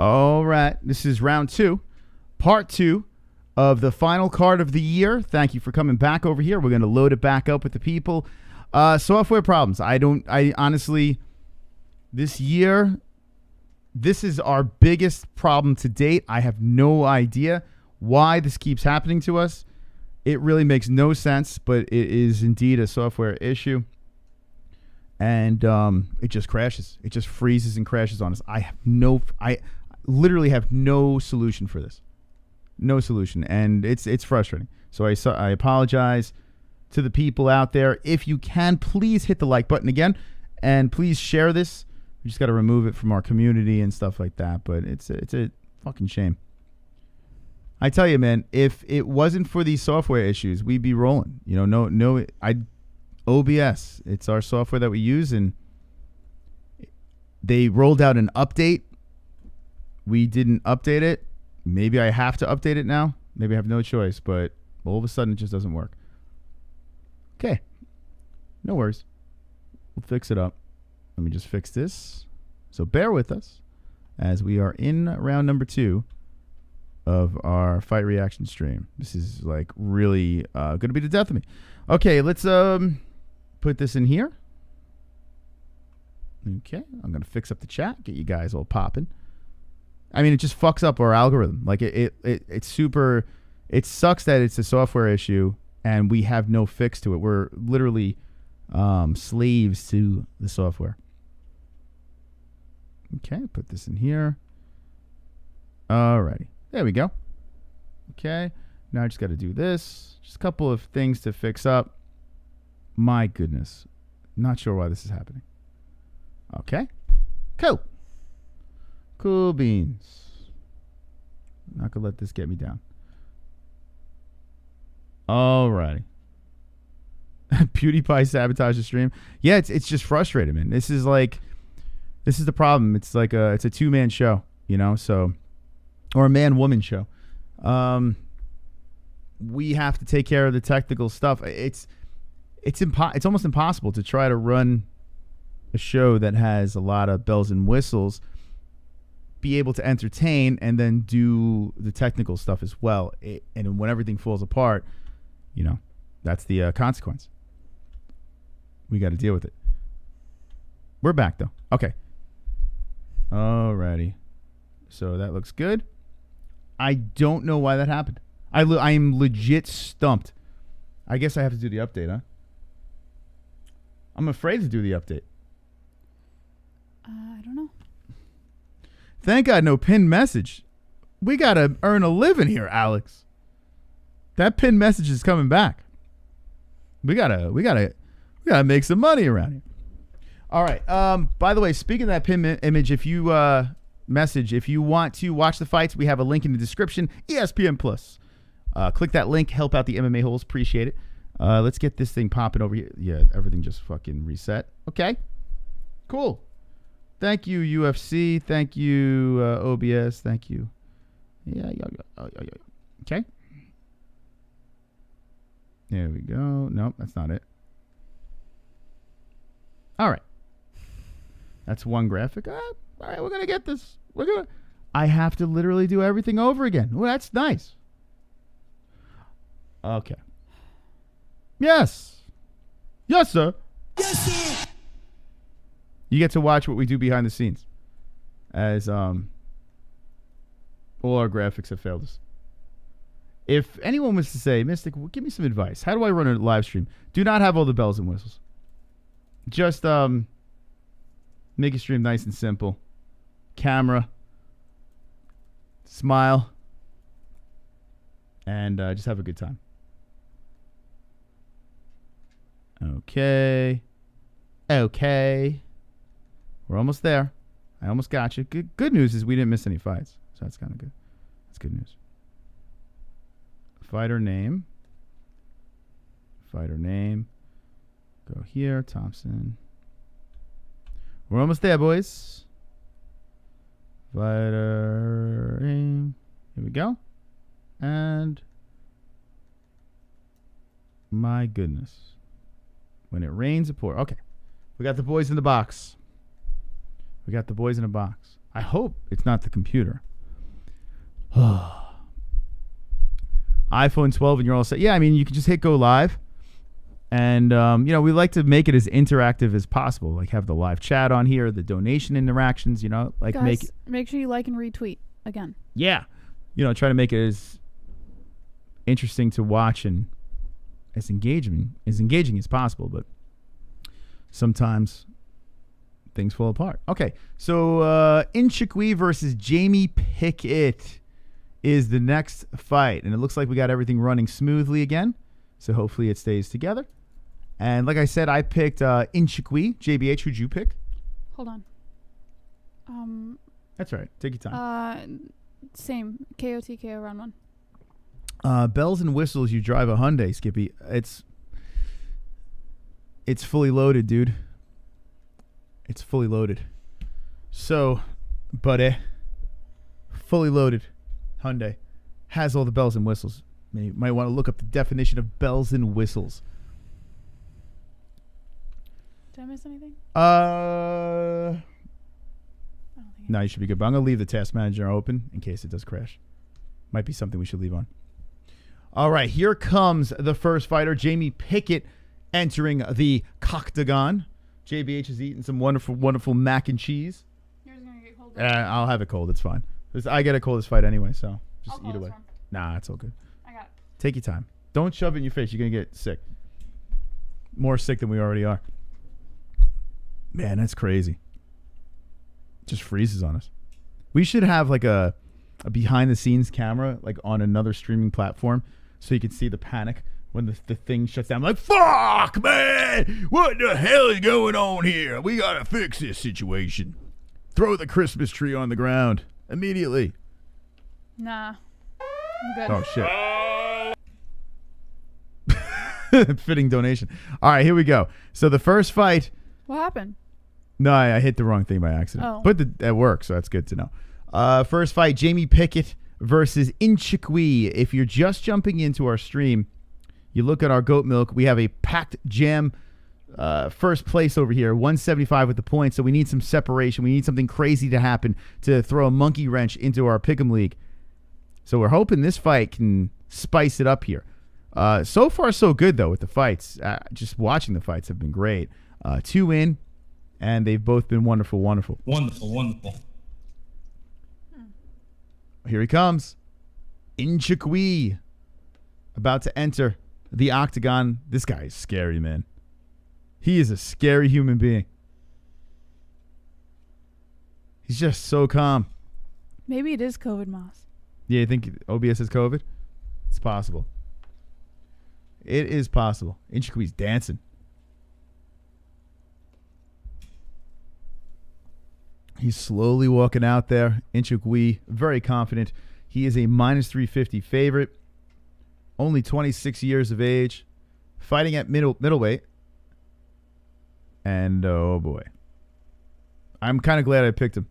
All right. This is round 2, part 2 of the final card of the year. Thank you for coming back over here. We're going to load it back up with the people. Software problems. I honestly, this year, this is our biggest problem to date. I have no idea why this keeps happening to us. It really makes no sense, but it is indeed a software issue. And it just crashes. It just freezes and crashes on us. I literally have no solution for this. No solution. And it's frustrating. So I apologize to the people out there. If you can, please hit the like button again. And please share this. We just got to remove it from our community and stuff like that. But it's a fucking shame. I tell you, man, if it wasn't for these software issues, we'd be rolling. You know, OBS, it's our software that we use, and they rolled out an update. We didn't update it. Maybe I have to update it now. Maybe I have no choice, but all of a sudden it just doesn't work. Okay. No worries. We'll fix it up. Let me just fix this. So bear with us as we are in round number 2 of our fight reaction stream. This is like really going to be the death of me. Okay, let's put this in here. Okay, I'm going to fix up the chat, get you guys all popping. I mean, it just fucks up our algorithm. Like it's super, it sucks that it's a software issue and we have no fix to it. We're literally slaves to the software. Okay, put this in here. Alrighty. There we go. Okay. Now I just got to do this. Just a couple of things to fix up. My goodness. Not sure why this is happening. Okay. Cool. Cool beans. Not going to let this get me down. Alrighty. PewDiePie sabotaged the stream. Yeah, it's just frustrating, man. This is the problem. It's like it's a 2-man show, you know, so, or a man-woman show. We have to take care of the technical stuff. It's almost impossible to try to run a show that has a lot of bells and whistles, be able to entertain, and then do the technical stuff as well. And when everything falls apart, you know, that's the consequence. We got to deal with it. We're back, though. Okay. Alrighty. So that looks good. I don't know why that happened. I am legit stumped. I guess I have to do the update, huh? I'm afraid to do the update. I don't know. Thank God, no pinned message. We gotta earn a living here, Alex. That pinned message is coming back. We gotta make some money around here. All right. By the way, speaking of that pin image, if you if you want to watch the fights, we have a link in the description. ESPN Plus. Click that link. Help out the MMA holes. Appreciate it. Let's get this thing popping over here. Yeah, everything just fucking reset. Okay. Cool. Thank you, UFC. Thank you, OBS. Thank you. Yeah. Okay. There we go. Nope, that's not it. All right. That's one graphic. All right, we're going to get this. I have to literally do everything over again. Well, that's nice. Okay. Yes. Yes, sir. Yes, sir. You get to watch what we do behind the scenes as all our graphics have failed us. If anyone was to say, Mystic, give me some advice. How do I run a live stream? Do not have all the bells and whistles. Just make a stream nice and simple. Camera. Smile. And just have a good time. Okay. We're almost there. I almost got you. Good news is we didn't miss any fights. So that's kind of good. That's good news. Fighter name. Go here. Thompson. We're almost there, boys. Fighter name. Here we go. And my goodness. When it rains, it pours. Okay. We got the boys in the box. We got the boys in a box. I hope it's not the computer. iPhone 12 and you're all set. Yeah, I mean, you can just hit go live. And, we like to make it as interactive as possible. Like have the live chat on here, the donation interactions, like Guys, make sure you like and retweet again. Yeah. Try to make it as interesting to watch and as engaging as possible. But sometimes things fall apart. Okay. So, Nchukwi versus Jamie Pickett is the next fight. And it looks like we got everything running smoothly again. So hopefully it stays together. And like I said, I picked Nchukwi. JBH, who'd you pick? Hold on. That's right. Take your time. Same. KOTKO round 1. Bells and whistles. You drive a Hyundai, Skippy. It's fully loaded, dude. It's fully loaded. So, buddy, fully loaded Hyundai has all the bells and whistles. You might want to look up the definition of bells and whistles. Did I miss anything? No, you should be good. But I'm going to leave the task manager open in case it does crash. Might be something we should leave on. All right, here comes the first fighter, Jamie Pickett, entering the octagon. JBH is eating some wonderful, wonderful mac and cheese. Yours going to get cold. I'll have it cold. It's fine. I get a cold this fight anyway, so just eat away. Nah, it's all good. I got it. Take your time. Don't shove it in your face. You're going to get sick. More sick than we already are. Man, that's crazy. Just freezes on us. We should have like a behind-the-scenes camera like on another streaming platform so you can see the panic when the thing shuts down. I'm like, fuck, man! What the hell is going on here? We got to fix this situation. Throw the Christmas tree on the ground immediately. Nah. I'm good. Oh, shit. Fitting donation. All right, here we go. So the first fight. What happened? No, I hit the wrong thing by accident. Oh. But that works, so that's good to know. First fight, Jamie Pickett versus Nchukwi. If you're just jumping into our stream, you look at our goat milk. We have a packed jam first place over here, 175 with the points. So we need some separation. We need something crazy to happen to throw a monkey wrench into our pick'em league. So we're hoping this fight can spice it up here. So far, so good, though, with the fights. Just watching the fights have been great. 2 in, and they've both been wonderful, wonderful. Wonderful. Here he comes. Nchukwi about to enter the octagon. This guy is scary, man. He is a scary human being. He's just so calm. Maybe it is COVID, Moss. Yeah, you think OBS is COVID? It's possible. It is possible. Nchukwi's dancing. He's slowly walking out there. Nchukwi, very confident. He is a minus 350 favorite. Only 26 years of age. Fighting at middleweight. And, oh boy. I'm kind of glad I picked him.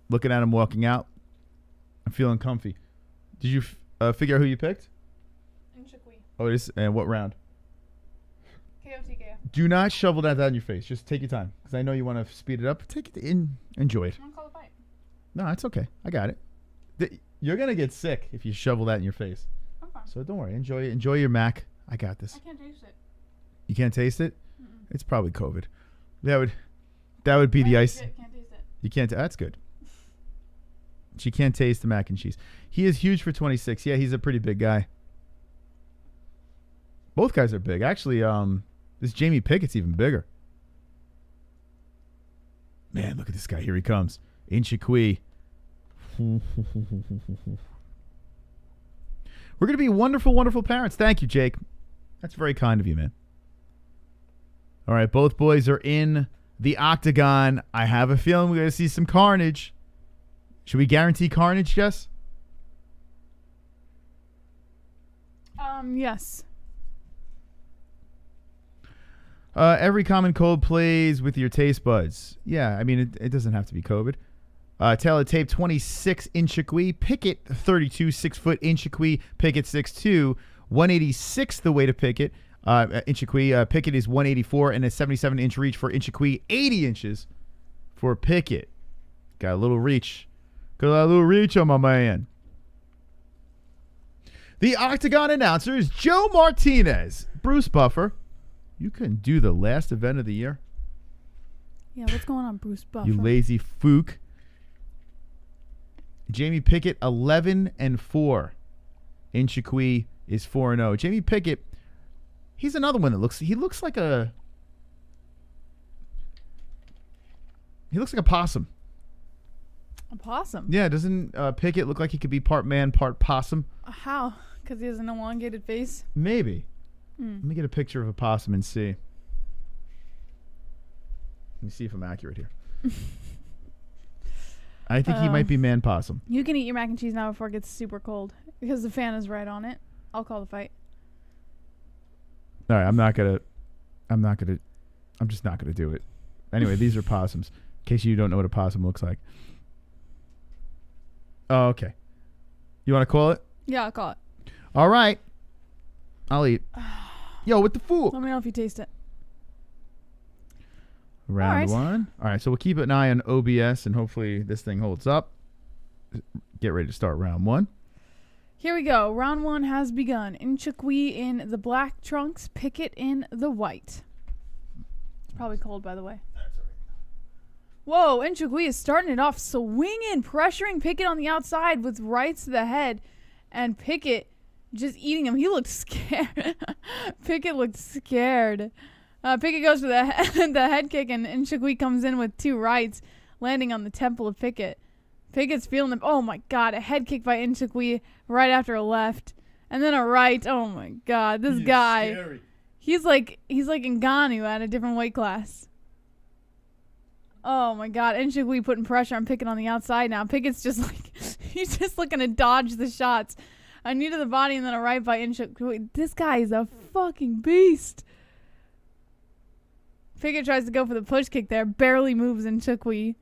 Looking at him walking out. I'm feeling comfy. Did you figure out who you picked? Nchukwi. Oh, it is. And what round? KOTKO. Do not shovel that down your face. Just take your time. Because I know you want to speed it up. Take it in. Enjoy it. I'm going to call the fight. No, it's okay. I got it. You're going to get sick if you shovel that in your face. Okay. So don't worry. Enjoy it. Enjoy your Mac. I got this. I can't taste it. You can't taste it? Mm-mm. It's probably COVID. That would be the ice. Can't taste it. You can't. That's good. She can't taste the mac and cheese. He is huge for 26. Yeah, he's a pretty big guy. Both guys are big. Actually, this Jamie Pickett's even bigger. Man, look at this guy. Here he comes. Nchukwi. We're going to be wonderful, wonderful parents. Thank you, Jake. That's very kind of you, man. All right, both boys are in the octagon. I have a feeling we're going to see some carnage. Should we guarantee carnage, Jess? Yes. Every common cold plays with your taste buds. Yeah, I mean, it doesn't have to be COVID. Taila tape 26 Nchukwi. Pickett 32, 6 foot Nchukwi. Pickett 6'2", 186 the weight of Pickett. Nchukwi. Pickett is 184 and a 77-inch reach for Nchukwi. 80 inches for Pickett. Got a little reach. Got a little reach on my man. The Octagon announcer is Joe Martinez. Bruce Buffer, you couldn't do the last event of the year? Yeah, what's going on, Bruce Buffer? You lazy fook. Jamie Pickett, 11-4. Nchukwi is 4-0. Jamie Pickett, he's another one that looks like a possum. A possum? Yeah, doesn't Pickett look like he could be part man, part possum? How? Because he has an elongated face? Maybe. Let me get a picture of a possum and see. Let me see if I'm accurate here. I think he might be man possum. You can eat your mac and cheese now before it gets super cold because the fan is right on it. I'll call the fight. All right, I'm just not gonna do it. Anyway, these are possums. In case you don't know what a possum looks like. Oh, okay. You want to call it? Yeah, I'll call it. All right. I'll eat. Yo, with the fool. Let me know if you taste it. Round All right. 1. All right, so we'll keep an eye on OBS, and hopefully this thing holds up. Get ready to start round 1. Here we go. Round 1 has begun. Nchukwi in the black trunks, Pickett in the white. It's probably cold, by the way. Whoa, Nchukwi is starting it off swinging, pressuring Pickett on the outside with rights to the head, and Pickett just eating him. He looked scared. Pickett looked scared. Pickett goes for the head kick, and Nchukwi comes in with 2 rights, landing on the temple of Pickett. Pickett's feeling them. Oh, my God. A head kick by Nchukwi right after a left. And then a right. Oh, my God. This guy. Scary. He's like Ngannou at a different weight class. Oh, my God. Nchukwi putting pressure on Pickett on the outside now. Pickett's just like, he's just looking to dodge the shots. A knee to the body and then a right by Nchukwi. This guy is a fucking beast. Pickett tries to go for the push kick there. Barely moves Nchukwi.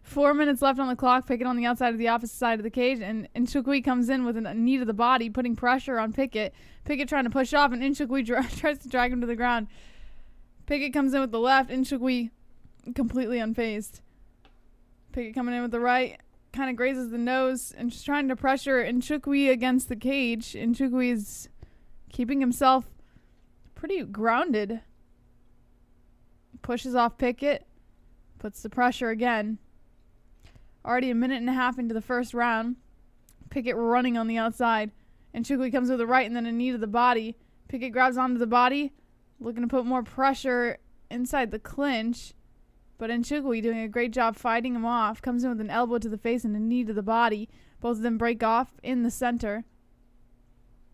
4 minutes left on the clock. Pickett on the outside of the opposite side of the cage. And Nchukwi comes in with a knee to the body, putting pressure on Pickett. Pickett trying to push off, and Nchukwi tries to drag him to the ground. Pickett comes in with the left. Nchukwi completely unfazed. Pickett coming in with the right. Kind of grazes the nose and just trying to pressure Nchukwi against the cage. Nchukwi is keeping himself pretty grounded. Pushes off Pickett. Puts the pressure again. Already a minute and a half into the first round. Pickett running on the outside. Nchukwi comes with a right and then a knee to the body. Pickett grabs onto the body. Looking to put more pressure inside the clinch. But Nchukwi doing a great job fighting him off. Comes in with an elbow to the face and a knee to the body. Both of them break off in the center.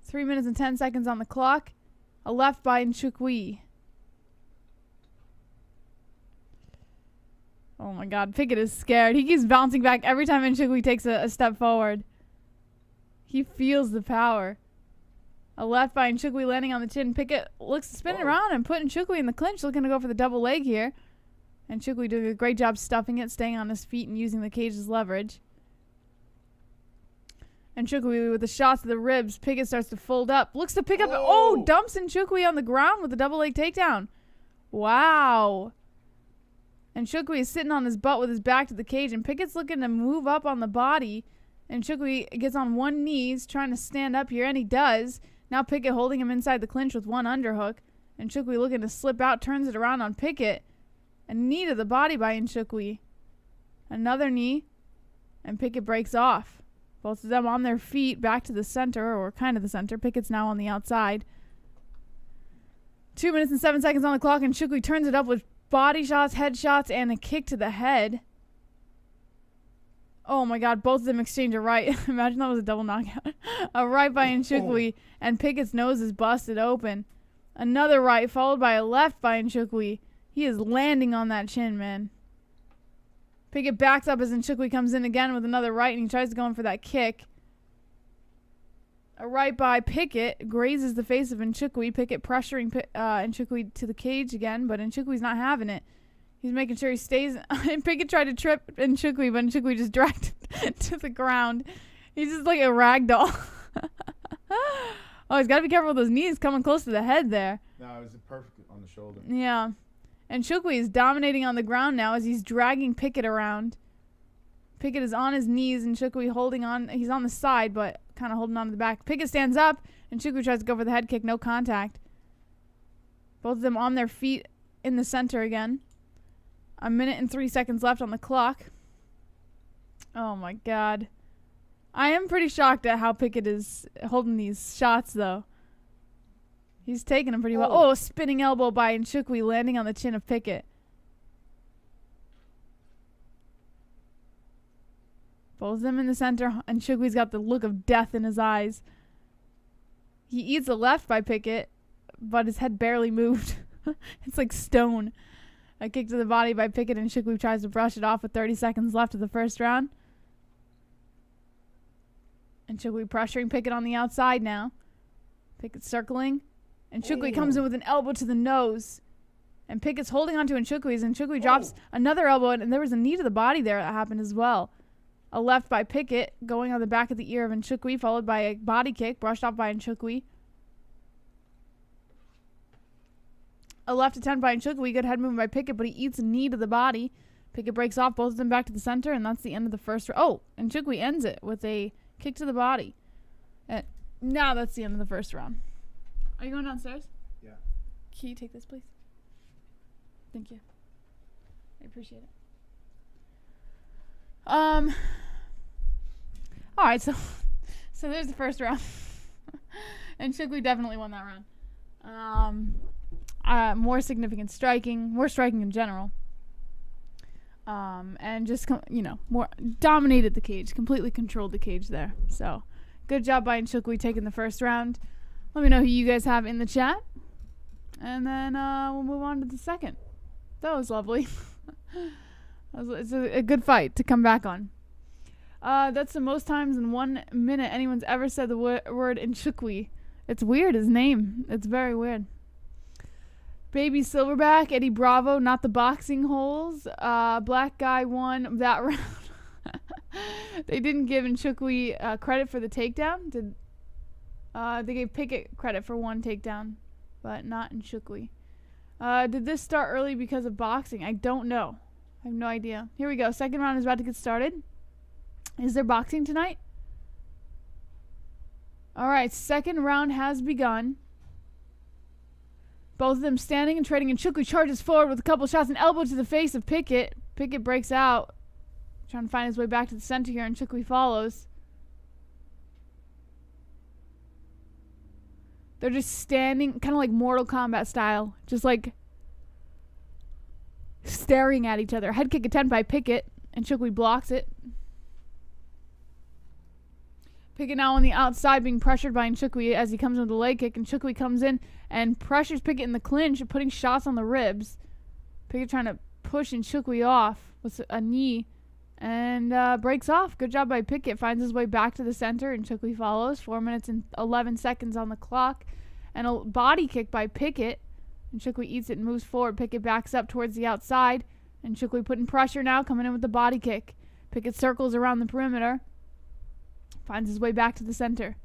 3 minutes and 10 seconds on the clock. A left by Nchukwi. Oh my God, Pickett is scared. He keeps bouncing back every time Nchukwi takes a step forward. He feels the power. A left by Nchukwi landing on the chin. Pickett looks to spin it around and put Nchukwi in the clinch, looking to go for the double leg here. Nchukwi doing a great job stuffing it, staying on his feet and using the cage as leverage. Nchukwi with the shots to the ribs. Pickett starts to fold up. Looks to pick up. Oh, dumps Nchukwi on the ground with a double leg takedown. Wow. Nchukwi is sitting on his butt with his back to the cage, and Pickett's looking to move up on the body. Nchukwi gets on one knee, trying to stand up here, and he does. Now Pickett holding him inside the clinch with one underhook. Nchukwi looking to slip out, turns it around on Pickett. A knee to the body by Nchukwi. Another knee, and Pickett breaks off. Both of them on their feet, back to the center, or kind of the center. Pickett's now on the outside. 2 minutes and 7 seconds on the clock, and Nchukwi turns it up with body shots, head shots, and a kick to the head. Oh my God, both of them exchange a right. Imagine that was a double knockout. A right by Nchukwi, and Pickett's nose is busted open. Another right, followed by a left by Nchukwi. He is landing on that chin, man. Pickett backs up as Nchukwi comes in again with another right, and he tries to go in for that kick. A right by Pickett grazes the face of Nchukwi. Pickett pressuring Nchukwi to the cage again, but Nchukwi's not having it. He's making sure he stays. And Pickett tried to trip Nchukwi, but Nchukwi just dragged him to the ground. He's just like a rag doll. Oh, he's got to be careful with those knees coming close to the head there. No, it was perfect on the shoulder. Yeah. Nchukwi is dominating on the ground now as he's dragging Pickett around. Pickett is on his knees, and Nchukwi holding on. He's on the side, but kind of holding on to the back. Pickett stands up, and Nchukwi tries to go for the head kick. No contact. Both of them on their feet in the center again. 1 minute and 3 seconds left on the clock. Oh, my God. I am pretty shocked at how Pickett is holding these shots, though. He's taking them pretty well. Oh, spinning elbow by Nchukwi, landing on the chin of Pickett. Both of them in the center. Nchukwi's got the look of death in his eyes. He eats a left by Pickett, but his head barely moved. It's like stone. A kick to the body by Pickett, and Nchukwi tries to brush it off with 30 seconds left of the first round. Nchukwi pressuring Pickett on the outside now. Pickett circling. Nchukwi comes in with an elbow to the nose. And Pickett's holding on to Nchukwi's, and Nchukwi drops another elbow, and there was a knee to the body there that happened as well. A left by Pickett, going on the back of the ear of Nchukwi, followed by a body kick, brushed off by Nchukwi. A left attempt by Nchukwi, good head movement by Pickett, but he eats a knee to the body. Pickett breaks off, both of them back to the center, and that's the end of the first round. Oh, Nchukwi ends it with a kick to the body. And now that's the end of the first round. Are you going downstairs? Yeah. Can you take this, please? Thank you. I appreciate it. All right, so there's the first round. And Nchukwi definitely won that round. More significant striking, more striking in general. And just, more dominated the cage, completely controlled the cage there. So, good job by Nchukwi taking the first round. Let me know who you guys have in the chat. And then we'll move on to the second. That was lovely. It's a good fight to come back on. That's the most times in 1 minute anyone's ever said the word Nchukwi. It's weird, his name. It's very weird. Baby Silverback, Eddie Bravo, not the boxing holes. Black guy won that round. They didn't give Nchukwi credit for the takedown. They gave Pickett credit for one takedown, but not Nchukwi. Did this start early because of boxing? I don't know. I have no idea. Here we go. Second round is about to get started. Is there boxing tonight? All right. Second round has begun. Both of them standing and trading. Nchukwi charges forward with a couple shots. An elbow to the face of Pickett. Pickett breaks out. Trying to find his way back to the center here. Nchukwi follows. They're just standing, kind of like Mortal Kombat style. Just like staring at each other. Head kick attempt by Pickett. Nchukwi blocks it. Pickett now on the outside being pressured by Nchukwi as he comes in with a leg kick. Nchukwi comes in and pressures Pickett in the clinch, putting shots on the ribs. Pickett trying to push Nchukwi off with a knee and breaks off. Good job by Pickett. Finds his way back to the center. Nchukwi follows. 4 minutes and 11 seconds on the clock. And a body kick by Pickett. Nchukwi eats it and moves forward. Pickett backs up towards the outside. Nchukwi putting pressure now, coming in with the body kick. Pickett circles around the perimeter. Finds his way back to the center.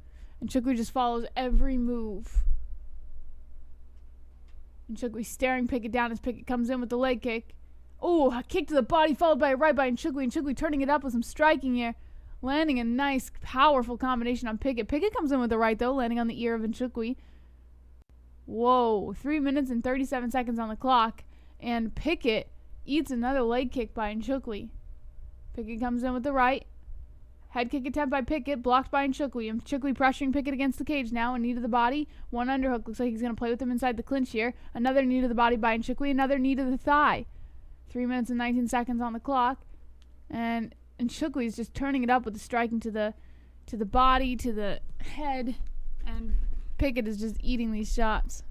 Nchukwi just follows every move. Nchukwi staring Pickett down as Pickett comes in with the leg kick. Oh, a kick to the body followed by a right by Nchukwi. Nchukwi turning it up with some striking here. Landing a nice, powerful combination on Pickett. Pickett comes in with the right, though, landing on the ear of Nchukwi. Whoa, 3 minutes and 37 seconds on the clock. And Pickett eats another leg kick by Nchukwi. Pickett comes in with the right. Head kick attempt by Pickett, blocked by Nchukwi. Nchukwi pressuring Pickett against the cage now. A knee to the body. One underhook. Looks like he's going to play with him inside the clinch here. Another knee to the body by Nchukwi. Another knee to the thigh. 3 minutes and 19 seconds on the clock. And Nchukwi is just turning it up with the striking to the body, to the head. And Pickett is just eating these shots.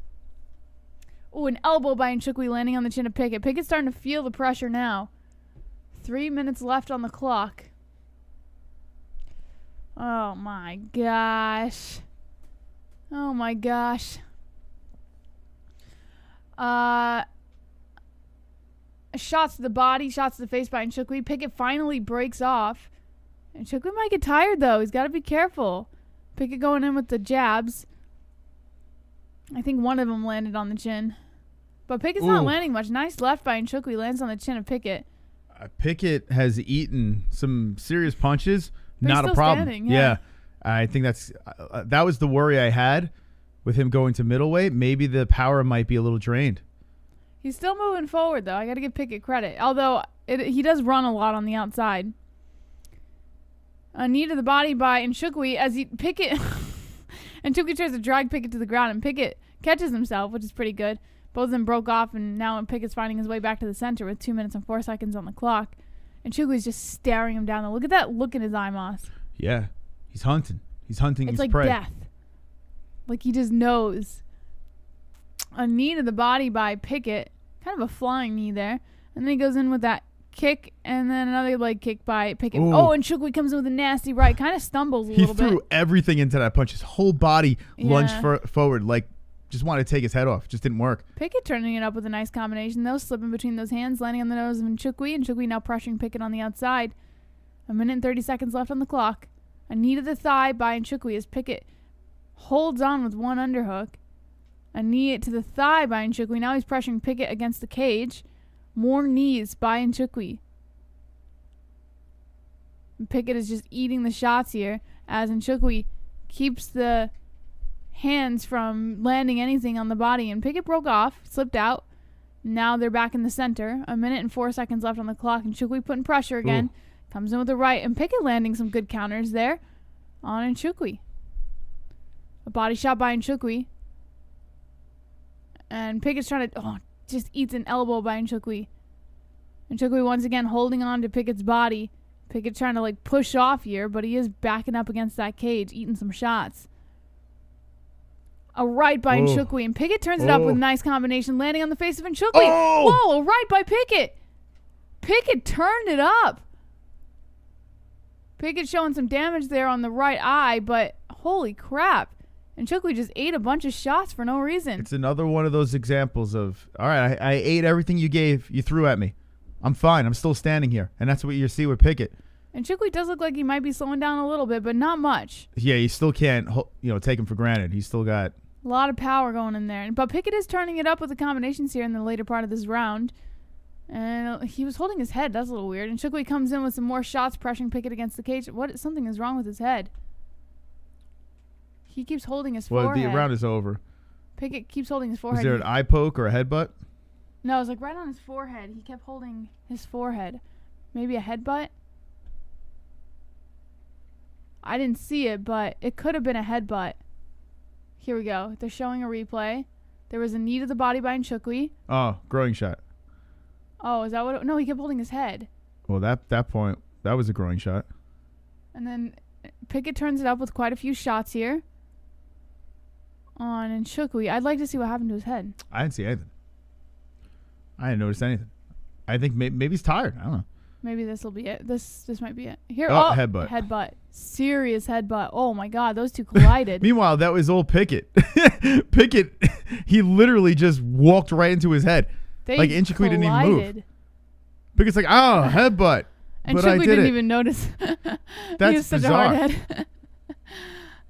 Oh, an elbow by Nchukwi landing on the chin of Pickett. Pickett's starting to feel the pressure now. 3 minutes left on the clock. Oh my gosh. Oh my gosh. Shots to the body, shots to the face by Nchukwi. Pickett finally breaks off. Nchukwi might get tired though. He's got to be careful. Pickett going in with the jabs. I think one of them landed on the chin. But Pickett's not landing much. Nice left by Nchukwi. Lands on the chin of Pickett. Pickett has eaten some serious punches. But Not he's a still problem. standing, yeah. I think that was the worry I had with him going to middleweight. Maybe the power might be a little drained. He's still moving forward, though. I got to give Pickett credit. Although he does run a lot on the outside. A knee to the body by Nchukwi as Pickett... Nchukwi tries to drag Pickett to the ground, and Pickett catches himself, which is pretty good. Both of them broke off, and now Pickett's finding his way back to the center with 2 minutes and 4 seconds on the clock. Nchukwi's just staring him down. Look at that look in his eye, Moss. Yeah. He's hunting. He's hunting his like prey. It's like death. Like he just knows. A knee to the body by Pickett. Kind of a flying knee there. And then he goes in with that kick, and then another leg kick by Pickett. Ooh. Oh, and Nchukwi comes in with a nasty right. Kind of stumbles a little bit. He threw everything into that punch. His whole body lunged forward, like just wanted to take his head off. Just didn't work. Pickett turning it up with a nice combination, though. Slipping between those hands, landing on the nose of Nchukwi. Nchukwi now pressuring Pickett on the outside. 1 minute and 30 seconds left on the clock. A knee to the thigh by Nchukwi as Pickett holds on with one underhook. A knee to the thigh by Nchukwi. Now he's pressuring Pickett against the cage. More knees by Nchukwi. Pickett is just eating the shots here as Nchukwi keeps the hands from landing anything on the body. And Pickett broke off, slipped out. Now they're back in the center. 1 minute and 4 seconds left on the clock. Nchukwi putting pressure again. Ooh. Comes in with the right. And Pickett landing some good counters there on Nchukwi. A body shot by Nchukwi. And Pickett's trying to... just eats an elbow by Nchukwi. Nchukwi once again holding on to Pickett's body. Pickett trying to push off here, but he is backing up against that cage, eating some shots. A right by Nchukwi, and Pickett turns it up with a nice combination, landing on the face of Nchukwi. Whoa, a right by Pickett. Pickett turned it up. Pickett showing some damage there on the right eye, but holy crap. Nchukwi just ate a bunch of shots for no reason. It's another one of those examples of, all right, I ate everything you threw at me. I'm fine. I'm still standing here. And that's what you see with Pickett. Nchukwi does look like he might be slowing down a little bit, but not much. Yeah, you still can't take him for granted. He's still got a lot of power going in there. But Pickett is turning it up with the combinations here in the later part of this round. And he was holding his head. That's a little weird. And Nchukwi comes in with some more shots, pressuring Pickett against the cage. Something is wrong with his head. He keeps holding his forehead. The round is over. Pickett keeps holding his forehead. Was there an eye poke or a headbutt? No, it was right on his forehead. He kept holding his forehead. Maybe a headbutt? I didn't see it, but it could have been a headbutt. Here we go. They're showing a replay. There was a knee to the body by Nchukwi. Oh, groin shot. Oh, is that what? No, he kept holding his head. Well, that point, that was a groin shot. And then Pickett turns it up with quite a few shots here on Nchukwi. I'd like to see what happened to his head. I didn't see anything. I didn't notice anything. I think maybe he's tired. I don't know. Maybe this will be it. This might be it. Here, headbutt. Headbutt. Serious headbutt. Oh my God, those two collided. Meanwhile, that was old Pickett. Pickett, he literally just walked right into his head. Nchukwi didn't even move. Pickett's like, headbutt. And but Nchukwi didn't even notice. That's he was such bizarre. a hard head.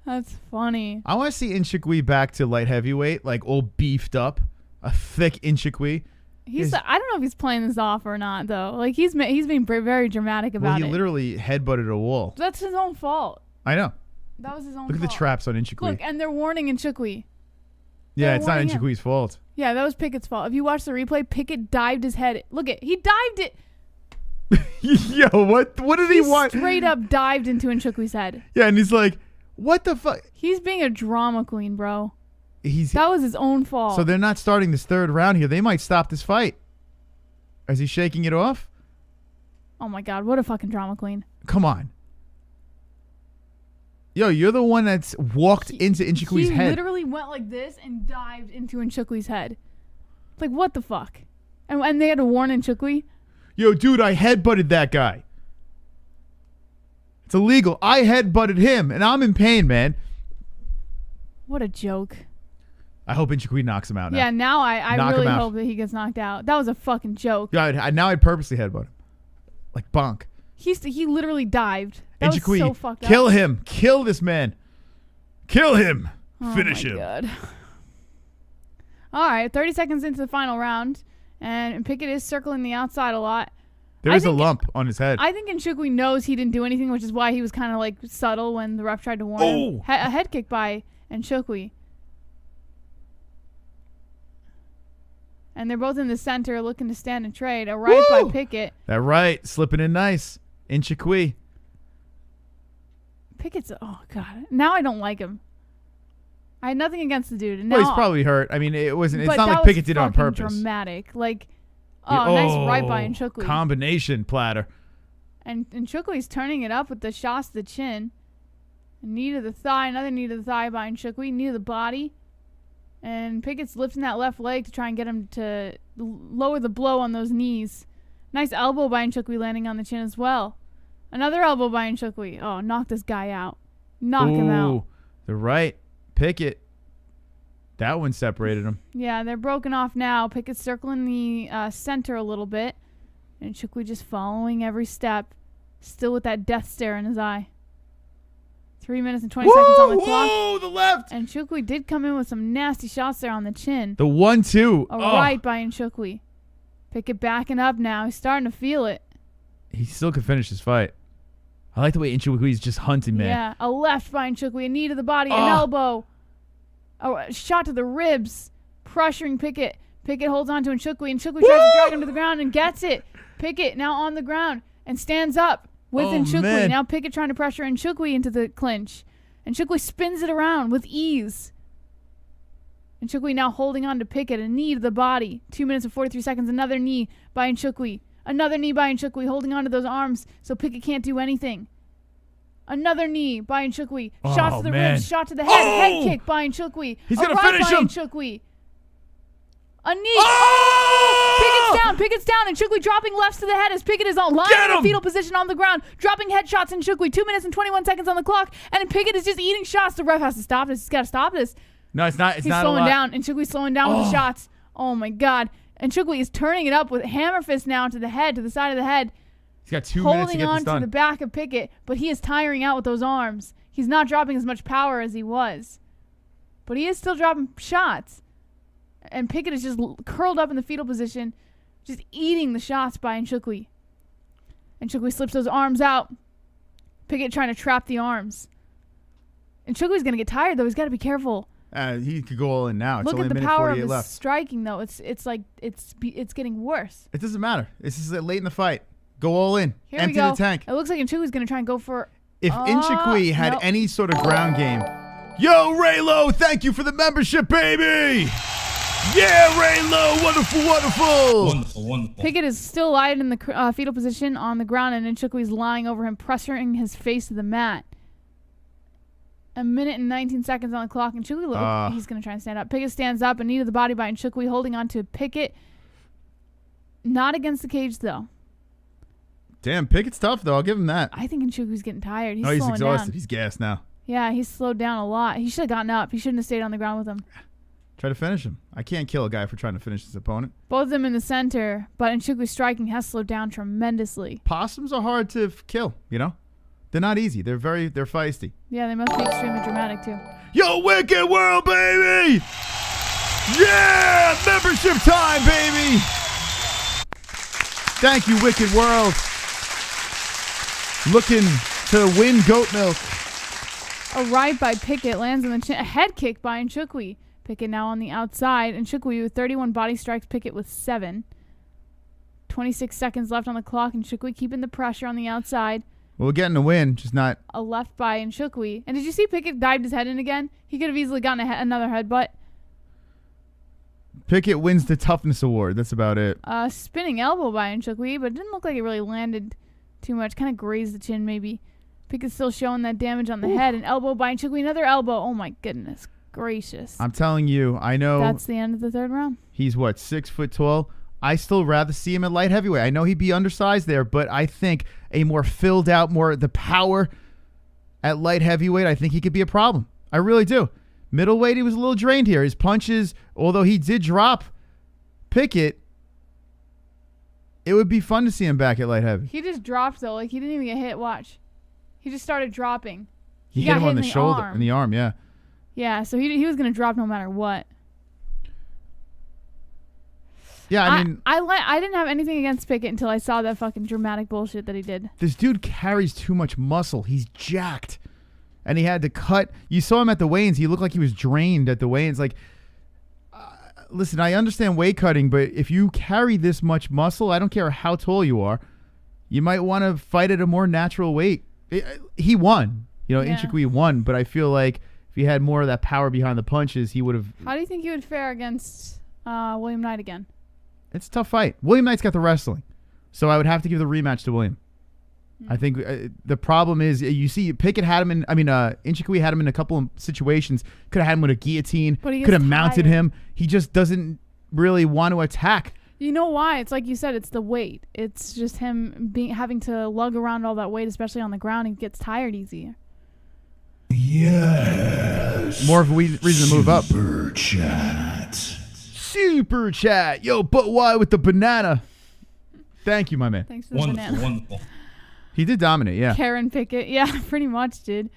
That's funny. I want to see Nchukwi back to light heavyweight, all beefed up, a thick Nchukwi. I don't know if he's playing this off or not, though. He's being very dramatic about it. He literally headbutted a wall. That's his own fault. I know. That was his own fault. Look at the traps on Nchukwi. Look, and they're warning Nchukwi. Yeah, it's not Nchukwi's fault. Yeah, that was Pickett's fault. If you watch the replay, Pickett dived his head. Look he dived it. Yo, what did he want? Straight up dived into Nchukwi's head. Yeah, and he's like, what the fuck? He's being a drama queen, bro. That was his own fault. So they're not starting this third round here. They might stop this fight. Is he shaking it off? Oh my God, what a fucking drama queen. Come on. Yo, you're the one that's walked into Nchukwi's head. He literally went like this and dived into Nchukwi's head. What the fuck? And they had to warn Nchukwi? Yo, dude, I headbutted that guy. It's illegal. I headbutted him, and I'm in pain, man. What a joke. I hope Nchukwi knocks him out now. Yeah, now I really hope that he gets knocked out. That was a fucking joke. Yeah, now I'd purposely headbutt him. Bonk. He literally dived. That Nchukwi, was so fucked up. Kill him. Kill this man. Kill him. Oh Finish my him. God. All right, 30 seconds into the final round, and Pickett is circling the outside a lot. There is a lump on his head. I think Nchukwi knows he didn't do anything, which is why he was kind of like subtle when the ref tried to warn him. A head kick by Nchukwi. And they're both in the center looking to stand and trade. A right by Pickett. That right. Slipping in nice. Nchukwi. Pickett's, oh, God. Now I don't like him. I had nothing against the dude. And well, now, he's probably hurt. I mean, it's not like Pickett did it on purpose. Dramatic. Like, nice right by Nchukwi. Combination platter. And Nchukwi's turning it up with the shots to the chin. A knee to the thigh. Another knee to the thigh by Nchukwi. Knee to the body. And Pickett's lifting that left leg to try and get him to lower the blow on those knees. Nice elbow by Nchukwi landing on the chin as well. Another elbow by Nchukwi. Oh, knock this guy out. Knock him out. The right. Pickett. That one separated him. Yeah, they're broken off now. Pickett's circling the center a little bit. And Nchukwi just following every step. Still with that death stare in his eye. 3 minutes and 20 seconds on the clock. Whoa, the left. And Nchukwi did come in with some nasty shots there on the chin. The 1-2. Right by Nchukwi. Pickett backing up now. He's starting to feel it. He still could finish his fight. I like the way Nchukwi's just hunting, man. Yeah, a left by Nchukwi, a knee to the body, an elbow. A shot to the ribs, pressuring Pickett. Pickett holds on to Nchukwi. Nchukwi tries to drag him to the ground and gets it. Pickett now on the ground and stands up with Nchukwi. Man. Now Pickett trying to pressure Nchukwi into the clinch. Nchukwi spins it around with ease. Nchukwi now holding on to Pickett, a knee to the body. 2 minutes and 43 seconds, another knee by Nchukwi. Another knee by Nchukwi, holding on to those arms so Pickett can't do anything. Another knee by Nchukwi. Shots to the ribs, shot to the head. Head kick by Nchukwi. He's going to finish him. Nchukwi. A knee. Pickett's down. Nchukwi dropping lefts to the head as Pickett is lying in the fetal position on the ground. Dropping headshots in Nchukwi. 2 minutes and 21 seconds on the clock. And Pickett is just eating shots. The ref has to stop this. He's got to stop this. No, it's not. He's slowing down. Nchukwi's slowing down with the shots. Oh, my God. Nchukwi is turning it up with hammer fist now to the head, to the side of the head. He's got 2 minutes to get this done. Holding on to the back of Pickett, but he is tiring out with those arms. He's not dropping as much power as he was. But he is still dropping shots. And Pickett is just curled up in the fetal position, just eating the shots by Nchukwi. Nchukwi slips those arms out. Pickett trying to trap the arms. Nchukwi's going to get tired, though. He's got to be careful. He could go all in now. It's Look only at a the minute power 48 of his left. striking, though. It's like it's getting worse. It doesn't matter. This is late in the fight. Go all in. Here Empty we go. the tank. It looks like Nchukwi's going to try and go for... If Nchukwi had any sort of ground game... Yo, Raylo, thank you for the membership, baby! Yeah, Raylo, wonderful. Wonderful. Pickett is still lying in the fetal position on the ground, and Nchukwi's lying over him, pressuring his face to the mat. A minute and 19 seconds on the clock. Nchukwi, he's going to try and stand up. Pickett stands up, a knee to the body by Nchukwi, holding on to Pickett. Not against the cage, though. Damn, Pickett's tough, though. I'll give him that. I think Nchukwi's getting tired. He's he's exhausted. Down. He's gassed now. Yeah, he's slowed down a lot. He should have gotten up. He shouldn't have stayed on the ground with him. Try to finish him. I can't kill a guy for trying to finish his opponent. Both of them in the center, but Nchukwi's striking has slowed down tremendously. Possums are hard to kill, you know? They're not easy. They're feisty. Yeah, they must be extremely dramatic, too. Yo, Wicked World, baby! Yeah! Membership time, baby! Thank you, Wicked World. Looking to win goat milk. A right by Pickett lands on the chin. A head kick by Nchukwi. Pickett now on the outside. Nchukwi with 31 body strikes. Pickett with 7. 26 seconds left on the clock. Nchukwi keeping the pressure on the outside. Well, we're getting a win, just not... A left by Nchukwi. And did you see Pickett dived his head in again? He could have easily gotten another headbutt. Pickett wins the toughness award. That's about it. Spinning elbow by Nchukwi, but it didn't look like it really landed too much. Kind of grazed the chin, maybe. Pickett's still showing that damage on the head. An elbow by Nchukwi. Another elbow. Oh, my goodness gracious. I'm telling you, I know... That's the end of the third round. He's, what, 6 foot tall? I still rather see him at light heavyweight. I know he'd be undersized there, but I think a more filled out, more the power at light heavyweight, I think he could be a problem. I really do. Middleweight, he was a little drained here. His punches, although he did drop Pickett, it would be fun to see him back at light heavy. He just dropped, though. Like, he didn't even get hit. Watch. He just started dropping. He hit him on the shoulder, in the arm, yeah. Yeah, so he was going to drop no matter what. Yeah, I mean, I didn't have anything against Pickett until I saw that fucking dramatic bullshit that he did. this dude carries too much muscle. He's jacked. And he had to cut. You saw him at the weigh-ins. He looked like he was drained at the weigh-ins. Like, listen, I understand weight cutting, but if you carry this much muscle, I don't care how tall you are, you might want to fight at a more natural weight. He won. You know, Yeah. Nchukwi won, but I feel like if he had more of that power behind the punches, he would have. How do you think he would fare against William Knight again? It's a tough fight. William Knight's got the wrestling, so I would have to give the rematch to William. I think the problem is you see Pickett had him in. I mean, Nchukwi had him in a couple of situations. Could have had him with a guillotine. But he Could have gets mounted tired. him. He just doesn't really want to attack. You know why? It's like you said. It's the weight. It's just him having to lug around all that weight, especially on the ground. He gets tired easier. Yes. More of a reason to move up. Super chat. Super chat, yo, but why with the banana? Thank you, my man. Thanks for the banana. Wonderful. He did dominate, yeah. Karen Pickett, yeah, pretty much, dude.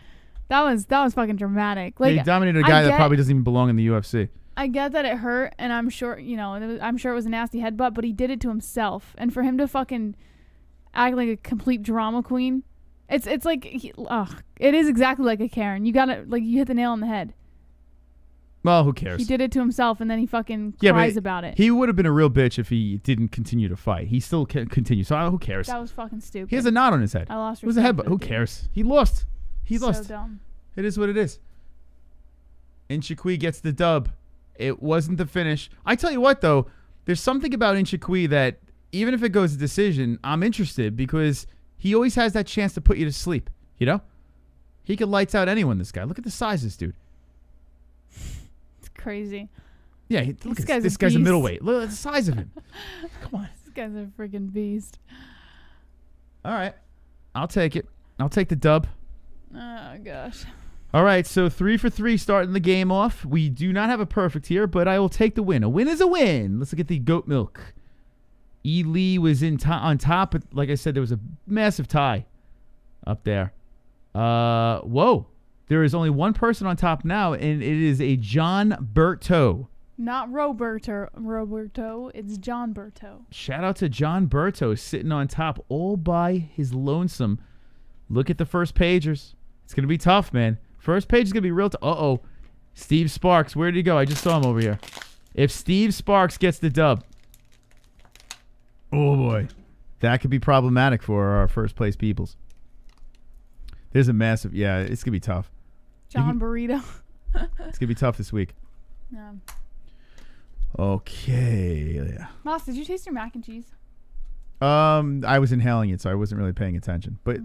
That was fucking dramatic. Like He dominated a guy that probably doesn't even belong in the UFC. I get that it hurt, and I'm sure I'm sure it was a nasty headbutt, but he did it to himself. And for him to fucking act like a complete drama queen, it's like it is exactly like a Karen. You got it, like you hit the nail on the head. Well, who cares? He did it to himself, and then he fucking Yeah, cries but about it. He would have been a real bitch if he didn't continue to fight. He still continues. So who cares? That was fucking stupid. He has a knot on his head. I lost It was a respect headbutt. for Who the dude. cares? He lost. He So lost. dumb. It is what it is. Nchukwi gets the dub. It wasn't the finish. I tell you what, though, there's something about Nchukwi that even if it goes to decision, I'm interested because he always has that chance to put you to sleep. You know, he could lights out anyone. This guy. Look at the size of this dude. It's crazy. Yeah, look at guy's this a guy's a beast. middleweight. Look at the size of him. Come on. This guy's a freaking beast. All right, I'll take it. I'll take the dub. Oh gosh. All right, so 3 for 3 starting the game off. We do not have a perfect here, but I will take the win. A win is a win. Let's look at the goat milk. E. Lee was on top, but like I said, there was a massive tie up there. Whoa. There is only one person on top now, and it is a John Berto. Not Roberto. It's John Berto. Shout out to John Berto sitting on top all by his lonesome. Look at the first pagers. It's going to be tough, man. First page is going to be real Uh-oh. Steve Sparks. Where did he go? I just saw him over here. If Steve Sparks gets the dub. Oh, boy. That could be problematic for our first place peoples. There's a massive... Yeah, it's going to be tough. John Burrito. It's going to be tough this week. Yeah. Okay. Yeah. Moss, did you taste your mac and cheese? I was inhaling it, so I wasn't really paying attention. But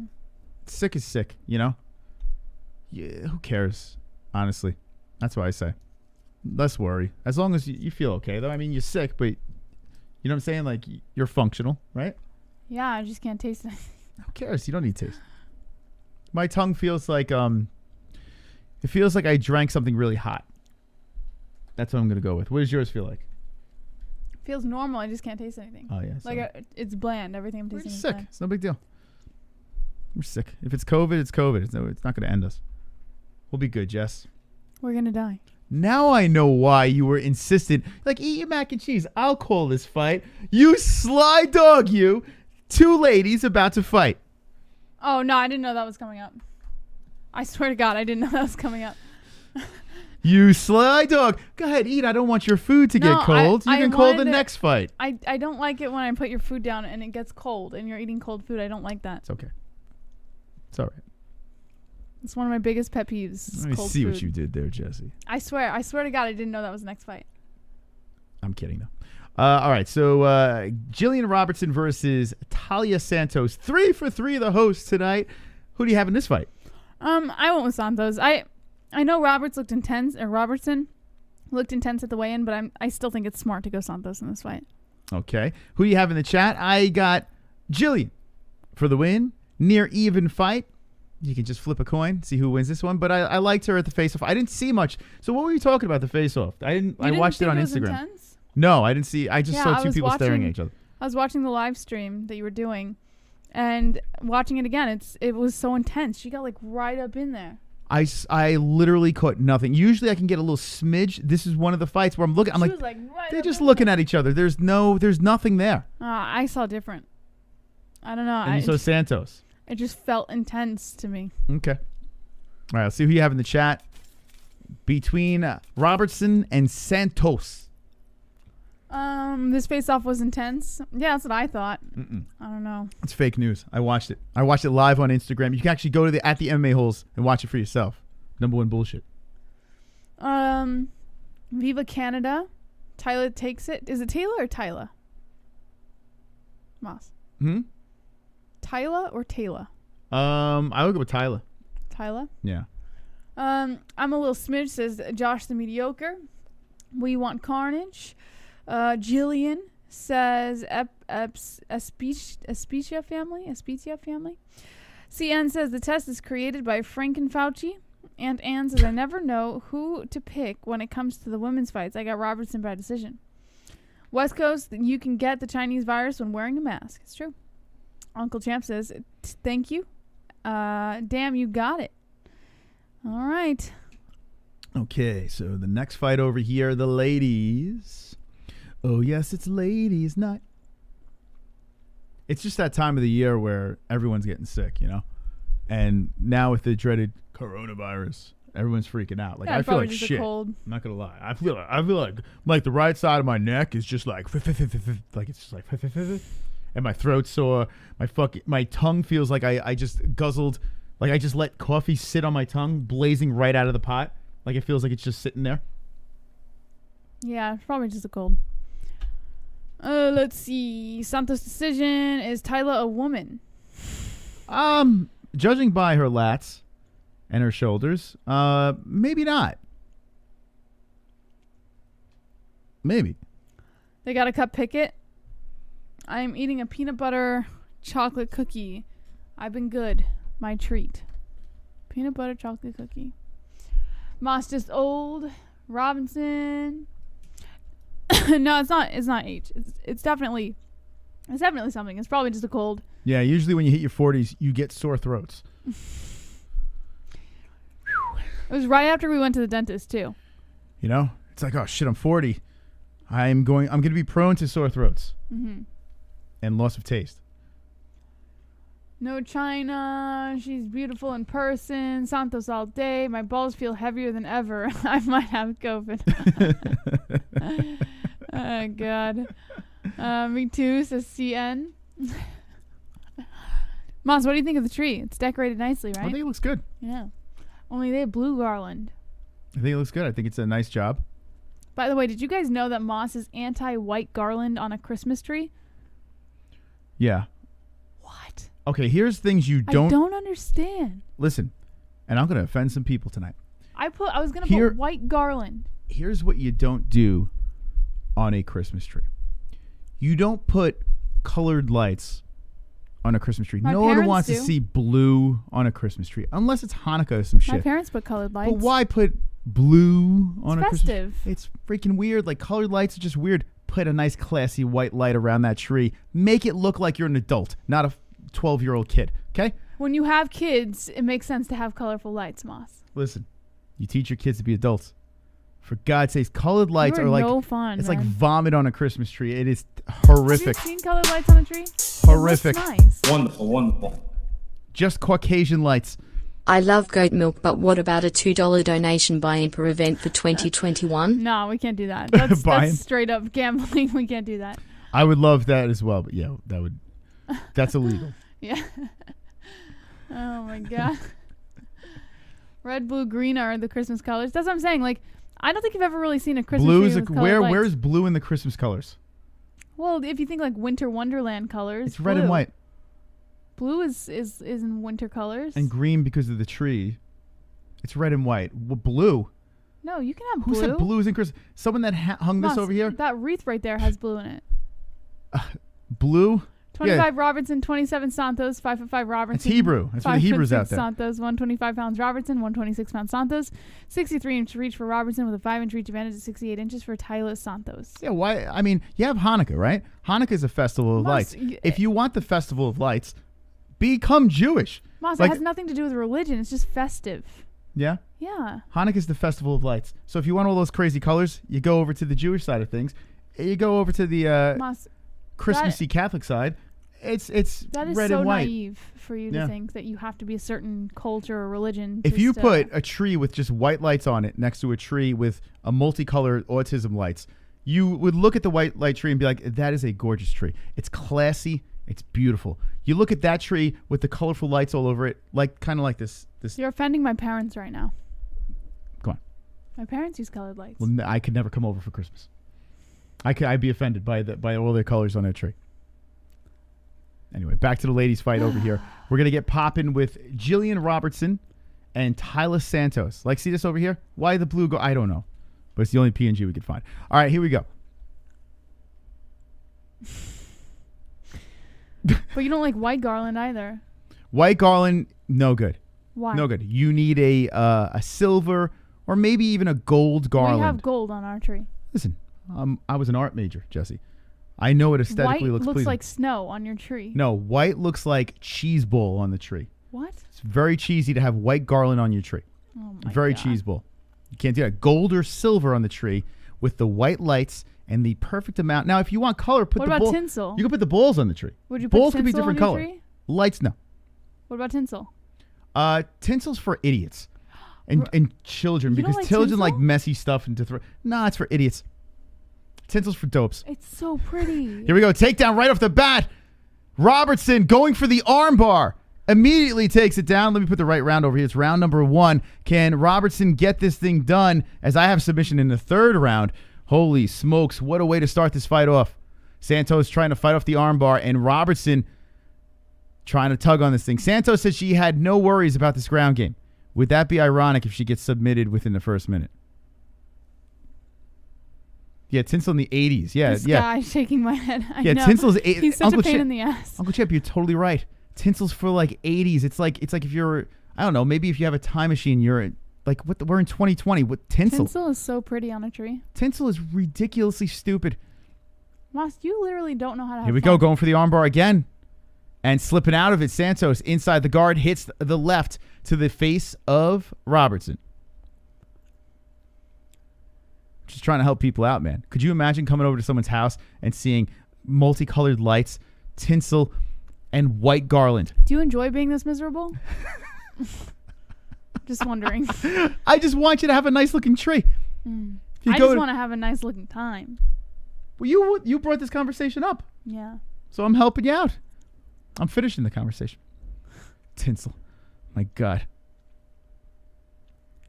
sick is sick, you know? Yeah, who cares? Honestly. That's what I say. Less worry. As long as you feel okay, though. I mean, you're sick, but you know what I'm saying? Like, you're functional, right? Yeah, I just can't taste it. Who cares? You don't need taste. My tongue feels like it feels like I drank something really hot. That's what I'm gonna go with. What does yours feel like? Feels normal. I just can't taste anything. Oh yeah, Like it's bland. Everything I'm we're tasting is sick. bland. It's no big deal. We're sick. If it's COVID, it's COVID. It's not gonna end us. We'll be good, Jess. We're gonna die. Now I know why you were insistent. Like, eat your mac and cheese. I'll call this fight. You sly dog, you. Two ladies about to fight. Oh no, I didn't know that was coming up. I swear to God, I didn't know that was coming up. You sly dog. Go ahead, eat. I don't want your food to No, get cold. You I can call the wanted it- next fight. I don't like it when I put your food down and it gets cold and you're eating cold food. I don't like that. It's okay. It's all right. It's one of my biggest pet peeves. Let me cold see food. what you did there, Jesse. I swear to God, I didn't know that was the next fight. I'm kidding, though. All right, so Gillian Robertson versus Taila Santos. 3 for 3, the hosts tonight. Who do you have in this fight? I went with Santos. I know Robertson looked intense at the weigh-in, but I still think it's smart to go Santos in this fight. Okay. Who do you have in the chat? I got Gillian for the win. Near even fight. You can just flip a coin, see who wins this one. But I liked her at the face-off. I didn't see much. So what were you talking about the face-off? I watched it on Instagram. Intense? No, I didn't see. I just saw two people staring at each other. I was watching the live stream that you were doing, and watching it again. It was so intense. She got like right up in there. I literally caught nothing. Usually I can get a little smidge. This is one of the fights where I'm looking. I'm She like, was like right they're up just in looking there. at each other. There's nothing there. I saw different. I don't know. And you saw Santos. It just felt intense to me. Okay. All right, let's see who you have in the chat. Between Robertson and Santos. This face-off was intense. Yeah, that's what I thought. I don't know. It's fake news. I watched it. I watched it live on Instagram. You can actually go to the MMA-HOLES and watch it for yourself. Number one bullshit. Viva Canada. Taila takes it. Is it Taila or Taila? Moss. Taila or Taila? I would go with Taila. Taila? Yeah. I'm a little smidge, says Josh the Mediocre. We want carnage. Gillian says Especia family. CN says the test is created by Franken Fauci. And Ann says I never know who to pick when it comes to the women's fights. I got Robertson by decision. West Coast, you can get the Chinese virus when wearing a mask. It's true. Uncle Champ says thank you. Damn, you got it. All right. Okay, so the next fight over here, the ladies. Oh, yes, it's ladies' night. It's just that time of the year where everyone's getting sick, you know? And now with the dreaded coronavirus, everyone's freaking out. Like, Yeah, I feel like just a shit. cold. I'm not going to lie. I feel like the right side of my neck is just like it's just like and my throat's sore. My tongue feels like I just guzzled, like I just let coffee sit on my tongue, blazing right out of the pot. Like it feels like it's just sitting there. Yeah, it's probably just a cold. Let's see. Santos' decision. Is Taila a woman? Judging by her lats and her shoulders, maybe not. Maybe. They got to cut Pickett. I'm eating a peanut butter chocolate cookie. I've been good. My treat. Peanut butter chocolate cookie. Moss just old. Robinson. No, it's not. It's not age. It's definitely something. It's probably just a cold. Yeah, usually when you hit your 40s, you get sore throats. It was right after we went to the dentist too. You know, it's like, oh shit, I'm 40. I'm going to be prone to sore throats and loss of taste. No China. She's beautiful in person. Santos all day. My balls feel heavier than ever. I might have COVID. Oh, God. Me too, says CN. Moss, what do you think of the tree? It's decorated nicely, right? I think it looks good. Yeah. Only they have blue garland. I think it looks good. I think it's a nice job. By the way, did you guys know that Moss is anti-white garland on a Christmas tree? Yeah. What? Okay, here's things you I don't understand. Listen, and I'm going to offend some people tonight. I was going to put white garland. Here's what you don't do on a Christmas tree. You don't put colored lights on a Christmas tree. My no one parents wants do. to see blue on a Christmas tree. Unless it's Hanukkah or some My shit. parents put colored lights. But why put blue on a festive. Christmas? It's freaking weird. Like, colored lights are just weird. Put a nice classy white light around that tree. Make it look like you're an adult, not a 12-year-old kid. Okay? When you have kids, it makes sense to have colorful lights, Moss. Listen, you teach your kids to be adults. For God's sakes, colored lights You are like no fun. it's man. like vomit on a Christmas tree. It is horrific. Have you seen colored lights on a tree? Horrific. It looks nice. Wonderful. Just Caucasian lights. I love goat milk, but what about a $2 donation buy-in per event for 2021? No, we can't do that. That's Buy-in? straight up gambling. We can't do that. I would love that as well, but yeah, that's illegal. Yeah. Oh my God. Red, blue, green are the Christmas colors. That's what I'm saying. Like, I don't think you've ever really seen a Christmas Blue tree is with colored lights. where's blue in the Christmas colors? Well, if you think like winter wonderland colors, It's red and white. Blue is in winter colors. And green because of the tree. It's red and white. Well, blue. No, you can have Who blue. said blue is in Christmas? Someone that hung this Moss, over here. That wreath right there has blue in it. Blue. 25 Robertson, 27 Santos, 5'5" Robertson. It's Hebrew. That's for the Hebrews out there. Santos, 125 pounds Robertson, 126 pounds Santos, 63-inch reach for Robertson with a 5-inch reach advantage at 68 inches for Taila Santos. Yeah, why? I mean, you have Hanukkah, right? Hanukkah is a festival of Moss, lights. If you want the festival of lights, become Jewish. Moss, Like- it has nothing to do with religion. It's just festive. Yeah? Yeah. Hanukkah is the festival of lights. So if you want all those crazy colors, you go over to the Jewish side of things. You go over to the Christmassy Catholic side. It's that is red so and white. naive for you to think that you have to be a certain culture or religion. If you put a tree with just white lights on it next to a tree with a multicolored autism lights, you would look at the white light tree and be like, that is a gorgeous tree. It's classy. It's beautiful. You look at that tree with the colorful lights all over it, like kind of like this. You're offending my parents right now. Come on. My parents use colored lights. Well, I could never come over for Christmas. I'd be offended by all the colors on that tree. Anyway, back to the ladies' fight over here. We're going to get popping with Gillian Robertson and Taila Santos. Like, see this over here? Why the blue go? I don't know. But it's the only PNG we could find. All right, here we go. But you don't like white garland either. White garland, no good. Why? No good. You need a silver or maybe even a gold garland. We have gold on our tree. Listen, I was an art major, Jesse. I know it aesthetically white looks looks pleasing. like snow on your tree. No, white looks like cheese ball on the tree. What? It's very cheesy to have white garland on your tree. Oh my Very God. cheese ball. You can't do that. Gold or silver on the tree with the white lights and the perfect amount. Now, if you want color, put What the about ball. tinsel? You can put the balls on the tree. Would you put balls tinsel could be different on color. your tree? Lights, no. What about tinsel? Tinsel's for idiots and children You don't because like children tinsel? like messy stuff and to throw. Nah, it's for idiots. Tinsel's for dopes. It's so pretty. Here we go. Takedown right off the bat. Robertson going for the armbar. Immediately takes it down. Let me put the right round over here. It's round number 1. Can Robertson get this thing done as I have submission in the 3rd round? Holy smokes. What a way to start this fight off. Santos trying to fight off the armbar and Robertson trying to tug on this thing. Santos said she had no worries about this ground game. Would that be ironic if she gets submitted within the first minute? Yeah, Tinsel in the 80s. Yeah, This yeah. guy's shaking my head. I Yeah, know. Tinsel's He's such Uncle a pain Chip- in the ass. Uncle Chip, you're totally right. Tinsel's for like 80s. It's like if you're, I don't know, maybe if you have a time machine, you're like, we're in 2020. What tinsel? Tinsel is so pretty on a tree. Tinsel is ridiculously stupid. Moss, you literally don't know how to have Here we fun. go, going for the armbar again. And slipping out of it, Santos inside the guard hits the left to the face of Robertson. Just trying to help people out, man. Could you imagine coming over to someone's house and seeing multicolored lights, tinsel, and white garland? Do you enjoy being this miserable? Just wondering. I just want you to have a nice looking tree. I just want to have a nice looking time. Well, you brought this conversation up, Yeah. so I'm helping you out. I'm finishing the conversation. Tinsel. My God.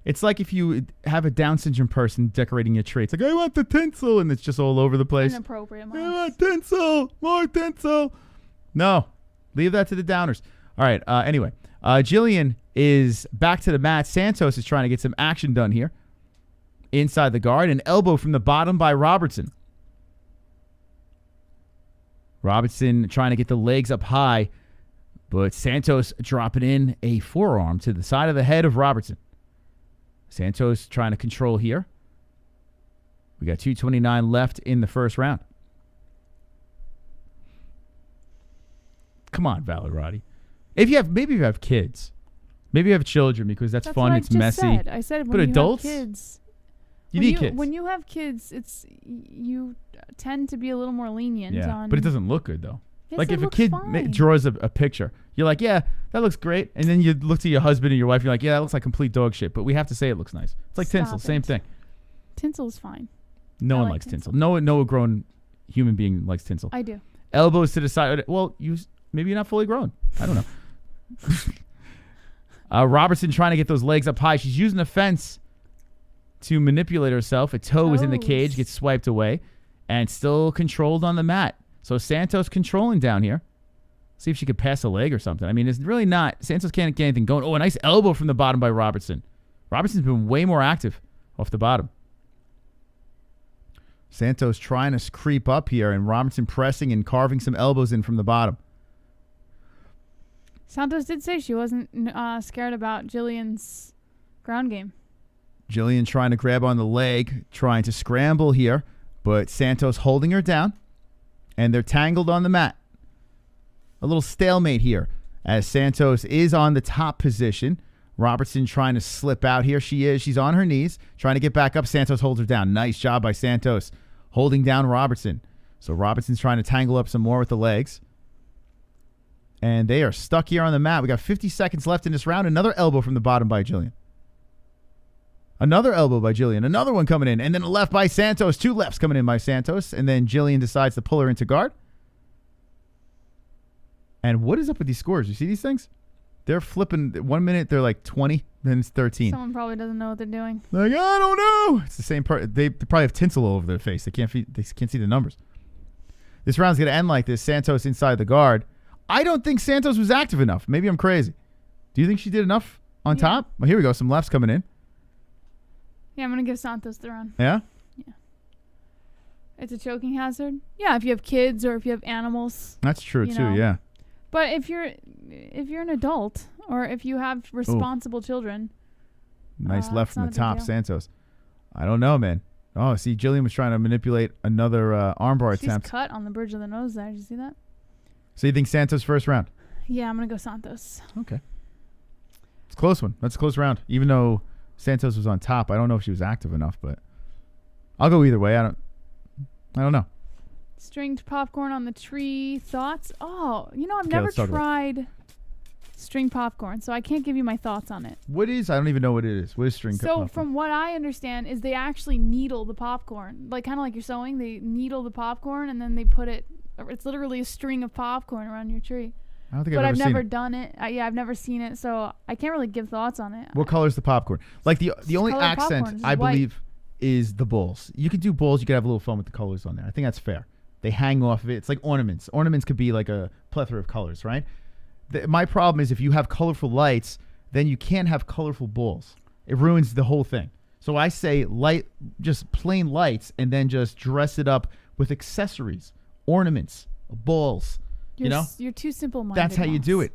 It's like if you have a Down syndrome person decorating your tree. It's like, I want the tinsel, and it's just all over the place. Inappropriate, I Moss. want tinsel. More tinsel. No. Leave that to the downers. All right. Anyway, Gillian is back to the mat. Santos is trying to get some action done here. Inside the guard. An elbow from the bottom by Robertson. Robertson trying to get the legs up high, but Santos dropping in a forearm to the side of the head of Robertson. Santos trying to control here. We got 2:29 left in the first round. Come on, Valerati. Maybe you have kids. Maybe you have children because that's fun. What It's I messy. just said. I said when But you adults? have kids. You need kids. When you have kids, you tend to be a little more lenient on. But it doesn't look good though. Yes, Like it if a looks kid fine. draws a picture, you're like, yeah, that looks great. And then you look to your husband and your wife, you're like, yeah, that looks like complete dog shit. But we have to say it looks nice. It's like Stop tinsel, same it. thing. Tinsel's fine. No I one like likes tinsel. tinsel. No grown human being likes tinsel. I do. Elbows to the side. Well, maybe you're not fully grown. I don't know. Robertson trying to get those legs up high. She's using the fence to manipulate herself. A toe is in the cage, Toes. gets swiped away, and still controlled on the mat. So Santos controlling down here. See if she could pass a leg or something. I mean, it's really not. Santos can't get anything going. Oh, a nice elbow from the bottom by Robertson. Robertson's been way more active off the bottom. Santos trying to creep up here, and Robertson pressing and carving some elbows in from the bottom. Santos did say she wasn't scared about Gillian's ground game. Gillian trying to grab on the leg, trying to scramble here, but Santos holding her down, and they're tangled on the mat. A little stalemate here as Santos is on the top position. Robertson trying to slip out here. She's on her knees, trying to get back up. Santos holds her down. Nice job by Santos, holding down Robertson. So Robertson's trying to tangle up some more with the legs. And they are stuck here on the mat. We got 50 seconds left in this round. Another elbow from the bottom by Gillian. Another elbow by Gillian. Another one coming in. And then a left by Santos. 2 lefts coming in by Santos. And then Gillian decides to pull her into guard. And what is up with these scores? You see these things? They're flipping. 1 minute, they're like 20. Then it's 13. Someone probably doesn't know what they're doing. Like, I don't know. It's the same part. They probably have tinsel all over their face. They can't see the numbers. This round's going to end like this. Santos inside the guard. I don't think Santos was active enough. Maybe I'm crazy. Do you think she did enough on top? Well, here we go. Some lefts coming in. Yeah, I'm going to give Santos the run. Yeah? Yeah. It's a choking hazard. Yeah, if you have kids or if you have animals. That's true, too, know. yeah. But if you're an adult or if you have responsible children. Nice left from the top, deal. Santos. I don't know, man. Oh, see, Gillian was trying to manipulate another armbar attempt. She's cut on the bridge of the nose there. Did you see that? So you think Santos first round? Yeah, I'm going to go Santos. Okay. It's a close one. That's a close round. Even though Santos was on top, I don't know if she was active enough, but I'll go either way. I don't know. Stringed popcorn on the tree. Thoughts? Oh, I've Okay, never let's talk about tried string popcorn, so I can't give you my thoughts on it. What is? I don't even know what it is. What is string popcorn? So from what I understand is they actually needle the popcorn. Like kind of like you're sewing, they needle the popcorn and then they put it, it's literally a string of popcorn around your tree. I don't think But I've I've ever never seen it. done it. I've never seen it, so I can't really give thoughts on it. What color is the popcorn? Like the only colored accent popcorn. It's I white. believe is the bowls. You could do bowls. You could have a little fun with the colors on there. I think that's fair. They hang off of it. It's like ornaments. Ornaments could be like a plethora of colors, right? My problem is if you have colorful lights, then you can't have colorful bowls. It ruins the whole thing. So I say just plain lights, and then just dress it up with accessories, ornaments, balls. You're too simple-minded. That's how you do it.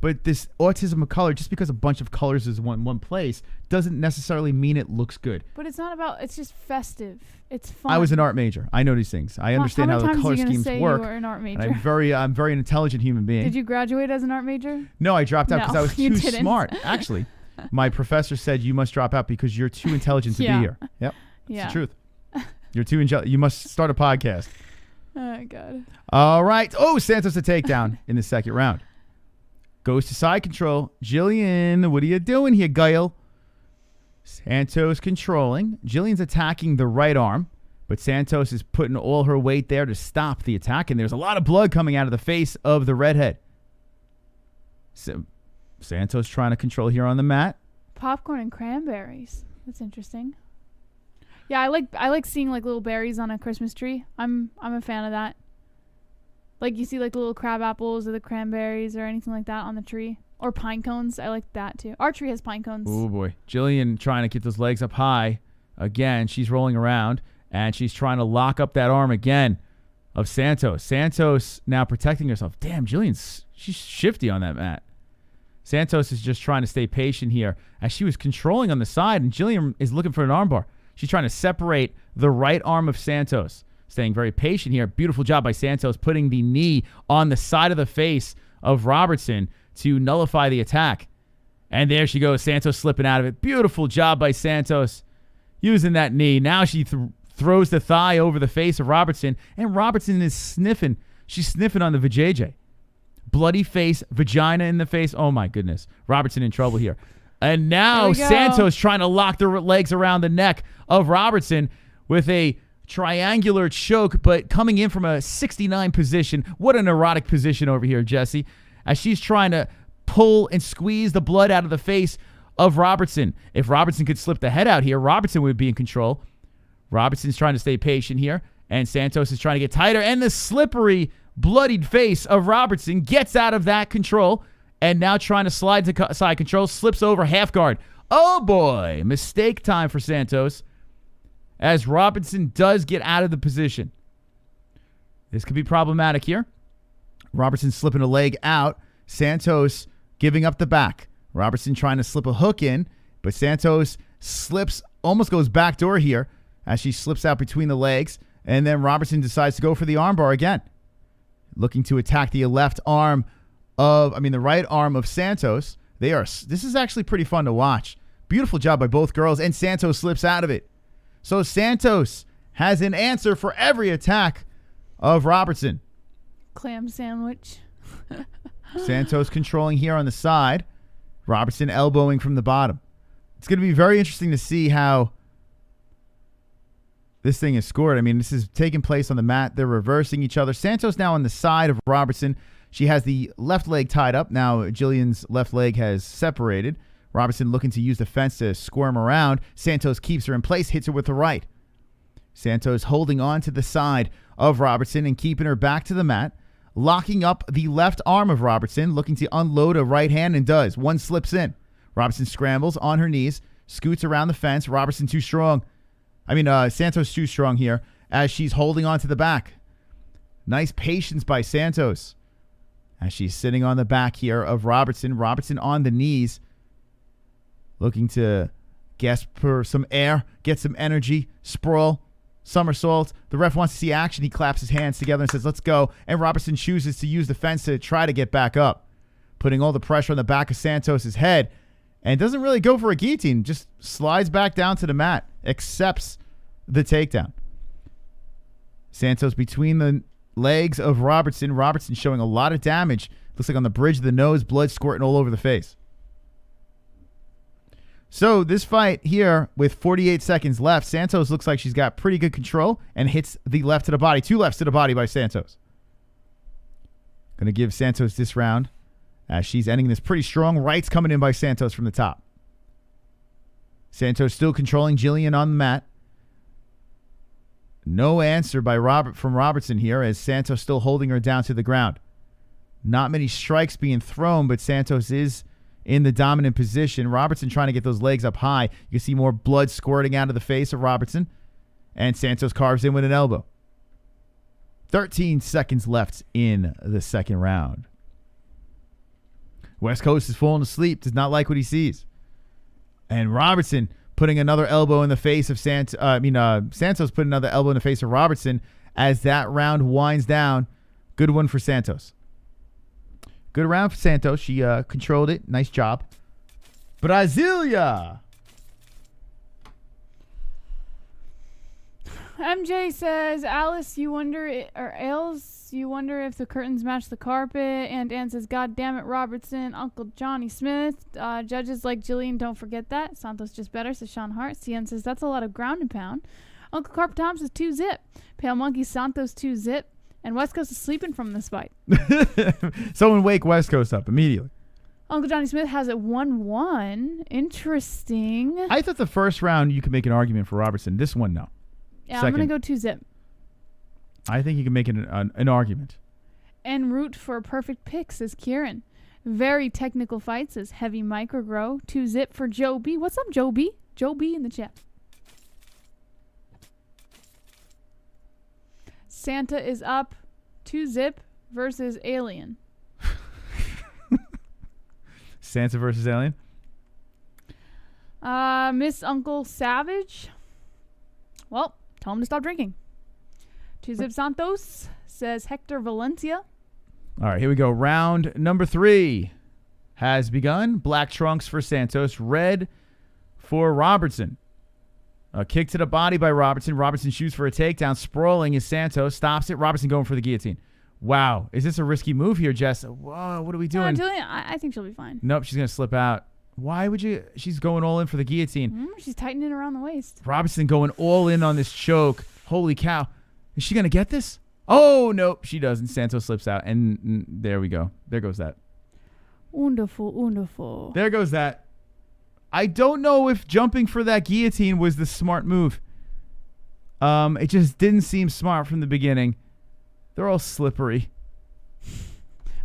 But this autism of color, just because a bunch of colors is one place, doesn't necessarily mean it looks good. But it's not about. It's just festive. It's fun. I was an art major. I know these things. I understand how the color schemes work. You were an art major? And I'm very intelligent human being. Did you graduate as an art major? No, I dropped out because I was you too didn't. smart. Actually, my professor said you must drop out because you're too intelligent to be here. Yep, Yeah. it's the truth. You're too you must start a podcast. Oh God. All right. Oh, Santos a takedown in the second round. Goes to side control. Gillian, what are you doing here, Gail? Santos controlling. Gillian's attacking the right arm, but Santos is putting all her weight there to stop the attack, and there's a lot of blood coming out of the face of the redhead. So Santos trying to control here on the mat. Popcorn and cranberries. That's interesting. Yeah, I like seeing like little berries on a Christmas tree. I'm a fan of that. Like you see like the little crab apples or the cranberries or anything like that on the tree. Or pine cones. I like that too. Our tree has pine cones. Oh boy. Gillian trying to get those legs up high. Again, she's rolling around and she's trying to lock up that arm again of Santos. Santos now protecting herself. Damn, she's shifty on that mat. Santos is just trying to stay patient here as she was controlling on the side, and Gillian is looking for an armbar. She's trying to separate the right arm of Santos. Staying very patient here. Beautiful job by Santos putting the knee on the side of the face of Robertson to nullify the attack. And there she goes. Santos slipping out of it. Beautiful job by Santos using that knee. Now she throws the thigh over the face of Robertson, and Robertson is sniffing. She's sniffing on the vajayjay. Bloody face, vagina in the face. Oh, my goodness. Robertson in trouble here. And now Santos trying to lock the legs around the neck of Robertson with a triangular choke, but coming in from a 69 position. What an erotic position over here, Jesse, as she's trying to pull and squeeze the blood out of the face of Robertson. If Robertson could slip the head out here, Robertson would be in control. Robertson's trying to stay patient here, and Santos is trying to get tighter, and the slippery, bloodied face of Robertson gets out of that control, and now trying to slide to side control, slips over half guard. Oh boy, mistake time for Santos, as Robertson does get out of the position. This could be problematic here. Robertson slipping a leg out. Santos giving up the back. Robertson trying to slip a hook in, but Santos slips, almost goes backdoor here as she slips out between the legs, and then Robertson decides to go for the armbar again. Looking to attack the right arm of Santos. This is actually pretty fun to watch. Beautiful job by both girls, and Santos slips out of it. So Santos has an answer for every attack of Robertson. Clam sandwich. Santos controlling here on the side. Robertson elbowing from the bottom. It's going to be very interesting to see how this thing is scored. I mean, this is taking place on the mat. They're reversing each other. Santos now on the side of Robertson. She has the left leg tied up. Now Gillian's left leg has separated. Robertson looking to use the fence to squirm around. Santos keeps her in place, hits her with the right. Santos holding on to the side of Robertson and keeping her back to the mat. Locking up the left arm of Robertson, looking to unload a right hand, and does. One slips in. Robertson scrambles on her knees, scoots around the fence. Robertson too strong. Santos too strong here as she's holding on to the back. Nice patience by Santos as she's sitting on the back here of Robertson. Robertson on the knees, looking to gasp for some air, get some energy, sprawl, somersault. The ref wants to see action. He claps his hands together and says, let's go. And Robertson chooses to use the fence to try to get back up, putting all the pressure on the back of Santos' head, and doesn't really go for a guillotine, just slides back down to the mat, accepts the takedown. Santos between the legs of Robertson. Robertson showing a lot of damage. Looks like on the bridge of the nose, blood squirting all over the face. So this fight here with 48 seconds left, Santos looks like she's got pretty good control and hits the left to the body. 2 lefts to the body by Santos. Going to give Santos this round as she's ending this pretty strong. Rights coming in by Santos from the top. Santos still controlling Gillian on the mat. No answer from Robertson here as Santos still holding her down to the ground. Not many strikes being thrown, but Santos is in the dominant position. Robertson trying to get those legs up high. You can see more blood squirting out of the face of Robertson. And Santos carves in with an elbow. 13 seconds left in the second round. West Coast is falling asleep. Does not like what he sees. And Robertson putting another elbow in the face of Santos put another elbow in the face of Robertson as that round winds down. Good one for Santos. Good round for Santos. She controlled it. Nice job. Brasilia. MJ says, Alice, you wonder if the curtains match the carpet. And Ann says, God damn it, Robertson. Uncle Johnny Smith. Judges like Gillian, don't forget that. Santos just better, says Sean Hart. CN says, that's a lot of ground and pound. Uncle Carpet Tom says 2-zip. Pale Monkey Santos 2-zip. And West Coast is sleeping from this fight. Someone wake West Coast up immediately. Uncle Johnny Smith has it 1-1. Interesting. I thought the first round you could make an argument for Robertson. This one, no. Yeah, Second. I'm going to go 2-zip. I think you can make an argument. En route for a perfect pick, says Kieran. Very technical fight, says Heavy Microgrow. 2-zip for Joe B. What's up, Joe B? Joe B in the chat. Santa is up 2-zip versus Alien. Santa versus Alien? Miss Uncle Savage. Well, tell him to stop drinking. 2-zip Santos, says Hector Valencia. All right, here we go. Round number 3 has begun. Black trunks for Santos. Red for Robertson. A kick to the body by Robertson. Robertson shoots for a takedown. Sprawling is Santos. Stops it. Robertson going for the guillotine. Wow. Is this a risky move here, Jess? Whoa, what are we doing? Gillian, I think she'll be fine. Nope, she's going to slip out. Why would you? She's going all in for the guillotine. She's tightening around the waist. Robertson going all in on this choke. Holy cow. Is she going to get this? Oh, nope, she doesn't. Santos slips out. And there we go. There goes that. Wonderful. There goes that. I don't know if jumping for that guillotine was the smart move. It just didn't seem smart from the beginning. They're all slippery.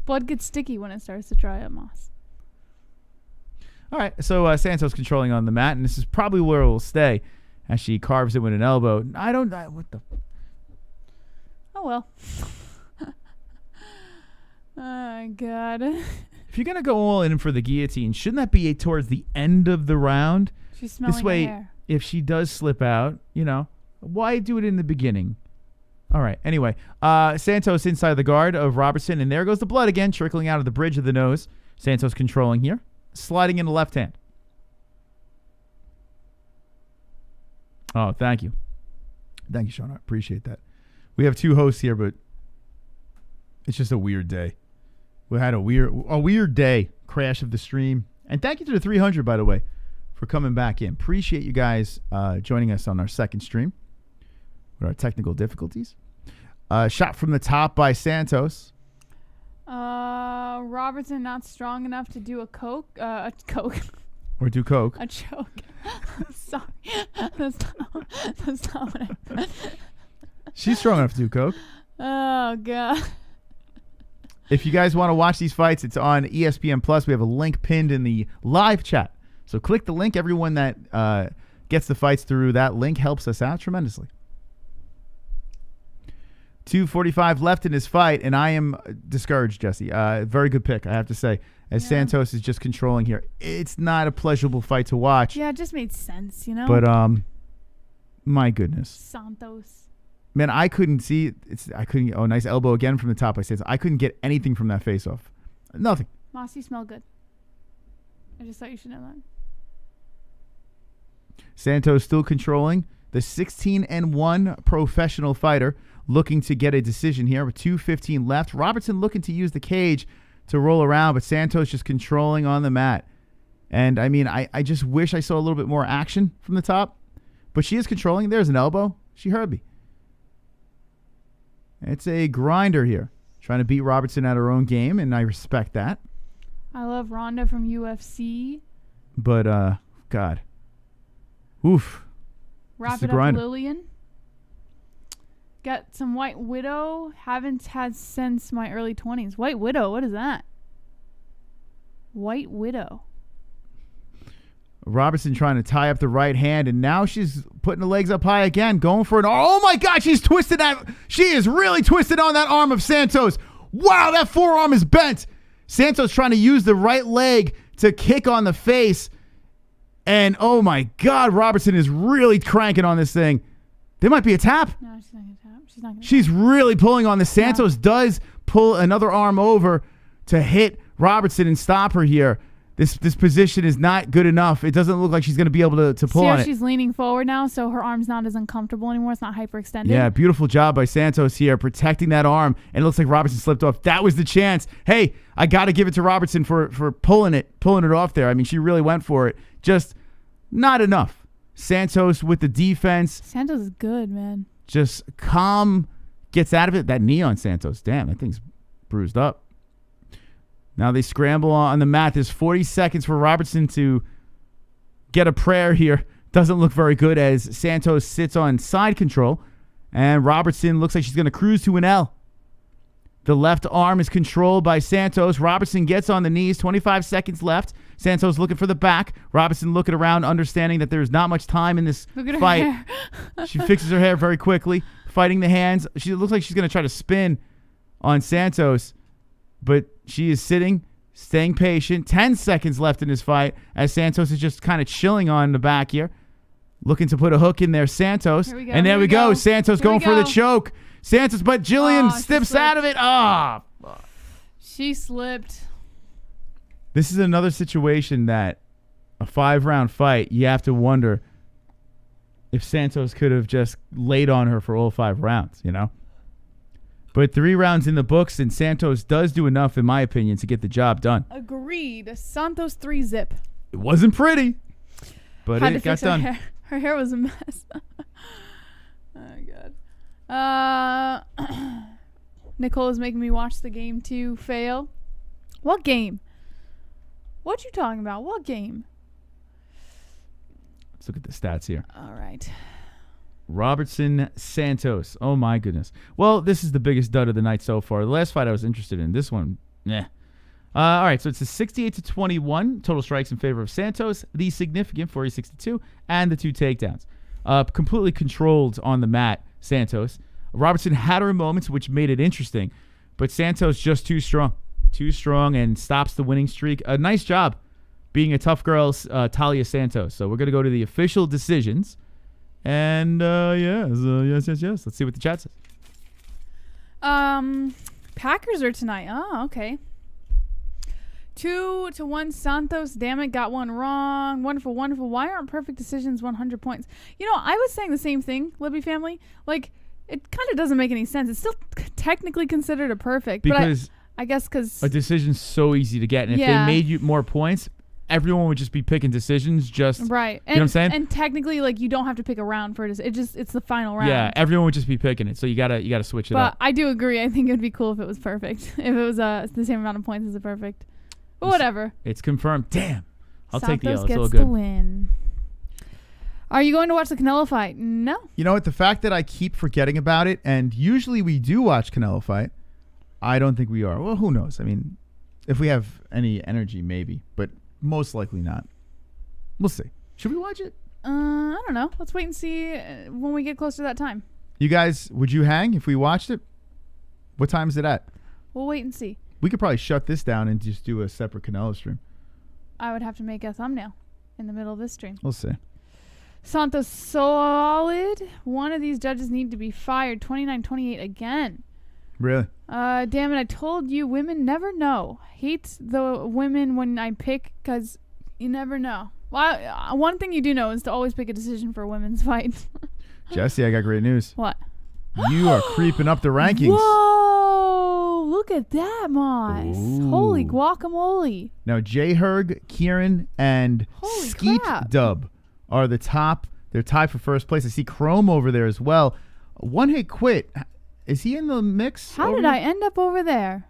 Blood gets sticky when it starts to dry up, Moss. All right, so Santos controlling on the mat, and this is probably where it will stay as she carves it with an elbow. What the? Oh, well. Oh, God. If you're going to go all in for the guillotine, shouldn't that be towards the end of the round? She's smelling this way, her hair. If she does slip out, why do it in the beginning? All right, anyway. Santos inside the guard of Robertson, and there goes the blood again, trickling out of the bridge of the nose. Santos controlling here. sliding in the left hand. Oh, thank you. Thank you, Sean. I appreciate that. We have 2 hosts here, but it's just a weird day. We had a weird day. Crash of the stream. And thank you to the 300, by the way, for coming back in. Appreciate you guys joining us on our second stream with our technical difficulties. Shot from the top by Santos. Robertson not strong enough to do a coke. Or do coke. A choke. Sorry. That's not what I meant. She's strong enough to do coke. Oh, God. If you guys want to watch these fights, it's on ESPN Plus. We have a link pinned in the live chat. So click the link. Everyone that gets the fights through that link helps us out tremendously. 2:45 left in his fight, and I am discouraged, Jesse. Very good pick, I have to say, as Santos is just controlling here. It's not a pleasurable fight to watch. Yeah, it just made sense, you know? But, my goodness. Santos. Man, I couldn't see. Oh, nice elbow again from the top by Santos. I couldn't get anything from that face-off. Nothing. Moss, you smell good. I just thought you should know that. Santos still controlling. The 16-1 professional fighter looking to get a decision here with 2:15 left. Robertson looking to use the cage to roll around, but Santos just controlling on the mat. And, I mean, I just wish I saw a little bit more action from the top. But she is controlling. There's an elbow. She heard me. It's a grinder here. Trying to beat Robertson at her own game, and I respect that. I love Ronda from UFC. But, God. Oof. Wrap it up, Lillian. Got some White Widow. Haven't had since my early 20s. White Widow, what is that? White Widow. Robertson trying to tie up the right hand, and now she's putting the legs up high again, going for an... Oh, my God, she's twisted that... She is really twisted on that arm of Santos. Wow, that forearm is bent. Santos trying to use the right leg to kick on the face. And, oh, my God, Robertson is really cranking on this thing. There might be a tap. No, she's not going to tap. She's not going to She's really pulling on this. Santos does pull another arm over to hit Robertson and stop her here. This position is not good enough. It doesn't look like she's going to be able to pull on it. She's leaning forward now, so her arm's not as uncomfortable anymore. It's not hyperextended. Yeah, beautiful job by Santos here, protecting that arm. And it looks like Robertson slipped off. That was the chance. Hey, I got to give it to Robertson for pulling it off there. I mean, she really went for it. Just not enough. Santos with the defense. Santos is good, man. Just calm, gets out of it. That knee on Santos, damn, that thing's bruised up. Now they scramble on the mat. There's 40 seconds for Robertson to get a prayer here. Doesn't look very good as Santos sits on side control. And Robertson looks like she's going to cruise to an L. The left arm is controlled by Santos. Robertson gets on the knees. 25 seconds left. Santos looking for the back. Robertson looking around, understanding that there's not much time in this fight. She fixes her hair very quickly, fighting the hands. She looks like she's going to try to spin on Santos. But she is sitting, staying patient. 10 seconds left in this fight as Santos is just kind of chilling on the back here. Looking to put a hook in there, Santos. And there we go. Santos going for the choke. Santos, but Gillian steps out of it. She slipped. This is another situation that a 5-round fight, you have to wonder if Santos could have just laid on her for all 5 rounds, you know? But 3 rounds in the books, and Santos does do enough, in my opinion, to get the job done. Agreed. Santos 3-zip. It wasn't pretty, but it got done. Her hair was a mess. Oh, God. Nicole is making me watch the game to fail. What game? What you talking about? What game? Let's look at the stats here. All right. Robertson, Santos. Oh, my goodness. Well, this is the biggest dud of the night so far. The last fight I was interested in. This one, all right, so it's a 68-21 total strikes in favor of Santos. The significant 40-62 and the 2 takedowns. Completely controlled on the mat, Santos. Robertson had her moments, which made it interesting, but Santos just too strong. Too strong and stops the winning streak. A nice job being a tough girl, Taila Santos. So we're going to go to the official decisions. And, yes. Let's see what the chat says. Packers are tonight. Oh, okay. 2-1 Santos. Damn it, got one wrong. Wonderful, wonderful. Why aren't perfect decisions 100 points? You know, I was saying the same thing, Libby family. Like, it kind of doesn't make any sense. It's still technically considered a perfect. Because but I guess because a decision's so easy to get. And if they made you more points, everyone would just be picking decisions right. You know what I'm saying? And technically, like, you don't have to pick a round for it. It's the final round. Yeah, everyone would just be picking it. So you gotta switch it up. But I do agree. I think it would be cool if it was perfect. If it was the same amount of points as a perfect. But whatever. It's confirmed. Damn. I'll Santos take the L. It's all gets good. the win. Are you going to watch the Canelo fight? No. You know what? The fact that I keep forgetting about it, and usually we do watch Canelo fight, I don't think we are. Well, who knows? I mean, if we have any energy, maybe. But most likely not. We'll see. Should we watch it? I don't know. Let's wait and see when we get closer to that time. You guys, would you hang if we watched it? What time is it at? We'll wait and see. We could probably shut this down and just do a separate Canelo stream. I would have to make a thumbnail in the middle of this stream. We'll see. Santos solid. One of these judges need to be fired. 29-28 again. Really? Damn it, I told you women never know. Hate the women when I pick because you never know. Well, one thing you do know is to always pick a decision for a women's fight. Jesse, I got great news. What? You are creeping up the rankings. Whoa! Look at that, Moss. Ooh. Holy guacamole. Now, J-Herg, Kieran, and Holy Skeet crap. Dub are the top. They're tied for first place. I see Chrome over there as well. One hit quit. Is he in the mix? How did I end up over there?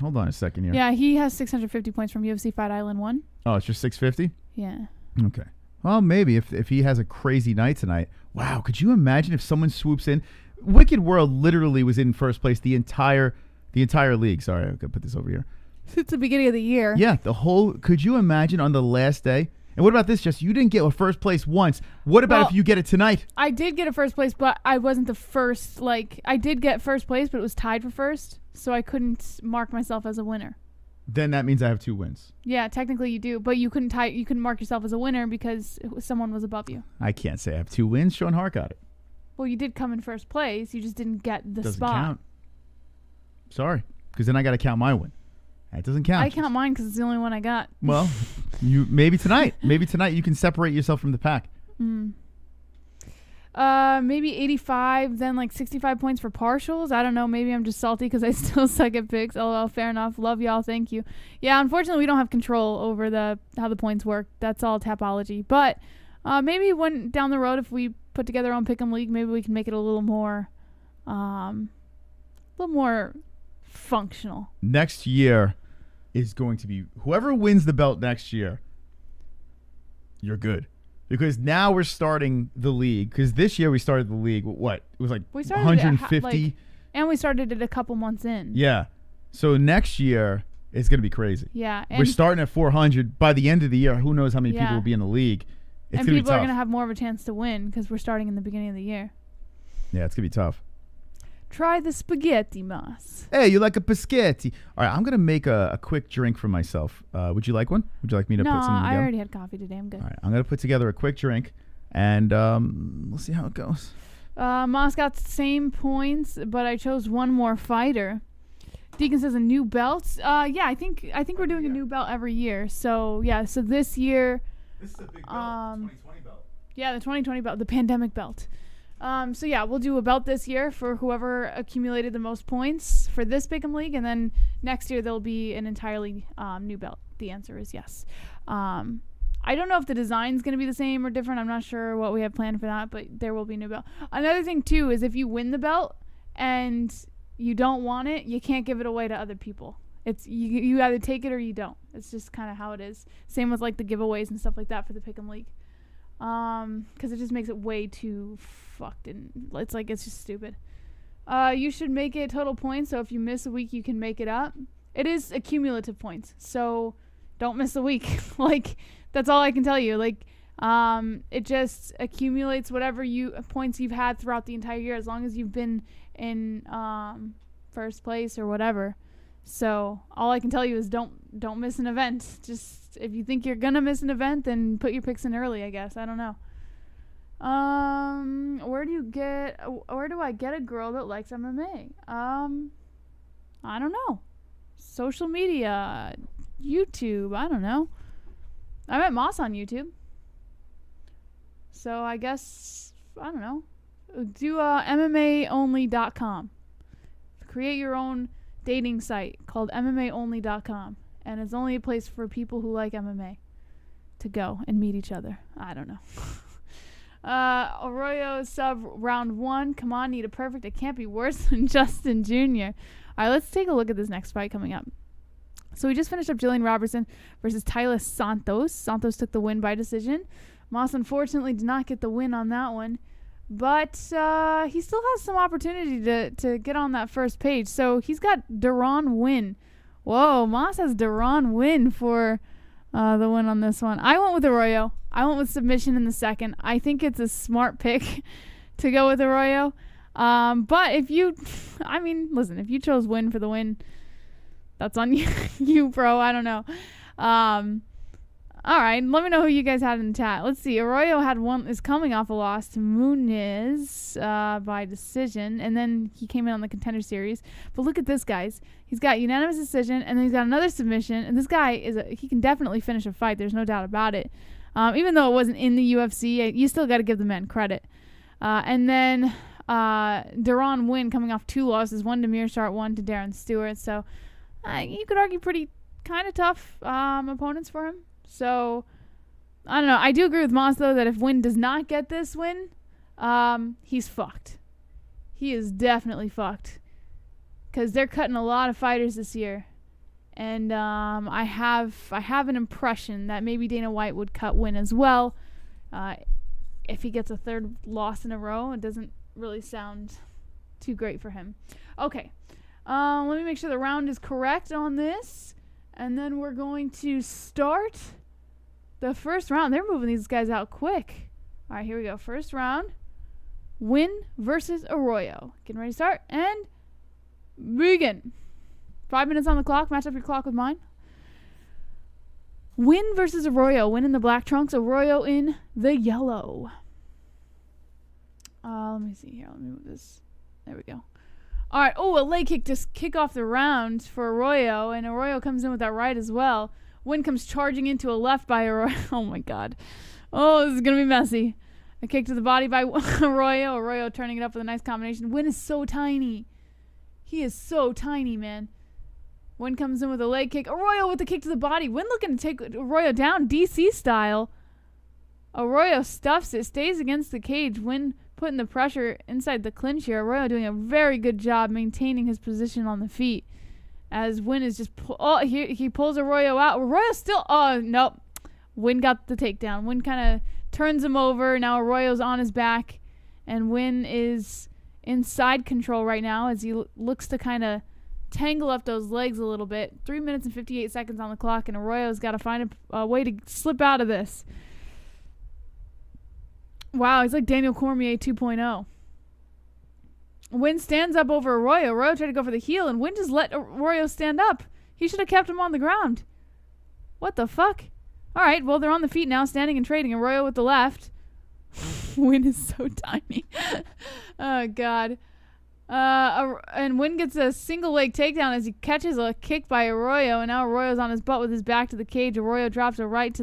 Hold on a second here. Yeah, he has 650 points from UFC Fight Island 1. Oh, it's just 650? Yeah. Okay. Well, maybe if he has a crazy night tonight. Wow, could you imagine if someone swoops in? Wicked World literally was in first place the entire league. Sorry, I'm gonna put this over here. Since the beginning of the year. Yeah, the whole. Could you imagine on the last day? And what about this, Jess? You didn't get a first place once. What about if you get it tonight? I did get a first place, but I wasn't the first. Like, I did get first place, but it was tied for first, so I couldn't mark myself as a winner. Then that means I have 2 wins. Yeah, technically you do, but you couldn't mark yourself as a winner because someone was above you. I can't say I have 2 wins. Sean Hart got it. Well, you did come in first place. You just didn't get the Doesn't spot. count. Sorry, because then I got to count my win. That doesn't count. I count mine because it's the only one I got. Well, maybe tonight you can separate yourself from the pack. Maybe 85, then like 65 points for partials. I don't know. Maybe I'm just salty because I still suck at picks. LOL, fair enough. Love y'all. Thank you. Yeah, unfortunately, we don't have control over how the points work. That's all Tapology. But maybe when down the road, if we put together our own Pick'em League, maybe we can make it a little more functional. Next year is going to be whoever wins the belt next year. You're good. Because now we're starting the league. Because this year we started the league. What? It was like We started 150. And we started it a couple months in. Yeah. So next year is going to be crazy. Yeah. We're starting at 400. By the end of the year, who knows how many people will be in the league. It's and going to be people are tough. going to have more of a chance to win because we're starting in the beginning of the year. Yeah, it's going to be tough. Try the spaghetti, Moss. Hey, you like a biscotti? All right, I'm going to make a quick drink for myself. Would you like one? Would you like me to put something together? I already had coffee today. I'm good. All right, I'm going to put together a quick drink, and we'll see how it goes. Moss got the same points, but I chose one more fighter. Deacon says a new belt. Yeah, I think we're doing a new belt every year. So, yeah, so this year... This is a big belt, 2020 belt. Yeah, the 2020 belt, the pandemic belt. So yeah, we'll do a belt this year for whoever accumulated the most points for this Pick'em League, and then next year there'll be an entirely new belt. The answer is yes. I don't know if the design's going to be the same or different. I'm not sure what we have planned for that, but there will be a new belt. Another thing too is if you win the belt and you don't want it, you can't give it away to other people. It's you either take it or you don't. It's just kind of how it is. Same with like the giveaways and stuff like that for the Pick'em League. Because it just makes it way too fucked, and it's just stupid. You should make it total points, so if you miss a week, you can make it up. It is accumulative points, so don't miss a week. Like, that's all I can tell you. Like, it just accumulates whatever points you've had throughout the entire year, as long as you've been in first place or whatever. So all I can tell you is don't miss an event. Just if you think you're gonna miss an event, then put your picks in early, I guess. I don't know. Where do I get a girl that likes MMA? I don't know. Social media. YouTube. I don't know. I met Moss on YouTube. So I guess, I don't know. Do MMA-only.com. Create your own dating site called MMA-only.com. And it's only a place for people who like MMA to go and meet each other. I don't know. Arroyo sub round 1. Come on, need a perfect. It can't be worse than Justin Jr. All right, let's take a look at this next fight coming up. So we just finished up Gillian Robertson versus Taila Santos. Santos took the win by decision. Moss unfortunately did not get the win on that one. But he still has some opportunity to get on that first page. So he's got Deron Winn. Whoa, Moss has Deron Winn for the win on this one. I went with Arroyo. I went with submission in the second. I think it's a smart pick to go with Arroyo. But if you, I mean, listen, if you chose Winn for the win, that's on you, bro. I don't know. All right, let me know who you guys had in the chat. Let's see. Arroyo is coming off a loss to Muniz by decision, and then he came in on the Contender Series. But look at this, guys. He's got unanimous decision, and then he's got another submission. And this guy he can definitely finish a fight. There's no doubt about it. Even though it wasn't in the UFC, you still got to give the man credit. And then Deron Winn coming off 2 losses, 1 to Mearshart, 1 to Darren Stewart. So you could argue pretty kind of tough opponents for him. So, I don't know. I do agree with Moss, though, that if Winn does not get this win, he's fucked. He is definitely fucked. Because they're cutting a lot of fighters this year. And I have an impression that maybe Dana White would cut Winn as well. If he gets a 3rd loss in a row, it doesn't really sound too great for him. Okay. Let me make sure the round is correct on this. And then we're going to start the first round. They're moving these guys out quick. All right, here we go. First round. Winn versus Arroyo. Getting ready to start. And begin. 5 minutes on the clock. Match up your clock with mine. Winn versus Arroyo. Winn in the black trunks. Arroyo in the yellow. Let me see here. Let me move this. There we go. All right. Oh, a leg kick to kick off the round for Arroyo. And Arroyo comes in with that right as well. Winn comes charging into a left by Arroyo. Oh, my God. Oh, this is going to be messy. A kick to the body by Arroyo. Arroyo turning it up with a nice combination. Winn is so tiny. He is so tiny, man. Winn comes in with a leg kick. Arroyo with the kick to the body. Winn looking to take Arroyo down, DC style. Arroyo stuffs it, stays against the cage. Winn putting the pressure inside the clinch here. Arroyo doing a very good job maintaining his position on the feet. As Winn is just... he pulls Arroyo out. Arroyo still... Oh, nope. Winn got the takedown. Winn kind of turns him over. Now Arroyo's on his back. And Winn is in side control right now as he looks to kind of tangle up those legs a little bit. 3 minutes and 58 seconds on the clock. And Arroyo's got to find a way to slip out of this. Wow, he's like Daniel Cormier 2.0. Winn stands up over Arroyo. Arroyo tried to go for the heel, and Winn just let Arroyo stand up. He should have kept him on the ground. What the fuck? All right, well, they're on the feet now, standing and trading. Arroyo with the left. Winn is so tiny. Oh, God. And Winn gets a single leg takedown as he catches a kick by Arroyo, and now Arroyo's on his butt with his back to the cage. Arroyo drops a right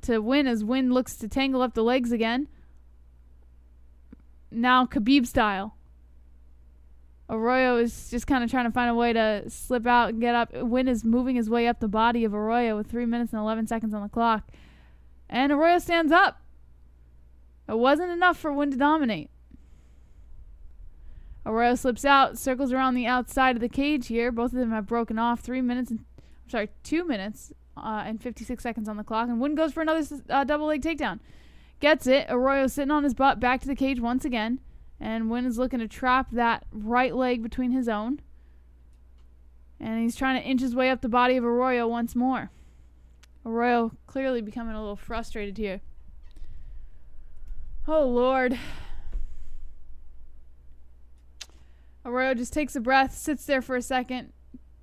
to Winn as Winn looks to tangle up the legs again. Now Khabib style. Arroyo is just kind of trying to find a way to slip out and get up. Winn is moving his way up the body of Arroyo with 3 minutes and 11 seconds on the clock. And Arroyo stands up. It wasn't enough for Winn to dominate. Arroyo slips out, circles around the outside of the cage here. Both of them have broken off. 2 minutes and 56 seconds on the clock. And Winn goes for another double leg takedown. Gets it. Arroyo sitting on his butt, back to the cage once again. And Winn is looking to trap that right leg between his own. And he's trying to inch his way up the body of Arroyo once more. Arroyo clearly becoming a little frustrated here. Oh, Lord. Arroyo just takes a breath, sits there for a second,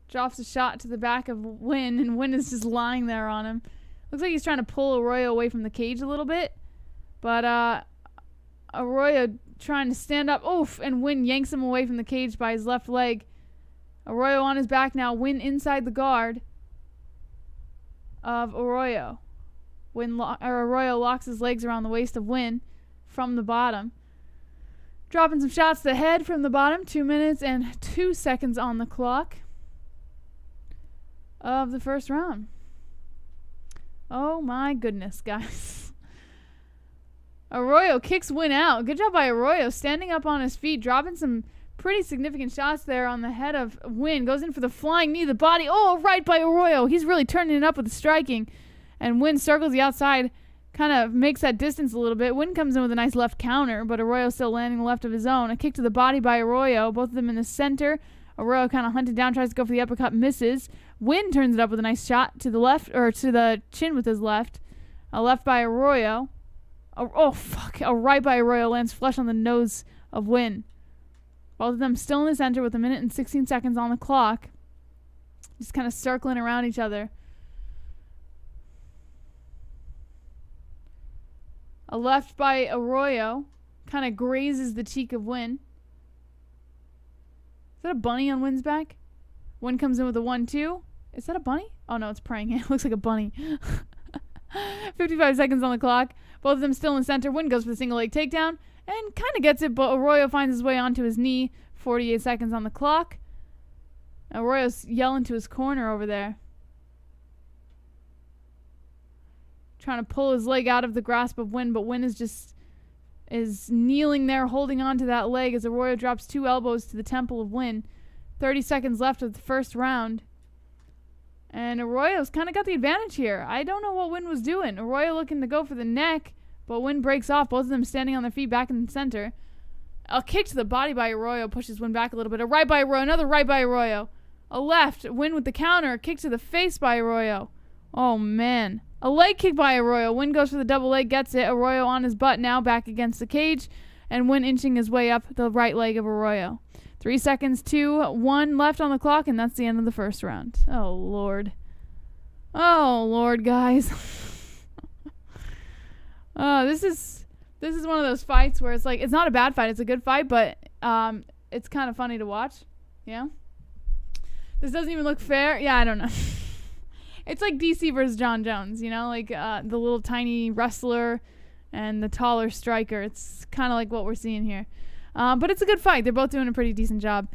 drops a shot to the back of Winn, and Winn is just lying there on him. Looks like he's trying to pull Arroyo away from the cage a little bit. But Arroyo trying to stand up. Oof! And Winn yanks him away from the cage by his left leg. Arroyo on his back now. Winn inside the guard. of Arroyo. Arroyo locks his legs around the waist of Winn from the bottom. Dropping some shots to the head from the bottom. 2 minutes and 2 seconds on the clock of the first round. Oh my goodness, guys. Arroyo kicks Winn out. Good job by Arroyo, standing up on his feet, dropping some pretty significant shots there on the head of Winn. Goes in for the flying knee, the body. Oh, right by Arroyo. He's really turning it up with the striking. And Winn circles the outside, kind of makes that distance a little bit. Winn comes in with a nice left counter, but Arroyo still landing the left of his own. A kick to the body by Arroyo, both of them in the center. Arroyo kind of hunted down, tries to go for the uppercut, misses. Winn turns it up with a nice shot to the left, or to the chin with his left. A left by Arroyo. Oh, fuck. A right by Arroyo lands flush on the nose of Winn. Both of them still in the center with 1 minute and 16 seconds on the clock. Just kind of circling around each other. A left by Arroyo kind of grazes the cheek of Winn. Is that a bunny on Winn's back? Winn comes in with a 1-2. Is that a bunny? Oh, no, it's praying. It looks like a bunny. 55 seconds on the clock. Both of them still in the center. Winn goes for the single leg takedown and kind of gets it, but Arroyo finds his way onto his knee. 48 seconds on the clock. Arroyo's yelling to his corner over there, trying to pull his leg out of the grasp of Winn, but Winn is kneeling there, holding on to that leg as Arroyo drops 2 elbows to the temple of Winn. 30 seconds left of the first round. And Arroyo's kind of got the advantage here. I don't know what Winn was doing. Arroyo looking to go for the neck, but Winn breaks off. Both of them standing on their feet back in the center. A kick to the body by Arroyo pushes Winn back a little bit. A right by Arroyo, another right by Arroyo. A left, Winn with the counter. A kick to the face by Arroyo. Oh, man. A leg kick by Arroyo. Winn goes for the double leg, gets it. Arroyo on his butt now, back against the cage. And Winn inching his way up the right leg of Arroyo. 3 seconds, 2, 1 left on the clock, and that's the end of the first round. Oh, Lord. Oh, Lord, guys. This is one of those fights where it's like, it's not a bad fight. It's a good fight, but it's kind of funny to watch. Yeah? This doesn't even look fair. Yeah, I don't know. It's like DC versus John Jones, you know? Like the little tiny wrestler and the taller striker. It's kind of like what we're seeing here. But it's a good fight. They're both doing a pretty decent job.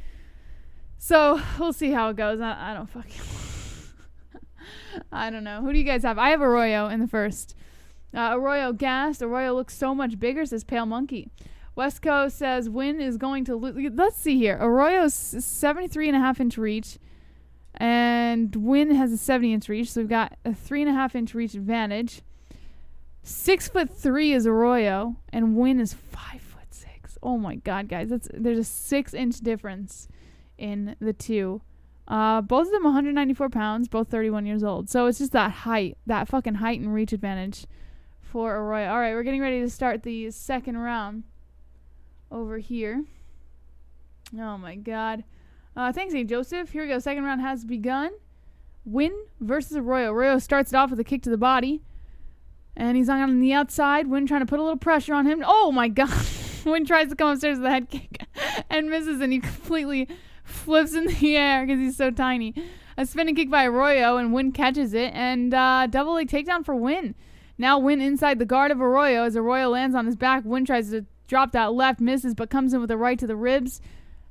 So, we'll see how it goes. I don't fucking... I don't know. Who do you guys have? I have Arroyo in the first. Arroyo gassed. Arroyo looks so much bigger, says Pale Monkey. West Coast says Winn is going to lose. Let's see here. Arroyo's 73.5-inch reach. And Winn has a 70-inch reach. So we've got a 3.5-inch reach advantage. 6'3" is Arroyo. And Winn is 5'6". Oh my God, guys. There's a 6-inch difference in the two. Both of them 194 pounds, both 31 years old. So it's just that height, that fucking height and reach advantage for Arroyo. All right, we're getting ready to start the second round over here. Oh my God. Thanks, St. Joseph. Here we go. Second round has begun. Winn versus Arroyo. Arroyo starts it off with a kick to the body. And he's on the outside. Winn trying to put a little pressure on him. Oh my God. Winn tries to come upstairs with a head kick and misses, and he completely flips in the air because he's so tiny. A spinning kick by Arroyo, and Winn catches it, and double leg takedown for Winn. Now Winn inside the guard of Arroyo as Arroyo lands on his back. Winn tries to drop that left, misses, but comes in with a right to the ribs.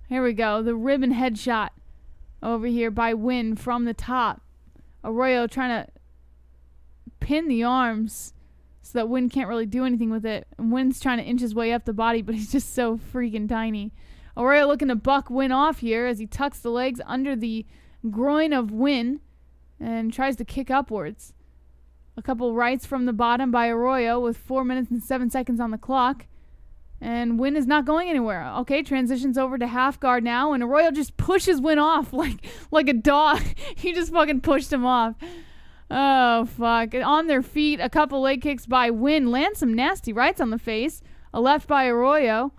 Here we go. The rib and head shot over here by Winn from the top. Arroyo trying to pin the arms so that Winn can't really do anything with it. And Winn's trying to inch his way up the body, but he's just so freaking tiny. Arroyo looking to buck Winn off here as he tucks the legs under the groin of Winn and tries to kick upwards. A couple rights from the bottom by Arroyo with 4 minutes and 7 seconds on the clock. And Winn is not going anywhere. Okay, transitions over to half guard now, and Arroyo just pushes Winn off like a dog. He just fucking pushed him off. Oh, fuck. On their feet, a couple leg kicks by Winn. Lands some nasty rights on the face. A left by Arroyo.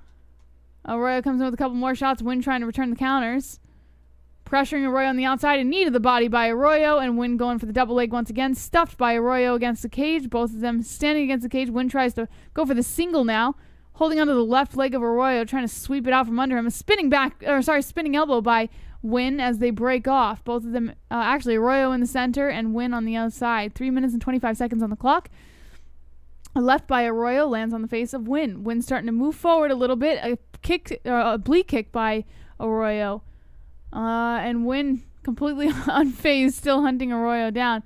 Arroyo comes in with a couple more shots. Winn trying to return the counters. Pressuring Arroyo on the outside. A knee to the body by Arroyo. And Winn going for the double leg once again. Stuffed by Arroyo against the cage. Both of them standing against the cage. Winn tries to go for the single now. holding onto the left leg of Arroyo, trying to sweep it out from under him. A spinning elbow by Winn as they break off. Both of them, actually, Arroyo in the center and Winn on the outside. 3 minutes and 25 seconds on the clock. A left by Arroyo lands on the face of Winn. Winn starting to move forward a little bit. A oblique kick by Arroyo. And Winn completely unfazed, still hunting Arroyo down.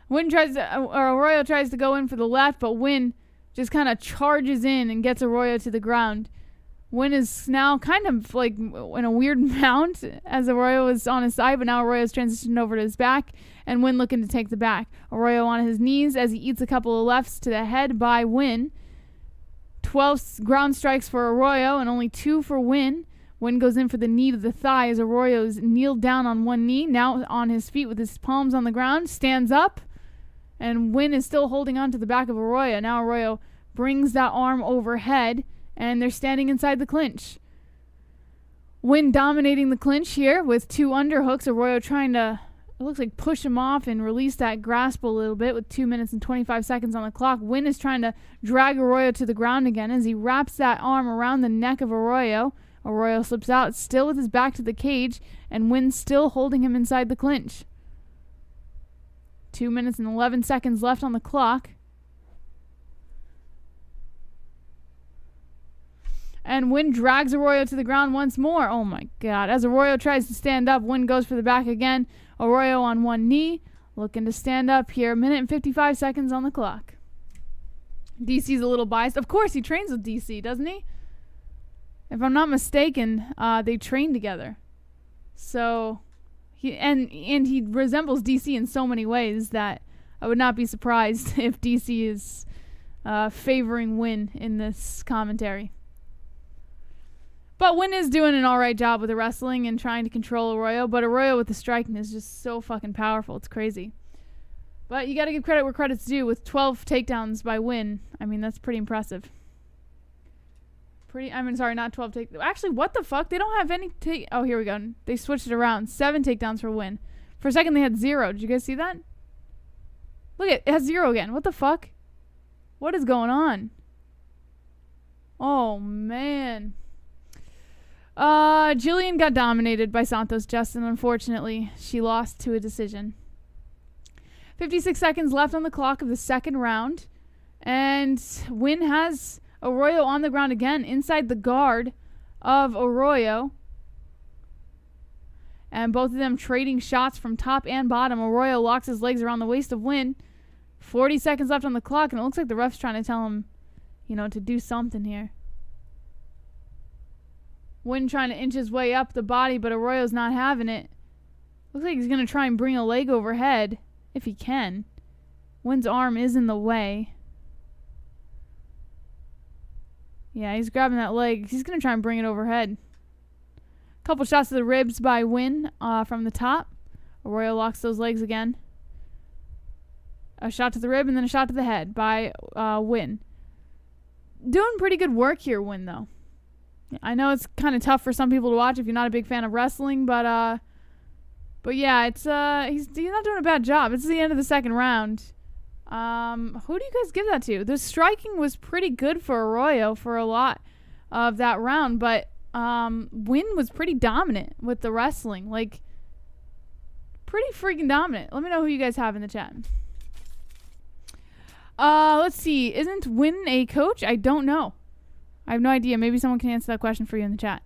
Arroyo tries to go in for the left, but Winn just kind of charges in and gets Arroyo to the ground. Winn is now kind of like in a weird mount as Arroyo is on his side, but now Arroyo's transitioned over to his back, and Winn looking to take the back. Arroyo on his knees as he eats a couple of lefts to the head by Winn. 12 ground strikes for Arroyo and only 2 for Winn. Winn goes in for the knee to the thigh as Arroyo's kneeled down on one knee, now on his feet with his palms on the ground, stands up, and Winn is still holding on to the back of Arroyo. Now Arroyo brings that arm overhead, and they're standing inside the clinch. Winn dominating the clinch here with 2 underhooks. Arroyo trying to, it looks like, push him off and release that grasp a little bit with 2 minutes and 25 seconds on the clock. Winn is trying to drag Arroyo to the ground again as he wraps that arm around the neck of Arroyo. Arroyo slips out, still with his back to the cage, and Winn still holding him inside the clinch. 2 minutes and 11 seconds left on the clock. And Winn drags Arroyo to the ground once more. Oh my God. As Arroyo tries to stand up, Winn goes for the back again. Arroyo on one knee, looking to stand up here. 1 minute and 55 seconds on the clock. DC's a little biased. Of course, he trains with DC, doesn't he? If I'm not mistaken, they train together. So, he resembles DC in so many ways that I would not be surprised if DC is favoring Winn in this commentary. But Winn is doing an alright job with the wrestling and trying to control Arroyo, but Arroyo with the striking is just so fucking powerful. It's crazy. But you gotta give credit where credit's due with 12 takedowns by Winn. I mean, that's pretty impressive. Not 12 takedowns. Actually, what the fuck? They don't have any oh, here we go. They switched it around. 7 takedowns for Winn. For a second, they had 0. Did you guys see that? Look, it has 0 again. What the fuck? What is going on? Oh, man. Gillian got dominated by Santos, Justin. Unfortunately, she lost to a decision. 56 seconds left on the clock of the second round. And Winn has Arroyo on the ground again, inside the guard of Arroyo. And both of them trading shots from top and bottom. Arroyo locks his legs around the waist of Winn. 40 seconds left on the clock, and it looks like the ref's trying to tell him, to do something here. Winn trying to inch his way up the body, but Arroyo's not having it. Looks like he's going to try and bring a leg overhead, if he can. Winn's arm is in the way. Yeah, he's grabbing that leg. He's going to try and bring it overhead. Couple shots to the ribs by Winn from the top. Arroyo locks those legs again. A shot to the rib and then a shot to the head by Winn. Doing pretty good work here, Winn, though. I know it's kind of tough for some people to watch if you're not a big fan of wrestling, but yeah, it's he's not doing a bad job. It's the end of the second round. Who do you guys give that to? The striking was pretty good for Arroyo for a lot of that round, but Winn was pretty dominant with the wrestling. Like, pretty freaking dominant. Let me know who you guys have in the chat. Let's see. Isn't Winn a coach? I don't know. I have no idea. Maybe someone can answer that question for you in the chat.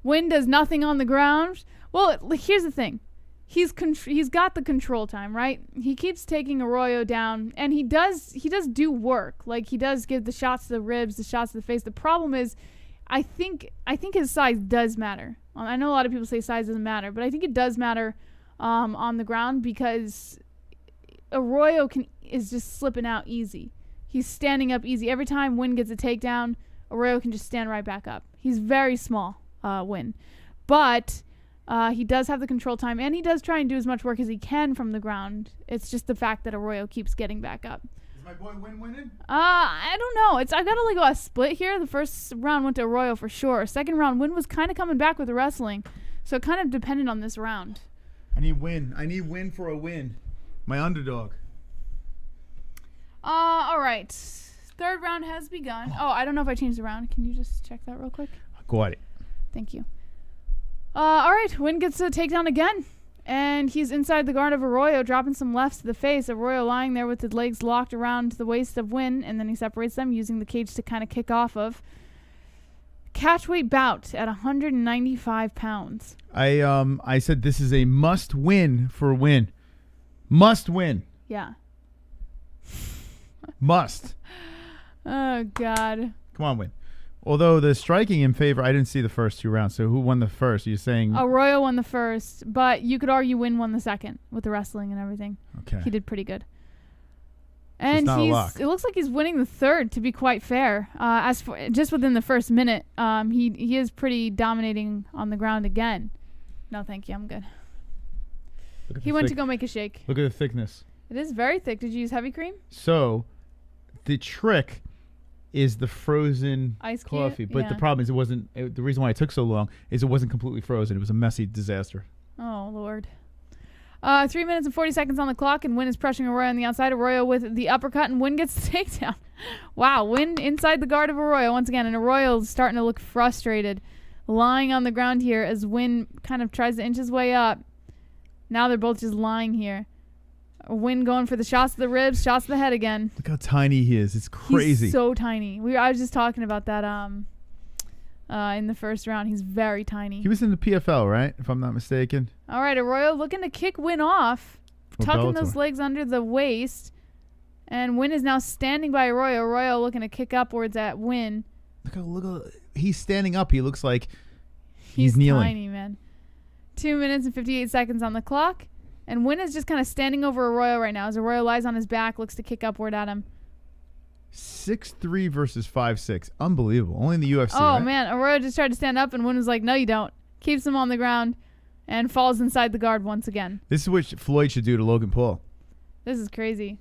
Winn does nothing on the ground. Well, here's the thing. He's got the control time, right? He keeps taking Arroyo down, and he does do work. Like, he does give the shots to the ribs, the shots to the face. The problem is, I think his size does matter. I know a lot of people say size doesn't matter, but I think it does matter on the ground because Arroyo is just slipping out easy. He's standing up easy. Every time Winn gets a takedown, Arroyo can just stand right back up. He's very small, Winn. But he does have the control time, and he does try and do as much work as he can from the ground. It's just the fact that Arroyo keeps getting back up. Is my boy Winn winning? I don't know. I got go a split here. The first round went to Arroyo for sure. Second round, Winn was kind of coming back with the wrestling. So it kind of depended on this round. I need Winn. I need Winn for a win. My underdog. All right. Third round has begun. Oh, I don't know if I changed the round. Can you just check that real quick? Got it. Thank you. All right, Winn gets a takedown again. And he's inside the guard of Arroyo, dropping some lefts to the face. Arroyo lying there with his legs locked around the waist of Winn, and then he separates them using the cage to kind of kick off of. Catchweight bout at 195 pounds. I said this is a must win for Winn. Must win. Yeah. Must. Oh, God. Come on, Winn. Although the striking in favor, I didn't see the first 2 rounds. So who won the first? You're saying Arroyo won the first, but you could argue Winn won the second with the wrestling and everything. Okay. He did pretty good. So And it's not a lock. it looks like he's winning the third, to be quite fair. As for just within the first minute, he is pretty dominating on the ground again. No, thank you. I'm good. He went to go make a shake. Look at the thickness. It is very thick. Did you use heavy cream? So the trick is the frozen Ice cube? coffee. But the Yeah. problem is the reason why it took so long is it wasn't completely frozen. It was a messy disaster. Oh, Lord. 3 minutes and 40 seconds on the clock, and Winn is pressuring Arroyo on the outside. Arroyo with the uppercut, and Winn gets the takedown. Wow, Winn inside the guard of Arroyo once again, and Arroyo is starting to look frustrated, lying on the ground here as Winn kind of tries to inch his way up. Now they're both just lying here. Winn going for the shots to the ribs, shots to the head again. Look how tiny he is. It's crazy. He's so tiny. I was just talking about that in the first round. He's very tiny. He was in the PFL, right? If I'm not mistaken. All right, Arroyo looking to kick Winn off, Or tucking Bellator. those legs under the waist. And Winn is now standing by Arroyo. Arroyo looking to kick upwards at Winn. Look how he's standing up. He looks like he's kneeling. Tiny, man. 2 minutes and 58 seconds on the clock. And Winn is just kind of standing over Arroyo right now as Arroyo lies on his back, looks to kick upward at him. 6'3" versus 5'6". Unbelievable. Only in the UFC. Oh, right? man. Arroyo just tried to stand up, and Winn was like, no, you don't. Keeps him on the ground and falls inside the guard once again. This is what Floyd should do to Logan Paul. This is crazy.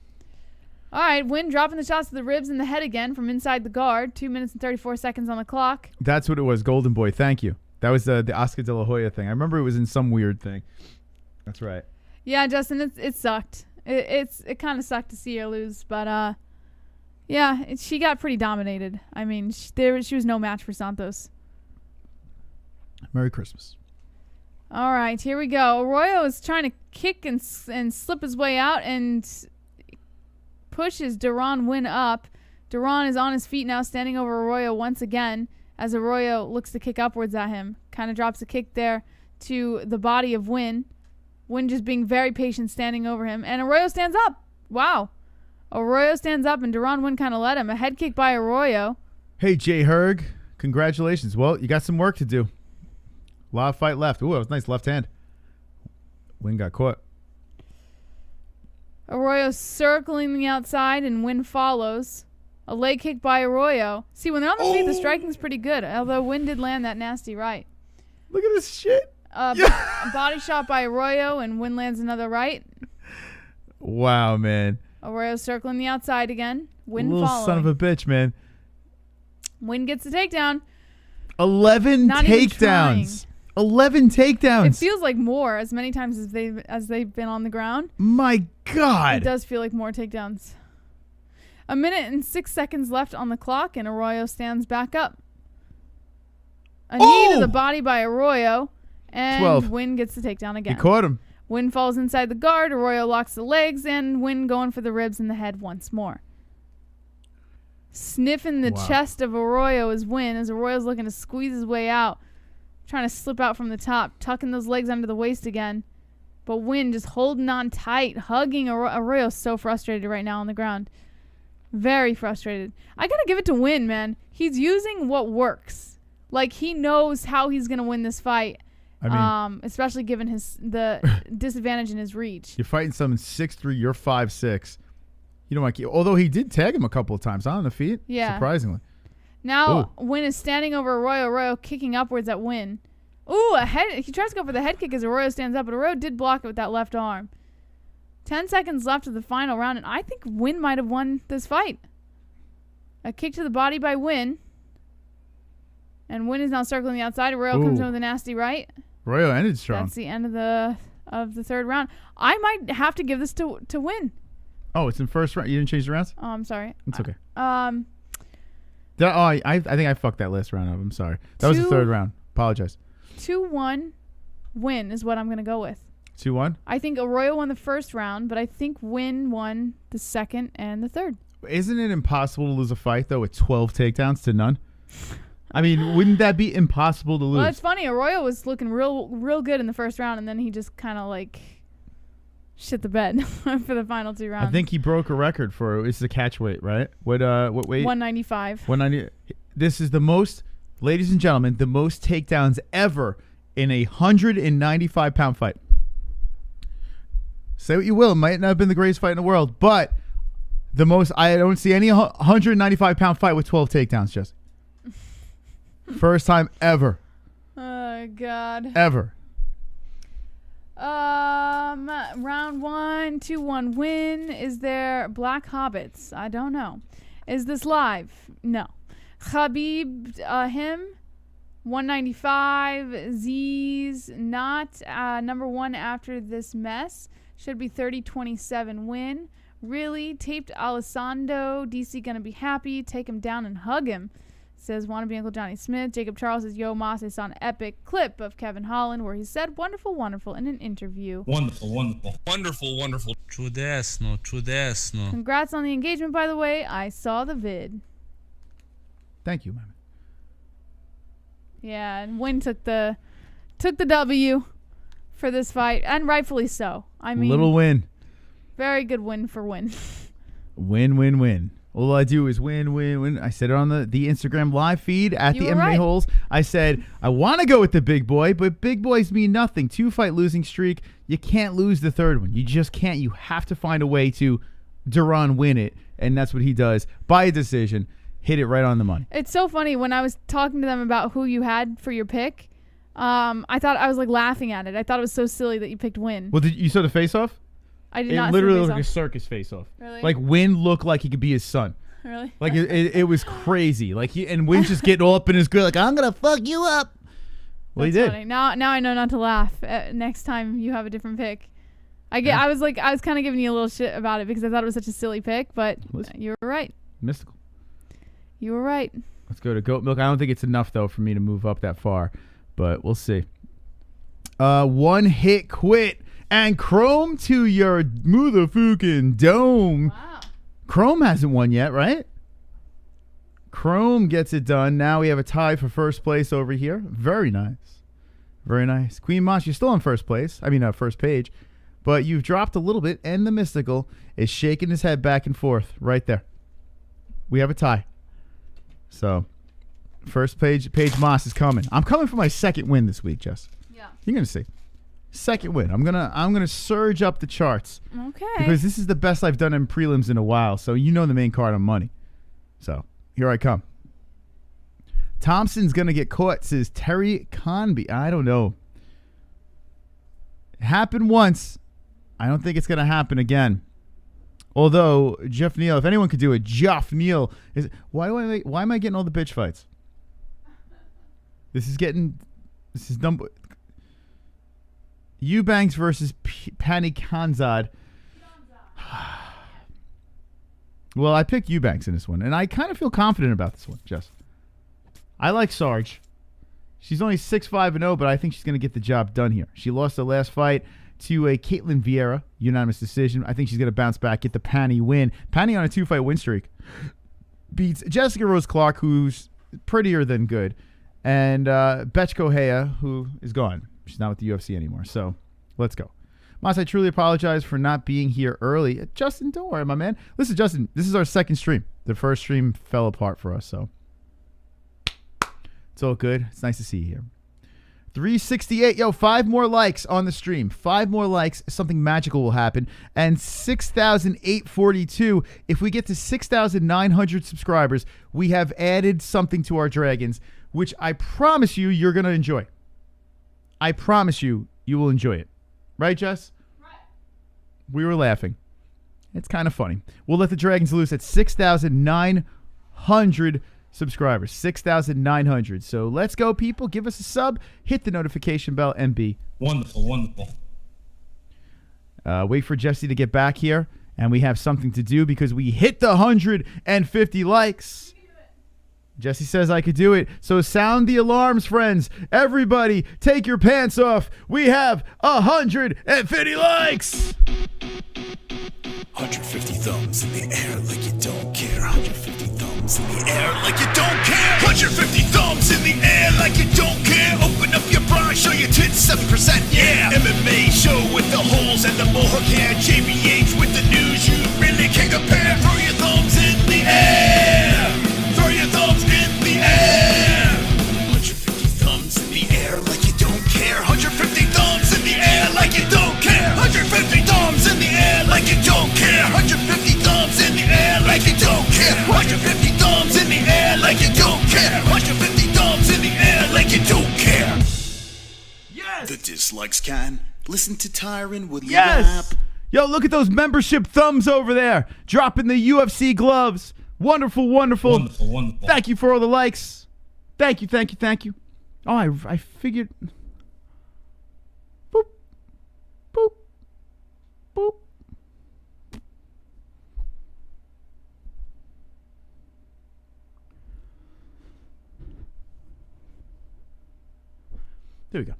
All right, Winn dropping the shots to the ribs and the head again from inside the guard. 2 minutes and 34 seconds on the clock. That's what it was. Golden Boy. Thank you. That was the Oscar De La Hoya thing. I remember it was in some weird thing. That's right. Yeah, Justin, it sucked. It kind of sucked to see her lose, but yeah, she got pretty dominated. I mean, she was no match for Santos. Merry Christmas. All right, here we go. Arroyo is trying to kick and slip his way out and pushes Deron Winn up. Deron is on his feet now, standing over Arroyo once again as Arroyo looks to kick upwards at him. Kind of drops a kick there to the body of Winn. Winn just being very patient, standing over him. And Arroyo stands up. Wow. Arroyo stands up, and Deron Winn kind of let him. A head kick by Arroyo. Hey, Jay Herg. Congratulations. Well, you got some work to do. A lot of fight left. Ooh, that was nice left hand. Winn got caught. Arroyo circling the outside, and Winn follows. A leg kick by Arroyo. See, when they're on the feet, the striking's pretty good, although Winn did land that nasty right. Look at this shit. A body shot by Arroyo, and Winn lands another right. Wow, man. Arroyo circling the outside again. Winn Little following. son of a bitch, man. Winn gets the takedown. 11 Not even takedowns. 11 takedowns. It feels like more, as many times as they've been on the ground. My God. It does feel like more takedowns. 1 minute and 6 seconds left on the clock, and Arroyo stands back up. A knee to the body by Arroyo, and 12. Winn gets the takedown again. You caught him. Winn falls inside the guard. Arroyo locks the legs, and Winn going for the ribs and the head once more. Sniffing the chest of Arroyo is Winn, as Arroyo's looking to squeeze his way out, trying to slip out from the top, tucking those legs under the waist again. But Winn just holding on tight, hugging Arroyo's so frustrated right now on the ground. Very frustrated. I gotta give it to Winn, man. He's using what works. Like, he knows how he's gonna win this fight. I mean, Especially given the disadvantage in his reach. you're fighting someone 6'3", you're 5'6". You don't want to, although he did tag him a couple of times on the feet. Yeah. Surprisingly. Now Winn is standing over Arroyo. Arroyo kicking upwards at Winn. Ooh, a head. He tries to go for the head kick as Arroyo stands up, but Arroyo did block it with that left arm. 10 seconds left of the final round, and I think Winn might have won this fight. A kick to the body by Winn. And Winn is now circling the outside. Arroyo comes in with a nasty right. Arroyo ended strong. That's the end of the third round. I might have to give this to Winn. Oh, it's in first round. You didn't change the rounds? Oh, I'm sorry. It's okay. Um, I think I fucked that last round up. I'm sorry. That was the third round. Apologize. 2-1 Winn is what I'm going to go with. 2-1? I think Arroyo won the first round, but I think Winn won the second and the third. Isn't it impossible to lose a fight, though, with 12 takedowns to none? I mean, wouldn't that be impossible to lose? Well, it's funny. Arroyo was looking real good in the first round, and then he just kind of like shit the bed for the final 2 rounds. I think he broke a record for it's the catch weight, right? What weight? 195. 190. This is the most, ladies and gentlemen, the most takedowns ever in a 195-pound fight. Say what you will, it might not have been the greatest fight in the world, but the most. I don't see any 195-pound fight with 12 takedowns, Jesse. First time ever. Oh God. Ever. Round 1, 2-1 Winn. Is there Black Hobbits? I don't know. Is this live? No. Khabib, him, 195. Z's not number 1 after this mess. Should be 30-27 Winn. Really? Taped Alessandro. DC gonna be happy. Take him down and hug him. Says, wanna be Uncle Johnny Smith. Jacob Charles says, yo, Moss, I saw an epic clip of Kevin Holland where he said, wonderful, wonderful in an interview. Wonderful, wonderful. Wonderful, wonderful. Чудесно, чудесно. Congrats on the engagement, by the way. I saw the vid. Thank you, man. Yeah, and Winn took the W for this fight, and rightfully so. I mean, Little win. very good win for Winn. Win, win, win. All I do is win, win, win. I said it on the Instagram live feed at You the were MMA right. Holes. I said, I want to go with the big boy, but big boys mean nothing. 2-fight losing streak. You can't lose the third one. You just can't. You have to find a way to Deron win it, and that's what he does by a decision. Hit it right on the money. It's so funny when I was talking to them about who you had for your pick. I thought I was like laughing at it. I thought it was so silly that you picked Winn. Well, you saw the face-off? I did It not. literally see looked the like a face-off. circus face-off. Really? Like Winn looked like he could be his son. Really? Like it was crazy. Like and Wynn's just getting all up in his grill, like I'm gonna fuck you up. Well, he That's did. funny. Now I know not to laugh next time you have a different pick. I was kind of giving you a little shit about it because I thought it was such a silly pick, but Listen. you were right. Mystical. You were right. Let's go to goat milk. I don't think it's enough though for me to move up that far, but we'll see. One hit quit and Chrome to your motherfucking dome. Wow. Chrome hasn't won yet, right? Chrome gets it done. Now we have a tie for first place over here. Very nice. Very nice. Queen Moss, you're still in first place. I mean, first page. But you've dropped a little bit, and the Mystical is shaking his head back and forth right there. We have a tie. So, first page Moss is coming. I'm coming for my second win this week, Jess. Yeah. You're going to see. Second win. I'm gonna surge up the charts. Okay. Because this is the best I've done in prelims in a while. So you know the main card on money. So here I come. Thompson's gonna get caught, says Terry Conby. I don't know. It happened once. I don't think it's gonna happen again. Although Geoff Neal, if anyone could do it, Geoff Neal is. Why am I getting all the bitch fights? This is number. Eubanks versus Pannie Kianzad. Well, I picked Eubanks in this one, and I kind of feel confident about this one, Jess. I like Sarge. She's only 6-5-0, but I think she's going to get the job done here. She lost the last fight to a Caitlin Vera, unanimous decision. I think she's going to bounce back, get the Pannie win. Pannie on a 2-fight win streak. Beats Jessica Rose Clark, who's prettier than good, and Betchko Hea, who is gone. She's not with the UFC anymore. So let's go. Moss, I truly apologize for not being here early. Justin, don't worry, my man. Listen, Justin, this is our second stream. The first stream fell apart for us, so it's all good. It's nice to see you here. 368. Yo, 5 more likes on the stream. 5 more likes. Something magical will happen. And 6,842. If we get to 6,900 subscribers, we have added something to our Dragons, which I promise you're going to enjoy. I promise you will enjoy it. Right, Jess? Right. We were laughing. It's kind of funny. We'll let the Dragons loose at 6,900 subscribers. 6,900. So let's go, people. Give us a sub. Hit the notification bell and be Wonderful, wonderful. wait for Jesse to get back here. And we have something to do because we hit the 150 likes. Jesse says I could do it. So sound the alarms, friends. Everybody, take your pants off. We have 150 likes. 150 thumbs in the air like you don't care. 150 thumbs in the air like you don't care. 150 thumbs in the air like you don't care. Open up your bra, show your tits 7%, yeah. MMA show with the holes and the mohawk hair. JBH with the news you really can't compare. Throw your thumbs in the air. Throw your thumbs in the air. 150 thumbs in the air like you don't care. 150 thumbs in the air like you don't care. 150 thumbs in the air like you don't care. 150 thumbs in the air like you don't care. 150 thumbs in the air like you don't care. 150 thumbs in the air like you don't care. Yes. The dislikes can listen to Tyron with your Yes. rap. Yo, look at those membership thumbs over there. Dropping the UFC gloves. Wonderful, wonderful. Wonderful, wonderful. Thank you for all the likes. Thank you, thank you, thank you. Oh, I figured. Boop. Boop. Boop. There we go.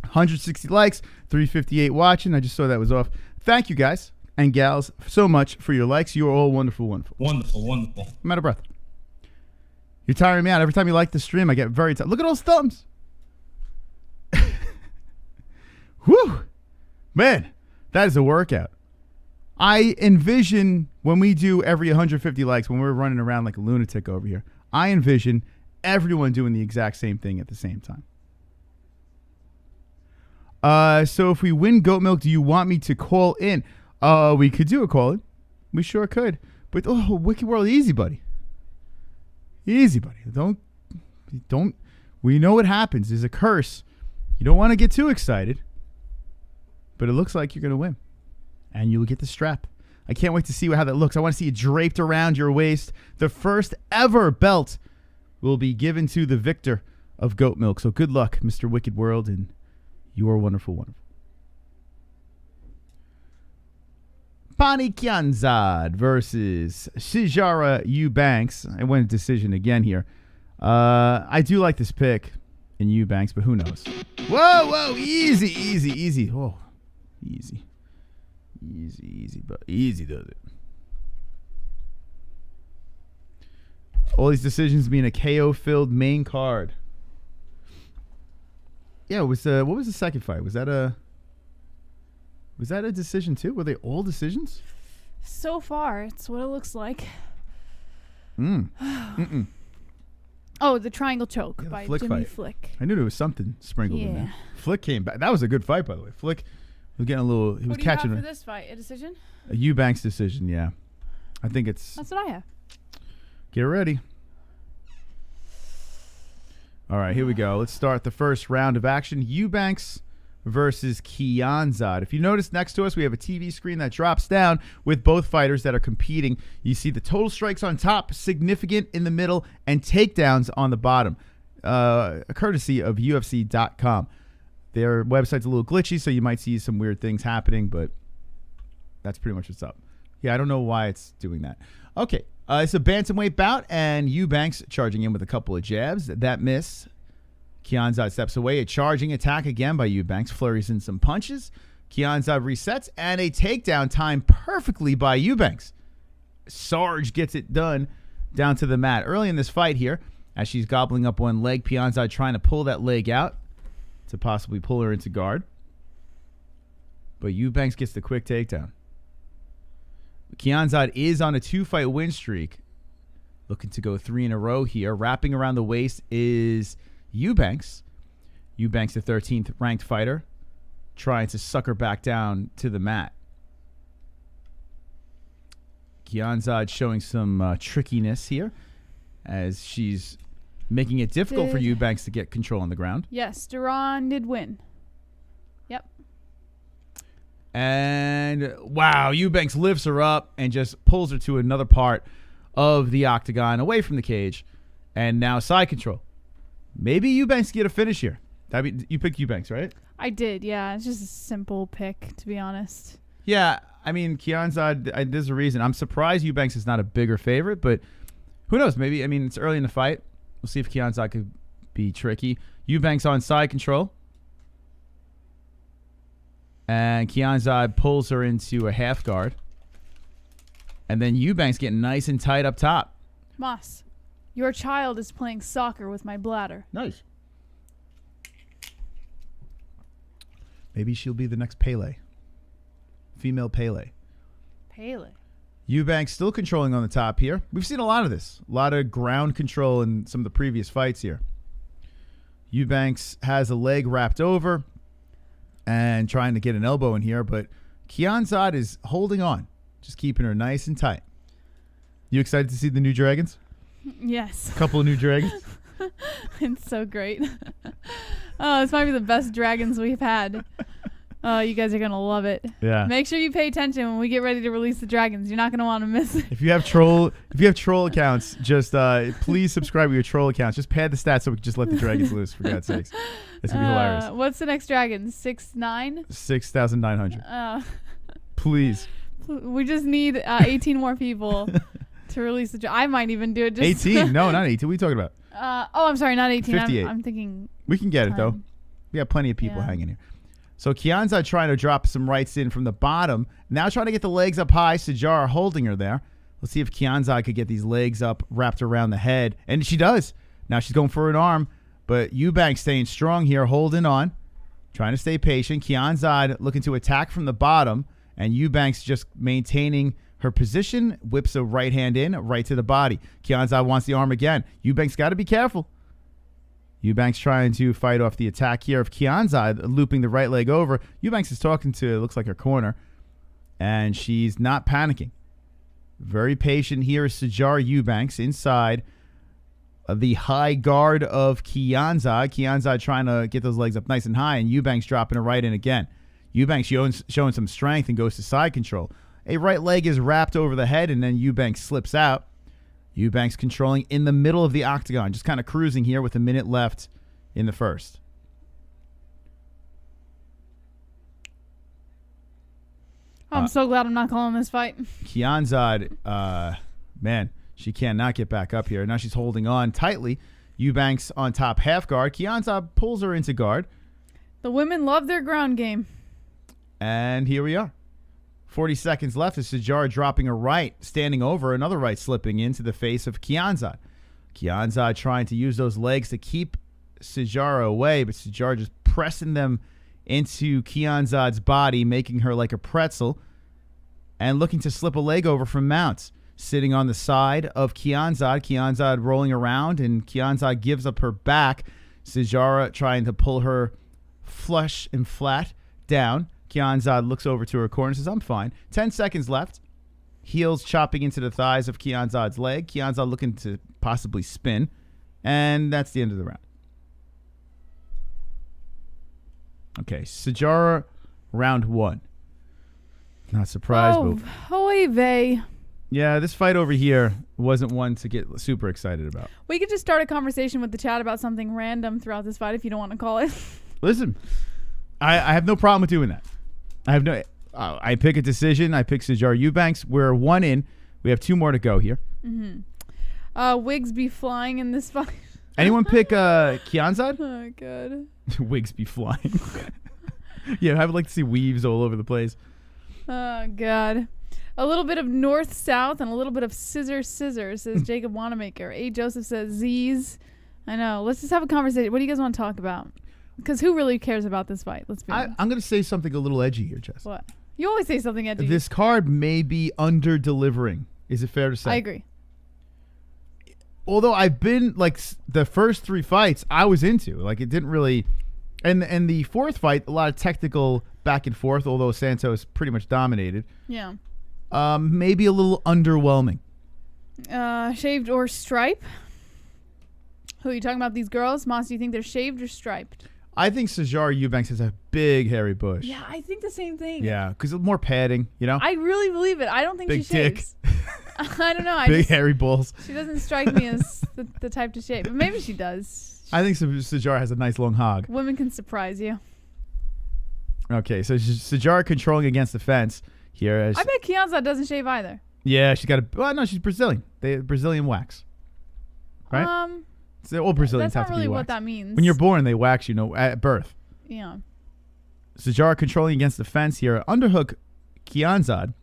160 likes, 358 watching. I just saw that was off. Thank you guys and gals so much for your likes. You are all wonderful, wonderful. Wonderful, wonderful. I'm out of breath. You're tiring me out. Every time you like the stream, I get very tired. Look at those thumbs. Whew. Man, that is a workout. I envision when we do every 150 likes, when we're running around like a lunatic over here, I envision everyone doing the exact same thing at the same time. So if we win goat milk, do you want me to call in? We could do a call in. We sure could. But Wicked World, easy, buddy. Easy, buddy. Don't. We know what happens. There's a curse. You don't want to get too excited. But it looks like you're going to win. And you'll get the strap. I can't wait to see how that looks. I want to see it draped around your waist. The first ever belt will be given to the victor of goat milk. So good luck, Mr. Wicked World, and you are wonderful, wonderful. Pannie Kianzad versus Sijara Eubanks. I went a decision again here. I do like this pick in Eubanks, but who knows? Whoa, easy, easy, easy. Oh, easy. Easy, but easy does it. All these decisions being a KO-filled main card. Yeah, it was. What was the second fight? Was that a decision too? Were they all decisions? So far, it's what it looks like. Oh, the triangle choke by Flick Jimmy fight. Flick. I knew there was something sprinkled in Yeah. there. Flick came back. That was a good fight, by the way. Flick was getting a little. He was What do you catching have for this fight? A decision? a Eubanks decision. Yeah, I think it's. That's what I have. Get ready. All right, here we go. Let's start the first round of action. Eubanks versus Kianzad. If you notice next to us, we have a TV screen that drops down with both fighters that are competing. You see the total strikes on top, significant in the middle, and takedowns on the bottom. Courtesy of UFC.com. Their website's a little glitchy, so you might see some weird things happening, but that's pretty much what's up. Yeah, I don't know why it's doing that. Okay. It's a bantamweight bout, and Eubanks charging in with a couple of jabs. That miss. Kianzad steps away. A charging attack again by Eubanks. Flurries in some punches. Kianzad resets, and a takedown timed perfectly by Eubanks. Sarge gets it done down to the mat. Early in this fight here, as she's gobbling up one leg, Kianzad trying to pull that leg out to possibly pull her into guard. But Eubanks gets the quick takedown. Kianzad is on a 2-fight win streak. Looking to go 3 in a row here. Wrapping around the waist is Eubanks. Eubanks, the 13th ranked fighter, trying to suck her back down to the mat. Kianzad showing some trickiness here as she's making it difficult for Eubanks to get control on the ground. Yes, Deron did win. Yep. And wow, Eubanks lifts her up and just pulls her to another part of the octagon, away from the cage, and now side control. Maybe Eubanks get a finish here. You picked Eubanks, right? I did, yeah. It's just a simple pick, to be honest. Yeah, I mean, Kianzad, there's a reason. I'm surprised Eubanks is not a bigger favorite, but who knows? Maybe, I mean, it's early in the fight. We'll see if Kianzad could be tricky. Eubanks on side control. And Kianzad pulls her into a half guard. And then Eubanks getting nice and tight up top. Moss, your child is playing soccer with my bladder. Nice. Maybe she'll be the next Pele. Female Pele. Pele. Eubanks still controlling on the top here. We've seen a lot of this. A lot of ground control in some of the previous fights here. Eubanks has a leg wrapped over and trying to get an elbow in here, but Kianzad is holding on, just keeping her nice and tight. You excited to see the new dragons? Yes. A couple of new dragons? It's so great. Oh, this might be the best dragons we've had. Oh, you guys are going to love it. Yeah. Make sure you pay attention when we get ready to release the dragons. You're not going to want to miss it. If you have troll accounts, just please subscribe to your troll accounts. Just pad the stats so we can just let the dragons loose, for God's sakes. It's going to be hilarious. What's the next dragon? 6'9"? 6,900. Please. We just need 18 more people to release the I might even do it just 18? No, not 18. What are you talking about? I'm sorry, not 18. 58. I'm thinking We can get 10. it, though. We got plenty of people Yeah. hanging here. So Kianzad trying to drop some rights in from the bottom. Now trying to get the legs up high. Sijara holding her there. Let's see if Kianzad could get these legs up wrapped around the head. And she does. Now she's going for an arm. But Eubanks staying strong here, holding on. Trying to stay patient. Kianzad looking to attack from the bottom. And Eubanks just maintaining her position. Whips a right hand in, right to the body. Kianzad wants the arm again. Eubanks got to be careful. Eubanks trying to fight off the attack here of Kianzad, looping the right leg over. Eubanks is talking to, it looks like her corner, and she's not panicking. Very patient here is Sijara Eubanks inside the high guard of Kianzad. Kianzad trying to get those legs up nice and high, and Eubanks dropping it right in again. Eubanks showing some strength and goes to side control. A right leg is wrapped over the head, and then Eubanks slips out. Eubanks controlling in the middle of the octagon, just kind of cruising here with a minute left in the first. I'm so glad I'm not calling this fight. Kianzad, man, she cannot get back up here. Now she's holding on tightly. Eubanks on top half guard. Kianzad pulls her into guard. The women love their ground game. And here we are. 40 seconds left as Sijara dropping a right, standing over, another right slipping into the face of Kianzad. Kianzad trying to use those legs to keep Sijara away, but Sijara just pressing them into Kianzad's body, making her like a pretzel, and looking to slip a leg over from mounts. Sitting on the side of Kianzad, Kianzad rolling around, and Kianzad gives up her back. Sijara trying to pull her flush and flat down. Kianzad looks over to her corner and says, I'm fine. 10 seconds left. Heels chopping into the thighs of Kianzad's leg. Kianzad looking to possibly spin. And that's the end of the round. Okay, Sijara, round one. Not surprised, but Hoy vey. yeah, this fight over here wasn't one to get super excited about. We could just start a conversation with the chat about something random throughout this fight if you don't want to call it. Listen, I have no problem with doing that. I pick a decision. I pick Sijara Eubanks. We're one in. We have two more to go here. Wigs be flying in this fight. Anyone pick Kianzad? Oh, God. Wigs be flying. Yeah, I would like to see weaves all over the place. Oh, God. A little bit of north-south and a little bit of scissor, says Jacob Wanamaker. A. Joseph says Z's. I know. Let's just have a conversation. What do you guys want to talk about? Because who really cares about this fight? Let's be honest. I'm going to say something a little edgy here, Jess. What? You always say something edgy. This card may be under-delivering. Is it fair to say? I agree. Although I've been, like, the first three fights I was into. Like, it didn't really... And the fourth fight, a lot of technical back and forth, although Santos pretty much dominated. Yeah. Maybe a little underwhelming. Shaved or stripe? Who are you talking about, these girls? Moss, do you think they're shaved or striped? I think Sijara Eubanks has a big hairy bush. Yeah, I think the same thing. Yeah, because more padding, you know? I really believe it. I don't think Big she shaves. I don't know. Big hairy balls. She doesn't strike me as the type to shave. But maybe she does. I think Sijara has a nice long hog. Women can surprise you. Okay, so Sijara controlling against the fence. here. As, I bet Kianzad doesn't shave either. yeah, she's got a. Well, no, she's Brazilian. They Brazilian wax, right? So all Brazilians That's have not to be really waxed. what that means. When you're born, they wax you, at birth. Yeah. Sijara controlling against the fence here. Underhook Kianzad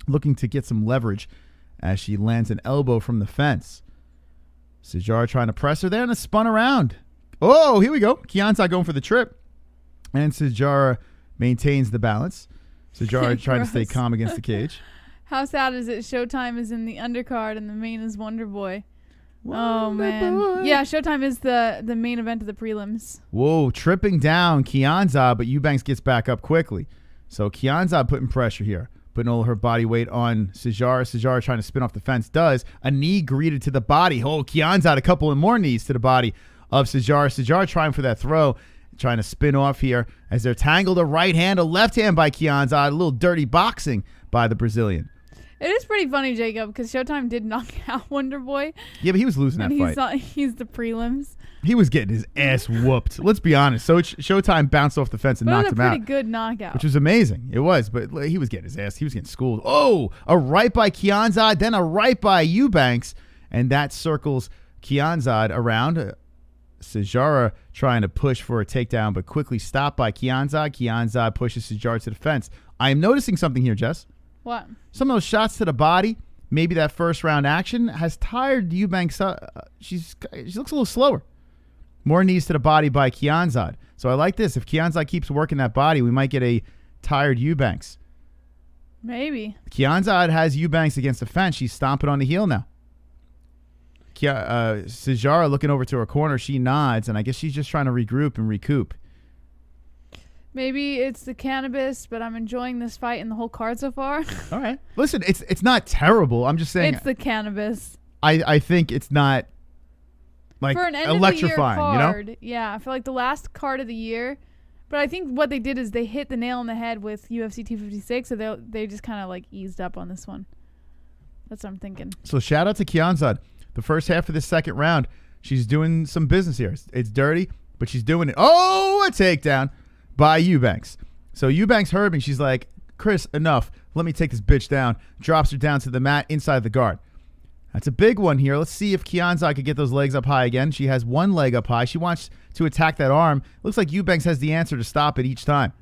looking to get some leverage as she lands an elbow from the fence. Sijara trying to press her there, and it spun around. Oh, here we go. Kianzad going for the trip. And Sijara maintains the balance. Sijara trying to stay Gross. calm against the cage. How sad is it? Showtime is in the undercard and the main is Wonder Boy. Oh, man. Boy. Yeah, Showtime is the main event of the prelims. Whoa, tripping down Kianzad, but Eubanks gets back up quickly. So Kianzad putting pressure here, putting all her body weight on Sijara. Sijara trying to spin off the fence does. A knee greeted to the body. Oh, Kianzad a couple of more knees to the body of Sijara. Sijara trying for that throw, trying to spin off here as they're tangled. A right hand, a left hand by Kianzad. A little dirty boxing by the Brazilian. It is pretty funny, Jacob, because Showtime did knock out Wonder Boy. Yeah, but he was losing that And fight. he's the prelims. He was getting his ass whooped. Let's be honest. So Showtime bounced off the fence and But it knocked was him a out. pretty good knockout. Which was amazing. It was, but he was getting his ass. He was getting schooled. Oh, a right by Kianzad, then a right by Eubanks, and that circles Kianzad around. Sijara trying to push for a takedown, but quickly stopped by Kianzad. Kianzad pushes Sijara to the fence. I am noticing something here, Jess. What? Some of those shots to the body, maybe that first round action, has tired Eubanks. She looks a little slower. More knees to the body by Kianzad. So I like this. If Kianzad keeps working that body, we might get a tired Eubanks. Maybe. Kianzad has Eubanks against the fence. She's stomping on the heel now. Sijara looking over to her corner. She nods, and I guess she's just trying to regroup and recoup. Maybe it's the cannabis, but I'm enjoying this fight and the whole card so far. All right. Listen, it's not terrible. I'm just saying. It's the cannabis. I think it's not like For an end electrifying, of the year card, you know? Yeah, for like the last card of the year. But I think what they did is they hit the nail on the head with UFC 256, so they just kind of like eased up on this one. That's what I'm thinking. So shout out to Kianzad. The first half of the second round, she's doing some business here. It's dirty, but she's doing it. Oh, a takedown by Eubanks. So Eubanks heard me. She's like, Chris, enough. Let me take this bitch down. Drops her down to the mat inside the guard. That's a big one here. Let's see if Kianzad could get those legs up high again. She has one leg up high. She wants to attack that arm. Looks like Eubanks has the answer to stop it each time.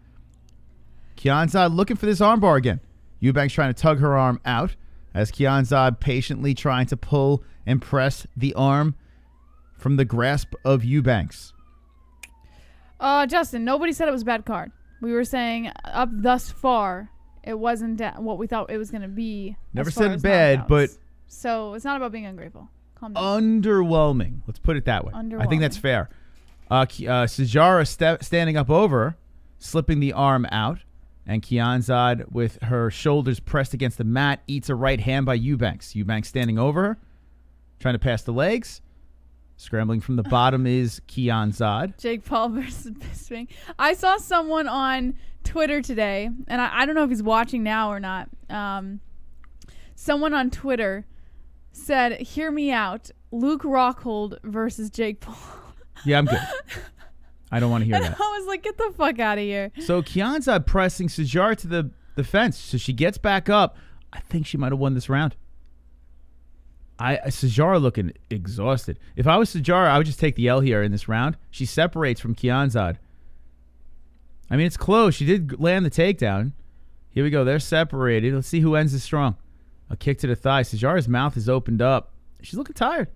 Kianzad looking for this armbar again. Eubanks trying to tug her arm out as Kianzad patiently trying to pull and press the arm from the grasp of Eubanks. Justin, nobody said it was a bad card. We were saying up thus far, it wasn't what we thought it was going to be. Never as far said as bad, knockouts. but So it's not about being ungrateful. Calm down. underwhelming. Let's put it that way. I think that's Underwhelming. fair. Sijara standing up over her, slipping the arm out, and Kianzad with her shoulders pressed against the mat eats a right hand by Eubanks. Eubanks standing over her, trying to pass the legs. Scrambling from the bottom is Kianzad. Jake Paul versus Bisping. I saw someone on Twitter today, and I don't know if he's watching now or not. Someone on Twitter said, "Hear me out. Luke Rockhold versus Jake Paul." Yeah, I'm good. I don't want to hear And that. I was like, "Get the fuck out of here!" So Kianzad pressing Sijara to the fence. So she gets back up. I think she might have won this round. Sijara looking exhausted. If I was Sijara, I would just take the L here in this round. She separates from Kianzad. I mean, it's close. She did land the takedown. Here we go. They're separated. Let's see who ends this strong. A kick to the thigh. Sijara's mouth is opened up. She's looking tired.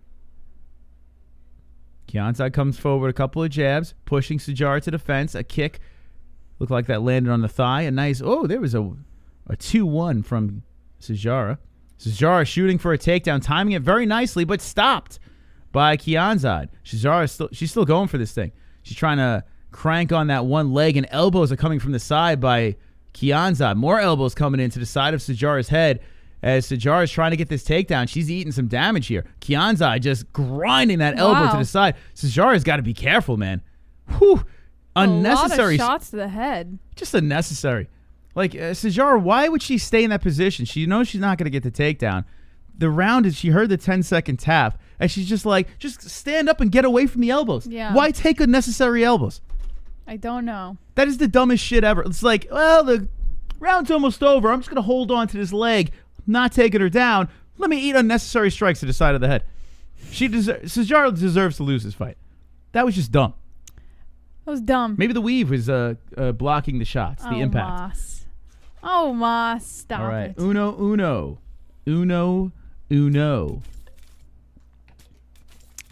Kianzad comes forward, a couple of jabs, pushing Sijara to the fence. A kick. Looked like that landed on the thigh. A nice, there was a 2-1 from Sijara. Sijara shooting for a takedown, timing it very nicely, but stopped by Kianzad. She's still going for this thing. She's trying to crank on that one leg, and elbows are coming from the side by Kianzad. More elbows coming into the side of Sijara's head as Sijara's trying to get this takedown. She's eating some damage here. Kianzad just grinding that elbow to the side. Sijara's got to be careful, man. Whew. Unnecessary. A lot of shots to the head. Just unnecessary. Like, Sijara, why would she stay in that position? She knows she's not going to get the takedown. The round is she heard the 10-second tap, and she's just like, just stand up and get away from the elbows. Yeah. Why take unnecessary elbows? I don't know. That is the dumbest shit ever. It's like, well, Round's almost over. I'm just going to hold on to this leg. I'm not taking her down. Let me eat unnecessary strikes to the side of the head. Sijara deserves to lose this fight. That was just dumb. That was dumb. Maybe the weave was blocking the shots, the impact. Moss. Oh, Moss. Stop All right. it. Uno.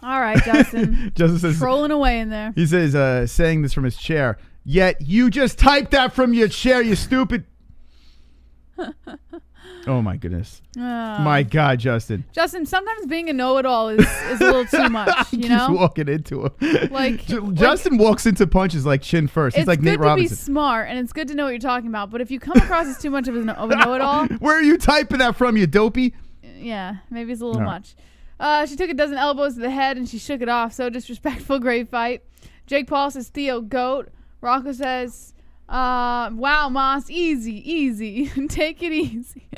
All right, Justin. Justin says, trolling away in there. he says, saying this from his chair, yet you just typed that from your chair, you stupid. Oh, my goodness. My God, Justin. Justin, sometimes being a know-it-all is a little too much, you know? He's walking into him. Like, Justin walks into punches like chin first. He's like Nate Robinson. It's good to be smart, and it's good to know what you're talking about, but if you come across as too much of a know-it-all... Where are you typing that from, you dopey? Yeah, maybe it's a little much. She took a dozen elbows to the head, and she shook it off. So disrespectful, great fight. Jake Paul says, Theo, GOAT. Rocco says... wow, Moss, easy. Take it easy.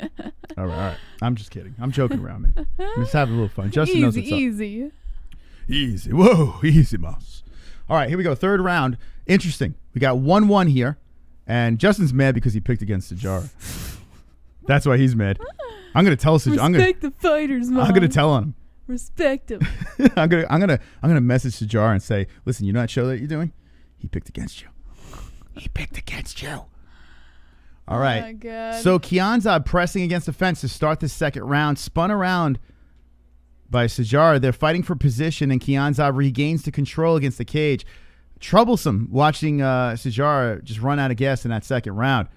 All right. I'm just kidding. I'm joking around, man. I'm just having a little fun. Justin knows what's up. Easy. Whoa, easy, Moss. All right, here we go. Third round. Interesting. We got 1-1 here, and Justin's mad because he picked against Sijara. That's why he's mad. I'm gonna tell Sijara. Respect the fighters, Moss. I'm gonna tell on him. Respect him. I'm gonna message Sijara and say, listen, you know that show that you're doing? He picked against you. He picked against you. All right. Oh, my God. So Kianzad pressing against the fence to start the second round. Spun around by Sijara. They're fighting for position, and Kianzad regains the control against the cage. Troublesome watching Sijara just run out of gas in that second round.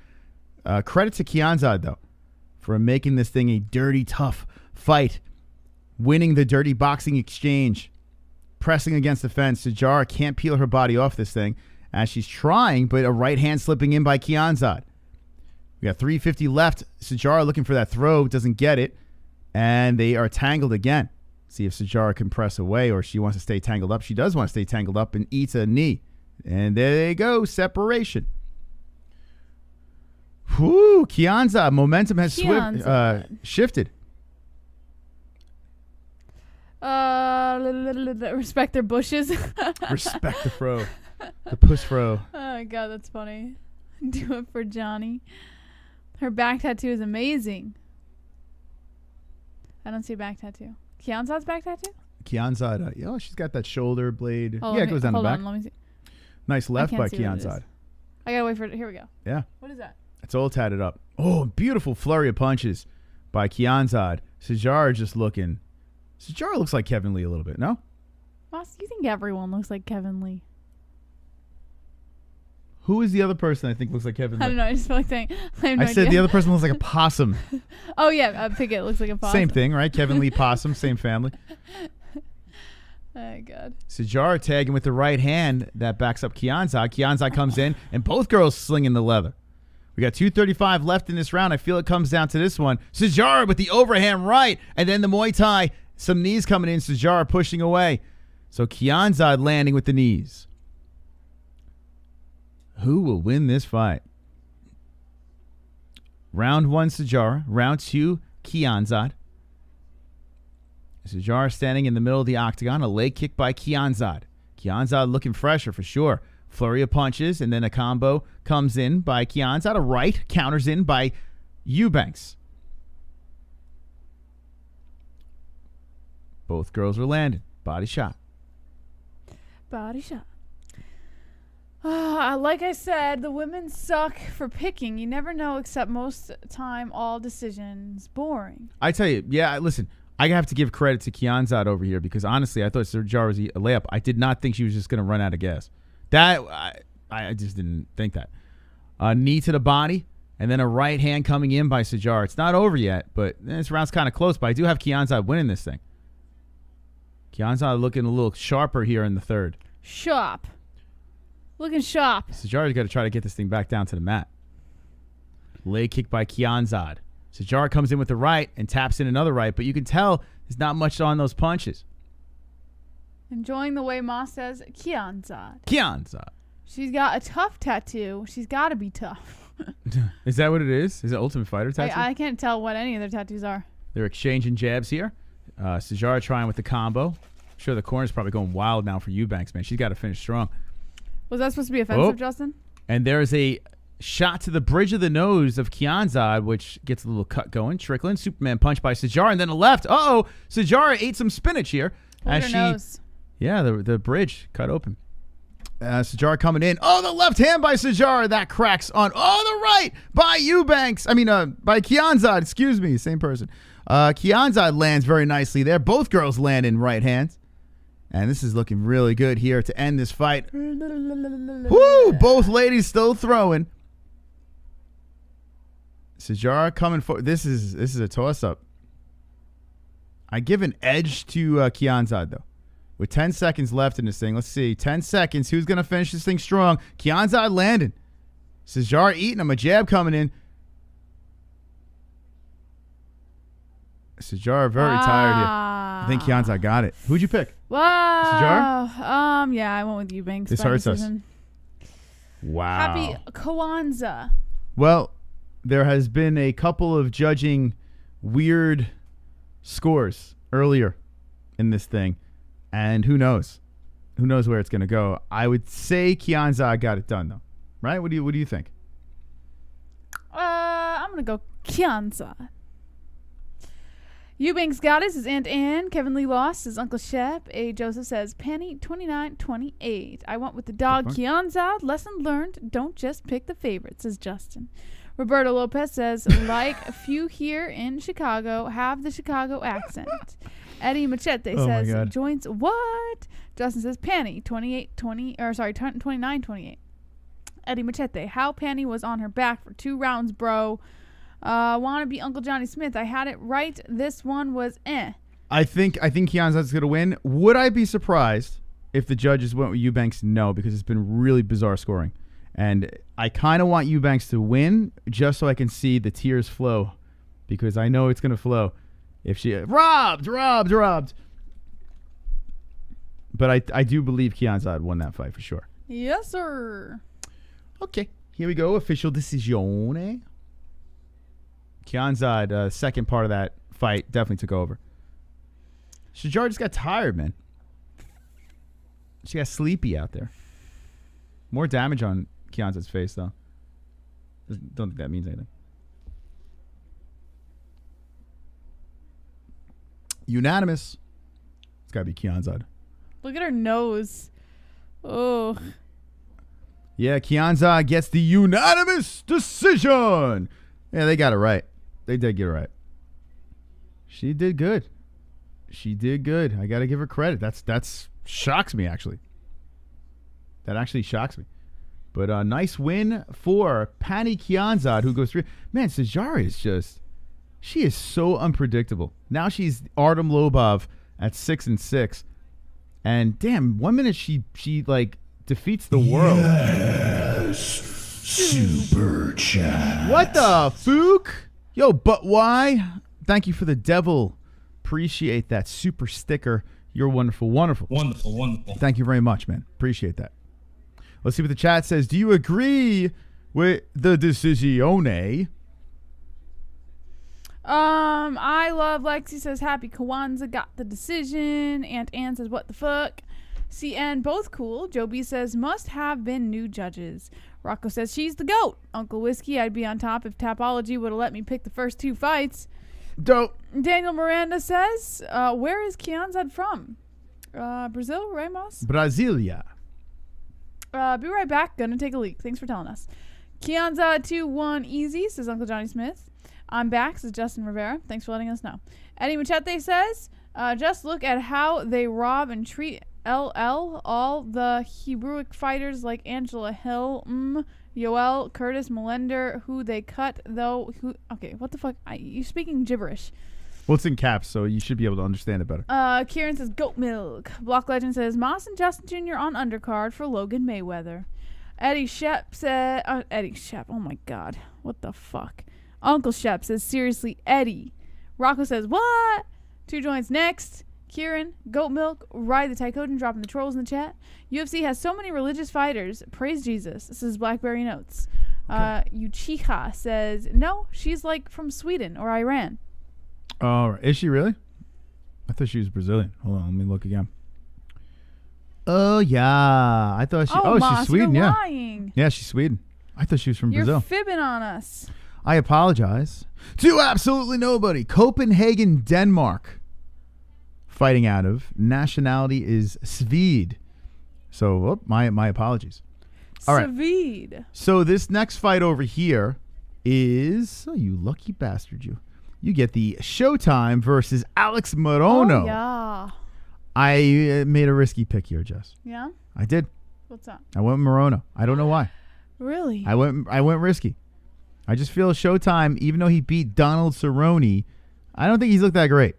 Credit to Kianzad, though, for making this thing a dirty, tough fight. Winning the dirty boxing exchange. Pressing against the fence. Sijara can't peel her body off this thing as she's trying, but a right hand slipping in by Kianzad. We got 3:50 left. Sijara looking for that throw, doesn't get it, and they are tangled again. See if Sijara can press away or she wants to stay tangled up. She does want to stay tangled up and eats a knee. And there they go, separation. Whoo, Kianzad, momentum has shifted. Respect their bushes. Respect the fro. The puss fro. Oh, my God, that's funny. Do it for Johnny. Her back tattoo is amazing. I don't see a back tattoo. Kianzad's back tattoo? Kianzad, she's got that shoulder blade. Oh, yeah, it goes down the back. Let me see. Nice left by Kianzad. I gotta wait for it. Here we go. Yeah. What is that? It's all tatted up. Oh, beautiful flurry of punches by Kianzad. Sijara just looking. Sijara looks like Kevin Lee a little bit, no? Moss, you think everyone looks like Kevin Lee? Who is the other person I think looks like Kevin Lee? I don't know. I just feel like saying. I said the other person looks like a possum. Oh, yeah. Pickett looks like a possum. Same thing, right? Kevin Lee, possum, same family. Oh, God. Sijara tagging with the right hand that backs up Kianzad. Kianzad comes in, and both girls slinging the leather. We got 2:35 left in this round. I feel it comes down to this one. Sijara with the overhand right, and then the Muay Thai. Some knees coming in. Sijara pushing away. So Kianzad landing with the knees. Who will win this fight? Round 1, Sijara. Round 2, Kianzad. Sijara standing in the middle of the octagon. A leg kick by Kianzad. Kianzad looking fresher for sure. Flurry of punches, and then a combo comes in by Kianzad. A right counters in by Eubanks. Both girls are landing. Body shot. Body shot. Like I said, the women suck for picking. You never know, except most time, all decisions. Boring. I tell you, listen, I have to give credit to Kianzad over here because honestly, I thought Sijara was a layup. I did not think she was just going to run out of gas. I just didn't think that. Knee to the body, and then a right hand coming in by Sijara. It's not over yet, but this round's kind of close, but I do have Kianzad winning this thing. Kianzad looking a little sharper here in the third. Sharp. Looking sharp. Sijara's got to try to get this thing back down to the mat. Leg kick by Kianzad. Sijara comes in with the right and taps in another right, but you can tell there's not much on those punches. Enjoying the way Moss says Kianzad. Kianzad. She's got a tough tattoo. She's got to be tough. Is that what it is? Is it Ultimate Fighter tattoo? I can't tell what any of their tattoos are. They're exchanging jabs here. Sijara trying with the combo. I'm sure the corner's probably going wild now for Eubanks, man. She's got to finish strong. Was that supposed to be offensive, Justin? And there's a Shot to the bridge of the nose of Kianzad, which gets a little cut going. Trickling. Superman punch by Sijara, and then a left. Uh-oh. Sijara ate some spinach here. Look at her nose. Yeah, the bridge cut open. Sijara coming in. Oh, the left hand by Sijara. That cracks on. Oh, the right by Eubanks. By Kianzad. Excuse me. Same person. Kianzad lands very nicely there. Both girls land in right hands. And this is looking really good here to end this fight. Woo! Both ladies still throwing. Sijara coming for this is a toss-up. I give an edge to Kianzad, though. With 10 seconds left in this thing. Let's see. 10 seconds. Who's going to finish this thing strong? Kianzad landing. Sijara eating him. A jab coming in. Sijara very tired here. I think Kianzad got it. Who'd you pick? Wow. Sijara? Yeah, I went with Eubanks. This hurts us. Wow. Happy Kwanzaa. Well, there has been a couple of judging weird scores earlier in this thing. And who knows? Who knows where it's going to go? I would say Kianzad got it done, though. Right? What do you think? I'm going to go Kianzad. Eubanks got it, says Aunt Ann. Kevin Lee lost, says Uncle Shep. A. Joseph says Pannie 29-28. I went with the dog Kianzad. Lesson learned. Don't just pick the favorite, says Justin. Roberto Lopez says, like a few here in Chicago, have the Chicago accent. Eddie Machete says, joints what? Justin says, Pannie 29-28. Eddie Machete, how Pannie was on her back for 2 rounds, bro. Wanna be Uncle Johnny Smith. I had it right. This one was I think Kianzad's gonna win. Would I be surprised if the judges went with Eubanks? No, because it's been really bizarre scoring. And I kind of want Eubanks to win just so I can see the tears flow, because I know it's gonna flow if she robbed. But I do believe Kianzad won that fight for sure. Yes, sir. Okay, here we go. Official decision. Kianzad, second part of that fight, definitely took over. Sijara just got tired, man. She got sleepy out there. More damage on Kianzad's face, though. Don't think that means anything. Unanimous. It's got to be Kianzad. Look at her nose. Oh. Yeah, Kianzad gets the unanimous decision. Yeah, they got it right. They did get it right. She did good. I got to give her credit. That's shocks me, actually. That actually shocks me. But a nice win for Pannie Kianzad, who goes through. Man, Sijara is just, she is so unpredictable. Now she's Artem Lobov at 6-6. And damn, 1 minute she like defeats the world. Yes. Super chat. What the fook? Yo, but why? Thank you for the devil. Appreciate that super sticker. You're wonderful, wonderful. Wonderful. Thank you very much, man. Appreciate that. Let's see what the chat says. Do you agree with the decisione? I love Lexi says happy Kwanzaa got the decision. Aunt Ann says what the fuck. CN both cool. Joe B says must have been new judges. Rocco says she's the GOAT. Uncle Whiskey, I'd be on top if Tapology would have let me pick the first 2 fights. Dope. Daniel Miranda says, where is Kianzad from? Brazil, Ramos? Brasilia. Be right back. Gonna take a leak. Thanks for telling us. Kianzad 2-1 easy, says Uncle Johnny Smith. I'm back, says Justin Rivera. Thanks for letting us know. Eddie Machete says, just look at how they rob and treat LL, all the Hebrewic fighters like Angela Hill, Yoel, Curtis, Melender, who they cut, though. Okay, what the fuck? You're speaking gibberish. Well, it's in caps, so you should be able to understand it better. Kieran says goat milk. Block Legend says Moss and Justin Jr. on undercard for Logan Mayweather. Eddie Shep said, Eddie Shep, oh my god, what the fuck? Uncle Shep says, seriously, Eddie. Rocco says, what? 2 joints next. Kieran, goat milk, ride the Tycoden, dropping the trolls in the chat. UFC has so many religious fighters. Praise Jesus. This is Blackberry Notes. Okay. Uchiha says, no, she's like from Sweden or Iran. Oh, is she really? I thought she was Brazilian. Hold on, let me look again. Oh, yeah. I thought she... she's Sweden, yeah. Lying. Yeah, she's Sweden. I thought she was from You're Brazil. fibbing on us. I apologize to absolutely nobody. Copenhagen, Denmark. Fighting out of. Nationality is Swede. So, my apologies. All right. Swede. So this next fight over here is... Oh, you lucky bastard, you. You get the Showtime versus Alex Morono. Oh, yeah. I made a risky pick here, Jess. Yeah? I did. What's that? I went Morono. I don't know why. Really? I went risky. I just feel Showtime, even though he beat Donald Cerrone, I don't think he's looked that great.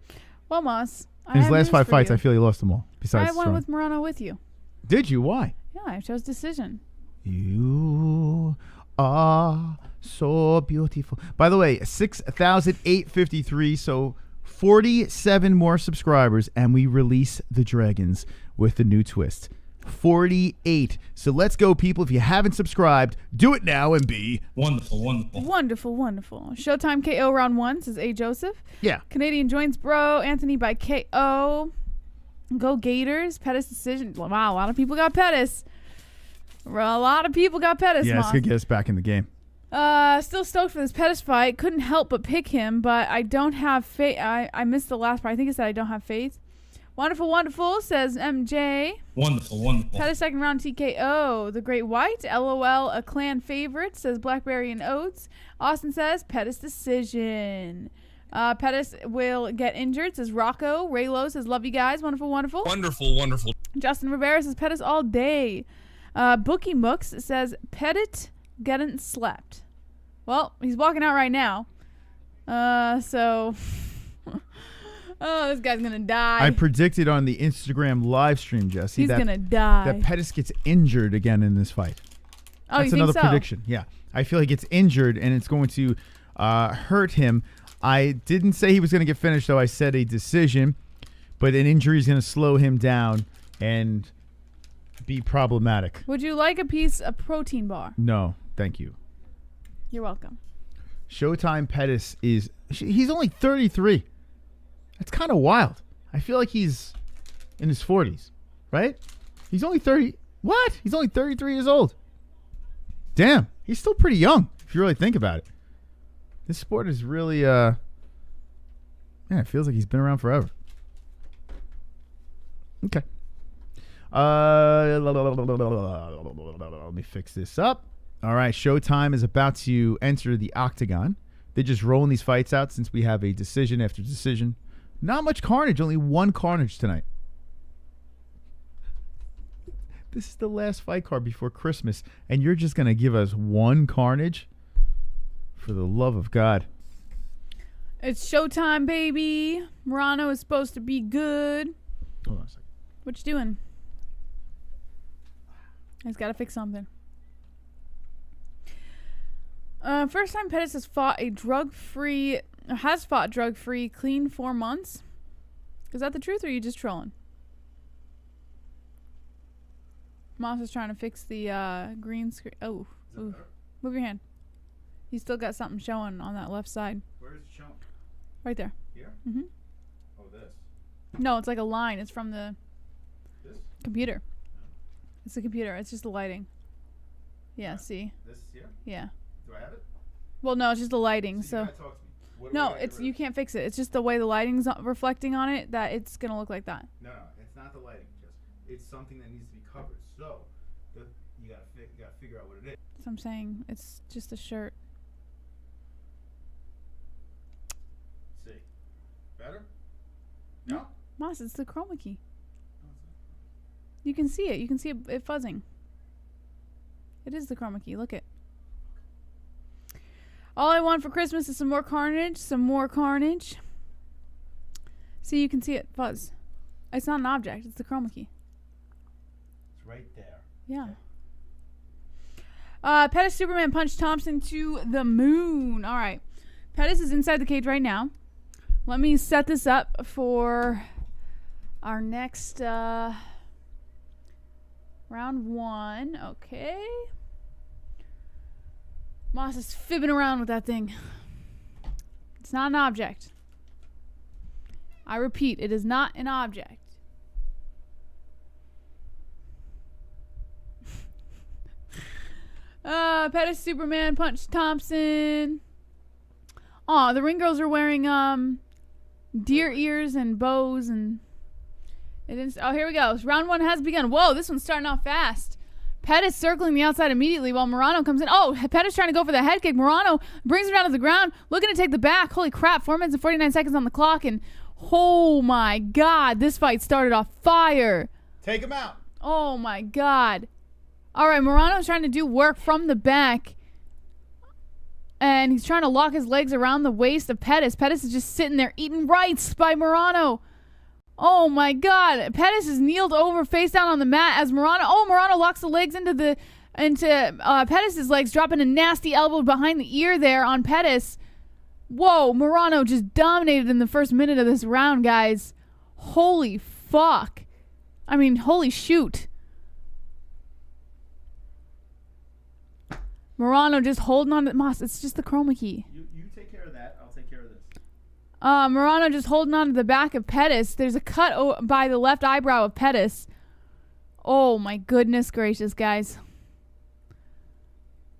Well, Moss, In his last 5 fights, I feel he lost them all. Besides I went Cerrone. with Morono with you. Did you? Why? Yeah, I chose decision. You are so beautiful. By the way, 6,853, so 47 more subscribers, and we release the Dragons with the new twist. 48. So let's go, people. If you haven't subscribed, do it now and be Wonderful, wonderful. Wonderful, wonderful. Showtime KO round 1, says A. Joseph. Yeah. Canadian joins bro. Anthony by KO. Go Gators. Pettis decision. Wow, a lot of people got Pettis. A lot of people got Pettis, Yeah, it's Moss. going to get us back in the game. Still stoked for this Pettis fight. Couldn't help but pick him, but I don't have faith. I missed the last part. I think it said I don't have faith. Wonderful, wonderful, says MJ. Wonderful, wonderful. Pettis second round TKO. The Great White. LOL, a clan favorite, says Blackberry and Oats. Austin says Pettis decision. Pettis will get injured, says Rocco. Raylo says love you guys. Wonderful, wonderful. Wonderful, wonderful. Justin Rivera says Pettis all day. Bookie Mooks says Pettit getting slept. Well, he's walking out right now. So... Oh, this guy's going to die. I predicted on the Instagram live stream, Jesse, He's going to die. that Pettis gets injured again in this fight. Oh, That's you think another so? prediction. Yeah. I feel he gets injured, and it's going to hurt him. I didn't say he was going to get finished, though. I said a decision, but an injury is going to slow him down and be problematic. Would you like a piece of protein bar? No, thank you. You're welcome. Showtime Pettis he's only 33. That's kind of wild. I feel like he's in his 40s, right? He's only 30. What? He's only 33 years old. Damn, he's still pretty young if you really think about it. This sport is really, it feels like he's been around forever. Okay. Let me fix this up. All right, Showtime is about to enter the octagon. They're just rolling these fights out since we have a decision after decision. Not much carnage, only one carnage tonight. This is the last fight card before Christmas, and you're just going to give us one carnage? For the love of God. It's showtime, baby. Morono is supposed to be good. Hold on a second. What you doing? He's got to fix something. First time Pettis has fought drug-free, clean 4 months. Is that the truth, or are you just trolling? Moss is trying to fix the green screen. Oh, ooh. Move your hand. He's still got something showing on that left side. Where is it showing? Right there. Here? Mm-hmm. Oh, this. No, it's like a line. It's from the This? computer. It's the computer. It's just the lighting. Yeah, see? This here? Yeah. Do I have it? Well, no, it's just the lighting. So You gotta talk to me. What do I no, gotta it's get rid you of? can't fix it. It's just the way the lighting's reflecting on it that it's gonna look like that. No, it's not the lighting. It's something that needs to be covered. So, you gotta figure out what it is. So I'm saying it's just a shirt. See. Better? No? Moss, it's the chroma key. You can see it. You can see it fuzzing. It is the chroma key. Look it. All I want for Christmas is some more carnage. Some more carnage. See, you can see it fuzz. It's not an object. It's the chroma key. It's right there. Yeah. Pettis Superman punched Thompson to the moon. All right. Pettis is inside the cage right now. Let me set this up for our next round one. Okay. Moss is fibbing around with that thing. It's not an object. I repeat, it is not an object. Pettis Superman punched Thompson. Aw, the ring girls are wearing deer ears and bows and it didn't. Oh, here we go. Round 1 has begun. Whoa, this one's starting off fast. Pettis circling the outside immediately while Morono comes in. Oh, Pettis trying to go for the head kick. Morono brings him down to the ground, looking to take the back. Holy crap, 4 minutes and 49 seconds on the clock, and oh my God, this fight started off fire. Take him out. Oh my God. All right, Morono's trying to do work from the back, and he's trying to lock his legs around the waist of Pettis. Pettis is just sitting there eating rights by Morono. Oh my God. Pettis is kneeled over face down on the mat as Morono locks the legs into Pettis' legs, dropping a nasty elbow behind the ear there on Pettis. Whoa, Morono just dominated in the first minute of this round, guys. Holy fuck. I mean, holy shoot. Morono just holding on to Moss. It's just the chroma key. You take care of that. I'll take care of this. Morono just holding on to the back of Pettis. There's a cut by the left eyebrow of Pettis. Oh my goodness gracious, guys.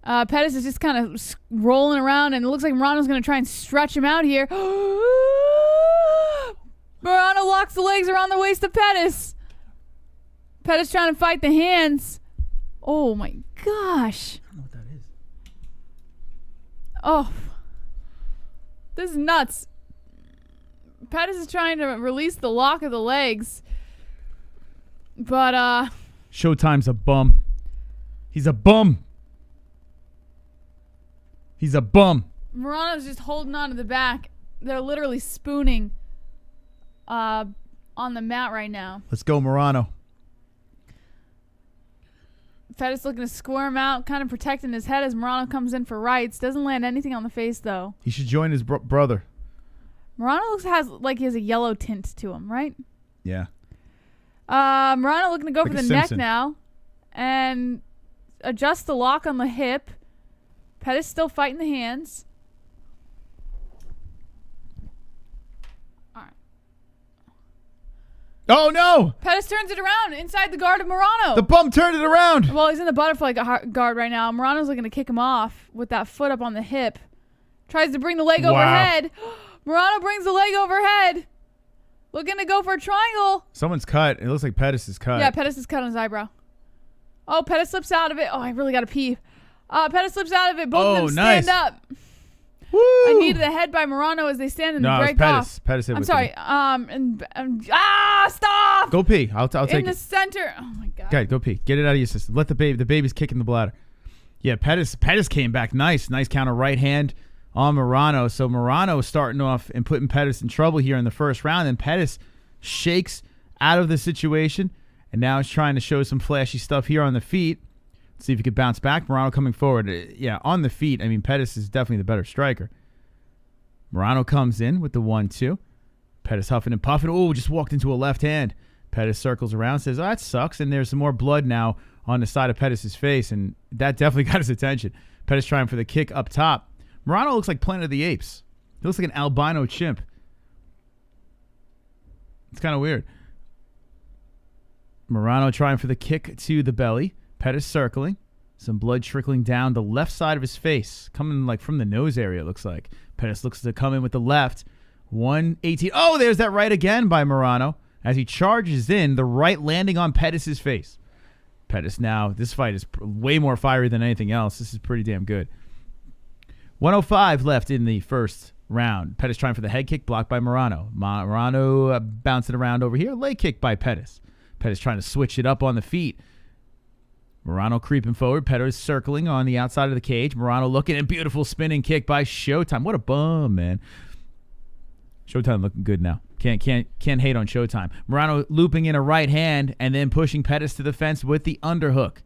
Pettis is just kind of rolling around, and it looks like Morono's going to try and stretch him out here. Morono locks the legs around the waist of Pettis. Pettis trying to fight the hands. Oh my gosh. I don't know what that is. Oh. This is nuts. Pettis is trying to release the lock of the legs. But, Showtime's a bum. He's a bum. He's a bum. Morono's just holding on to the back. They're literally spooning on the mat right now. Let's go, Morono. Pettis looking to squirm out, kind of protecting his head as Morono comes in for rights. Doesn't land anything on the face, though. He should join his brother. Morono has he has a yellow tint to him, right? Yeah. Morono looking to go Like for a the neck Simpson. now and adjust the lock on the hip. Pettis still fighting the hands. All right. Oh, no. Pettis turns it around inside the guard of Morono. The bum turned it around. Well, he's in the butterfly guard right now. Morono's looking to kick him off with that foot up on the hip. Tries to bring the leg Wow. overhead. Morono brings the leg overhead. Looking to go for a triangle. Someone's cut. It looks like Pettis is cut. Yeah, Pettis is cut on his eyebrow. Oh, Pettis slips out of it. Oh, I really got to pee. Pettis slips out of it. Both of them nice. stand up. Woo. A knee to the head by Morono as they stand in the No, it was break Pettis. off. Pettis hit I'm with sorry. Stop. Go pee. I'll in take the it. center. Oh my God. Okay, go pee. Get it out of your system. Let the baby. The baby's kicking the bladder. Yeah, Pettis came back nice counter right hand on Morono. So Morono is starting off and putting Pettis in trouble here in the first round. And Pettis shakes out of the situation, and now he's trying to show some flashy stuff here on the feet. See if he could bounce back. Morono coming forward. Yeah, on the feet. I mean, Pettis is definitely the better striker. Morono comes in with the 1-2. Pettis huffing and puffing. Oh, just walked into a left hand. Pettis circles around, says, "Oh, that sucks." And there's some more blood now on the side of Pettis' face, and that definitely got his attention. Pettis trying for the kick up top. Morono looks like Planet of the Apes. He looks like an albino chimp. It's kind of weird. Morono trying for the kick to the belly. Pettis circling. Some blood trickling down the left side of his face. Coming like from the nose area, it looks like. Pettis looks to come in with the left. 118. Oh, there's that right again by Morono. As he charges in, the right landing on Pettis' face. Pettis now, this fight is way more fiery than anything else. This is pretty damn good. 105 left in the first round. Pettis trying for the head kick, blocked by Morono. Morono bouncing around over here. Leg kick by Pettis. Pettis trying to switch it up on the feet. Morono creeping forward. Pettis circling on the outside of the cage. Morono looking at beautiful spinning kick by Showtime. What a bum, man. Showtime looking good now. Can't hate on Showtime. Morono looping in a right hand and then pushing Pettis to the fence with the underhook.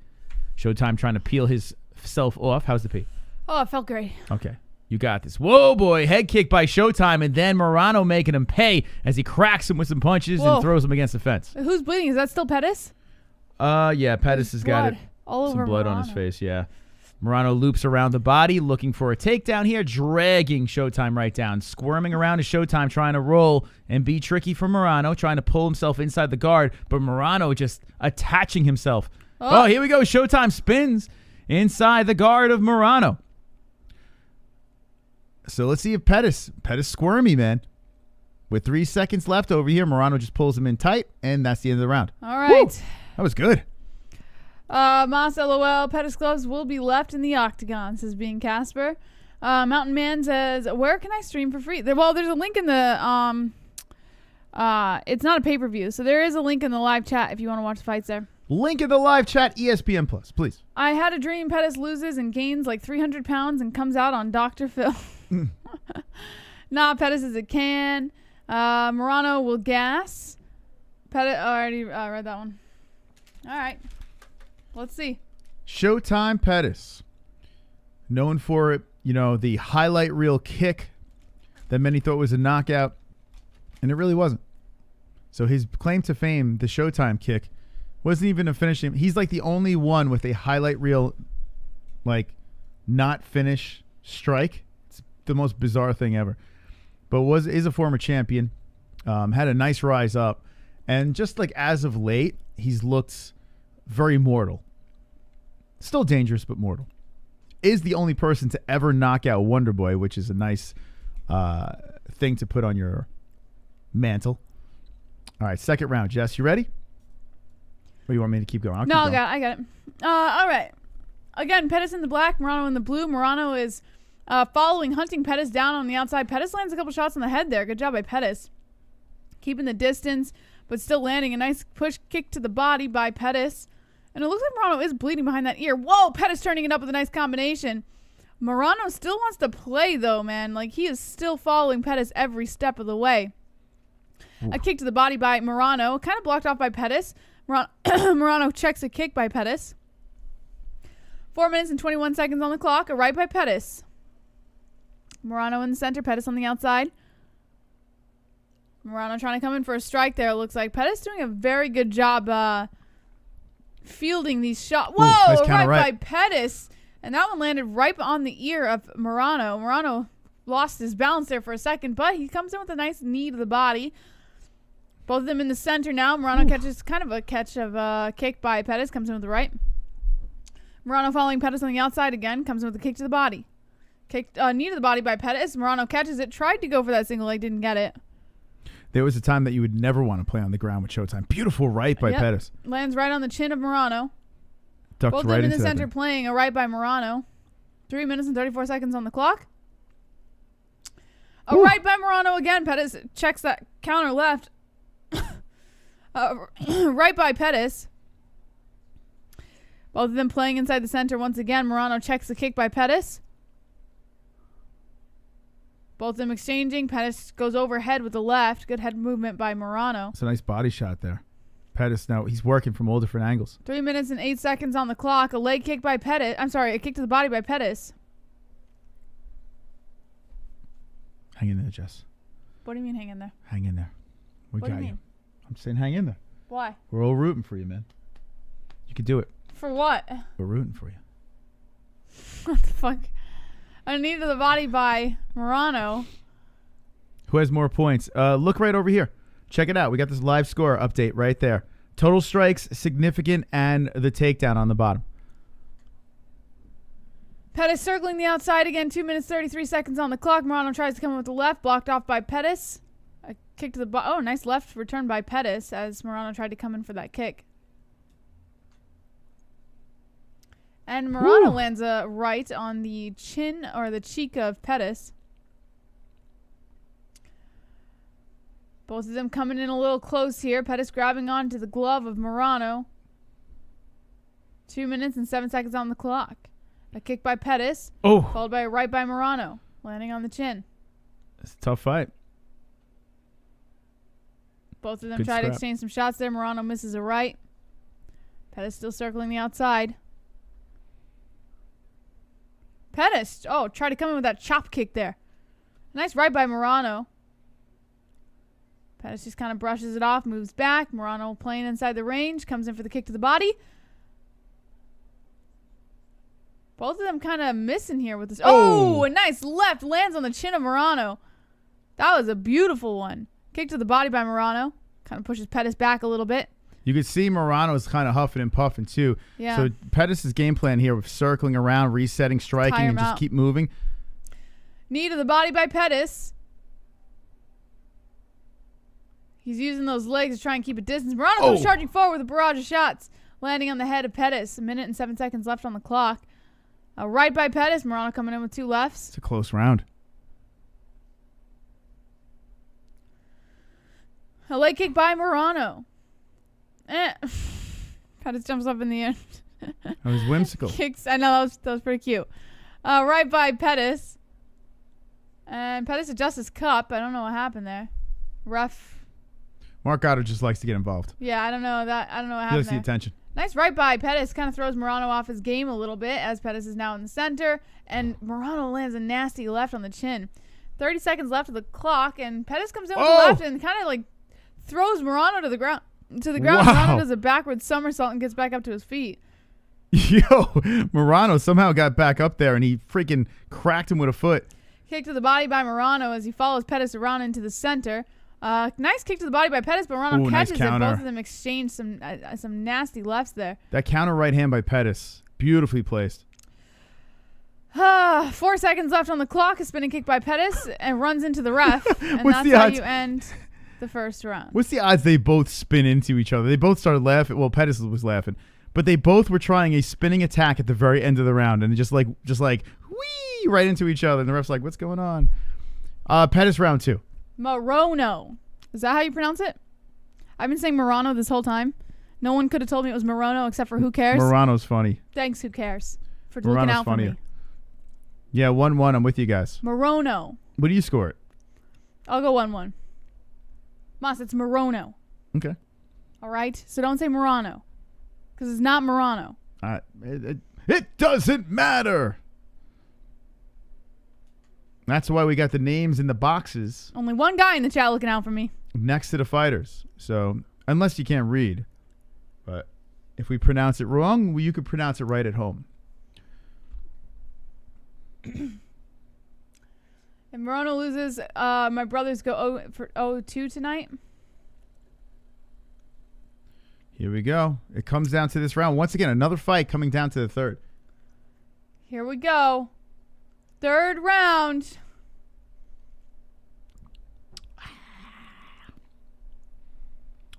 Showtime trying to peel himself off. How's the pee? Oh, it felt great. Okay. You got this. Whoa, boy. Head kick by Showtime, and then Morono making him pay as he cracks him with some punches Whoa. and throws him against the fence. Who's bleeding? Is that still Pettis? Yeah, Pettis has got Blood it. all Some over blood on Morono. his face, yeah. Morono loops around the body, looking for a takedown here, dragging Showtime right down, squirming around to Showtime, trying to roll and be tricky for Morono, trying to pull himself inside the guard, but Morono just attaching himself. Oh, here we go. Showtime spins inside the guard of Morono. So let's see if Pettis squirmy, man. With 3 seconds left over here, Morono just pulls him in tight, and that's the end of the round. All right. Woo! That was good. Mas LOL, Pettis gloves will be left in the octagon, says Being Casper. Mountain Man says, where can I stream for free? Well, there's a link in the, it's not a pay-per-view, so there is a link in the live chat if you want to watch the fights there. Link in the live chat, ESPN Plus, please. I had a dream Pettis loses and gains like 300 pounds and comes out on Dr. Phil. Nah, Pettis is a can. Morono will gas. Pettis, I already read that one. All right. Let's see. Showtime Pettis. Known for, the highlight reel kick that many thought was a knockout, and it really wasn't. So his claim to fame, the Showtime kick, wasn't even a finishing. He's like the only one with a highlight reel, not finish strike. It's the most bizarre thing ever. But is a former champion. Had a nice rise up. And just as of late, he's looked very mortal. Still dangerous, but mortal. Is the only person to ever knock out Wonder Boy, which is a nice thing to put on your mantle. All right, second round. Jess, you ready? Or do you want me to keep going? I got it. All right. Again, Pettis in the black, Morono in the blue. Morono is hunting Pettis down on the outside. Pettis lands a couple shots on the head there. Good job by Pettis. Keeping the distance, but still landing a nice push kick to the body by Pettis. And it looks like Morono is bleeding behind that ear. Whoa, Pettis turning it up with a nice combination. Morono still wants to play, though, man. He is still following Pettis every step of the way. Ooh. A kick to the body by Morono. Kind of blocked off by Pettis. Morono checks a kick by Pettis. 4 minutes and 21 seconds on the clock. A right by Pettis. Morono in the center. Pettis on the outside. Morono trying to come in for a strike there. It looks like Pettis doing a very good job fielding these shots. Whoa, nice right by Pettis. And that one landed right on the ear of Morono. Morono lost his balance there for a second, but he comes in with a nice knee to the body. Both of them in the center now. Morono catches kind of a catch of a kick by Pettis. Comes in with the right. Morono following Pettis on the outside again. Comes in with a kick to the body. Knee to the body by Pettis. Morono catches it. Tried to go for that single leg. Didn't get it. There was a time that you would never want to play on the ground with Showtime. Beautiful right by Pettis. Lands right on the chin of Morono. Ducked Both right of them in the into center playing a right by Morono. 3 minutes and 34 seconds on the clock. A right by Morono again. Pettis checks that counter left. Right by Pettis. Both of them playing inside the center once again. Morono checks the kick by Pettis. Both of them exchanging. Pettis goes overhead with the left. Good head movement by Morono. It's a nice body shot there. Pettis now, he's working from all different angles. 3 minutes and 8 seconds on the clock. A leg kick by Pettis. I'm sorry, a kick to the body by Pettis. Hang in there, Jess. What do you mean hang in there? Hang in there. We what got do you you. mean? I'm saying hang in there. Why? We're all rooting for you, man. You can do it. For what? We're rooting for you. What the fuck? A knee to the body by Morono. Who has more points? Look right over here. Check it out. We got this live score update right there. Total strikes, significant, and the takedown on the bottom. Pettis circling the outside again. 2 minutes, 33 seconds on the clock. Morono tries to come in with the left. Blocked off by Pettis. A kick to the body. Oh, nice left return by Pettis as Morono tried to come in for that kick. And Morono lands a right on the chin or the cheek of Pettis. Both of them coming in a little close here. Pettis grabbing onto the glove of Morono. 2 minutes and 7 seconds on the clock. A kick by Pettis. Followed by a right by Morono. Landing on the chin. It's a tough fight. Both of them try to exchange some shots there. Morono misses a right. Pettis still circling the outside. Pettis. Oh, tried to come in with that chop kick there. Nice right by Morono. Pettis just kind of brushes it off, moves back. Morono playing inside the range, comes in for the kick to the body. Both of them kind of missing here with this. Oh, a nice left lands on the chin of Morono. That was a beautiful one. Kick to the body by Morono. Kind of pushes Pettis back a little bit. You could see Morono's kind of huffing and puffing too. Yeah. So Pettis' game plan here with circling around, resetting, striking, Tire and him just out. keep moving. Knee to the body by Pettis. He's using those legs to try and keep a distance. Morono comes charging forward with a barrage of shots, landing on the head of Pettis. 1 minute and 7 seconds left on the clock. Right by Pettis. Morono coming in with 2 lefts. It's a close round. A leg kick by Morono. Pettis jumps up in the air. That was whimsical. Kicks. I know, that was pretty cute. Right by Pettis. And Pettis adjusts his cup. I don't know what happened there. Ref. Mark Otto just likes to get involved. Yeah, I don't know what He happened likes the there. attention. Nice right by Pettis. Kind of throws Morono off his game a little bit as Pettis is now in the center. And Morono lands a nasty left on the chin. 30 seconds left of the clock. And Pettis comes in with the left and kind of like throws Morono to the ground. Wow. Morono does a backward somersault and gets back up to his feet. Yo, Morono somehow got back up there and he freaking cracked him with a foot. Kick to the body by Morono as he follows Pettis around into the center. Nice kick to the body by Pettis, but Morono Nice catches it. counter. Both of them exchange some nasty lefts there. That counter right hand by Pettis, beautifully placed. 4 seconds left on the clock. A spinning kick by Pettis and runs into the ref. And What's that's the how odds? you end the first round. What's the odds they both spin into each other? They both started laughing. Well, Pettis was laughing, but they both were trying a spinning attack at the very end of the round, and just like whee right into each other. And the ref's like, "What's going on?" Pettis round 2. Morono. Is that how you pronounce it? I've been saying Morono this whole time. No one could have told me it was Morono except for Who Cares. Morono's funny. Thanks, Who Cares, for looking Morono's out funnier. for me. Yeah, 1-1. I'm with you guys. Morono. What do you score it? I'll go 1-1. Moss, it's Morono. Okay. All right? So don't say Morono. Because it's not Morono. It doesn't matter. That's why we got the names in the boxes Only one guy in the chat looking out for me. next to the fighters. So, unless you can't read. But if we pronounce it wrong, you could pronounce it right at home. If Morono loses, my brothers go for 0-2 tonight. Here we go. It comes down to this round. Once again, another fight coming down to the third. Here we go. Third round.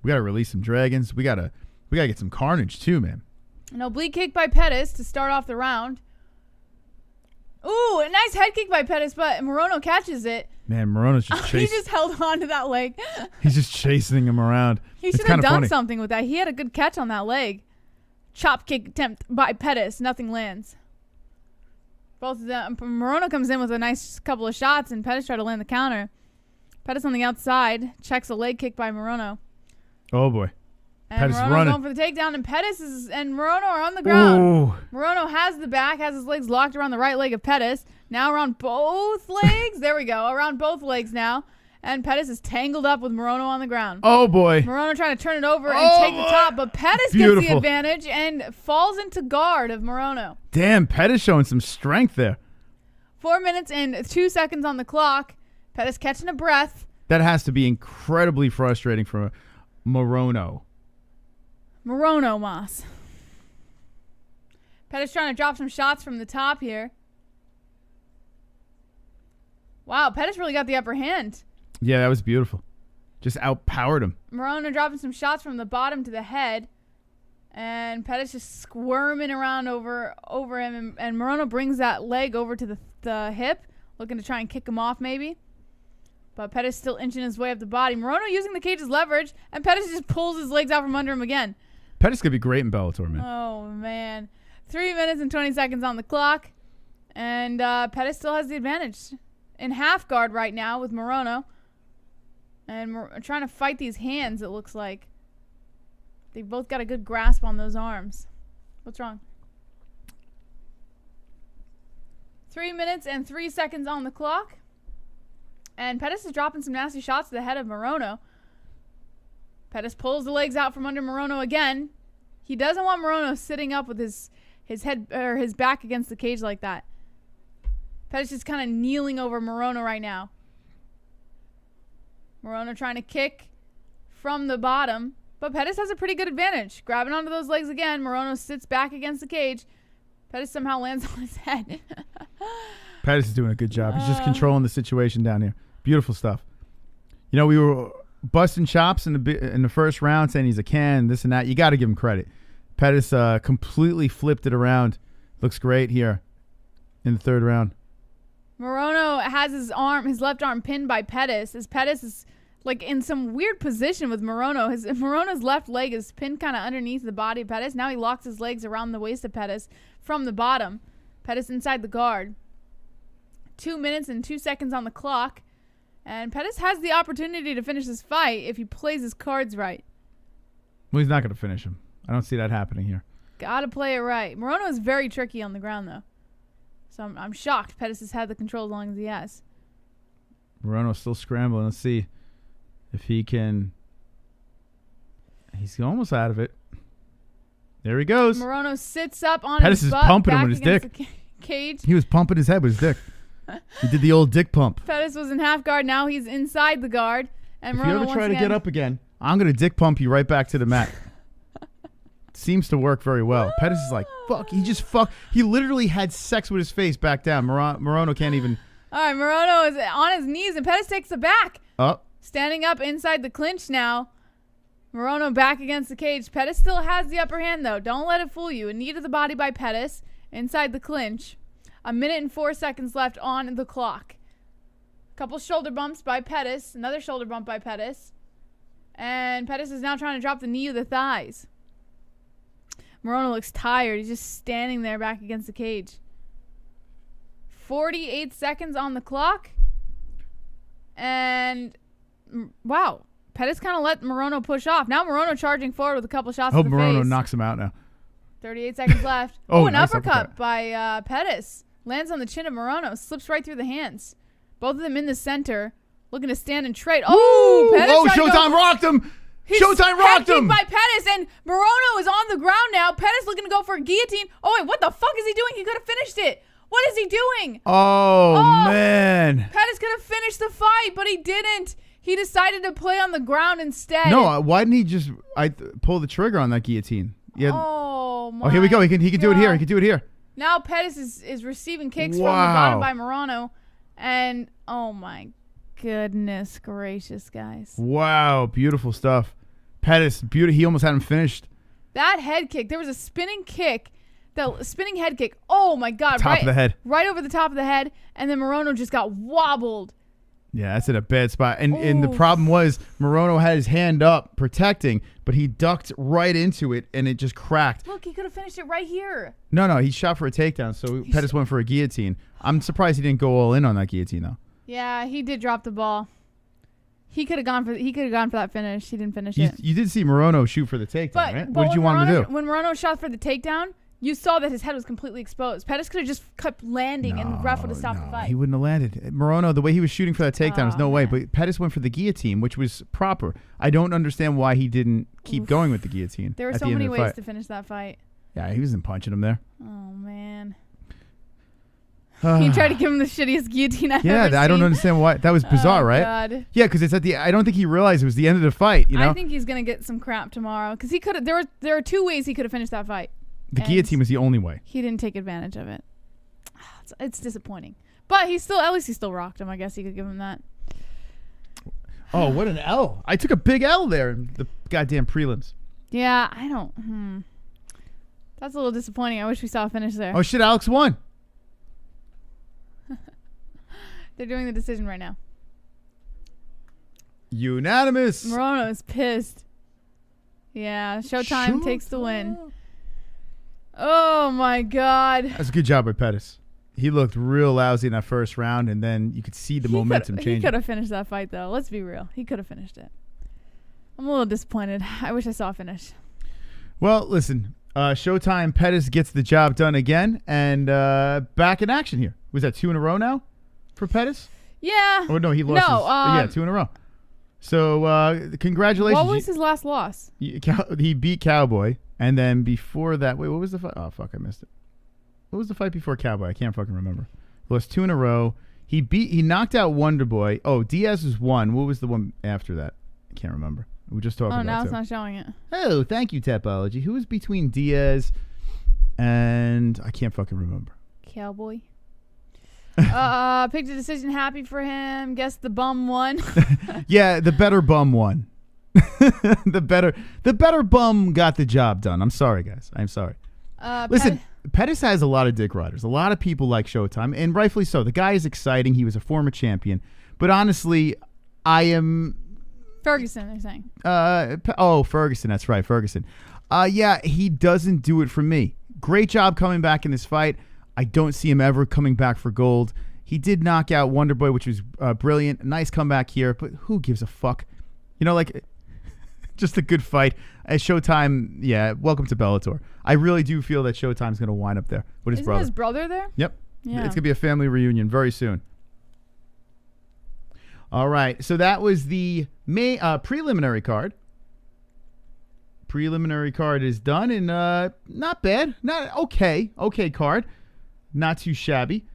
We gotta release some dragons. We gotta get some carnage too, man. An oblique kick by Pettis to start off the round. Ooh, a nice head kick by Pettis, but Morono catches it. Man, Morono's just He chasing. just held on to that leg. He's just chasing him around. He It's should have kinda done funny. something with that. He had a good catch on that leg. Chop kick attempt by Pettis. Nothing lands. Both of them. Morono comes in with a nice couple of shots, and Pettis tried to land the counter. Pettis on the outside checks a leg kick by Morono. Oh boy. And Pettis Morono running. going for the takedown, and Pettis and Morono are on the ground. Ooh. Morono has the back, has his legs locked around the right leg of Pettis. Now around both legs. There we go. Around both legs now. And Pettis is tangled up with Morono on the ground. Oh boy. Morono trying to turn it over and Oh, take the top, but Pettis gets the beautiful. advantage and falls into guard of Morono. Damn, Pettis showing some strength there. 4 minutes and 2 seconds on the clock. Pettis catching a breath. That has to be incredibly frustrating for Morono. Morono Moss. Pettis trying to drop some shots from the top here. Wow, Pettis really got the upper hand. Yeah, that was beautiful. Just outpowered him. Morono dropping some shots from the bottom to the head. And Pettis just squirming around over him. And Morono brings that leg over to the hip, looking to try and kick him off maybe. But Pettis still inching his way up the body. Morono using the cage as leverage, and Pettis just pulls his legs out from under him again. Pettis could be great in Bellator, man. Oh, man. 3 minutes and 20 seconds on the clock. And Pettis still has the advantage. In half guard right now with Morono. And trying to fight these hands, it looks like. They've both got a good grasp on those arms. What's wrong? 3 minutes and 3 seconds on the clock. And Pettis is dropping some nasty shots to the head of Morono. Pettis pulls the legs out from under Morono again. He doesn't want Morono sitting up with his head or his back against the cage like that. Pettis is kind of kneeling over Morono right now. Morono trying to kick from the bottom, But Pettis has a pretty good advantage. Grabbing onto those legs again. Morono sits back against the cage. Pettis somehow lands on his head. Pettis is doing a good job. He's just controlling the situation down here. Beautiful stuff. You know, we were busting chops in the first round, saying he's a can, this and that. You got to give him credit. Pettis completely flipped it around. Looks great here in the third round. Morono has his left arm pinned by Pettis. As Pettis is like in some weird position with Morono. Morono's left leg is pinned kind of underneath the body of Pettis. Now he locks his legs around the waist of Pettis from the bottom. Pettis inside the guard. 2 minutes and 2 seconds on the clock. And Pettis has the opportunity to finish this fight if he plays his cards right. Well, he's not going to finish him. I don't see that happening here. Gotta play it right. Morono is very tricky on the ground, though. So I'm shocked Pettis has had the control as long as he has. Morono's still scrambling. Let's see if he can. He's almost out of it. There he goes. Morono sits up on Pettis his butt. is pumping him back with his against dick. the cage. He was pumping his head with his dick. He did the old dick pump. Pettis was in half guard. Now he's inside the guard. And If Morono you ever once try to again, get up again, I'm going to dick pump you right back to the mat. Seems to work very well. Pettis is like, fuck. He literally had sex with his face back down. Morono can't even. All right, Morono is on his knees, and Pettis takes the back. Oh. Standing up inside the clinch now. Morono back against the cage. Pettis still has the upper hand, though. Don't let it fool you. A knee to the body by Pettis inside the clinch. 1 minute and 4 seconds left on the clock. Couple shoulder bumps by Pettis. Another shoulder bump by Pettis. And Pettis is now trying to drop the knee to the thighs. Morono looks tired. He's just standing there back against the cage. 48 seconds on the clock. And, wow. Pettis kind of let Morono push off. Now Morono charging forward with a couple shots to the Morono face. knocks him out now. 38 seconds left. Oh, an nice uppercut by Pettis. Lands on the chin of Morono. Slips right through the hands. Both of them in the center. Looking to stand and trade. Oh, Pettis. Oh, Showtime rocked him. Showtime rocked him. By Pettis, and Morono is on the ground now. Pettis looking to go for a guillotine. Oh, wait, what the fuck is he doing? He could have finished it. What is he doing? Oh, man. Pettis could have finished the fight, but he didn't. He decided to play on the ground instead. No, why didn't he just pull the trigger on that guillotine? Yeah. Oh, my Oh, here we go. He can do it here. He can do it here. Now Pettis is receiving kicks from the bottom by Morono. And, oh, my goodness gracious, guys. Wow, beautiful stuff. Pettis, he almost had him finished. That head kick, there was a spinning kick, the spinning head kick. Oh, my God. Top of the head. Right over the top of the head. And then Morono just got wobbled. Yeah, that's in a bad spot. And the problem was Morono had his hand up protecting, but he ducked right into it, and it just cracked. Look, he could have finished it right here. No, he shot for a takedown, so Pettis went for a guillotine. I'm surprised he didn't go all in on that guillotine, though. Yeah, he did drop the ball. He could have gone for that finish. He didn't finish it. You did see Morono shoot for the takedown, right? What did you want him to do? When Morono shot for the takedown, you saw that his head was completely exposed. Pettis could have just kept landing, and the ref would have stopped the fight. He wouldn't have landed. Morono, the way he was shooting for that takedown, there's no way. But Pettis went for the guillotine, which was proper. I don't understand why he didn't keep going with the guillotine. There were so many ways to finish that fight. Yeah, he wasn't punching him there. Oh, man. He tried to give him the shittiest guillotine I've ever seen. I don't understand why. That was bizarre, right? God. Yeah, because it's at the. I don't think he realized it was the end of the fight. You know. I think he's gonna get some crap tomorrow because he could. There are two ways he could have finished that fight. The guillotine was the only way. He didn't take advantage of it. It's disappointing, but at least he still rocked him. I guess you could give him that. Oh, what an L! I took a big L there in the goddamn prelims. Yeah, I don't. That's a little disappointing. I wish we saw a finish there. Oh shit! Alex won. They're doing the decision right now. Unanimous. Morono is pissed. Yeah, Showtime takes the win. Oh my God. That's a good job by Pettis. He looked real lousy in that first round, and then you could see the momentum changing. He could have finished that fight, though. Let's be real. He could have finished it. I'm a little disappointed. I wish I saw a finish. Well, listen. Showtime Pettis gets the job done again, and back in action here. Was that 2 in a row now for Pettis? Yeah. Oh, no, he lost 2 in a row. So, congratulations. What was his last loss? He beat Cowboy, and then before that, wait, what was the fight? Oh, fuck, I missed it. What was the fight before Cowboy? I can't fucking remember. Lost 2 in a row. He knocked out Wonder Boy. Oh, Diaz was 1. What was the one after that? I can't remember. We were just talking Oh, about now it. it's not showing it. Oh, thank you, Tapology. Who is between Diaz and I can't fucking remember. Cowboy. Picked a decision. Happy for him. Guess the bum won. Yeah, the better bum won. the better bum got the job done. I'm sorry, guys. I'm sorry. Listen, Pettis has a lot of dick riders. A lot of people like Showtime, and rightfully so. The guy is exciting. He was a former champion. But honestly, I am... Ferguson, they're saying. Ferguson. That's right, Ferguson. Yeah, he doesn't do it for me. Great job coming back in this fight. I don't see him ever coming back for gold. He did knock out Wonderboy, which was brilliant. Nice comeback here, but who gives a fuck? Just a good fight. At Showtime, yeah, welcome to Bellator. I really do feel that Showtime's going to wind up there with his Isn't brother. his brother there? Yep. Yeah. It's going to be a family reunion very soon. All right, so that was the preliminary card. Preliminary card is done, and not bad. Okay card. Not too shabby.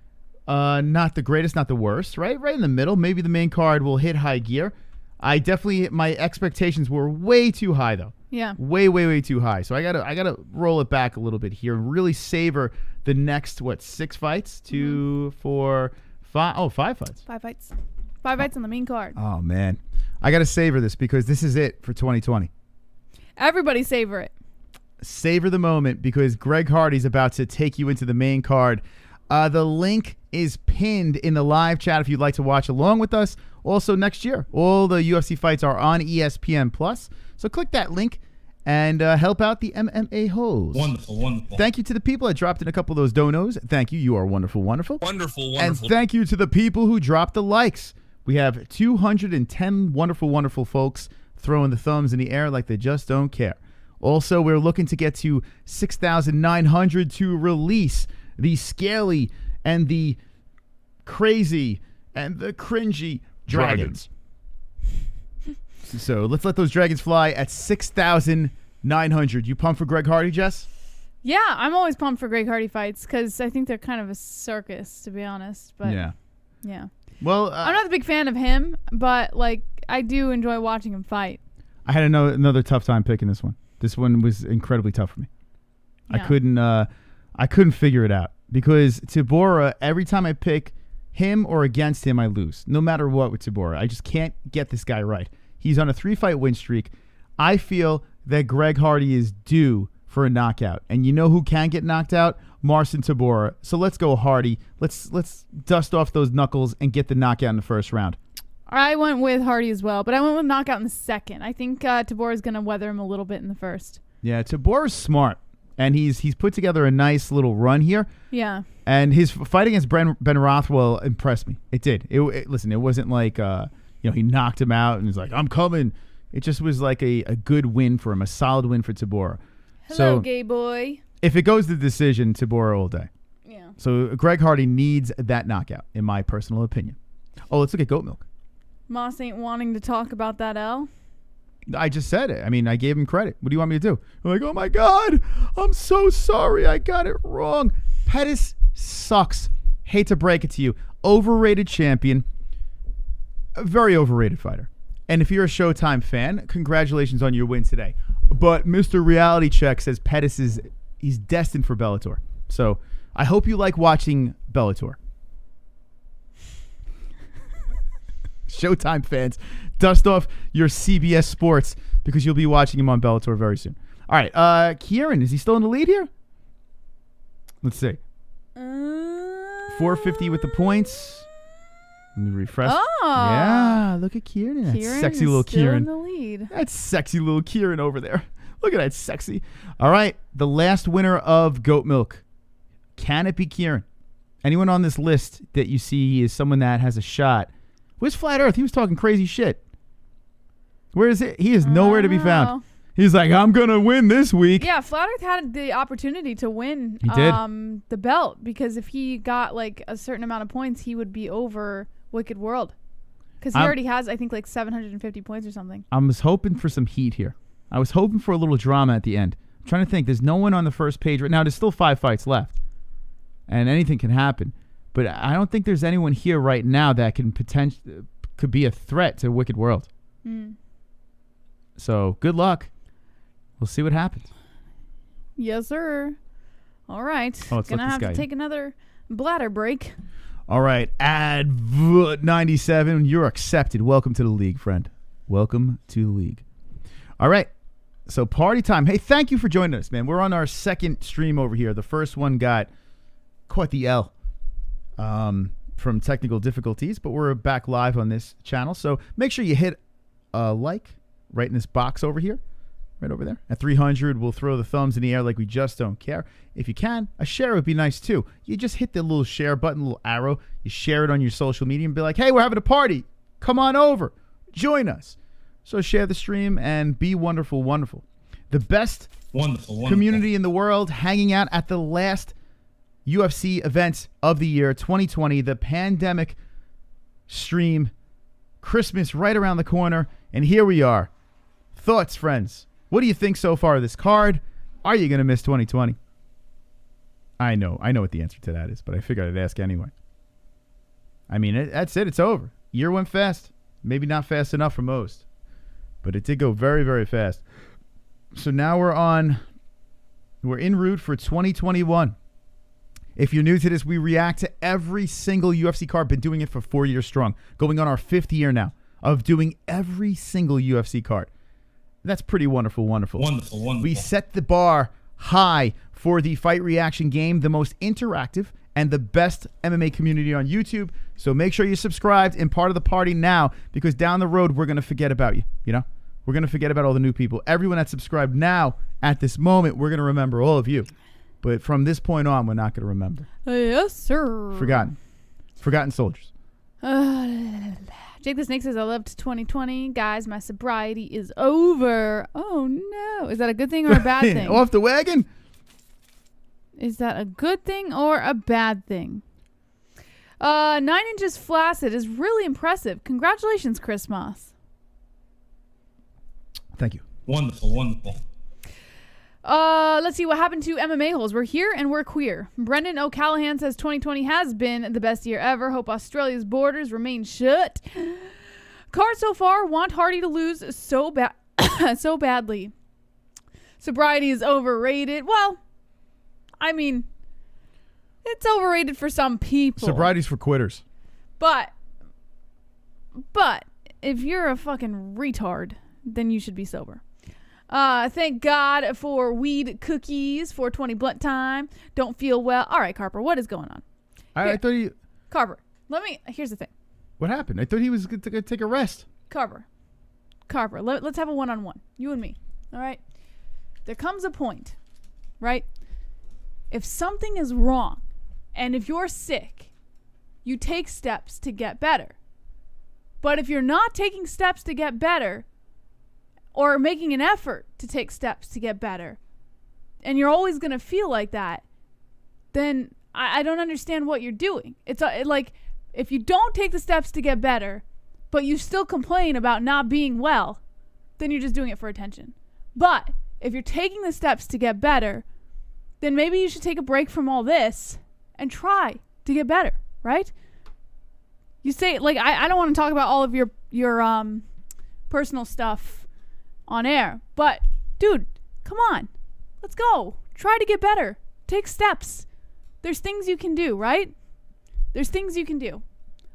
Not the greatest, not the worst, right? Right in the middle. Maybe the main card will hit high gear. My expectations were way too high, though. Yeah. Way too high. So I gotta roll it back a little bit here and really savor the next 6 fights? 2, 4, 5. Oh, 5 fights. 5 fights. 5 fights on the main card. Oh man, I gotta savor this because this is it for 2020. Everybody savor it. Savor the moment because Greg Hardy's about to take you into the main card. The link is pinned in the live chat if you'd like to watch along with us. Also, next year, all the UFC fights are on ESPN Plus. So click that link and help out the MMA-HOLES. Wonderful. Thank you to the people that dropped in a couple of those donos. Thank you. You are wonderful. Wonderful. And thank you to the people who dropped the likes. We have 210 wonderful folks throwing the thumbs in the air like they just don't care. Also, we're looking to get to 6,900 to release the scaly and the crazy and the cringy dragons. So let's let those dragons fly at 6,900. You pumped for Greg Hardy, Jess? Yeah, I'm always pumped for Greg Hardy fights because I think they're kind of a circus, to be honest. But yeah. Well, I'm not a big fan of him, but I do enjoy watching him fight. I had another tough time picking this one. This one was incredibly tough for me. Yeah. I couldn't figure it out because Tybura, every time I pick him or against him, I lose. No matter what with Tybura. I just can't get this guy right. He's on a 3-fight win streak. I feel that Greg Hardy is due for a knockout. And you know who can get knocked out? Marcin Tybura. So let's go Hardy. Let's dust off those knuckles and get the knockout in the first round. I went with Hardy as well, but I went with knockout in the second. I think Tybura is going to weather him a little bit in the first. Yeah, Tybura's smart. And he's put together a nice little run here. Yeah. And his fight against Ben Rothwell impressed me. It did. Listen, it wasn't like he knocked him out and was like, I'm coming. It just was like a good win for him, a solid win for Tybura. Hello, gay boy. If it goes to decision, Tybura all day. Yeah. So Greg Hardy needs that knockout, in my personal opinion. Oh, let's look at Goat Milk. Moss ain't wanting to talk about that L. I just said it. I mean, I gave him credit. What do you want me to do? I'm like, oh my God, I'm so sorry. I got it wrong. Pettis sucks. Hate to break it to you. Overrated champion. A very overrated fighter. And if you're a Showtime fan, congratulations on your win today. But Mr. Reality Check says Pettis he's destined for Bellator. So I hope you like watching Bellator. Showtime fans, dust off your CBS Sports because you'll be watching him on Bellator very soon. All right, Kieran, is he still in the lead here? Let's see. 450 with the points. Let me refresh. Oh. Yeah, look at Kieran. That sexy little Kieran. In the lead. That's sexy little Kieran over there. Look at that sexy. All right, the last winner of Goat Milk. Can it be Kieran? Anyone on this list that you see is someone that has a shot? Where's Flat Earth? He was talking crazy shit. Where is it? He is nowhere to be found. He's like, I'm going to win this week. Yeah, Flat Earth had the opportunity to win He did. The belt because if he got a certain amount of points, he would be over Wicked World. Because he already has, I think, 750 points or something. I was hoping for some heat here. I was hoping for a little drama at the end. I'm trying to think. There's no one on the first page right now. There's still 5 fights left. And anything can happen. But I don't think there's anyone here right now that could be a threat to Wicked World. So good luck. We'll see what happens. Yes, sir. All right. Oh, let's Gonna let this have guy to in. take another bladder break. All right, Adv97, you're accepted. Welcome to the league, friend. Welcome to the league. All right, so party time. Hey, thank you for joining us, man. We're on our second stream over here. The first one got quite the L from technical difficulties, but we're back live on this channel. So make sure you hit a like right in this box over here. Right over there. At 300, we'll throw the thumbs in the air like we just don't care. If you can, a share would be nice too. You just hit the little share button, little arrow. You share it on your social media and be like, hey, we're having a party. Come on over. Join us. So share the stream and be wonderful, wonderful. The best Wonderful. community in the world hanging out at the last UFC events of the year, 2020, the pandemic stream, Christmas right around the corner. And here we are. Thoughts, friends? What do you think so far of this card? Are you going to miss 2020? I know what the answer to that is, but I figured I'd ask anyway. I mean, that's it. It's over. Year went fast. Maybe not fast enough for most, but it did go very, very fast. So now we're en route for 2021. If you're new to this, we react to every single UFC card. Been doing it for 4 years strong. Going on our 5th year now of doing every single UFC card. That's pretty wonderful, wonderful. Wonderful. We set the bar high for the fight reaction game, the most interactive and the best MMA community on YouTube. So make sure you're subscribed and part of the party now, because down the road, we're going to forget about you. You know, we're going to forget about all the new people. Everyone that's subscribed now at this moment, we're going to remember all of you. But from this point on, we're not going to remember. Yes, sir. Forgotten soldiers. Jake the Snake says, I loved 2020. Guys, my sobriety is over. Oh, no. Is that a good thing or a bad thing? Off the wagon? Is that a good thing or a bad thing? 9 inches flaccid is really impressive. Congratulations, Chris Moss. Thank you. Wonderful. Let's see what happened to MMA holes. We're here and we're queer. Brendan O'Callahan says 2020 has been the best year ever. Hope Australia's borders remain shut. Card so far, want Hardy to lose so badly. Sobriety is overrated. Well, I mean, it's overrated for some people. Sobriety's for quitters. But if you're a fucking retard, then you should be sober. Thank God for weed cookies, 420 blunt time. Don't feel well. All right, Carper, what is going on? I thought he... Carper, here's the thing. What happened? I thought he was going to take a rest. Carper, let's have a one-on-one. You and me, all right? There comes a point, right? If something is wrong and if you're sick, you take steps to get better. But if you're not taking steps to get better, or making an effort to take steps to get better, and you're always going to feel like that, then I don't understand what you're doing. It's like, if you don't take the steps to get better, but you still complain about not being well, then you're just doing it for attention. But if you're taking the steps to get better, then maybe you should take a break from all this and try to get better, right? You say, like, I don't want to talk about all of your personal stuff on air, but dude, come on, let's go. Try to get better. Take steps. There's things you can do, right? There's things you can do.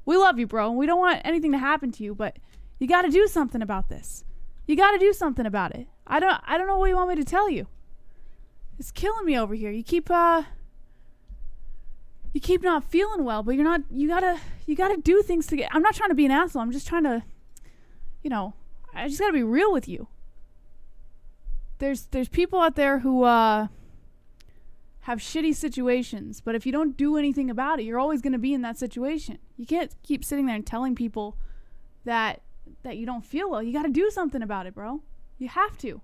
We love you, bro. We don't want anything to happen to you, but you got to do something about this. You got to do something about it. I don't know what you want me to tell you. It's killing me over here. You keep not feeling well, but you gotta do things to get. I'm not trying to be an asshole. I'm just trying to, I just gotta be real with you. There's people out there who have shitty situations, but if you don't do anything about it, you're always gonna be in that situation. You can't keep sitting there and telling people that you don't feel well. You gotta do something about it, bro. You have to.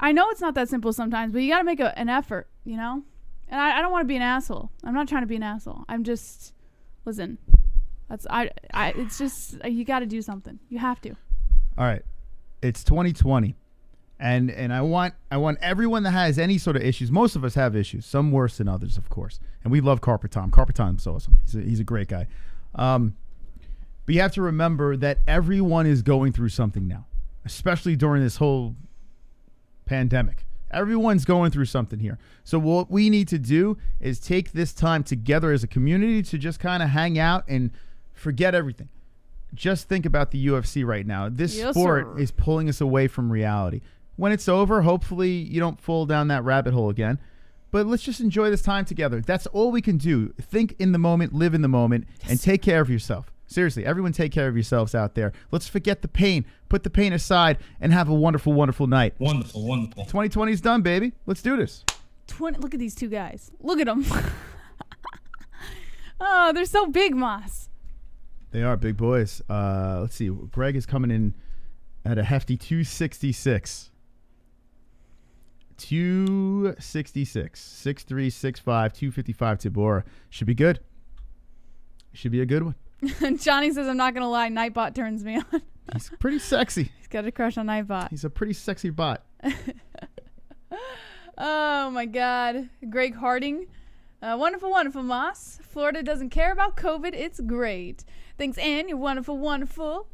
I know it's not that simple sometimes, but you gotta make an effort, And I don't want to be an asshole. I'm not trying to be an asshole. I'm just, listen. It's just you got to do something. You have to. All right, it's 2020, and I want everyone that has any sort of issues. Most of us have issues, some worse than others, of course. And we love Carper Tom. Carper Tom's awesome. He's a great guy. But you have to remember that everyone is going through something now. especially during this whole pandemic. Everyone's going through something here. So what we need to do is take this time together as a community to just kind of hang out and forget everything. Just think about the UFC right now. This sport is pulling us away from reality. When it's over, hopefully you don't fall down that rabbit hole again. But let's just enjoy this time together. That's all we can do. Think in the moment, live in the moment, and take care of yourself. Seriously, everyone take care of yourselves out there. Let's forget the pain, put the pain aside, and have a wonderful, wonderful night. Wonderful, wonderful. 2020 is done, baby. Let's do this. Look at these two guys. Look at them. Oh, they're so big, Moss. They are big boys. Let's see. Greg is coming in at a hefty 266. 266. 6'3", 6'5", 255 Tybura. Should be good. Should be a good one. Johnny says, I'm not going to lie, Nightbot turns me on. He's pretty sexy. He's got a crush on Nightbot. He's a pretty sexy bot. Oh, my God. Greg Harding. Wonderful, wonderful, Moss. Florida doesn't care about COVID. It's great. Thanks, Ann. You're wonderful, wonderful.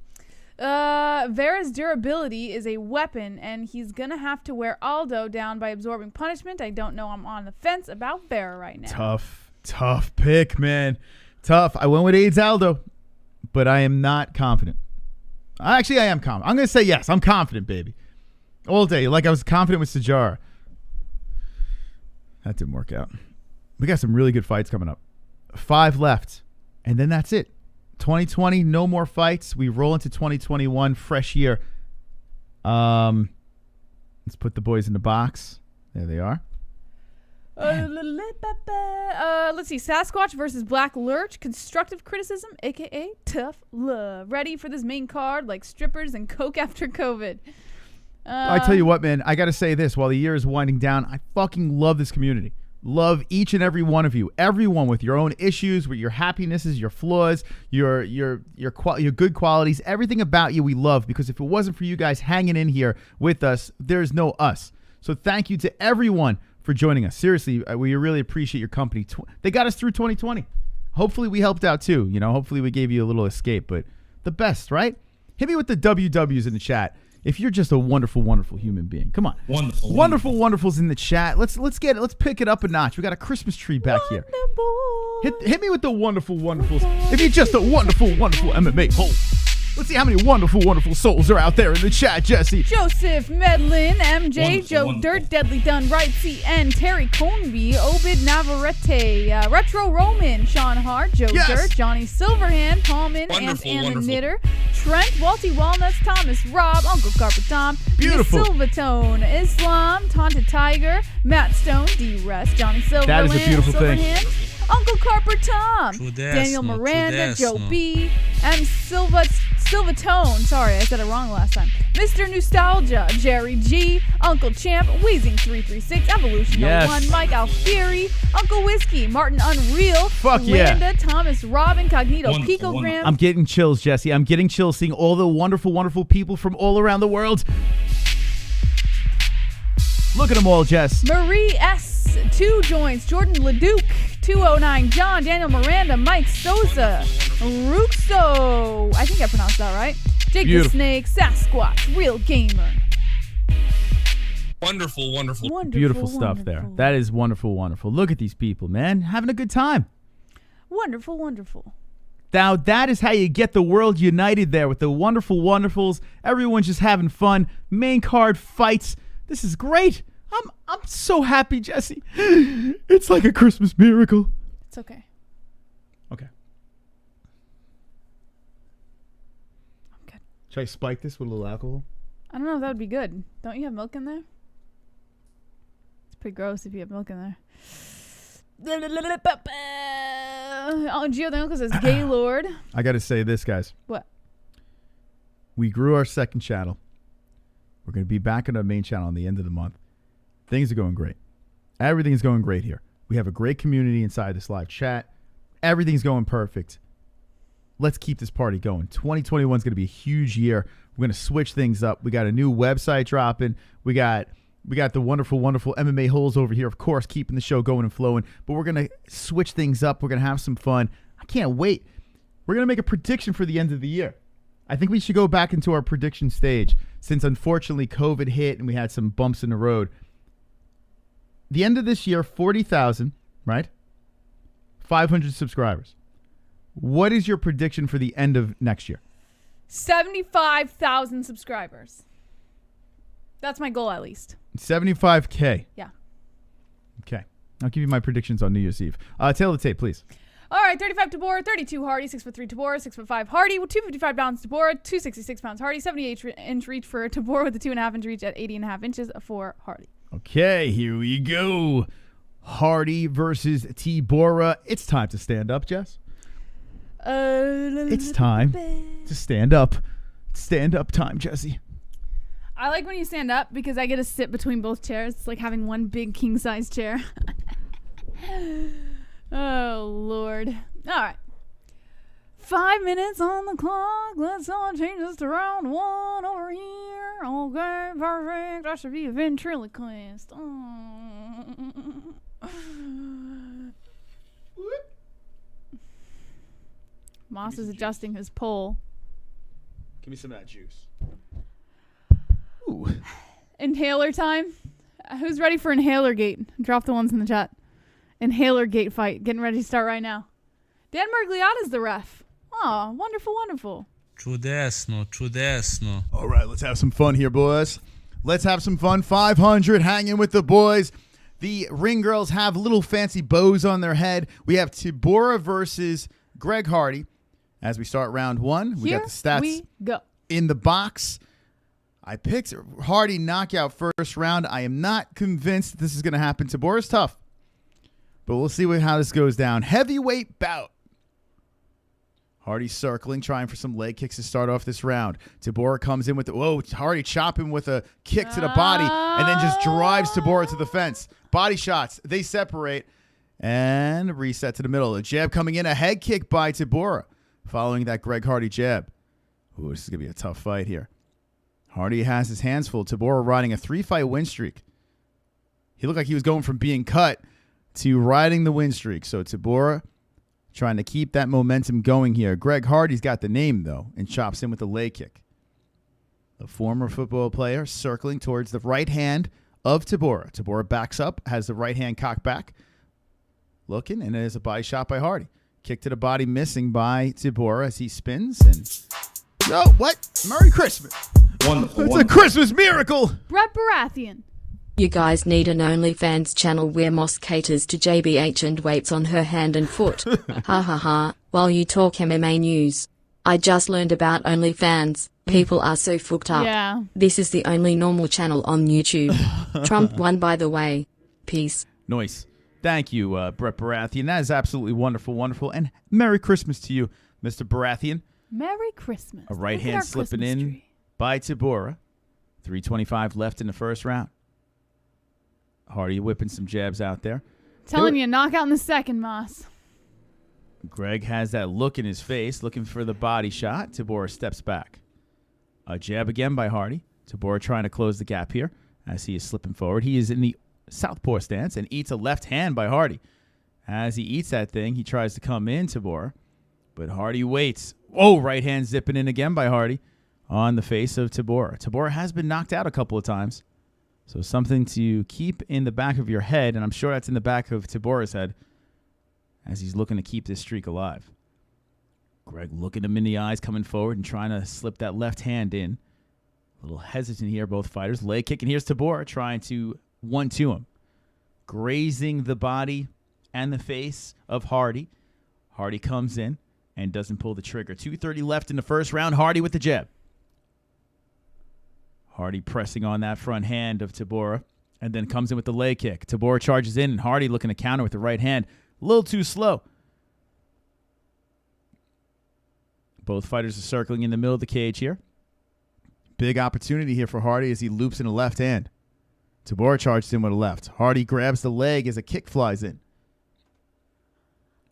Vera's durability is a weapon, and he's going to have to wear Aldo down by absorbing punishment. I don't know. I'm on the fence about Vera right now. Tough pick, man. Tough. I went with AIDS Aldo, but I am not confident. Actually, I am confident. I'm going to say yes. I'm confident, baby. All day. Like I was confident with Sijara. That didn't work out. We got some really good fights coming up. 5 left, and then that's it. 2020, no more fights. We roll into 2021, fresh year. Let's put the boys in the box. There they are. Let's see. Sasquatch versus Black Lurch. Constructive criticism, a.k.a. tough love. Ready for this main card like strippers and coke after COVID. I tell you what, man. I got to say this. While the year is winding down, I fucking love this community. Love each and every one of you. Everyone with your own issues, with your happinesses, your flaws, your good qualities. Everything about you we love, because if it wasn't for you guys hanging in here with us, there's no us. So thank you to everyone for joining us. Seriously, we really appreciate your company. They got us through 2020. Hopefully we helped out too. Hopefully we gave you a little escape, but the best, right? Hit me with the WWs in the chat if you're just a wonderful, wonderful human being. Come on. Wonderful, wonderful's in the chat. Let's pick it up a notch. We got a Christmas tree back here. Hit me with the wonderful, wonderfuls. If you're just a wonderful, wonderful MMA hole. Let's see how many wonderful, wonderful souls are out there in the chat, Jesse. Joseph Medlin, MJ, Wonderful, Joe wonderful. Dirt, Deadly Done Right, CN, Terry Conby, Obid Navarrete, Retro Roman, Sean Hart, Joe Yes. Dirt, Johnny Silverhand, Palman, Wonderful, and the wonderful. Knitter, Trent, Walty Walnuts, Thomas Rob, Uncle Carpet Tom, Beautiful. Silvertone, Islam, Taunted Tiger, Matt Stone, D-Rest, Johnny Silverland, That is a beautiful thing. Silverhand, Uncle Carper Tom, True Daniel Desno, Miranda, True Joe Desno. B, M. Silvatone, sorry, I said it wrong last time. Mr. Nostalgia, Jerry G, Uncle Champ, Wheezing 336, Evolution Yes. 01, Mike Alfieri, Uncle Whiskey, Martin Unreal, Fuck yeah. Linda, Thomas Rob, Incognito, Wonderful, Picogram, wonderful. I'm getting chills, Jesse. I'm getting chills seeing all the wonderful, wonderful people from all around the world. Look at them all, Jess. Marie S, 2 joints, Jordan Leduc, 209, John, Daniel Miranda, Mike Sosa, Ruxo, I think I pronounced that right. Jake Beautiful. the Snake, Sasquatch, Real Gamer. Wonderful, wonderful. Beautiful stuff there. Wonderful. That is wonderful, wonderful. Look at these people, man. Having a good time. Wonderful, wonderful. Now, that is how you get the world united there with the wonderful, wonderfuls. Everyone's just having fun. Main card fights. This is great. I'm so happy, Jesse. It's like a Christmas miracle. It's okay. Okay. I'm good. Should I spike this with a little alcohol? I don't know if that would be good. Don't you have milk in there? It's pretty gross if you have milk in there. Oh, Gio the Uncle says Gaylord. I got to say this, guys. What? We grew our second channel. We're going to be back on our main channel on the end of the month. Things are going great. Everything's going great here. We have a great community inside this live chat. Everything's going perfect. Let's keep this party going. 2021 is going to be a huge year. We're going to switch things up. We got a new website dropping. We got the wonderful, wonderful MMA holes over here, of course, keeping the show going and flowing. But we're going to switch things up. We're going to have some fun. I can't wait. We're going to make a prediction for the end of the year. I think we should go back into our prediction stage since unfortunately COVID hit and we had some bumps in the road. The end of this year, 40,000, right? 500 subscribers. What is your prediction for the end of next year? 75,000 subscribers. That's my goal, at least. 75K. Yeah. Okay. I'll give you my predictions on New Year's Eve. Tail the tape, please. All right, 35 Tybura, 32 Hardy, 6'3" Tybura, 6'5" Hardy, 255 pounds Tybura, 266 pounds Hardy, 78-inch reach for Tybura with a 2.5-inch reach at 80.5 inches for Hardy. Okay, here we go. Hardy versus Tybura. It's time to stand up, Jess. It's time to stand up. Stand up time, Jesse. I like when you stand up because I get to sit between both chairs. It's like having one big king-size chair. Oh, Lord. All right. 5 minutes on the clock. Let's all change this to round 1 over here. Okay, perfect. I should be a ventriloquist. Moss is adjusting his pole. Give me some of that juice. Ooh. Inhaler time. Who's ready for Inhaler Gate? Drop the ones in the chat. Inhaler Gate fight. Getting ready to start right now. Dan Mergliata's the ref. Oh, wonderful, wonderful. Чудесно, чудесно. All right, let's have some fun here, boys. Let's have some fun. 500 hanging with the boys. The ring girls have little fancy bows on their head. We have Tybura versus Greg Hardy. As we start round 1, we Here got the stats we go. in the box. I picked Hardy knockout first round. I am not convinced that this is going to happen. Tybura's tough, but we'll see how this goes down. Heavyweight bout. Hardy circling, trying for some leg kicks to start off this round. Tybura comes in with Hardy chopping with a kick to the body and then just drives Tybura to the fence. Body shots, they separate and reset to the middle. A jab coming in, a head kick by Tybura following that Greg Hardy jab. Ooh, this is going to be a tough fight here. Hardy has his hands full. Tybura riding a 3-fight win streak. He looked like he was going from being cut to riding the win streak. So Tybura trying to keep that momentum going here. Greg Hardy's got the name, though, and chops in with a leg kick. The former football player circling towards the right hand of Tybura. Tybura backs up, has the right hand cocked back. Looking, and there's a body shot by Hardy. Kick to the body missing by Tybura as he spins. And what? Merry Christmas. Wonderful. It's a Christmas miracle. Brett Baratheon. You guys need an OnlyFans channel where Moss caters to JBH and waits on her hand and foot. Ha ha ha, while you talk MMA news. I just learned about OnlyFans. People are so fucked up. Yeah. This is the only normal channel on YouTube. Trump won, by the way. Peace. Nice. Thank you, Brett Baratheon. That is absolutely wonderful, wonderful. And Merry Christmas to you, Mr. Baratheon. Merry Christmas. A right Look at hand our slipping Christmas in tree. by Tybura. 3:25 left in the first round. Hardy whipping some jabs out there. Telling you, knockout in the second, Moss. Greg has that look in his face, looking for the body shot. Tybura steps back. A jab again by Hardy. Tybura trying to close the gap here as he is slipping forward. He is in the southpaw stance and eats a left hand by Hardy. As he eats that thing, he tries to come in, Tybura, but Hardy waits. Oh, right hand zipping in again by Hardy on the face of Tybura. Tybura has been knocked out a couple of times, so something to keep in the back of your head, and I'm sure that's in the back of Tybura's head as he's looking to keep this streak alive. Greg looking him in the eyes, coming forward and trying to slip that left hand in. A little hesitant here, both fighters. Leg kick, and here's Tybura trying to 1-2 him. Grazing the body and the face of Hardy. Hardy comes in and doesn't pull the trigger. 2:30 left in the first round. Hardy with the jab. Hardy pressing on that front hand of Tybura and then comes in with the leg kick. Tybura charges in and Hardy looking to counter with the right hand. A little too slow. Both fighters are circling in the middle of the cage here. Big opportunity here for Hardy as he loops in the left hand. Tybura charges in with a left. Hardy grabs the leg as a kick flies in.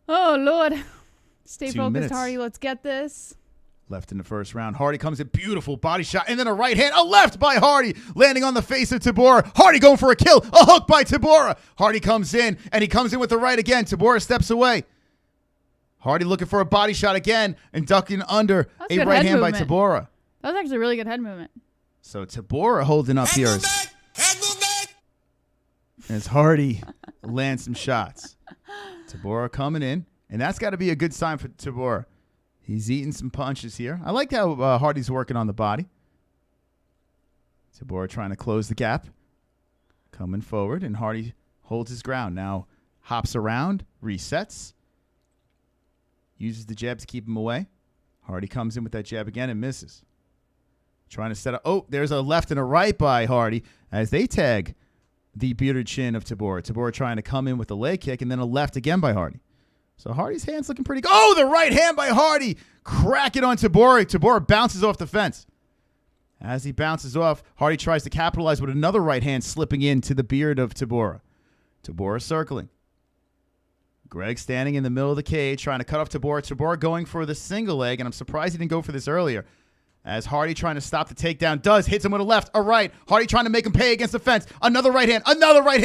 Oh, Lord. Stay 2 focused, minutes. Hardy. Let's get this. Left in the first round. Hardy comes in, beautiful body shot, and then a right hand, a left by Hardy, landing on the face of Tybura. Hardy going for a kill, a hook by Tybura. Hardy comes in, and he comes in with the right again. Tybura steps away. Hardy looking for a body shot again and ducking under That's a good right head hand by movement. Tybura. That was actually a really good head movement. So Tybura holding up here as Hardy lands some shots. Tybura coming in, and that's got to be a good sign for Tybura. He's eating some punches here. I like how Hardy's working on the body. Tybura trying to close the gap. Coming forward, and Hardy holds his ground. Now hops around, resets. Uses the jab to keep him away. Hardy comes in with that jab again and misses. Trying to set up. Oh, there's a left and a right by Hardy as they tag the bearded chin of Tybura. Tybura trying to come in with a leg kick and then a left again by Hardy. So Hardy's hand's looking pretty good. Oh, the right hand by Hardy. Crack it on Tybura. Tybura bounces off the fence. As he bounces off, Hardy tries to capitalize with another right hand slipping into the beard of Tybura. Tybura circling. Greg standing in the middle of the cage trying to cut off Tybura. Tybura going for the single leg, and I'm surprised he didn't go for this earlier. As Hardy trying to stop the takedown hits him with a left, a right. Hardy trying to make him pay against the fence. Another right hand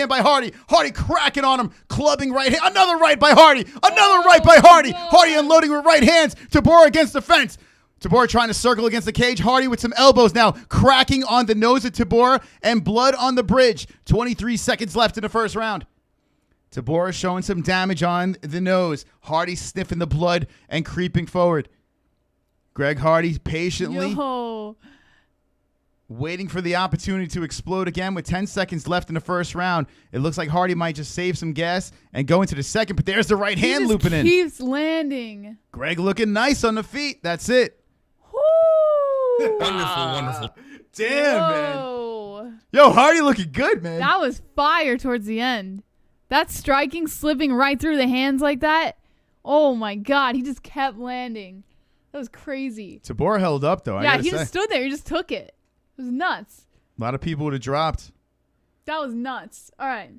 by Hardy. Hardy cracking on him, clubbing right hand. Another right by Hardy. Another right by Hardy. Hardy unloading with right hands. Tybura against the fence. Tybura trying to circle against the cage. Hardy with some elbows now, cracking on the nose of Tybura, and blood on the bridge. 23 seconds left in the first round. Tybura showing some damage on the nose. Hardy sniffing the blood and creeping forward. Greg Hardy patiently waiting for the opportunity to explode again with 10 seconds left in the first round. It looks like Hardy might just save some gas and go into the second, but there's the right hand looping in. Keeps landing. Greg looking nice on the feet. That's it. Wonderful. Damn, man. Whoa. Yo, Hardy looking good, man. That was fire towards the end. That striking, slipping right through the hands like that. Oh, my God. He just kept landing. That was crazy. Tybura held up, though. Yeah, he just stood there. He just took it. It was nuts. A lot of people would have dropped. That was nuts. All right.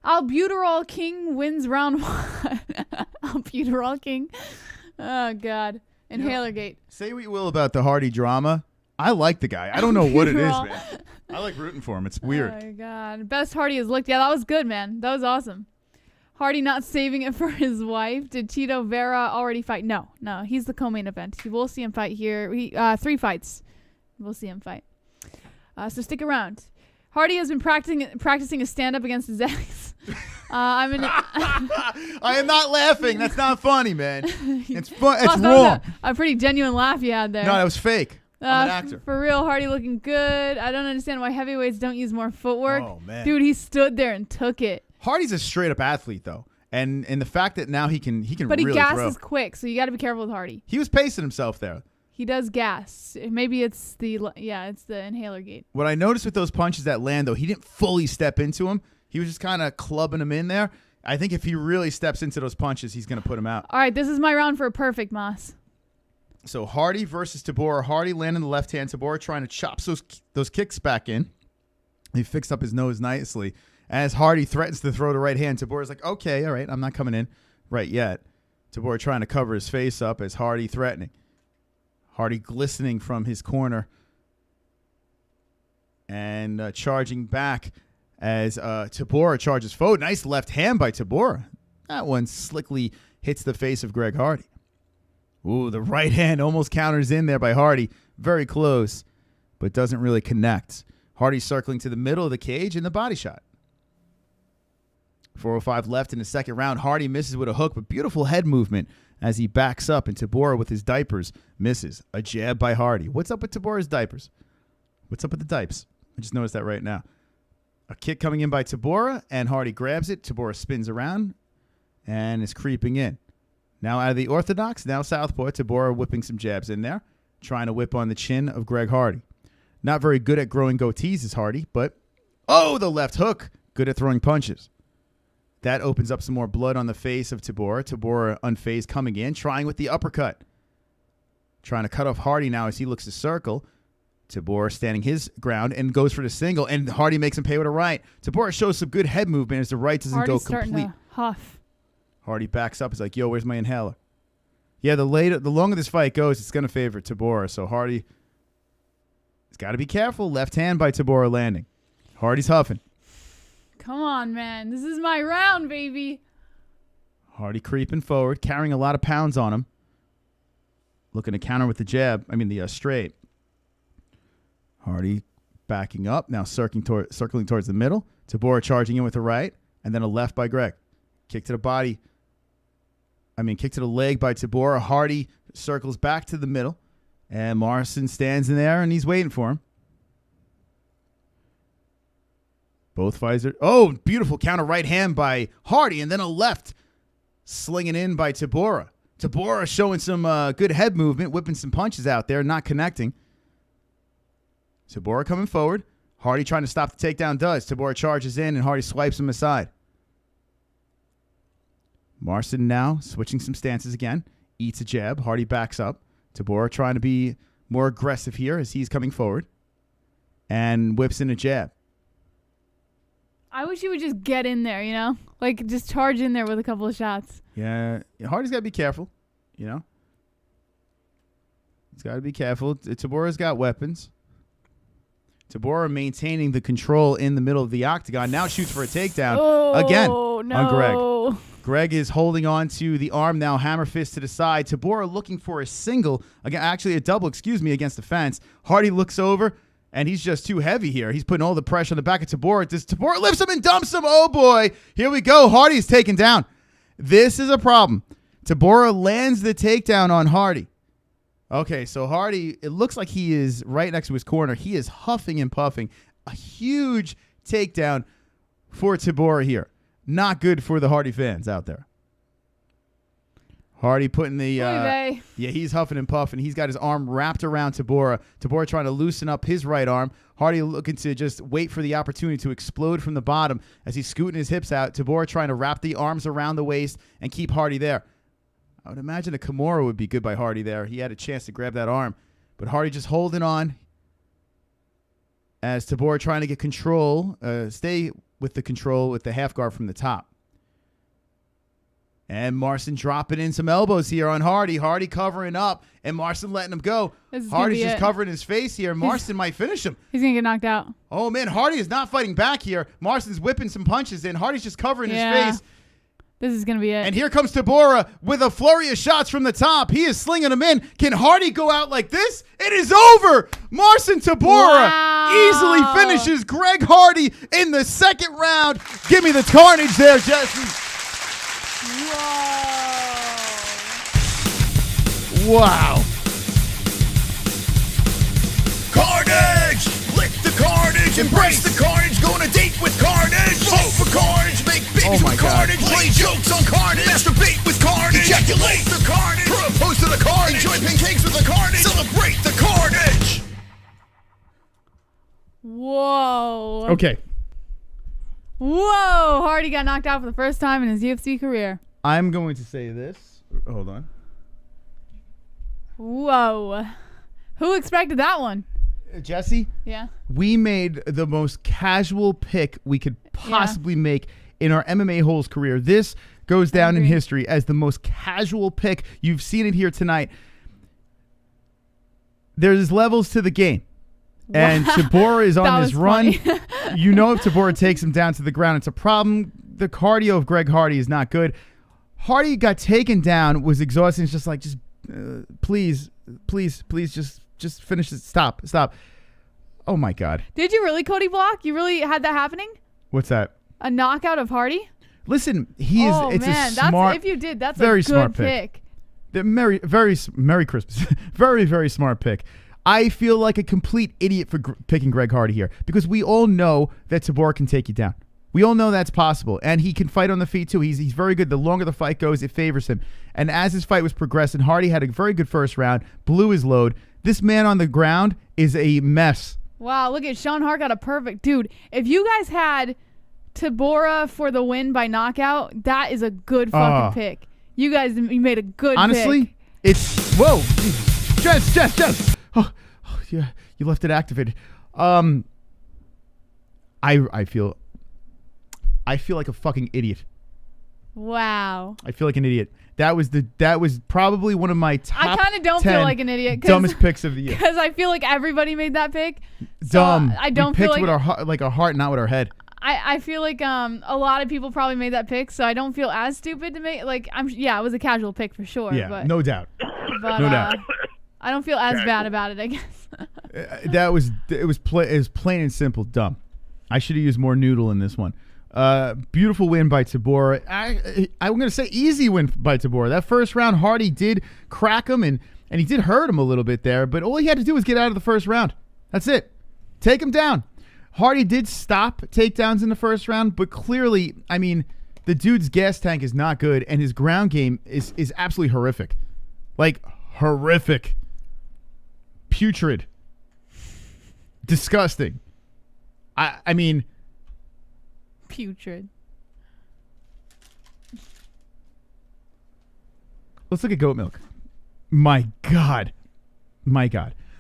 Albuterol King wins round 1. Albuterol King. Oh, God. Inhaler gate. Say what you will about the Hardy drama. I like the guy. I don't know what it is, man. I like rooting for him. It's weird. Oh, my God. Best Hardy has looked. Yeah, that was good, man. That was awesome. Hardy not saving it for his wife. Did Tito Vera already fight? No. He's the co-main event. We'll see him fight here. 3 fights. We'll see him fight. So stick around. Hardy has been practicing a stand-up against his ex. I am not laughing. That's not funny, man. It's fun. It's that wrong. was a pretty genuine laugh you had there. No, that was fake. I'm an actor. For real, Hardy looking good. I don't understand why heavyweights don't use more footwork. Oh, man. Dude, he stood there and took it. Hardy's a straight-up athlete, though. And the fact that now he can But he really gasses throw. quick, so you got to be careful with Hardy. He was pacing himself there. He does gas. Maybe it's the inhaler gate. What I noticed with those punches that land, though, he didn't fully step into him. He was just kind of clubbing him in there. I think if he really steps into those punches, he's going to put him out. All right, this is my round for a perfect, Moss. So Hardy versus Tybura. Hardy landing the left hand. Tybura trying to chop those kicks back in. He fixed up his nose nicely. As Hardy threatens to throw the right hand, Tybura's like, okay, all right, I'm not coming in right yet. Tybura trying to cover his face up as Hardy threatening. Hardy glistening from his corner and charging back as Tybura charges forward. Nice left hand by Tybura. That one slickly hits the face of Greg Hardy. Ooh, the right hand almost counters in there by Hardy. Very close, but doesn't really connect. Hardy circling to the middle of the cage in the body shot. 4:05 left in the second round. Hardy misses with a hook, but beautiful head movement as he backs up, and Tybura with his diapers misses. A jab by Hardy. What's up with Tybura's diapers? What's up with the dipes? I just noticed that right now. A kick coming in by Tybura, and Hardy grabs it. Tybura spins around and is creeping in. Now out of the orthodox, now southpaw. Tybura whipping some jabs in there, trying to whip on the chin of Greg Hardy. Not very good at growing goatees is Hardy, but, oh, the left hook. Good at throwing punches. That opens up some more blood on the face of Tybura. Tybura unfazed coming in, trying with the uppercut. Trying to cut off Hardy now as he looks to circle. Tybura standing his ground and goes for the single, and Hardy makes him pay with a right. Tybura shows some good head movement as the right doesn't Hardy's go starting complete. to huff. Hardy backs up. He's like, yo, where's my inhaler? Yeah, the longer this fight goes, it's going to favor Tybura. So Hardy has got to be careful. Left hand by Tybura landing. Hardy's huffing. Come on, man. This is my round, baby. Hardy creeping forward, carrying a lot of pounds on him. Looking to counter with the jab. The straight. Hardy backing up. Now circling towards the middle. Tybura charging in with the right. And then a left by Greg. Kick to the body. Kick to the leg by Tybura. Hardy circles back to the middle. And Marcin stands in there and he's waiting for him. Both fighters are... Oh, beautiful counter right hand by Hardy. And then a left slinging in by Tybura. Tybura showing some good head movement, whipping some punches out there, not connecting. Tybura coming forward. Hardy trying to stop the takedown does. Tybura charges in and Hardy swipes him aside. Marcin now switching some stances again. Eats a jab. Hardy backs up. Tybura trying to be more aggressive here as he's coming forward. And whips in a jab. I wish he would just get in there, Like, just charge in there with a couple of shots. Yeah. Hardy's got to be careful, He's got to be careful. Tybura's got weapons. Tybura maintaining the control in the middle of the octagon. Now shoots for a takedown again on Greg. Greg is holding on to the arm now, hammer fist to the side. Tybura looking for a single, again, actually a double, against the fence. Hardy looks over, and he's just too heavy here. He's putting all the pressure on the back of Tybura. Tybura lifts him and dumps him. Oh, boy. Here we go. Hardy's taken down. This is a problem. Tybura lands the takedown on Hardy. Okay, so Hardy, it looks like he is right next to his corner. He is huffing and puffing. A huge takedown for Tybura here. Not good for the Hardy fans out there. Hardy putting the... he's huffing and puffing. He's got his arm wrapped around Tybura. Tybura trying to loosen up his right arm. Hardy looking to just wait for the opportunity to explode from the bottom as he's scooting his hips out. Tybura trying to wrap the arms around the waist and keep Hardy there. I would imagine a Kimura would be good by Hardy there. He had a chance to grab that arm. But Hardy just holding on as Tybura trying to get control, stay with the control with the half guard from the top. And Marcin dropping in some elbows here on Hardy. Hardy covering up and Marcin letting him go. Hardy's just covering his face here. Marcin might finish him. He's going to get knocked out. Oh, man. Hardy is not fighting back here. Marcin's whipping some punches in. Hardy's just covering his face. This is going to be it. And here comes Tybura with a flurry of shots from the top. He is slinging them in. Can Hardy go out like this? It is over. Marcin Tybura easily finishes Greg Hardy in the second round. Give me the carnage there, Jesse. Whoa. Wow. Carnage! Lick the carnage, embrace the carnage, go on a date with carnage. Vote for carnage, make babies with carnage, play jokes on carnage, masturbate with carnage, ejaculate the carnage, propose to the carnage, enjoy pancakes with the carnage, celebrate the carnage. Whoa. Okay. Whoa. Hardy got knocked out for the first time in his UFC career. I'm going to say this. Hold on. Whoa. Who expected that one? Jesse? Yeah. We made the most casual pick we could possibly make in our MMA-HOLES career. This goes down in history as the most casual pick. You've seen it here tonight. There's levels to the game. And Tybura is on this run. If Tybura takes him down to the ground, it's a problem. The cardio of Greg Hardy is not good. Hardy got taken down, was exhausting. It's just like, please, just finish it. Stop. Oh, my God. Did you really, Cody Block? You really had that happening? What's that? A knockout of Hardy? Listen, it's a smart... If you did, that's very a good smart pick. Merry Christmas. Very, very smart pick. I feel like a complete idiot for picking Greg Hardy here because we all know that Tybura can take you down. We all know that's possible, and he can fight on the feet too. He's very good. The longer the fight goes, it favors him. And as his fight was progressing, Hardy had a very good first round, blew his load. This man on the ground is a mess. Wow, look at Sean Hart got a perfect... Dude, if you guys had Tybura for the win by knockout, that is a good fucking pick. You made a good honestly, pick. It's... Whoa. Jess. Oh, yeah, you left it activated. I feel like a fucking idiot. Wow. I feel like an idiot. That was probably one of my top. I kind of don't feel like an idiot. Dumbest picks of the year. Because I feel like everybody made that pick. Dumb. I don't we picked feel like with our heart, not with our head. I feel like a lot of people probably made that pick, so I don't feel as stupid to make it was a casual pick for sure. Yeah, but, no doubt. But, no doubt. I don't feel as bad about it, I guess. It was plain and simple dumb. I should have used more noodle in this one. Beautiful win by Tybura. I'm going to say easy win by Tybura. That first round, Hardy did crack him, and he did hurt him a little bit there, but all he had to do was get out of the first round. That's it. Take him down. Hardy did stop takedowns in the first round, but clearly, I mean, the dude's gas tank is not good, and his ground game is absolutely horrific. Like, horrific. Putrid. Disgusting. I mean... Putrid. Let's look at goat milk. My God.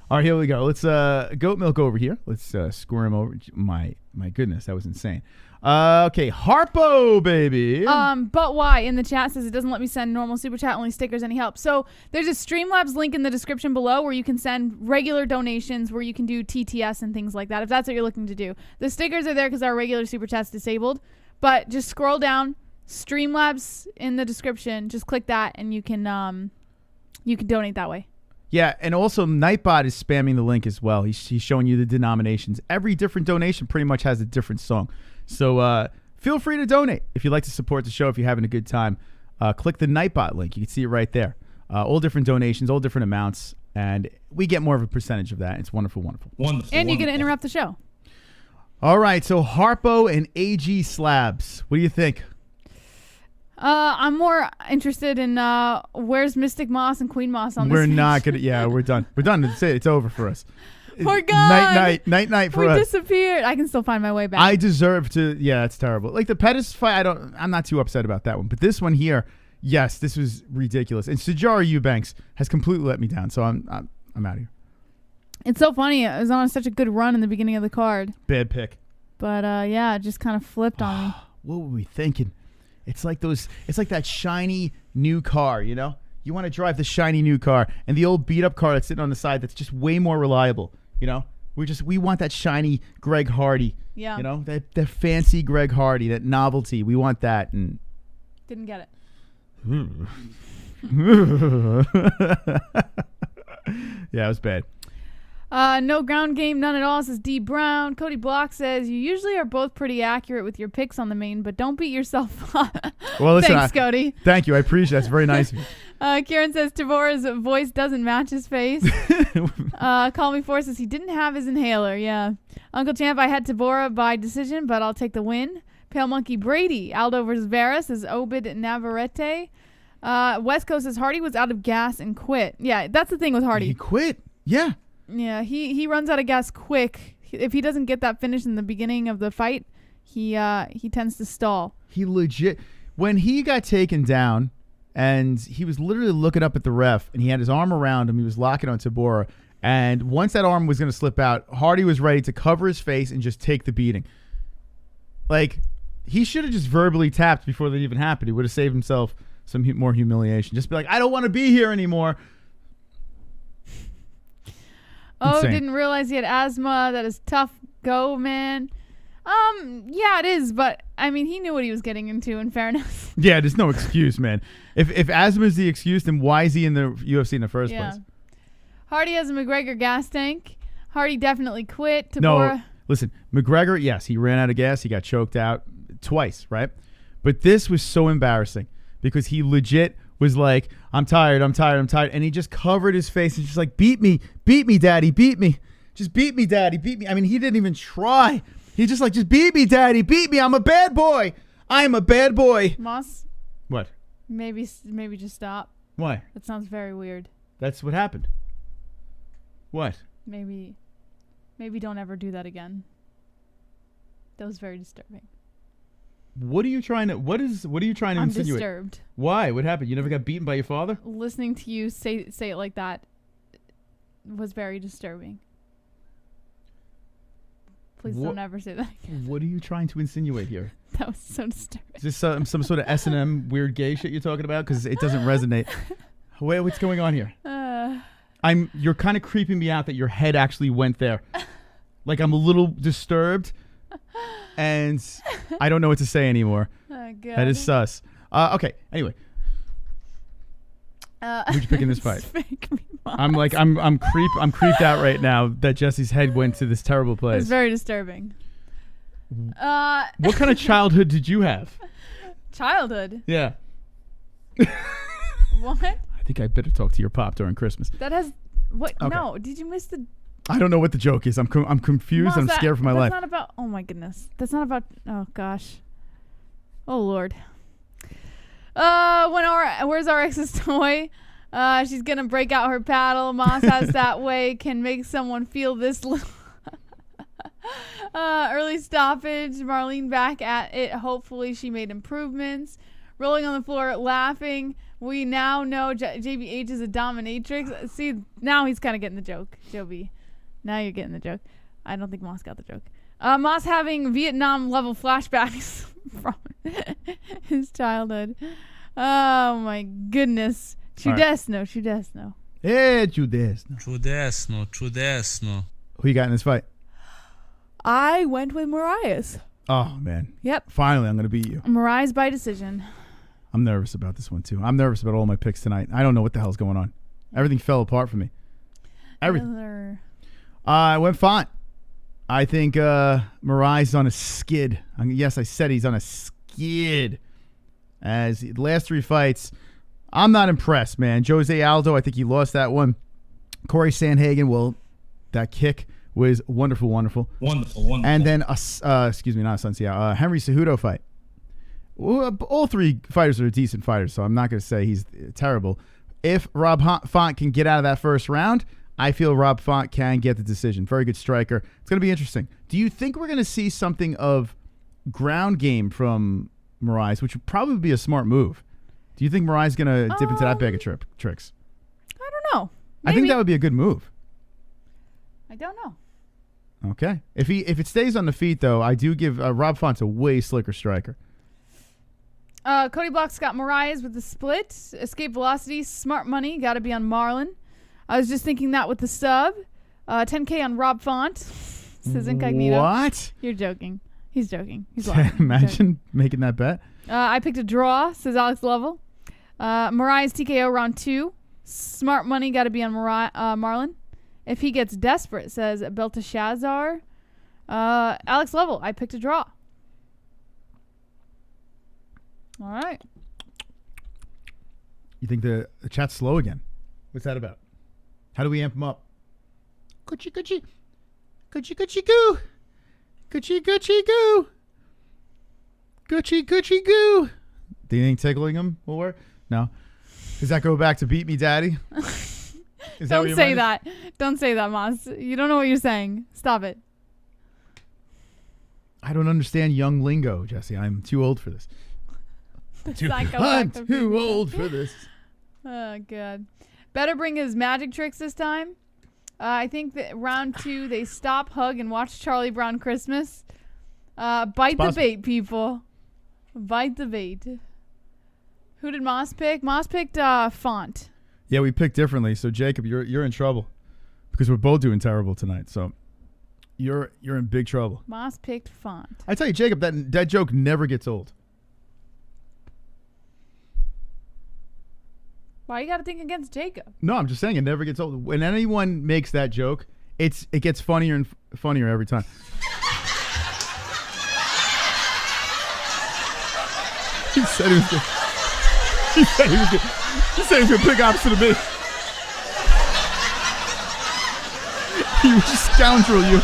All right, here we go. Let's goat milk over here. Let's score him over. My goodness, that was insane. Okay, Harpo, baby. But why? In the chat says it doesn't let me send normal super chat, only stickers, any help. So there's a Streamlabs link in the description below where you can send regular donations, where you can do TTS and things like that, if that's what you're looking to do. The stickers are there because our regular super chat's disabled. But just scroll down, Streamlabs in the description. Just click that, and you can donate that way. Yeah, and also Nightbot is spamming the link as well. He's showing you the denominations. Every different donation pretty much has a different song. So feel free to donate if you'd like to support the show. If you're having a good time, click the Nightbot link. You can see it right there. All different donations, all different amounts, and we get more of a percentage of that. It's wonderful, wonderful. And you get to interrupt the show. All right, so Harpo and AG Slabs. What do you think? I'm more interested in where's Mystic Moss and Queen Moss on this. We're not going to. Yeah, we're done. We're done. It's over for us. We're gone. Night for us. We disappeared. I can still find my way back. I deserve to. Yeah, it's terrible. Like the Pettis fight, I'm not too upset about that one. But this one here, yes, this was ridiculous. And Sijara Eubanks has completely let me down. So I'm out of here. It's so funny. It was on such a good run in the beginning of the card. Bad pick. But yeah, it just kind of flipped on me. What were we thinking? It's like that shiny new car, you know? You want to drive the shiny new car, and the old beat up car that's sitting on the side that's just way more reliable, you know? We want that shiny Greg Hardy. Yeah. You know, that fancy Greg Hardy, that novelty. We want that, and didn't get it. Yeah, it was bad. No ground game, none at all, says D. Brown. Cody Block says, you usually are both pretty accurate with your picks on the main, but don't beat yourself up. Well, listen, thanks, Cody. Thank you. I appreciate it. That's very nice of you. Kieran says, Tybura's voice doesn't match his face. Call Me Four says, he didn't have his inhaler. Yeah. Uncle Champ, I had Tybura by decision, but I'll take the win. Pale Monkey Brady. Aldo versus Vera says, Obed Navarrete. West Coast says, Hardy was out of gas and quit. Yeah, that's the thing with Hardy. He quit. Yeah. Yeah, he runs out of gas quick. If he doesn't get that finish in the beginning of the fight, he tends to stall. He legit, when he got taken down, and he was literally looking up at the ref, and he had his arm around him, he was locking on Tybura, and once that arm was going to slip out, Hardy was ready to cover his face and just take the beating. Like, he should have just verbally tapped before that even happened. He would have saved himself some more humiliation. Just be like, I don't want to be here anymore. Oh, Insane. didn't realize he had asthma. That is tough go, man. Yeah, it is, but I mean, he knew what he was getting into, in fairness. Yeah, there's no excuse, man. If asthma is the excuse, then why is he in the UFC in the first place? Hardy has a McGregor gas tank. Hardy definitely quit. Tybura. No, listen, McGregor, yes, he ran out of gas. He got choked out twice, right? But this was so embarrassing because he legit was like, I'm tired. And he just covered his face and just like, beat me, daddy, beat me. Just beat me, daddy, beat me. I mean, he didn't even try. He just like, just beat me, daddy, beat me. I'm a bad boy. I'm a bad boy. Moss? What? Maybe just stop. Why? That sounds very weird. That's what happened. What? Maybe don't ever do that again. That was very disturbing. What are you trying to insinuate? I'm disturbed. Why? What happened? You never got beaten by your father? Listening to you say it like that was very disturbing. Please don't ever say that again. What are you trying to insinuate here? That was so disturbing. Is this some sort of S&M weird gay shit you're talking about? Because it doesn't resonate. Wait, what's going on here? You're kind of creeping me out that your head actually went there. Like, I'm a little disturbed And I don't know what to say anymore. Oh, God. That is sus. Okay, anyway. Who'd you pick in this fight? Fake me, Moss. I'm creeped out right now that Jesse's head went to this terrible place. It's very disturbing. What kind of childhood did you have? Childhood? Yeah. What? I think I better talk to your pop during Christmas. That has... What? Okay. No, did you miss the... I don't know what the joke is. I'm confused. Moss, I'm scared for my life. That's not about... Oh, my goodness. That's not about... Oh, gosh. Oh, Lord. Where's our ex's toy? She's gonna break out her paddle. Moss has that way. Can make someone feel this little... Early stoppage. Marlene back at it. Hopefully she made improvements. Rolling on the floor, laughing. We now know JBH is a dominatrix. See, now he's kind of getting the joke, Joby. Now you're getting the joke. I don't think Moss got the joke. Moss having Vietnam-level flashbacks from his childhood. Oh, my goodness. Chudesno. Hey, Chudesno. Чудесно. Who you got in this fight? I went with Moraes. Oh, man. Yep. Finally, I'm going to beat you. Moraes by decision. I'm nervous about this one, too. I'm nervous about all my picks tonight. I don't know what the hell's going on. Everything fell apart for me. Everything. I went Font. I think Moraes is on a skid. Yes, I said he's on a skid. As the last three fights, I'm not impressed, man. Jose Aldo, I think he lost that one. Corey Sandhagen, well, that kick was wonderful. Wonderful. And then, Henry Cejudo fight. All three fighters are decent fighters, so I'm not going to say he's terrible. If Rob Font can get out of that first round, I feel Rob Font can get the decision. Very good striker. It's going to be interesting. Do you think we're going to see something of ground game from Moraes, which would probably be a smart move? Do you think Moraes is going to dip into that bag of tricks? I don't know. Maybe. I think that would be a good move. I don't know. Okay. If it stays on the feet, though, I do give Rob Font's a way slicker striker. Cody Block's got Moraes with the split. Escape velocity, smart money. Got to be on Marlon. I was just thinking that with the sub. 10K on Rob Font. Says Incognito. What? You're joking. He's joking. He's lying. Imagine making that bet. I picked a draw, says Alex Lovell. Moraes TKO round 2. Smart money got to be on Marlon. If he gets desperate, says Belteshazzar. Alex Lovell, I picked a draw. All right. You think the chat's slow again? What's that about? How do we amp them up? Gucci goo. Gucci goo. Do you think tickling him will work? No. Does that go back to beat me, daddy? Don't say that. Don't say that, Moss. You don't know what you're saying. Stop it. I don't understand young lingo, Jesse. I'm too old for this. I'm too old for this. Oh, God. Better bring his magic tricks this time. I think that round 2, they stop, hug, and watch Charlie Brown Christmas. Bite the bait, people. Bite the bait. Who did Moss pick? Moss picked Font. Yeah, we picked differently. So, Jacob, you're in trouble because we're both doing terrible tonight. So, you're in big trouble. Moss picked Font. I tell you, Jacob, that joke never gets old. Why you got to think against Jacob? No, I'm just saying it never gets old. When anyone makes that joke, it gets funnier and funnier every time. He said he was good. He said he was good. He said he was going to pick opposite of me. You scoundrel, you.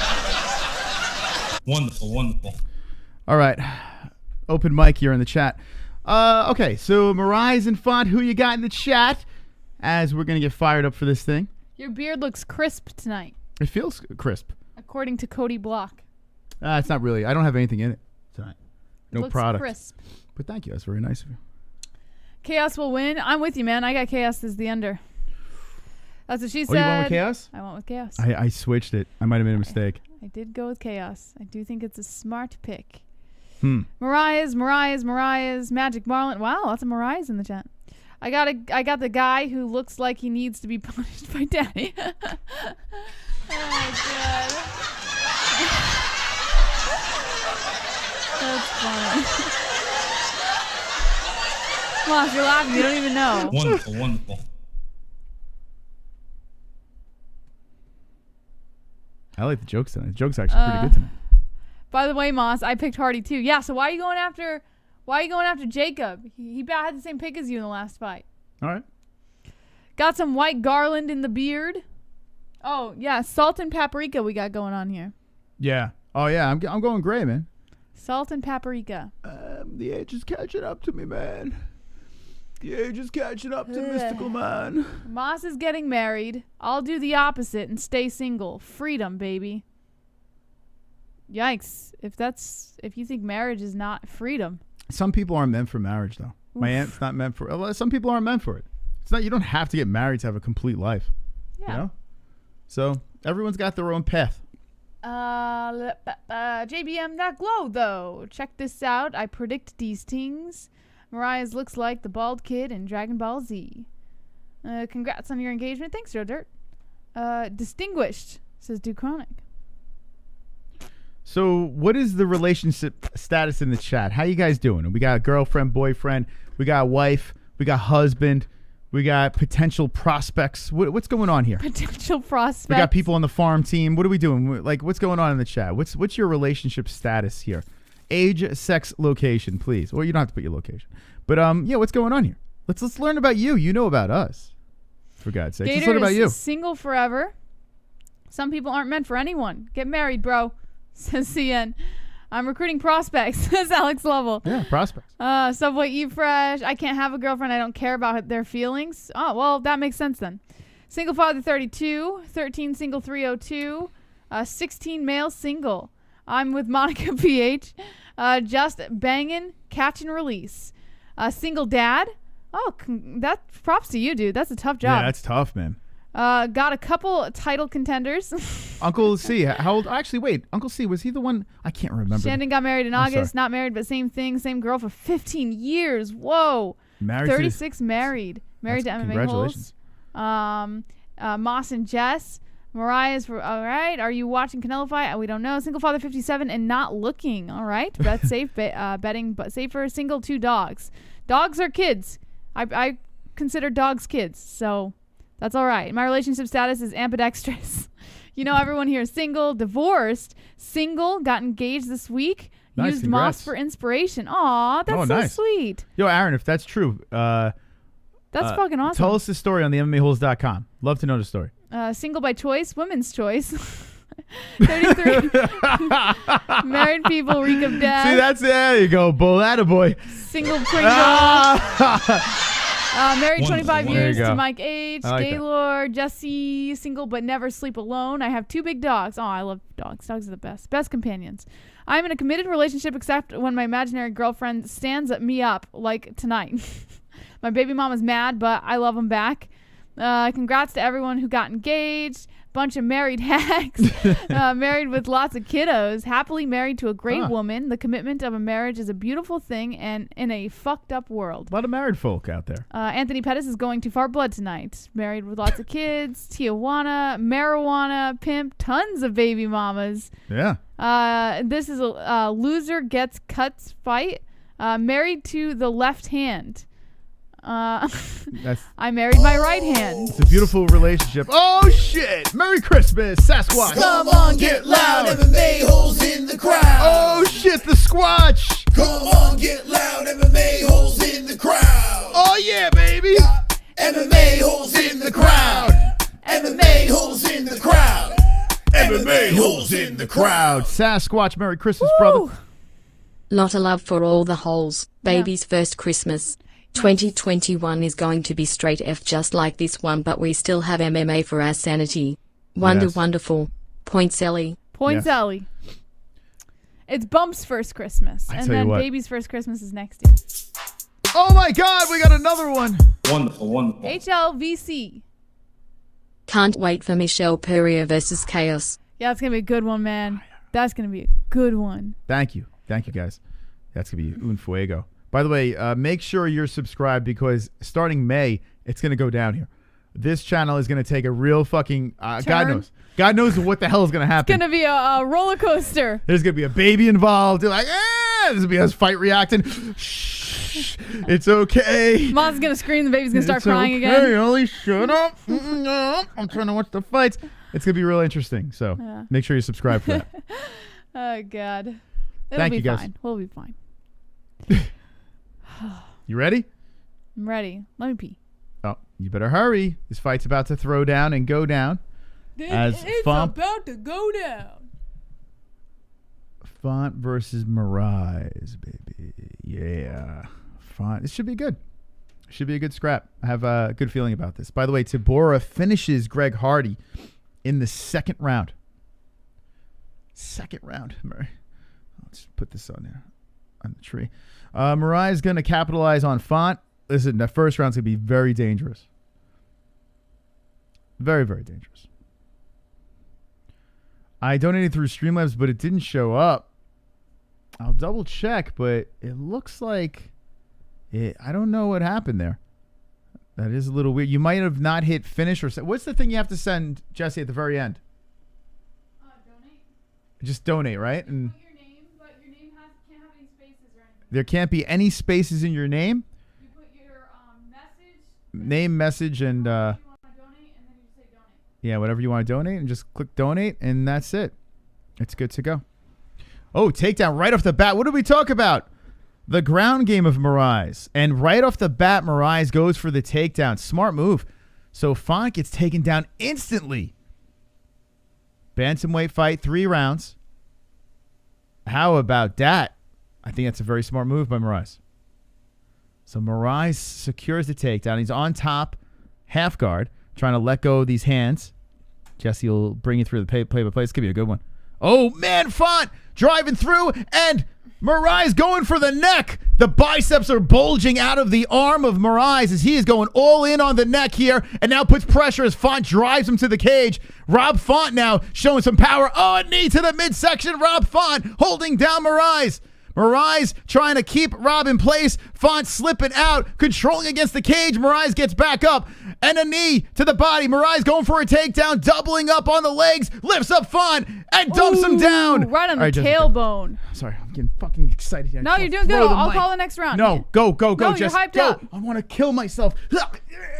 Wonderful. All right. Open mic here in the chat. Okay, so Moraes and Font, who you got in the chat? As we're going to get fired up for this thing. Your beard looks crisp tonight. It feels crisp. According to Cody Block. It's not really. I don't have anything in it tonight. No looks product. Crisp. But thank you. That's very nice of you. Khaos will win. I'm with you, man. I got Khaos as the under. That's what she said. Oh, you went with Khaos? I went with Khaos. I switched it. I might have made a mistake. I did go with Khaos. I do think it's a smart pick. Moraes. Magic Marlon. Wow, lots of Moraes in the chat. I got the guy who looks like he needs to be punished by daddy. Oh, God. funny. Moss, you're laughing. You don't even know. Wonderful, wonderful. I like the jokes tonight. The jokes are actually pretty good tonight. By the way, Moss, I picked Hardy too. Yeah, so why are you going after Jacob? He had the same pick as you in the last fight. All right. Got some white garland in the beard. Oh, yeah, salt and paprika we got going on here. Yeah. Oh, yeah. I'm going gray, man. Salt and paprika. The age is catching up to me, man. The age is catching up to mystical man. Moss is getting married. I'll do the opposite and stay single. Freedom, baby. Yikes. If you think marriage is not freedom. Some people aren't meant for marriage, though. Oof. My aunt's not meant for. Some people aren't meant for it. It's not. You don't have to get married to have a complete life. Yeah. You know? So everyone's got their own path. JBM that glow though. Check this out. I predict these things. Moraes looks like the bald kid in Dragon Ball Z. Congrats on your engagement. Thanks, Joe Dirt. Distinguished, says Duchronic. So what is the relationship status in the chat? How you guys doing? We got a girlfriend, boyfriend. We got a wife. We got husband. We got potential prospects. What's going on here? Potential prospects. We got people on the farm team. What are we doing? Like, what's going on in the chat? What's your relationship status here? Age, sex, location, please. Or you don't have to put your location. But yeah, what's going on here? Let's learn about you. You know about us. For God's sake. Let's learn about you. Single forever. Some people aren't meant for anyone. Get married, bro. Says CN. I'm recruiting prospects, says Alex Lovell. Yeah, prospects. Subway Eat Fresh. I can't have a girlfriend. I don't care about their feelings. Oh, well, that makes sense then. Single father 32, 13 single 302, 16 male single. I'm with Monica PH. Just banging, catch and release. Single dad. Oh, that props to you, dude. That's a tough job. Yeah, that's tough, man. Got a couple title contenders. Uncle C, how old? Actually, wait. Uncle C, was he the one? I can't remember. Shandon got married in August. Not married, but same thing. Same girl for 15 years. Whoa. Married 36 married. Married to MMA Congratulations. Holes. Moss and Jess. Moraes, all right. Are you watching Canelo fight? We don't know. Single father 57 and not looking. All right. Bet safe. Betting, but safer. Single 2 dogs. Dogs are kids. I consider dogs kids. So that's all right. My relationship status is ambidextrous. You know, everyone here is single, divorced, single, got engaged this week. Nice, used congrats. Moss for inspiration. Aw, that's so nice. sweet. Yo, Aaron, if that's true, That's fucking awesome. Tell us the story on the MMA-HOLES.com. Love to know the story. Single by choice, women's choice. 33. Married people reek of death. See, there you go, bull. Attaboy. Single Pringle. Married 25 years to Mike H. I like Gaylord, Jesse, single but never sleep alone. I have 2 big dogs. Oh, I love dogs. Dogs are the best. Best companions. I'm in a committed relationship except when my imaginary girlfriend stands me up like tonight. My baby mama's mad, but I love him back. Congrats to everyone who got engaged. Bunch of married hacks. Married with lots of kiddos. Happily married to a great woman. The commitment of a marriage is a beautiful thing and in a fucked up world. A lot of married folk out there. Anthony Pettis is going to Far Blood tonight. Married with lots of kids. Tijuana, marijuana, pimp, tons of baby mamas. Yeah. This is a loser gets cuts fight. Married to the left hand. I married my right hand. It's a beautiful relationship. Oh shit! Merry Christmas, Sasquatch. Come on, get loud, MMA holes in the crowd. Oh shit, the Squatch. Come on, get loud, MMA holes in the crowd. Oh yeah, baby. MMA holes in the crowd. MMA holes in the crowd. MMA holes in the crowd. Sasquatch, Merry Christmas, brother. Lot of love for all the holes. Baby's first Christmas. 2021 is going to be straight F just like this one, but we still have MMA for our sanity. Wonderful. Points Ellie. Points Ellie. It's Bump's first Christmas. And then Baby's first Christmas is next year. Oh my God, we got another one. Wonderful, wonderful. HLVC. Can't wait for Michel Pereira versus Khaos. Yeah, it's going to be a good one, man. That's going to be a good one. Thank you, guys. That's going to be un fuego. By the way, make sure you're subscribed because starting May, it's going to go down here. This channel is going to take a real fucking... God knows what the hell is going to happen. It's going to be a roller coaster. There's going to be a baby involved. You're like, This will be us fight reacting. Shh, it's okay. Mom's gonna scream. The baby's gonna start crying okay, again. Ollie, shut up. I'm trying to watch the fights. It's gonna be real interesting. So make sure you subscribe for that. Oh God. It'll Thank be you, guys. fine. We'll be fine. You ready? I'm ready. Let me pee. Oh, you better hurry. This fight's about to throw down and go down. It's about to go down. Font versus Moraes, baby. Yeah. Font. This should be good. Should be a good scrap. I have a good feeling about this. By the way, Tybura finishes Greg Hardy in the second round. Second round. Let's put this on there. On the tree. Moraes is going to capitalize on Font. Listen, that first round's going to be very dangerous. Very, very dangerous. I donated through Streamlabs, but it didn't show up. I'll double check, but it looks like I don't know what happened there. That is a little weird. You might have not hit finish or what's the thing you have to send, Jesse, at the very end? Donate. Just donate, right? And Put your name, but your name can't have any spaces or anything. there can't be any spaces in your name. You put your message. Name, message, and You want to donate, and then you say donate. yeah, whatever you want to donate, and just click donate, and that's it. It's good to go. Oh, takedown right off the bat. What did we talk about? The ground game of Moraes. And right off the bat, Moraes goes for the takedown. Smart move. So Font gets taken down instantly. Bantamweight fight, 3 rounds. How about that? I think that's a very smart move by Moraes. So Moraes secures the takedown. He's on top, half guard, trying to let go of these hands. Jesse will bring you through the play-by-play. This could be a good one. Oh, man, Font driving through, and Moraes going for the neck. The biceps are bulging out of the arm of Moraes as he is going all in on the neck here, and now puts pressure as Font drives him to the cage. Rob Font now showing some power. Oh, a knee to the midsection. Rob Font holding down Moraes. Moraes trying to keep Rob in place. Font slipping out, controlling against the cage. Moraes gets back up, and a knee to the body. Moraes going for a takedown, doubling up on the legs, lifts up Font, and dumps him down. Right on the Jessica. tailbone. Sorry, I'm getting fucking excited here. No, you're doing good. I'll call the next round. No, go, No, Jess. you're hyped go. up. I want to kill myself.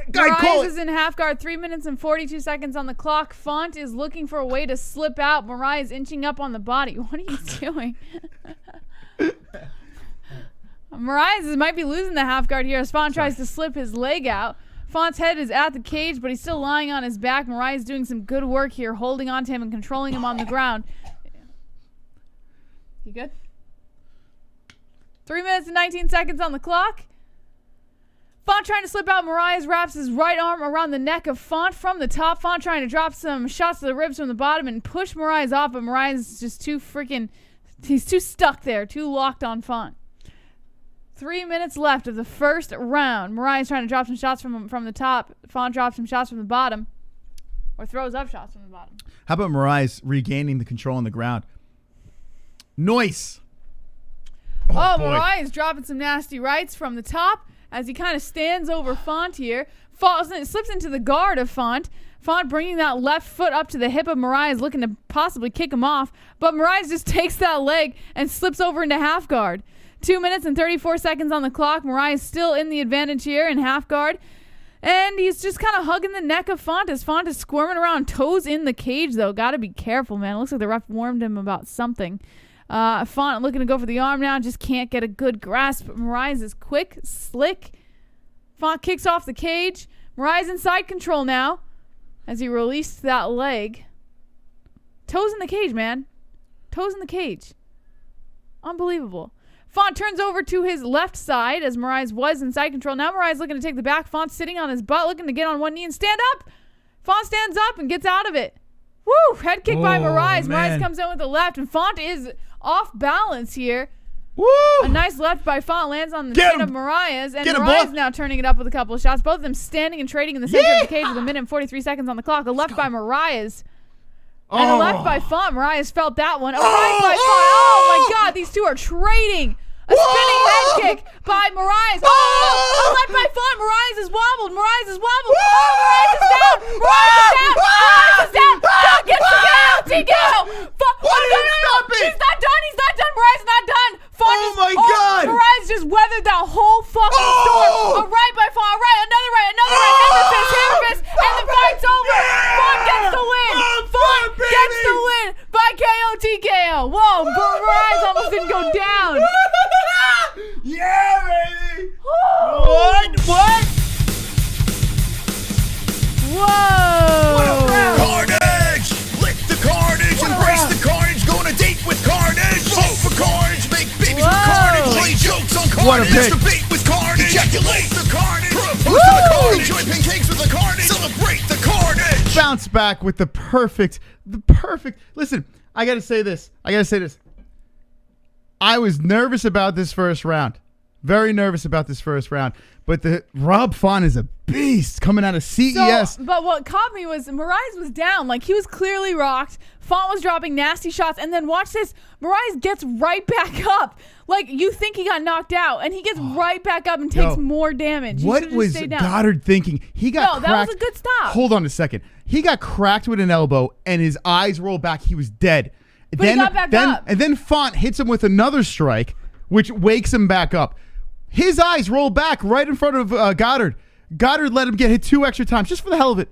Moraes is in half guard, 3 minutes and 42 seconds on the clock. Font is looking for a way to slip out. Moraes inching up on the body. What are you doing? Moraes might be losing the half guard here as Font tries to slip his leg out. Font's head is at the cage, but he's still lying on his back. Moraes doing some good work here, holding on to him and controlling him on the ground. You good? 3 minutes and 19 seconds on the clock. Font trying to slip out. Moraes wraps his right arm around the neck of Font from the top. Font trying to drop some shots to the ribs from the bottom and push Moraes off, but Moraes is just he's too stuck there, too locked on Font. 3 minutes left of the first round. Moraes trying to drop some shots from the top. Font drops some shots from the bottom. Or throws up shots from the bottom. How about Moraes regaining the control on the ground? Noise. Oh, boy. Moraes dropping some nasty rights from the top as he kind of stands over Font here. Slips into the guard of Font. Font bringing that left foot up to the hip of Moraes, looking to possibly kick him off. But Moraes just takes that leg and slips over into half guard. 2 minutes and 34 seconds on the clock. Moraes still in the advantage here in half guard. And he's just kind of hugging the neck of Font as Font is squirming around, toes in the cage, though. Got to be careful, man. It looks like the ref warned him about something. Font looking to go for the arm now. Just can't get a good grasp. Moraes is quick, slick. Font kicks off the cage. Moraes in side control now as he released that leg. Toes in the cage, man. Toes in the cage. Unbelievable. Font turns over to his left side as Moraes was in side control. Now Moraes looking to take the back. Font sitting on his butt, looking to get on one knee and stand up. Font stands up and gets out of it. Woo! Head kick by Moraes. Man. Moraes comes in with the left, and Font is off balance here. Woo! A nice left by Font lands on the Get chin him. of Moraes, and Get him, Moraes boy. now turning it up with a couple of shots. Both of them standing and trading in the center of the cage with 1 minute and 43 seconds on the clock. A left by Moraes. And a left by Font. Moraes felt that one. A right by Font. Oh my God, these two are trading. A spinning head kick by Moraes. Oh, a left by Font. Moraes is wobbled. Moraes is wobbled. Oh, Moraes is down. Moraes is down. Moraes is down. Don't get TKO. TKO. What are you stopping? He's not done. He's not done. Moraes is not done. Oh my God! Moraes just weathered that whole fucking storm. A right by Fawn, a right, another right, hammer fist, and the fight's over. Fawn gets the win. Fawn gets the win by KO TKO. Whoa, but Moraes almost didn't go down. Yeah, baby. What? Whoa. Carnage! Lick the carnage, embrace the carnage, go on a date with carnage. Vote for carnage, make babies with carnage, play jokes on What a carnage, pick. debate with carnage, ejaculate the carnage, propose to the carnage, enjoy pancakes with the carnage, celebrate the carnage. Bounce back with the perfect. Listen, I gotta say this. I was nervous about this first round. Very nervous about this first round. But the Rob Font is a beast coming out of CES. So, but what caught me was Moraes was down. Like, he was clearly rocked. Font was dropping nasty shots. And then watch this. Moraes gets right back up. Like, you think he got knocked out. And he gets right back up and takes more damage. He What should've was just stayed down. Goddard thinking? He got No, cracked. that was a good stop. Hold on a second. He got cracked with an elbow and his eyes rolled back. He was dead. But he got back up. And then Font hits him with another strike, which wakes him back up. His eyes roll back right in front of Goddard. Goddard let him get hit 2 extra times just for the hell of it.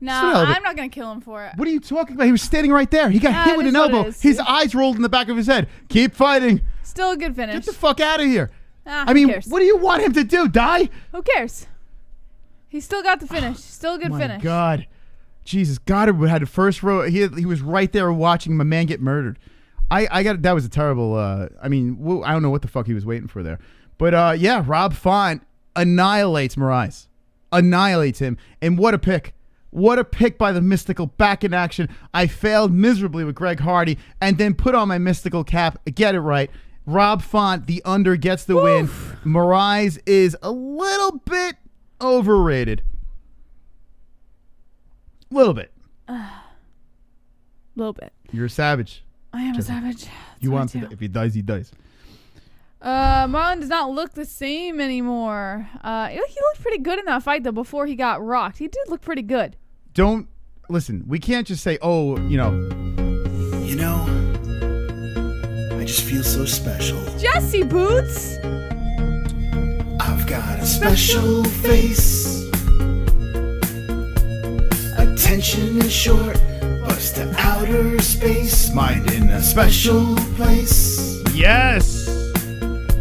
Nah, I'm not going to kill him for it. What are you talking about? He was standing right there. He got hit with it an is what it elbow. is. His eyes rolled in the back of his head. Keep fighting. Still a good finish. Get the fuck out of here. Ah, I mean, who cares? what do you want him to do? Die? Who cares? He still got the finish. Still a good My finish. God. Jesus, Goddard had the first row. He was right there watching my man get murdered. That was a terrible. I don't know what the fuck he was waiting for there, but yeah, Rob Font annihilates Moraes, annihilates him, and what a pick! What a pick by the Mystical back in action. I failed miserably with Greg Hardy, and then put on my Mystical cap. Get it right. Rob Font, the under, gets the win. Moraes is a little bit overrated. A little bit. Little bit. You're a savage. I am a savage. You want him to, if he dies, he dies. Marlon does not look the same anymore. He looked pretty good in that fight, though, before he got rocked. He did look pretty good. Don't listen. We can't just say, "Oh, You know, I just feel so special. Jesse Boots. I've got a special face. Attention is short, bust to outer space. Mind in a special place. yes."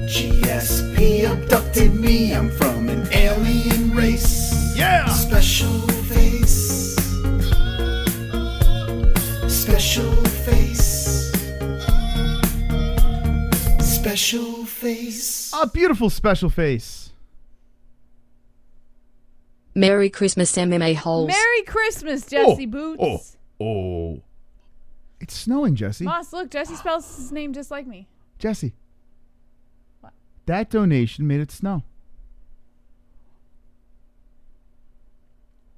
GSP abducted me, I'm from an alien race. Yeah. Special face. Special face. Special face. A beautiful special face. Merry Christmas, MMA-HOLES. Merry Christmas, Jesse Boots. Oh. It's snowing, Jesse. Boss, look, Jesse spells his name just like me. Jesse. What? That donation made it snow.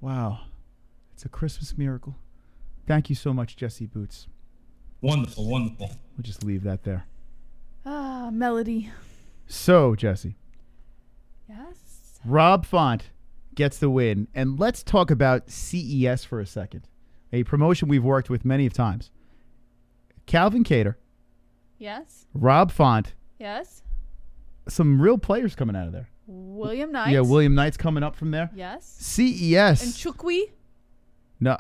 Wow. It's a Christmas miracle. Thank you so much, Jesse Boots. Wonderful, wonderful. We'll just leave that there. Ah, Melody. So, Jesse, Yes. Rob Font gets the win. And let's talk about CES for a second. A promotion we've worked with many of times. Calvin Cater, Yes. Rob Font, Yes. some real players coming out of there. William Knight. Yeah, William Knight's coming up from there. Yes. CES. Nchukwi. No,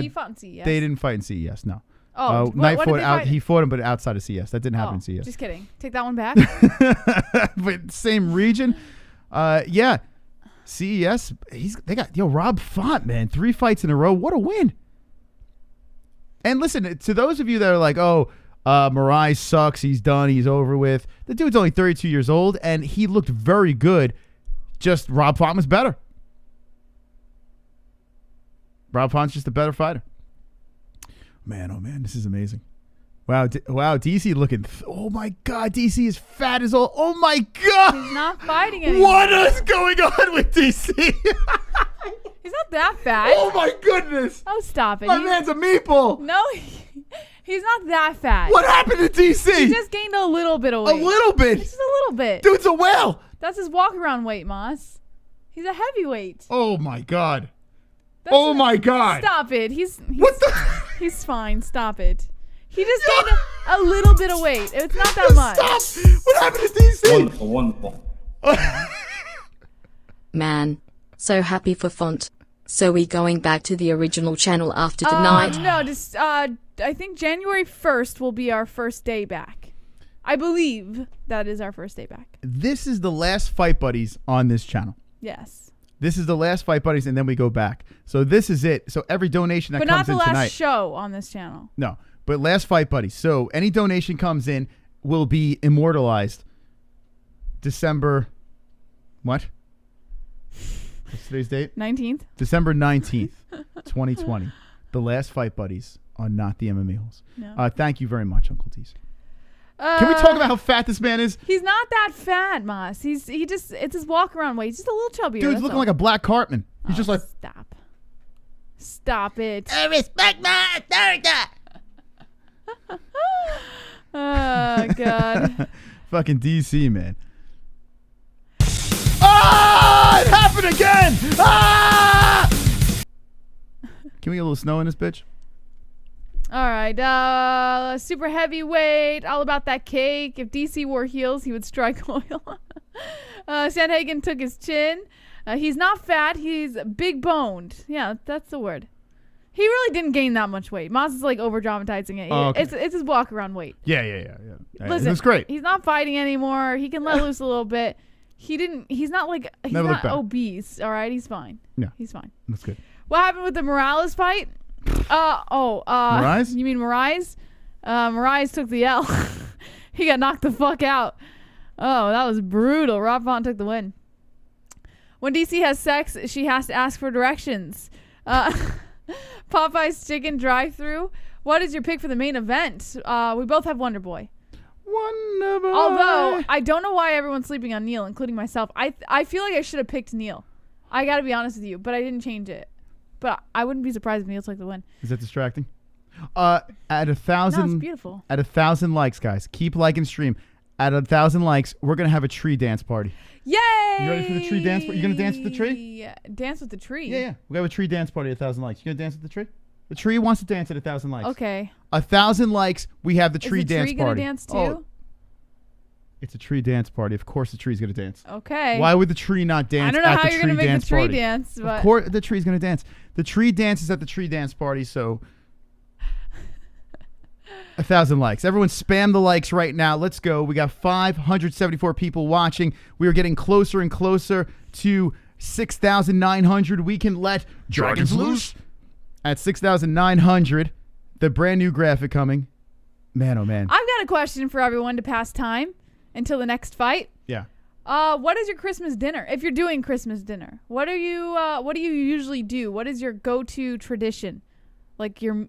He fought in CES. they didn't fight in CES. No. Oh, Knight what did fought they out. fight? He fought him, but outside of CES. That didn't happen in CES. Just kidding. Take that one back. But same region. Yeah. CES. They got Rob Font, man. 3 fights in a row. What a win. And listen, to those of you that are like, oh, Moraes sucks. He's done. He's over with. The dude's only 32 years old, and he looked very good. Just Rob Font was better. Rob Font's just a better fighter. Man, oh man, this is amazing. Wow, DC looking. Oh my God, DC is fat as all. Oh my God, He's not fighting anymore. what is going on with DC? He's not that fat. Oh my goodness, Oh, stop it. my man's a meatball. No, he's not that fat. What happened to DC? He just gained a little bit of A weight. little bit. Just a little bit. Dude's a whale. That's his walk-around weight, Moss. He's a heavyweight. Oh my God. That's Oh my God. Stop it. He's What the? He's fine. Stop it. He just gained a little bit of weight. It's not that much. Stop! What happened to DC? Wonderful, wonderful. Man. So happy for Font. So we going back to the original channel after tonight? No, just I think January 1st will be our first day back. I believe that is our first day back. This is the last Fight Buddies on this channel. Yes. This is the last Fight Buddies, and then we go back. So this is it. So every donation that But comes not in the last tonight. show on this channel. No, but last Fight Buddies. So any donation comes in will be immortalized. December, what? What's today's date? 19th. December 19th, 2020. The last Fight Buddies on Not the MMA Holes. No. Thank you very much, Uncle Tease. Can we talk about how fat this man is? He's not that fat, Moss. It's his walk around weight. He's just a little chubbier. Dude's looking like a black Cartman. He's just like, Stop it. I respect my authority. Oh God. Fucking DC, man. Ah! It happened again! Ah! Can we get a little snow in this bitch? All right, super heavyweight, all about that cake. If DC wore heels, he would strike oil. Sandhagen took his chin. He's not fat. He's big boned. Yeah, that's the word. He really didn't gain that much weight. Moss is like over dramatizing it. Oh, okay. It's his walk around weight. Yeah. Listen, It's great. He's not fighting anymore. He can let loose a little bit. He's not Never looked better. obese. All right, he's fine. Yeah. He's fine. That's good. What happened with the Morales fight? Moraes? You mean Moraes? Moraes took the L. He got knocked the fuck out. Oh, that was brutal. Rob Font took the win. When DC has sex, she has to ask for directions. Popeye's chicken drive-thru. What is your pick for the main event? We both have Wonder Boy. Wonder Boy. Although, I don't know why everyone's sleeping on Neal, including myself. I feel like I should have picked Neal. I got to be honest with you, but I didn't change it. But I wouldn't be surprised if Neal took the win. Is that distracting? At 1,000, No, it's beautiful. At 1,000 likes, guys, keep liking stream. At 1,000 likes, we're gonna have a tree dance party. Yay! You ready for the tree dance? You gonna dance with the tree? Yeah, dance with the tree. Yeah. We have a tree dance party at 1,000 likes. You gonna dance with the tree? The tree wants to dance at 1,000 likes. Okay. 1,000 likes, we have the tree Is the dance tree party. gonna dance too? Oh, it's a tree dance party. Of course, the tree's gonna dance. Okay. Why would the tree not dance? I don't know at how the you're tree gonna make dance the tree party? dance, but Of course, the tree's gonna dance. The tree dances at the tree dance party. So 1,000 likes. Everyone spam the likes right now. Let's go. We got 574 people watching. We are getting closer and closer to 6,900. We can let dragons loose. At 6,900, the brand new graphic coming. Man, oh man. I've got a question for everyone to pass time until the next fight. Yeah. What is your Christmas dinner? If you're doing Christmas dinner, what do you usually do? What is your go-to tradition? Like your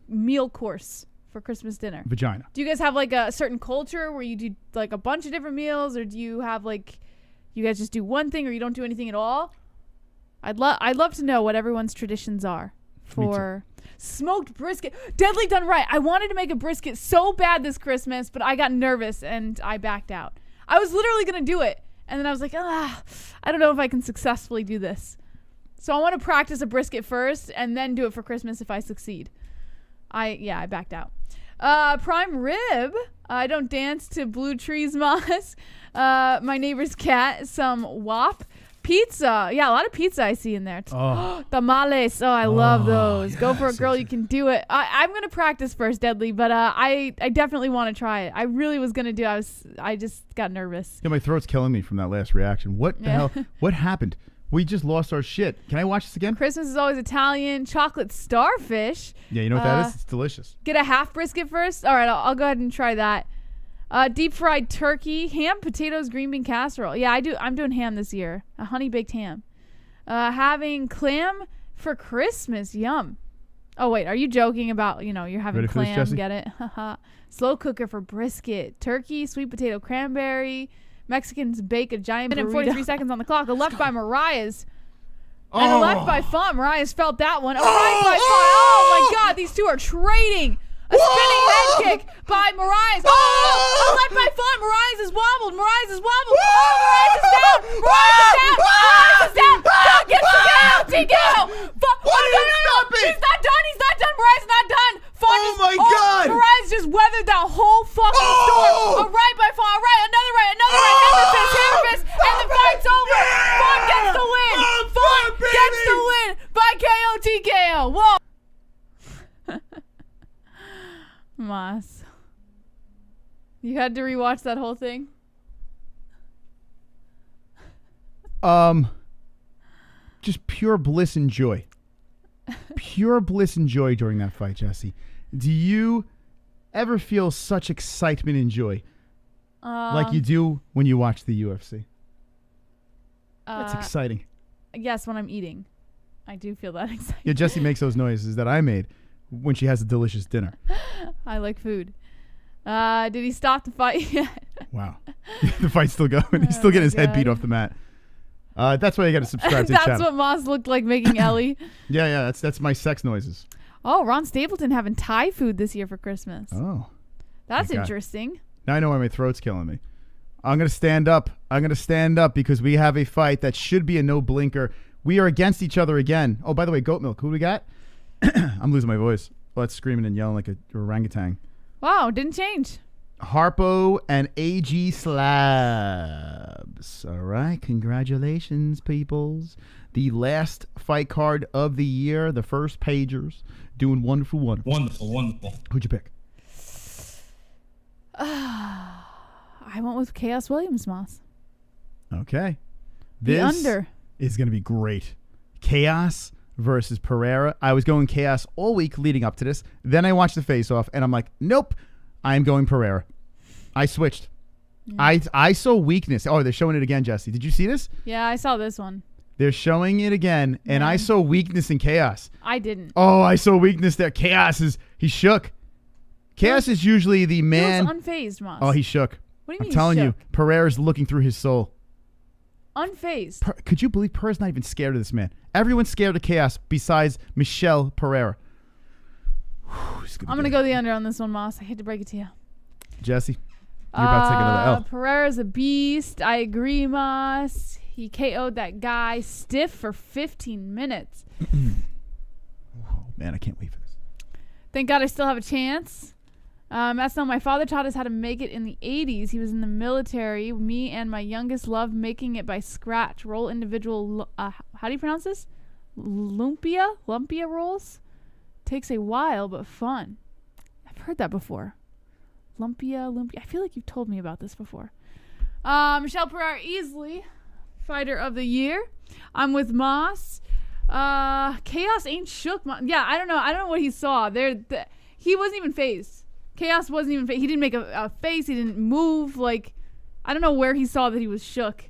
meal course for Christmas dinner? Vagina. Do you guys have like a certain culture where you do like a bunch of different meals, or do you have like you guys just do one thing or you don't do anything at all? I'd love to know what everyone's traditions are for smoked brisket. Deadly done right. I wanted to make a brisket so bad this Christmas, but I got nervous and I backed out. I was literally going to do it. And then I was like, I don't know if I can successfully do this. So I want to practice a brisket first and then do it for Christmas if I succeed. I backed out. Prime rib. I don't dance to Blue Trees Moss. My neighbor's cat. Some WAP. Pizza. Yeah, a lot of pizza I see in there. Oh. Tamales. Oh, I love those. Go for a girl. You can do it. I'm going to practice first, Deadly, but I definitely want to try it. I really was going to do it. I just got nervous. Yeah, my throat's killing me from that last reaction. What the hell? What happened? We just lost our shit. Can I watch this again? Christmas is always Italian. Chocolate starfish. Yeah, you know what that is? It's delicious. Get a half brisket first. All right, I'll go ahead and try that. Deep fried turkey, ham, potatoes, green bean casserole. Yeah, I'm doing ham this year. A honey baked ham. Having clam for Christmas. Yum. Oh wait, are you joking about you're having Ready for this, clam? Jesse? Get it? Slow cooker for brisket. Turkey, sweet potato, cranberry. Mexicans bake a giant burrito. 43 seconds on the clock. A left by Moraes. And a left by Font. Moraes felt that one. A right by Font. Oh my God, these two are trading. A spinning head kick by Moraes. Oh, a left by Font. Moraes is wobbled. Moraes is wobbled. Oh, Moraes is down. Moraes is down. Moraes is down. Get out. Why did you stop it? He's not done. He's not done. Moraes is not done. Font Oh my God. Moraes had to rewatch that whole thing? Just pure bliss and joy. Pure bliss and joy during that fight, Jesse. Do you ever feel such excitement and joy like you do when you watch the UFC? That's exciting. Yes, when I'm eating. I do feel that excitement. Yeah, Jessie makes those noises that I made when she has a delicious dinner. I like food. Did he stop the fight yet? Wow. The fight's still going. He's still getting his head beat off the mat. That's why you got to subscribe to the channel. That's what Moss looked like making Ellie. Yeah, that's my sex noises. Oh, Ron Stapleton having Thai food this year for Christmas. Oh. That's interesting. Now I know why my throat's killing me. I'm going to stand up. I'm going to stand up because we have a fight that should be a no-blinker. We are against each other again. Oh, by the way, goat milk. Who do we got? I'm losing my voice. Oh, that's screaming and yelling like a orangutan. Wow, didn't change. Harpo and AG Slabs. All right, congratulations, peoples. The last fight card of the year, the first pagers, doing wonderful. Wonderful. Who'd you pick? I went with Khaos Williams, Moss. Okay. The under is going to be great. Khaos versus Pereira. I was going Khaos all week leading up to this. Then I watched the face-off, and I'm like, nope. I'm going Pereira. I switched. I saw weakness. Oh, they're showing it again, Jesse. Did you see this? Yeah, I saw this one. They're showing it again, and I saw weakness in Khaos. I didn't. Oh, I saw weakness there. He shook. Khaos is usually the man. He was unfazed, Moss. Oh, he shook. What do you mean I'm telling you, shook? Pereira's looking through his soul. Unfazed. Could you believe Pereira's not even scared of this man? Everyone's scared of Khaos besides Michel Pereira. I'm going to go the under on this one, Moss. I hate to break it to you. Jesse, you're about to take another L. Pereira's a beast. I agree, Moss. He KO'd that guy stiff for 15 minutes. Oh, man, I can't wait for this. Thank God I still have a chance. That's not my father taught us how to make it in the 80s. He was in the military. Me and my youngest loved making it by scratch. Roll individual, how do you pronounce this? Lumpia rolls? Takes a while, but fun. I've heard that before. Lumpia. I feel like you've told me about this before. Michel Pereira, easily fighter of the year. I'm with Moss. Khaos ain't shook. Yeah, I don't know what he saw. He wasn't even phased. Khaos wasn't even phased. He didn't make a face. He didn't move. Like, I don't know where he saw that he was shook.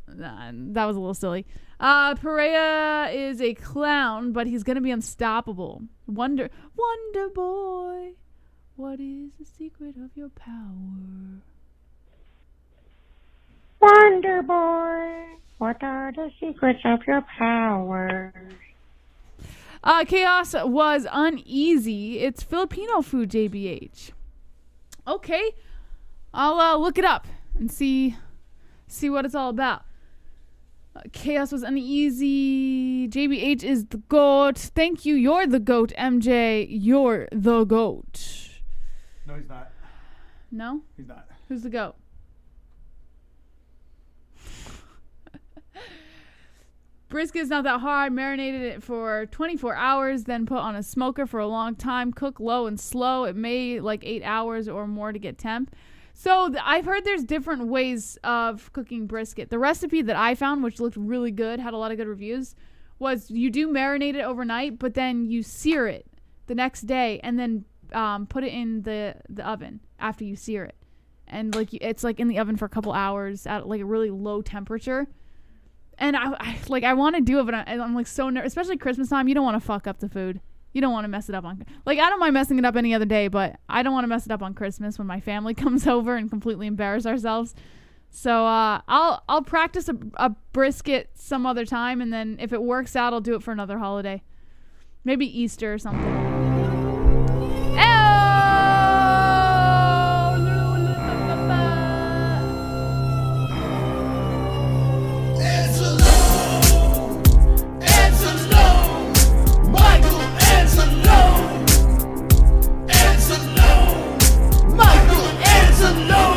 That was a little silly. Pereira is a clown, but he's going to be unstoppable. Wonder boy. What is the secret of your power? Wonder boy, what are the secrets of your power? Khaos was uneasy. It's Filipino food, JBH. Okay. I'll look it up and see what it's all about. Khaos was uneasy. JBH is the GOAT. Thank you. You're the GOAT, MJ. You're the GOAT. No, he's not. No? He's not. Who's the GOAT? Brisket is not that hard. Marinated it for 24 hours, then put on a smoker for a long time. Cook low and slow. It may like 8 hours or more to get temp. So I've heard there's different ways of cooking brisket. The recipe that I found, which looked really good, had a lot of good reviews, was you do marinate it overnight, but then you sear it the next day and then put it in the oven after you sear it. And like it's like in the oven for a couple hours at like a really low temperature. And I want to do it, but I'm like so nervous, especially Christmas time. You don't want to fuck up the food. You don't want to mess it up on, like, I don't mind messing it up any other day, but I don't want to mess it up on Christmas when my family comes over and completely embarrass ourselves. So I'll practice a brisket some other time, and then if it works out, I'll do it for another holiday, maybe Easter or something.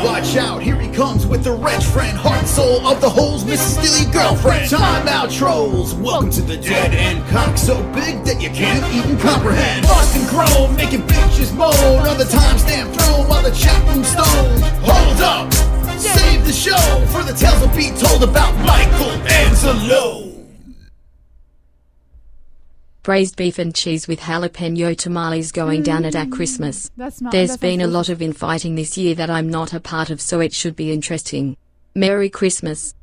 Watch out, here he comes with the wrench friend, heart and soul of the holes, Mrs. Steely girlfriend. Time out trolls, welcome to the dead end. Cock so big that you can't even comprehend. Bust and groan, making bitches moan on the timestamp throne while the chat room's stoned. Hold up, save the show, for the tales will be told about Michelangelo. Braised beef and cheese with jalapeno tamales going down at Christmas. There's been a lot of infighting this year that I'm not a part of, so it should be interesting. Merry Christmas.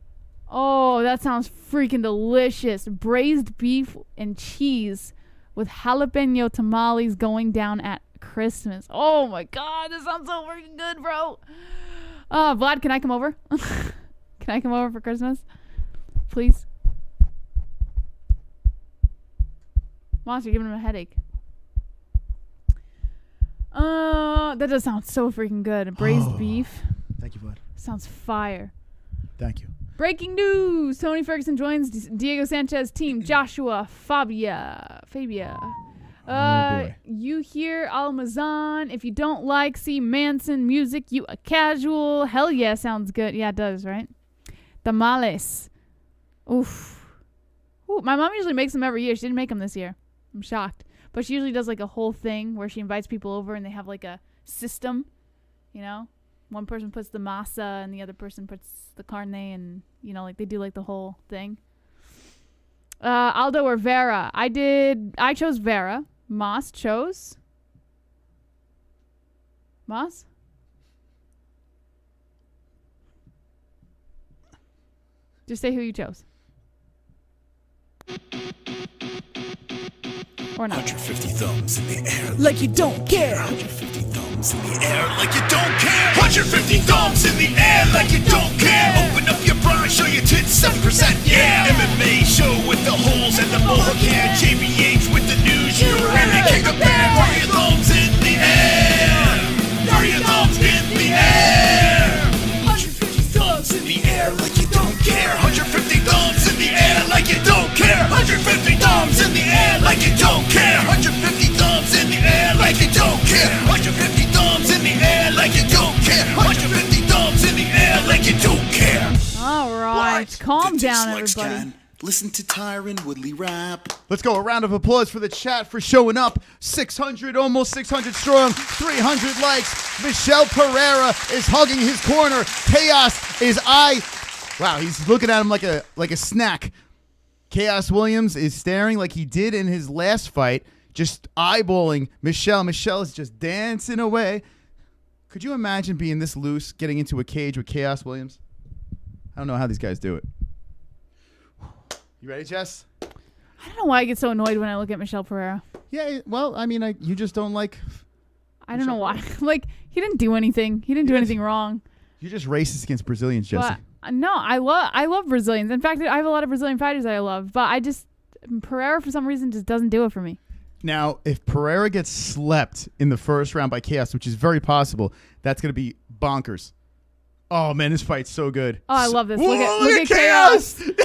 Oh, that sounds freaking delicious. Braised beef and cheese with jalapeno tamales going down at Christmas. Oh my God, this sounds so freaking good, bro. Vlad, can I come over? Can I come over for Christmas? Please? Monster, giving him a headache. That does sound so freaking good. Braised beef. Thank you, bud. Sounds fire. Thank you. Breaking news. Tony Ferguson joins Diego Sanchez team. Joshua Fabia. boy. You hear Almazan. If you don't like C. Manson music, you a casual. Hell yeah, sounds good. Yeah, it does, right? Tamales. Oof. Ooh, my mom usually makes them every year. She didn't make them this year. I'm shocked. But she usually does like a whole thing where she invites people over and they have like a system, you know? One person puts the masa and the other person puts the carne and, you know, like they do like the whole thing. Aldo or Vera? I chose Vera. Moss chose? Moss? Just say who you chose. Or not. 150 thumbs in the air Like you don't care. 150 thumbs in the air like you don't care. 150 thumbs in the air like you don't care. Open up your bra, show your tits 7%, yeah. MMA show with the holes and the mohawk hair. JBH with the news, you ready to kick a band. Throw your thumbs in the air. Throw your thumbs in the air. 150 thumbs in the air like you don't care. 150 thumbs in the air like you don't care. 150 thumbs in the air like you don't care. 150 thumbs in the air like you don't care. 150 thumbs in the air like you don't care. 150 thumbs in the air like you don't care. All right. Calm down, everybody. Listen to Tyron Woodley rap. Let's go. A round of applause for the chat for showing up. 600, almost 600 strong, 300 likes. Michel Pereira is hugging his corner. Khaos is wow, he's looking at him like a snack. Khaos Williams is staring like he did in his last fight, just eyeballing Michel. Michel is just dancing away. Could you imagine being this loose, getting into a cage with Khaos Williams? I don't know how these guys do it. You ready, Jess? I don't know why I get so annoyed when I look at Michel Pereira. Yeah, well, I mean, you just don't like... I don't know why. Like, he didn't do anything. He didn't do anything wrong. You're just racist against Brazilians, Jesse. But, no, I love Brazilians. In fact, I have a lot of Brazilian fighters that I love. But Pereira, for some reason, just doesn't do it for me. Now, if Pereira gets slept in the first round by Khaos, which is very possible, that's going to be bonkers. Oh, man, this fight's so good. Oh, I love this. Whoa, look at Khaos.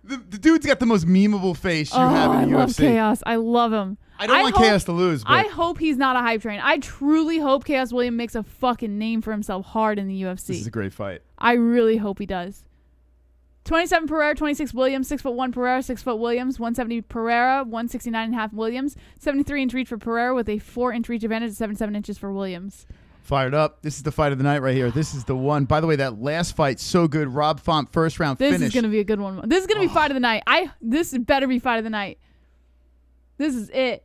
The dude's got the most memeable face you have in UFC. I love Khaos. I love him. I don't want Khaos to lose. But I hope he's not a hype train. I truly hope Khaos Williams makes a fucking name for himself hard in the UFC. This is a great fight. I really hope he does. 27 Pereira, 26 Williams, 6'1" Pereira, 6' Williams, 170 Pereira, 169.5 Williams, 73-inch reach for Pereira with a 4-inch reach advantage, 77 inches for Williams. Fired up. This is the fight of the night right here. This is the one. By the way, that last fight, so good. Rob Font, first round finish. This is going to be a good one. This is going to be fight of the night. This better be fight of the night. This is it.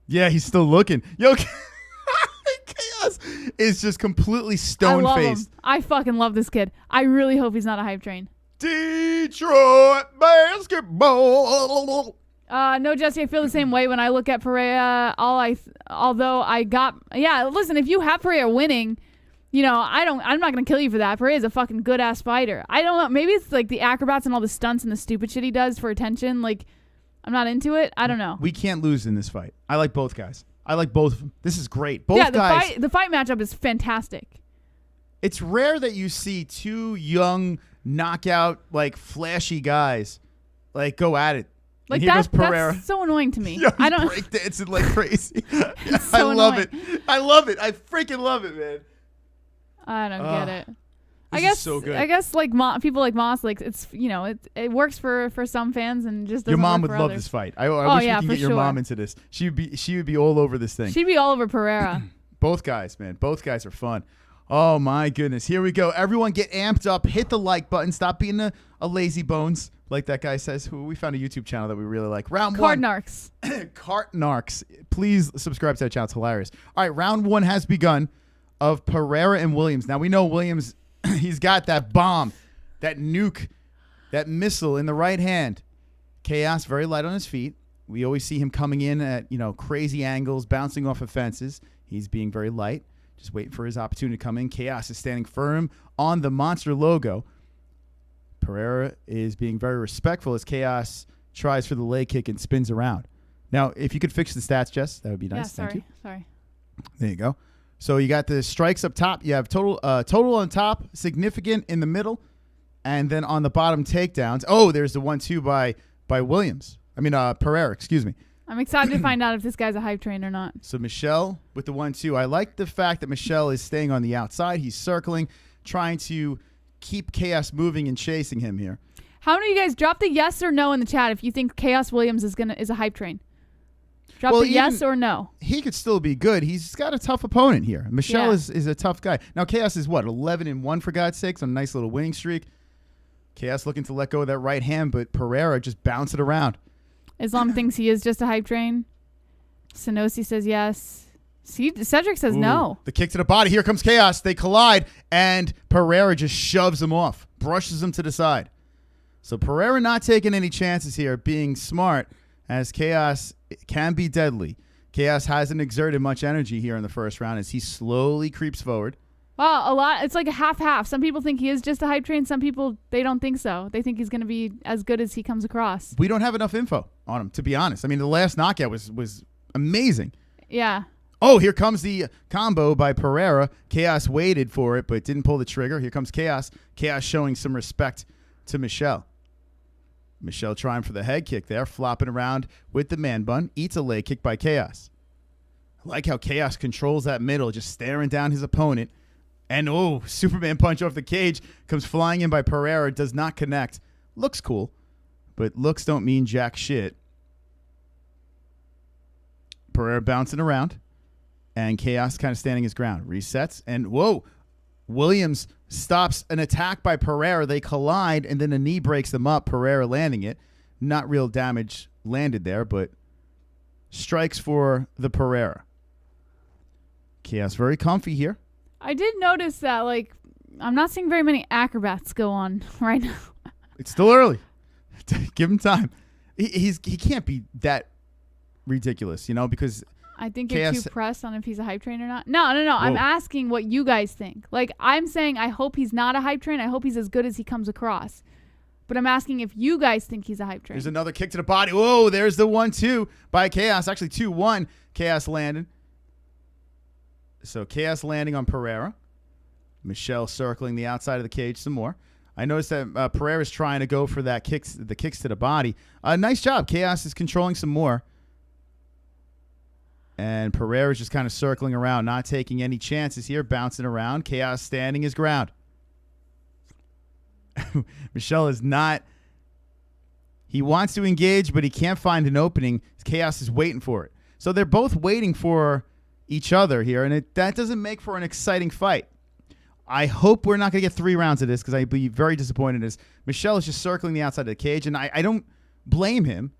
Yeah, he's still looking. Yo, Khaos is just completely stone-faced. I fucking love this kid. I really hope he's not a hype train. Detroit basketball. No, Jesse, I feel the same way when I look at Pereira. Listen, if you have Pereira winning, you know, I'm not going to kill you for that. Pereira's a fucking good-ass fighter. I don't know. Maybe it's like the acrobats and all the stunts and the stupid shit he does for attention. Like, I'm not into it. I don't know. We can't lose in this fight. I like both guys. I like both of them. This is great. Both guys. The fight matchup is fantastic. It's rare that you see two young, knockout, like, flashy guys, like, go at it. Like that's so annoying to me. Yo, I don't break dancing like crazy. So I love annoying. it. I love it. I freaking love it, man. I don't get it. I This guess is so good. I guess like people like Moss, like it's it works for some fans and just doesn't Your mom work would for love others. this fight. I wish we yeah, could for get your sure. mom into this. She would be all over this thing. She'd be all over Pereira. Both guys, man. Both guys are fun. Oh, my goodness. Here we go. Everyone get amped up. Hit the like button. Stop being a lazy bones, like that guy says. Who we found a YouTube channel that we really like. Round one. Cardnarks. Cartnarks. Please subscribe to that channel. It's hilarious. All right, round one has begun of Pereira and Williams. Now, we know Williams, he's got that bomb, that nuke, that missile in the right hand. Khaos, very light on his feet. We always see him coming in at, crazy angles, bouncing off of fences. He's being very light, just waiting for his opportunity to come in. Khaos is standing firm on the monster logo. Pereira is being very respectful as Khaos tries for the leg kick and spins around. Now, if you could fix the stats, Jess, that would be nice. Yeah, Thank you. sorry. There you go. So you got the strikes up top. You have total on top, significant in the middle, and then on the bottom takedowns. Oh, there's the 1-2 by Williams. Pereira, excuse me. I'm excited to find out if this guy's a hype train or not. So Michel with the 1-2. I like the fact that Michel is staying on the outside. He's circling, trying to keep Khaos moving and chasing him here. How many of you guys drop the yes or no in the chat if you think Khaos Williams is a hype train? Drop the yes or no. He could still be good. He's got a tough opponent here. Michel Yeah. is a tough guy. Now Khaos is what, 11-1 for God's sakes, on a nice little winning streak. Khaos looking to let go of that right hand, but Pereira just bounce it around. Islam thinks he is just a hype train. Sanosi says yes. Cedric says no. The kick to the body. Here comes Khaos. They collide, and Pereira just shoves him off, brushes him to the side. So Pereira not taking any chances here, being smart, as Khaos can be deadly. Khaos hasn't exerted much energy here in the first round as he slowly creeps forward. Well, a lot. It's like a half-half. Some people think he is just a hype train. Some people, they don't think so. They think he's going to be as good as he comes across. We don't have enough info on him, to be honest. The last knockout was amazing. Yeah. Oh, here comes the combo by Pereira. Khaos waited for it, but didn't pull the trigger. Here comes Khaos. Khaos showing some respect to Michel. Michel trying for the head kick there, flopping around with the man bun. Eats a leg kick by Khaos. I like how Khaos controls that middle, just staring down his opponent. And, Superman punch off the cage. Comes flying in by Pereira. Does not connect. Looks cool, but looks don't mean jack shit. Pereira bouncing around. And Khaos kind of standing his ground. Resets. And, Williams stops an attack by Pereira. They collide, and then a knee breaks them up. Pereira landing it. Not real damage landed there, but strikes for the Pereira. Khaos very comfy here. I did notice that, I'm not seeing very many acrobats go on right now. It's still early. Give him time. He can't be that ridiculous, because I think you're Khaos, too pressed on if he's a hype train or not. No. I'm asking what you guys think. I'm saying I hope he's not a hype train. I hope he's as good as he comes across. But I'm asking if you guys think he's a hype train. There's another kick to the body. Whoa, there's the 1-2 by Khaos. Actually, 2-1. Khaos landed. So Khaos landing on Pereira. Michel circling the outside of the cage some more. I noticed that Pereira's trying to go for the kicks to the body. Nice job. Khaos is controlling some more. And Pereira's just kind of circling around, not taking any chances here, bouncing around. Khaos standing his ground. Michel is not. He wants to engage, but he can't find an opening. Khaos is waiting for it. So they're both waiting for each other here, and that doesn't make for an exciting fight. I hope we're not going to get 3 rounds of this because I'd be very disappointed as Michel is just circling the outside of the cage, and I don't blame him,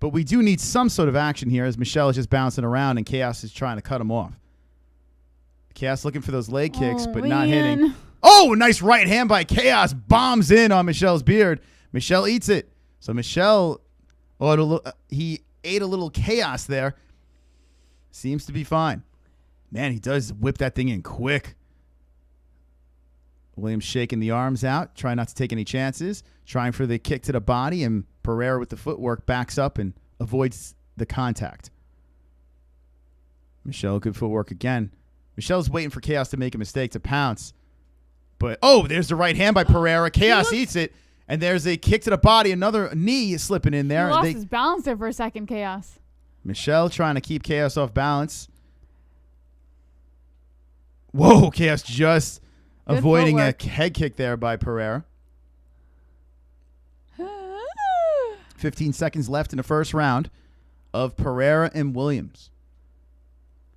but we do need some sort of action here as Michel is just bouncing around and Khaos is trying to cut him off. Khaos looking for those leg kicks, but not hitting. Oh, nice right hand by Khaos. Bombs in on Michel's beard. Michel eats it. So Michel, he ate a little Khaos there. Seems to be fine. Man, he does whip that thing in quick. Williams shaking the arms out, trying not to take any chances, trying for the kick to the body, and Pereira with the footwork backs up and avoids the contact. Michel, good footwork again. Michel's waiting for Khaos to make a mistake to pounce. But, there's the right hand by Pereira. Khaos eats it, and there's a kick to the body, another knee slipping in there. He lost his balance there for a second, Khaos. Michel trying to keep Khaos off balance. Whoa, Khaos just avoiding footwork. a head kick there by Pereira. 15 seconds left in the first round of Pereira and Williams.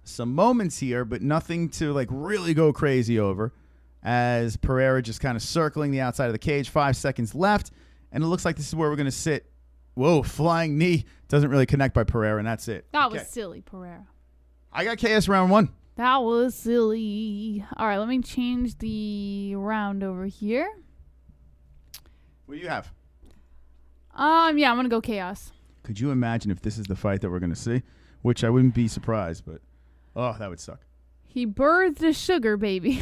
Some moments here, but nothing to like really go crazy over, as Pereira just kind of circling the outside of the cage. 5 seconds left, and it looks like this is where we're going to sit. Whoa, flying knee. Doesn't really connect by Pereira, and that's it. That was silly, Pereira. I got KS round 1. That was silly. All right, let me change the round over here. What do you have? Yeah, I'm gonna go Chaos. Could you imagine if this is the fight that we're going to see? Which I wouldn't be surprised, but oh, that would suck. He birthed a sugar baby.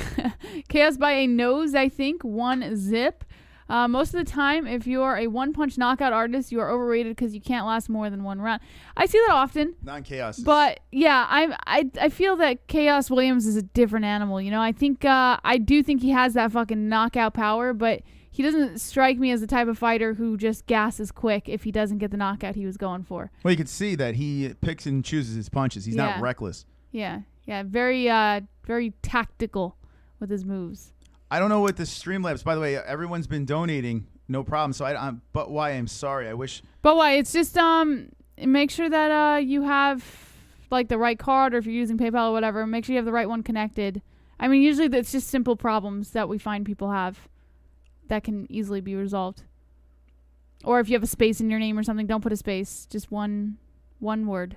Chaos by a nose, I think. 1 zip. Most of the time, if you are a one-punch knockout artist, you are overrated because you can't last more than 1 round. I see that often. Non-Chaos. But yeah, I feel that Chaos Williams is a different animal. You know, I do think he has that fucking knockout power, but he doesn't strike me as the type of fighter who just gasses quick if he doesn't get the knockout he was going for. Well, you can see that he picks and chooses his punches. He's not reckless. Yeah, very tactical with his moves. I don't know what the Streamlabs. By the way, everyone's been donating, no problem. So but why? I'm sorry. I wish. But why? It's just make sure that you have like the right card, or if you're using PayPal or whatever, make sure you have the right one connected. I mean, usually it's just simple problems that we find people have that can easily be resolved. Or if you have a space in your name or something, don't put a space. Just one word.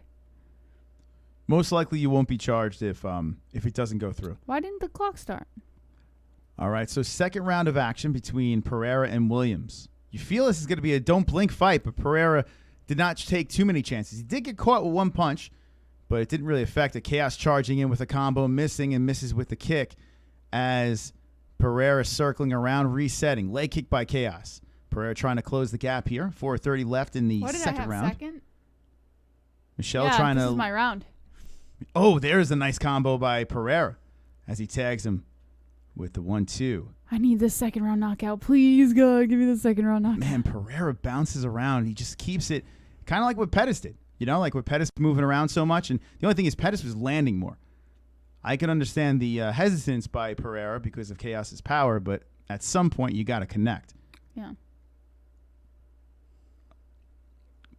Most likely you won't be charged if it doesn't go through. Why didn't the clock start? All right, so second round of action between Pereira and Williams. You feel this is going to be a don't blink fight, but Pereira did not take too many chances. He did get caught with 1 punch, but it didn't really affect it. Khaos charging in with a combo, missing and misses with the kick as Pereira circling around, resetting. Leg kick by Khaos. Pereira trying to close the gap here. 4:30 left in the second round. Second? Michel trying this to... is my round. Oh, there's a nice combo by Pereira as he tags him with the 1-2. I need this second round knockout. Please, God, give me the second round knockout. Man, Pereira bounces around. He just keeps it kind of like what Pettis did. You know, like with Pettis moving around so much. And the only thing is Pettis was landing more. I can understand the hesitance by Pereira because of Khaos's power, but at some point you got to connect. Yeah.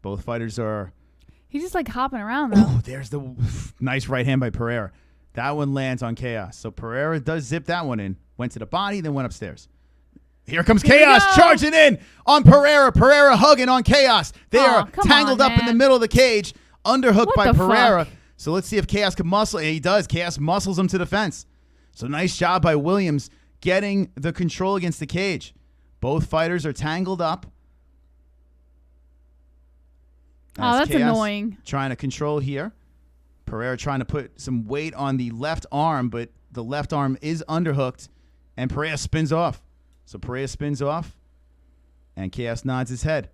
Both fighters are... He's just like hopping around, though. Oh, there's the nice right hand by Pereira. That one lands on Khaos. So Pereira does zip that one in. Went to the body, then went upstairs. Here comes Khaos charging in on Pereira. Pereira hugging on Khaos. They are tangled up in the middle of the cage. Underhooked by Pereira. Fuck? So let's see if Khaos can muscle. And he does. Khaos muscles him to the fence. So nice job by Williams getting the control against the cage. Both fighters are tangled up. Oh, that's Khaos annoying. Trying to control here. Pereira trying to put some weight on the left arm, but the left arm is underhooked, and Pereira spins off. So Pereira spins off, and Khaos nods his head.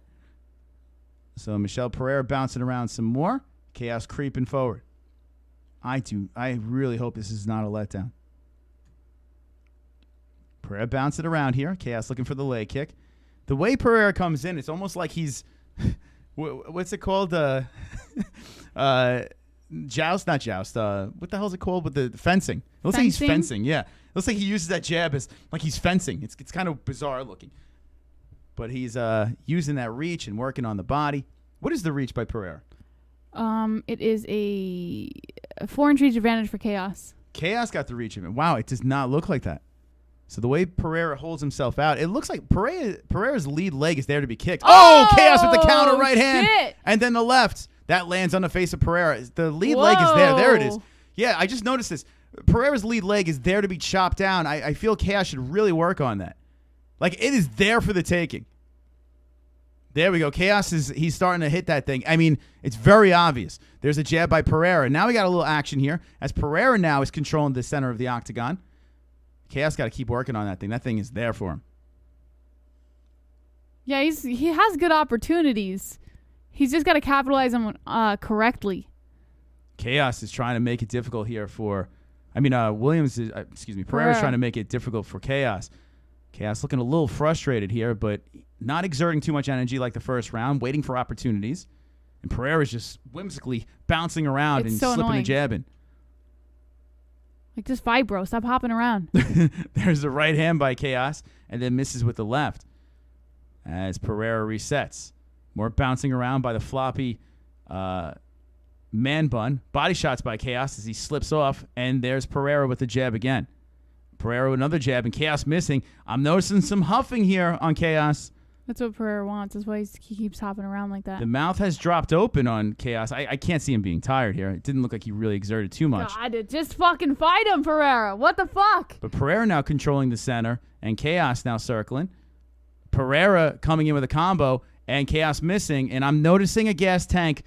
So Michel Pereira bouncing around some more. Khaos creeping forward. I really hope this is not a letdown. Pereira bouncing around here. Khaos looking for the leg kick. The way Pereira comes in, it's almost like he's... What's it called? Joust, not joust. What the hell is it called with the fencing? It looks like he's fencing. Yeah, it looks like he uses that jab as like he's fencing. It's kind of bizarre looking, but he's using that reach and working on the body. What is the reach by Pereira? It is a 4-inch reach advantage for Khaos. Khaos got the reach of it. Wow, it does not look like that. So the way Pereira holds himself out, it looks like Pereira's lead leg is there to be kicked. Oh, Khaos with the counter right hand. And then the left. That lands on the face of Pereira. The lead leg is there. There it is. Yeah, I just noticed this. Pereira's lead leg is there to be chopped down. I feel Khaos should really work on that. Like, it is there for the taking. There we go. Khaos he's starting to hit that thing. I mean, it's very obvious. There's a jab by Pereira. Now we got a little action here as Pereira now is controlling the center of the octagon. Khaos got to keep working on that thing. That thing is there for him. Yeah, he has good opportunities. He's just got to capitalize them correctly. Khaos is trying to make it difficult here for... Williams is... Pereira's trying to make it difficult for Khaos. Khaos looking a little frustrated here, but not exerting too much energy like the first round, waiting for opportunities. And Pereira's just whimsically bouncing around and slipping a jab in. Like, just vibro. Stop hopping around. There's a right hand by Khaos, and then misses with the left as Pereira resets. More bouncing around by the floppy man bun. Body shots by Khaos as he slips off, and there's Pereira with the jab again. Pereira with another jab, and Khaos missing. I'm noticing some huffing here on Khaos. That's what Pereira wants. That's why he keeps hopping around like that. The mouth has dropped open on Khaos. I can't see him being tired here. It didn't look like he really exerted too much. God, just fucking fight him, Pereira. What the fuck? But Pereira now controlling the center, and Khaos now circling. Pereira coming in with a combo, and Khaos missing. And I'm noticing a gas tank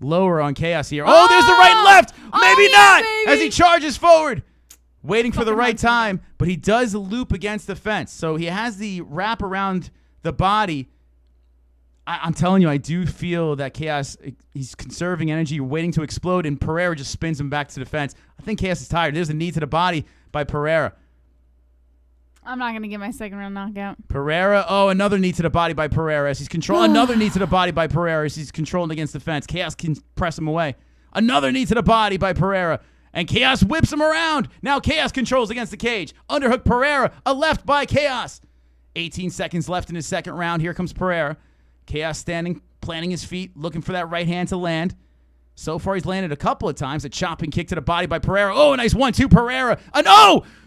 lower on Khaos here. Oh, there's the right and left. Maybe not. Baby. As he charges forward. Waiting for the Fucking right hunting. time, but he does loop against the fence. So he has the wrap around the body. I'm telling you, I do feel that Khaos, he's conserving energy, waiting to explode, and Pereira just spins him back to the fence. I think Khaos is tired. There's a knee to the body by Pereira. I'm not going to get my second round knockout. Pereira, another knee to the body by Pereira as he's controlling. Another knee to the body by Pereira as he's controlling against the fence. Khaos can press him away. Another knee to the body by Pereira. And Khaos whips him around. Now Khaos controls against the cage. Underhook Pereira. A left by Khaos. 18 seconds left in his second round. Here comes Pereira. Khaos standing, planting his feet, looking for that right hand to land. So far, he's landed a couple of times. A chopping kick to the body by Pereira. Oh, a nice 1-2 Pereira.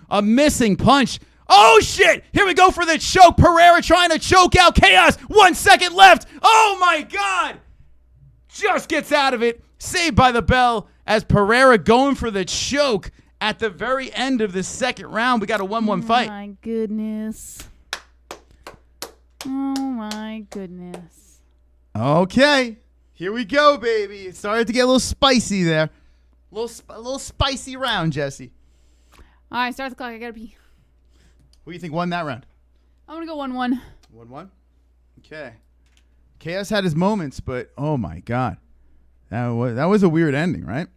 A missing punch. Oh, shit. Here we go for the choke. Pereira trying to choke out Khaos. 1 second left. Oh, my God. Just gets out of it. Saved by the bell as Pereira going for the choke at the very end of the second round. We got a 1-1 fight. Oh, my goodness. Oh, my goodness. Okay. Here we go, baby. It started to get a little spicy there. A little spicy round, Jesse. All right, start the clock. I got to pee. Who do you think won that round? I'm going to go 1-1. 1-1? Okay. Khaos had his moments, but oh, my God. That was a weird ending, right?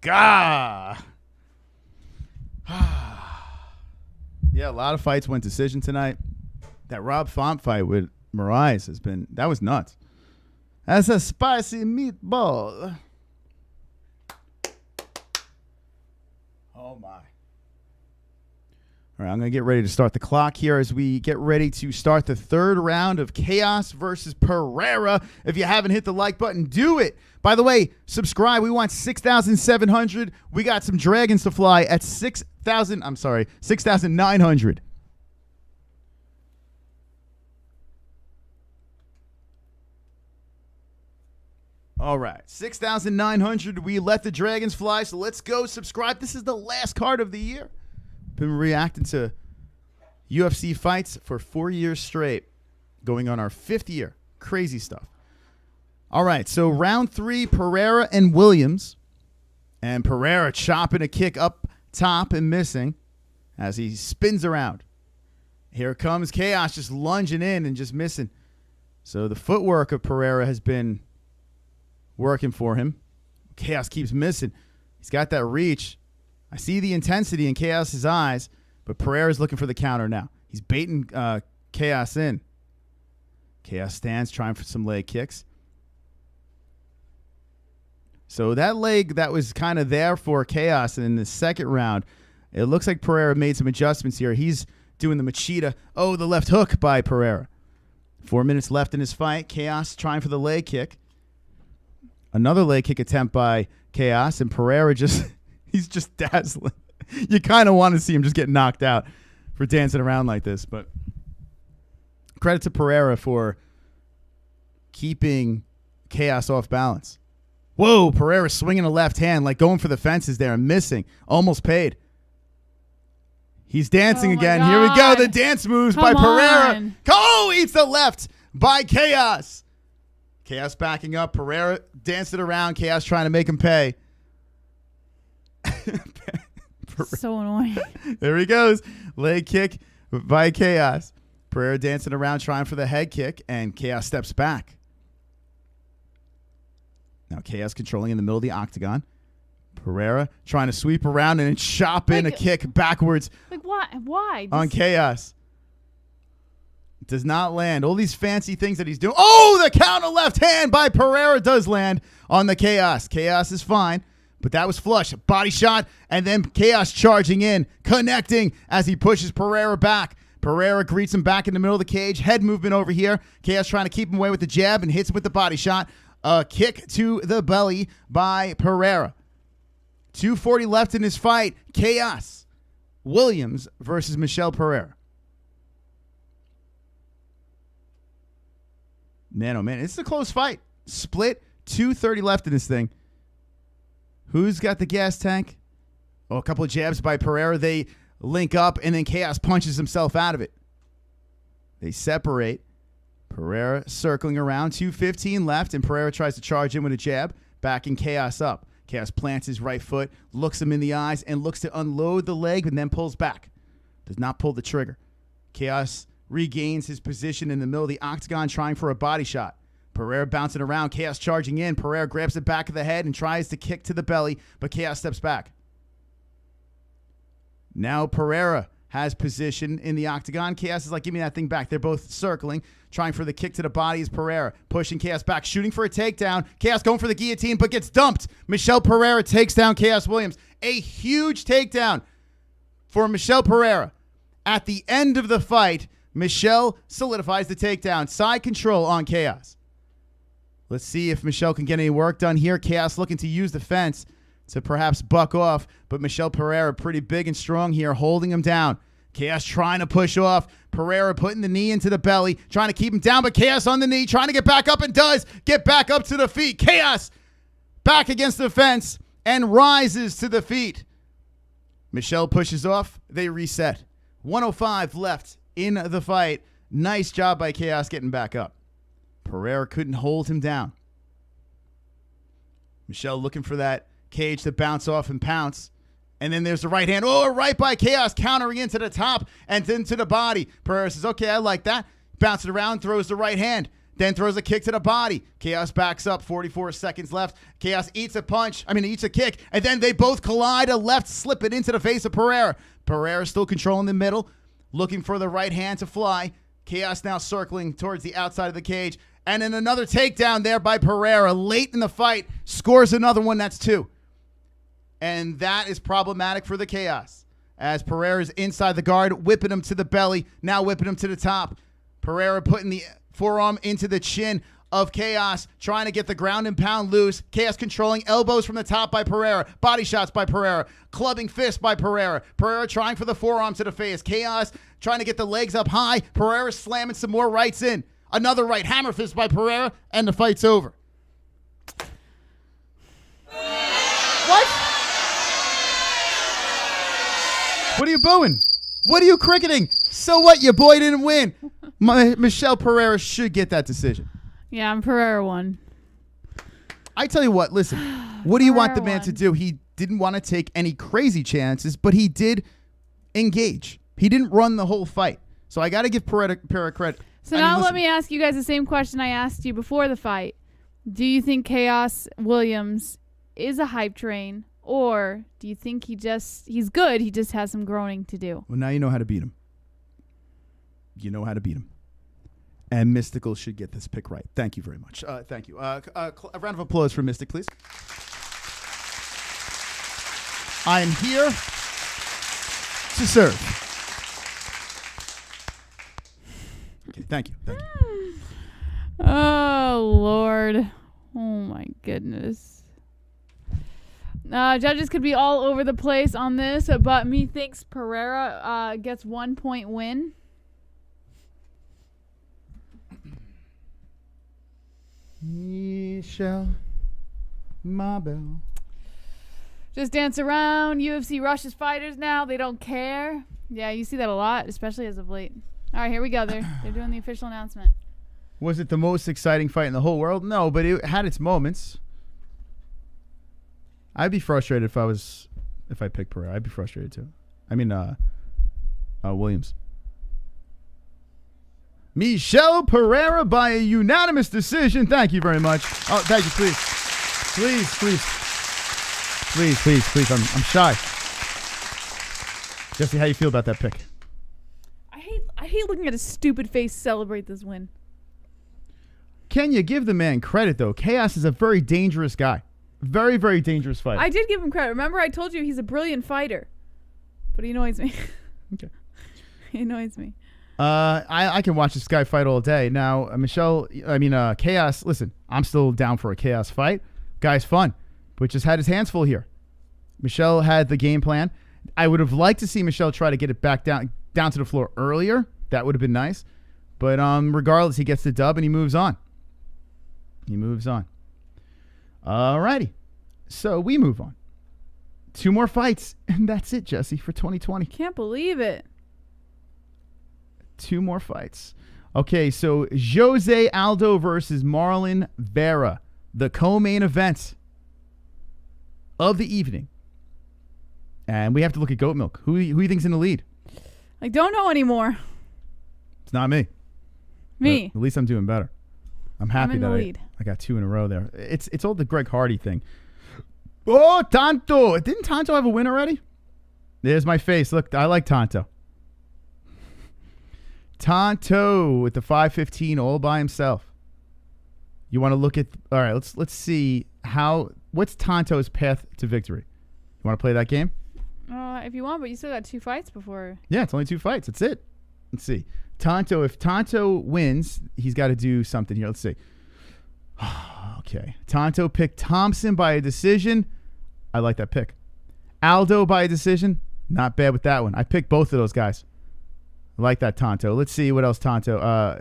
Gah! Yeah, a lot of fights went decision tonight. That Rob Font fight with Moraes that was nuts. That's a spicy meatball. Oh, my. All right, I'm going to get ready to start the clock here as we get ready to start the third round of Khaos versus Pereira. If you haven't hit the like button, do it. By the way, subscribe. We want 6,700. We got some dragons to fly at 6,900. All right, 6,900. We let the dragons fly, so let's go subscribe. This is the last card of the year. Been reacting to UFC fights for 4 years straight, going on our 5th year. Crazy stuff. All right, so round 3, Pereira and Williams. And Pereira chopping a kick up top and missing as he spins around. Here comes Khaos just lunging in and just missing. So the footwork of Pereira has been working for him. Khaos keeps missing. He's got that reach. I see the intensity in Khaos' eyes, but Pereira's looking for the counter now. He's baiting Khaos in. Khaos stands, trying for some leg kicks. So that leg that was kind of there for Khaos in the second round, it looks like Pereira made some adjustments here. He's doing the Machida. Oh, the left hook by Pereira. 4 minutes left in his fight. Khaos trying for the leg kick. Another leg kick attempt by Khaos, and Pereira he's just dazzling. You kind of want to see him just get knocked out for dancing around like this, but credit to Pereira for keeping Khaos off balance. Whoa, Pereira swinging a left hand, like going for the fences there and missing. Almost paid. He's dancing again. God. Here we go. The dance moves by Come Pereira. on. Oh, eats the left by Khaos. Khaos backing up. Pereira dancing around. Khaos trying to make him pay. So annoying. There he goes. Leg kick by Khaos. Pereira dancing around trying for the head kick, and Khaos steps back. Now Khaos controlling in the middle of the octagon. Pereira trying to sweep around and then chop in a kick backwards Like, why? Why? on Khaos. Does not land. All these fancy things that he's doing. Oh, the counter left hand by Pereira does land on the Khaos. Khaos is fine, But that was flush. Body shot, and then Khaos charging in, connecting as he pushes Pereira back. Pereira greets him back in the middle of the cage. Head movement over here. Khaos trying to keep him away with the jab and hits him with the body shot. A kick to the belly by Pereira. 2:40 left in this fight. Khaos Williams versus Michel Pereira. Man, oh man, this is a close fight. Split, 2:30 left in this thing. Who's got the gas tank? Oh, a couple of jabs by Pereira. They link up, and then Khaos punches himself out of it. They separate. Pereira circling around, 2:15 left, and Pereira tries to charge in with a jab, backing Khaos up. Khaos plants his right foot, looks him in the eyes, and looks to unload the leg, and then pulls back. Does not pull the trigger. Khaos regains his position in the middle of the octagon, trying for a body shot. Pereira bouncing around, Khaos charging in. Pereira grabs the back of the head and tries to kick to the belly, but Khaos steps back. Now Pereira has position in the octagon. Khaos is like, give me that thing back. They're both circling, trying for the kick to the body is Pereira. Pushing Khaos back, shooting for a takedown. Khaos going for the guillotine, but gets dumped. Michel Pereira takes down Khaos Williams. A huge takedown for Michel Pereira. At the end of the fight, Michel solidifies the takedown. Side control on Khaos. Let's see if Michel can get any work done here. Khaos looking to use the fence to perhaps buck off, but Michel Pereira pretty big and strong here, holding him down. Khaos trying to push off. Pereira putting the knee into the belly, trying to keep him down, but Khaos on the knee, trying to get back up, and does get back up to the feet. Khaos back against the fence and rises to the feet. Michel pushes off. They reset. 105 left in the fight. Nice job by Khaos getting back up. Pereira couldn't hold him down. Michel looking for that cage to bounce off and pounce. And then there's the right hand. Oh, right by Khaos, countering into the top and then to the body. Pereira says, okay, I like that. Bounces around, throws the right hand. Then throws a kick to the body. Khaos backs up, 44 seconds left. Khaos eats a kick, and then they both collide. A left slip it into the face of Pereira. Pereira still controlling the middle, looking for the right hand to fly. Khaos now circling towards the outside of the cage. And then another takedown there by Pereira. Late in the fight, scores another one. That's 2. And that is problematic for the Khaos. As Pereira's inside the guard, whipping him to the belly, now whipping him to the top. Pereira putting the forearm into the chin of Khaos, trying to get the ground and pound loose. Khaos controlling elbows from the top by Pereira. Body shots by Pereira. Clubbing fist by Pereira. Pereira trying for the forearm to the face. Khaos trying to get the legs up high. Pereira slamming some more rights in. Another right hammer fist by Pereira, and the fight's over. What? What are you booing? What are you cricketing? So what? Your boy didn't win. Michel Pereira should get that decision. Yeah, I'm Pereira won. I tell you what, listen. What do you want the man Pereira to do? He didn't want to take any crazy chances, but he did engage. He didn't run the whole fight. So I got to give Pereira credit. So now let me ask you guys the same question I asked you before the fight. Do you think Khaos Williams is a hype train, or do you think he's good, he just has some growing to do? Well, now you know how to beat him. You know how to beat him. And Mystical should get this pick right. Thank you very much. Thank you. A round of applause for Mystic, please. I am here to serve. Okay, thank you. Thank you. Oh, Lord. Oh, my goodness. Judges could be all over the place on this, but methinks Pereira gets 1 point win. Michel, my bell. Just dance around. UFC rushes fighters now. They don't care. Yeah, you see that a lot, especially as of late. All right, here we go. They're doing the official announcement. Was it the most exciting fight in the whole world? No, but it had its moments. I'd be frustrated if I picked Pereira. I'd be frustrated too. I mean, Williams. Michel Pereira by a unanimous decision. Thank you very much. Oh, thank you, please. Please. I'm shy. Jesse, how you feel about that pick? I hate looking at his stupid face celebrate this win. Can you give the man credit, though? Khaos is a very dangerous guy. Very, very dangerous fight. I did give him credit. Remember, I told you he's a brilliant fighter, but he annoys me. Okay. He annoys me. I can watch this guy fight all day. Now, Khaos, listen, I'm still down for a Khaos fight. Guy's fun, but just had his hands full here. Michel had the game plan. I would have liked to see Michel try to get it back down to the floor earlier. That would have been nice. But regardless, he gets the dub and he moves on. Alrighty. So we move on. 2 more fights, and that's it, Jesse, for 2020. Can't believe it. 2 more fights. Okay, so Jose Aldo versus Marlon Vera, the co-main event of the evening. And we have to look at goat milk. Who do you think's in the lead? I don't know anymore. It's not me. Me. But at least I'm doing better. I'm happy in the that lead. I got 2 in a row there. It's all the Greg Hardy thing. Oh, Tonto. Didn't Tonto have a win already? There's my face. Look, I like Tonto. Tonto with the 515 all by himself. You want to look at... All right, let's see what's Tonto's path to victory. You want to play that game? If you want, but you still got 2 fights before. Yeah, it's only 2 fights. That's it. Let's see. If Tonto wins, he's got to do something here. Let's see. Okay. Tonto picked Thompson by a decision. I like that pick. Aldo by a decision. Not bad with that one. I picked both of those guys. I like that, Tonto. Let's see what else Tonto.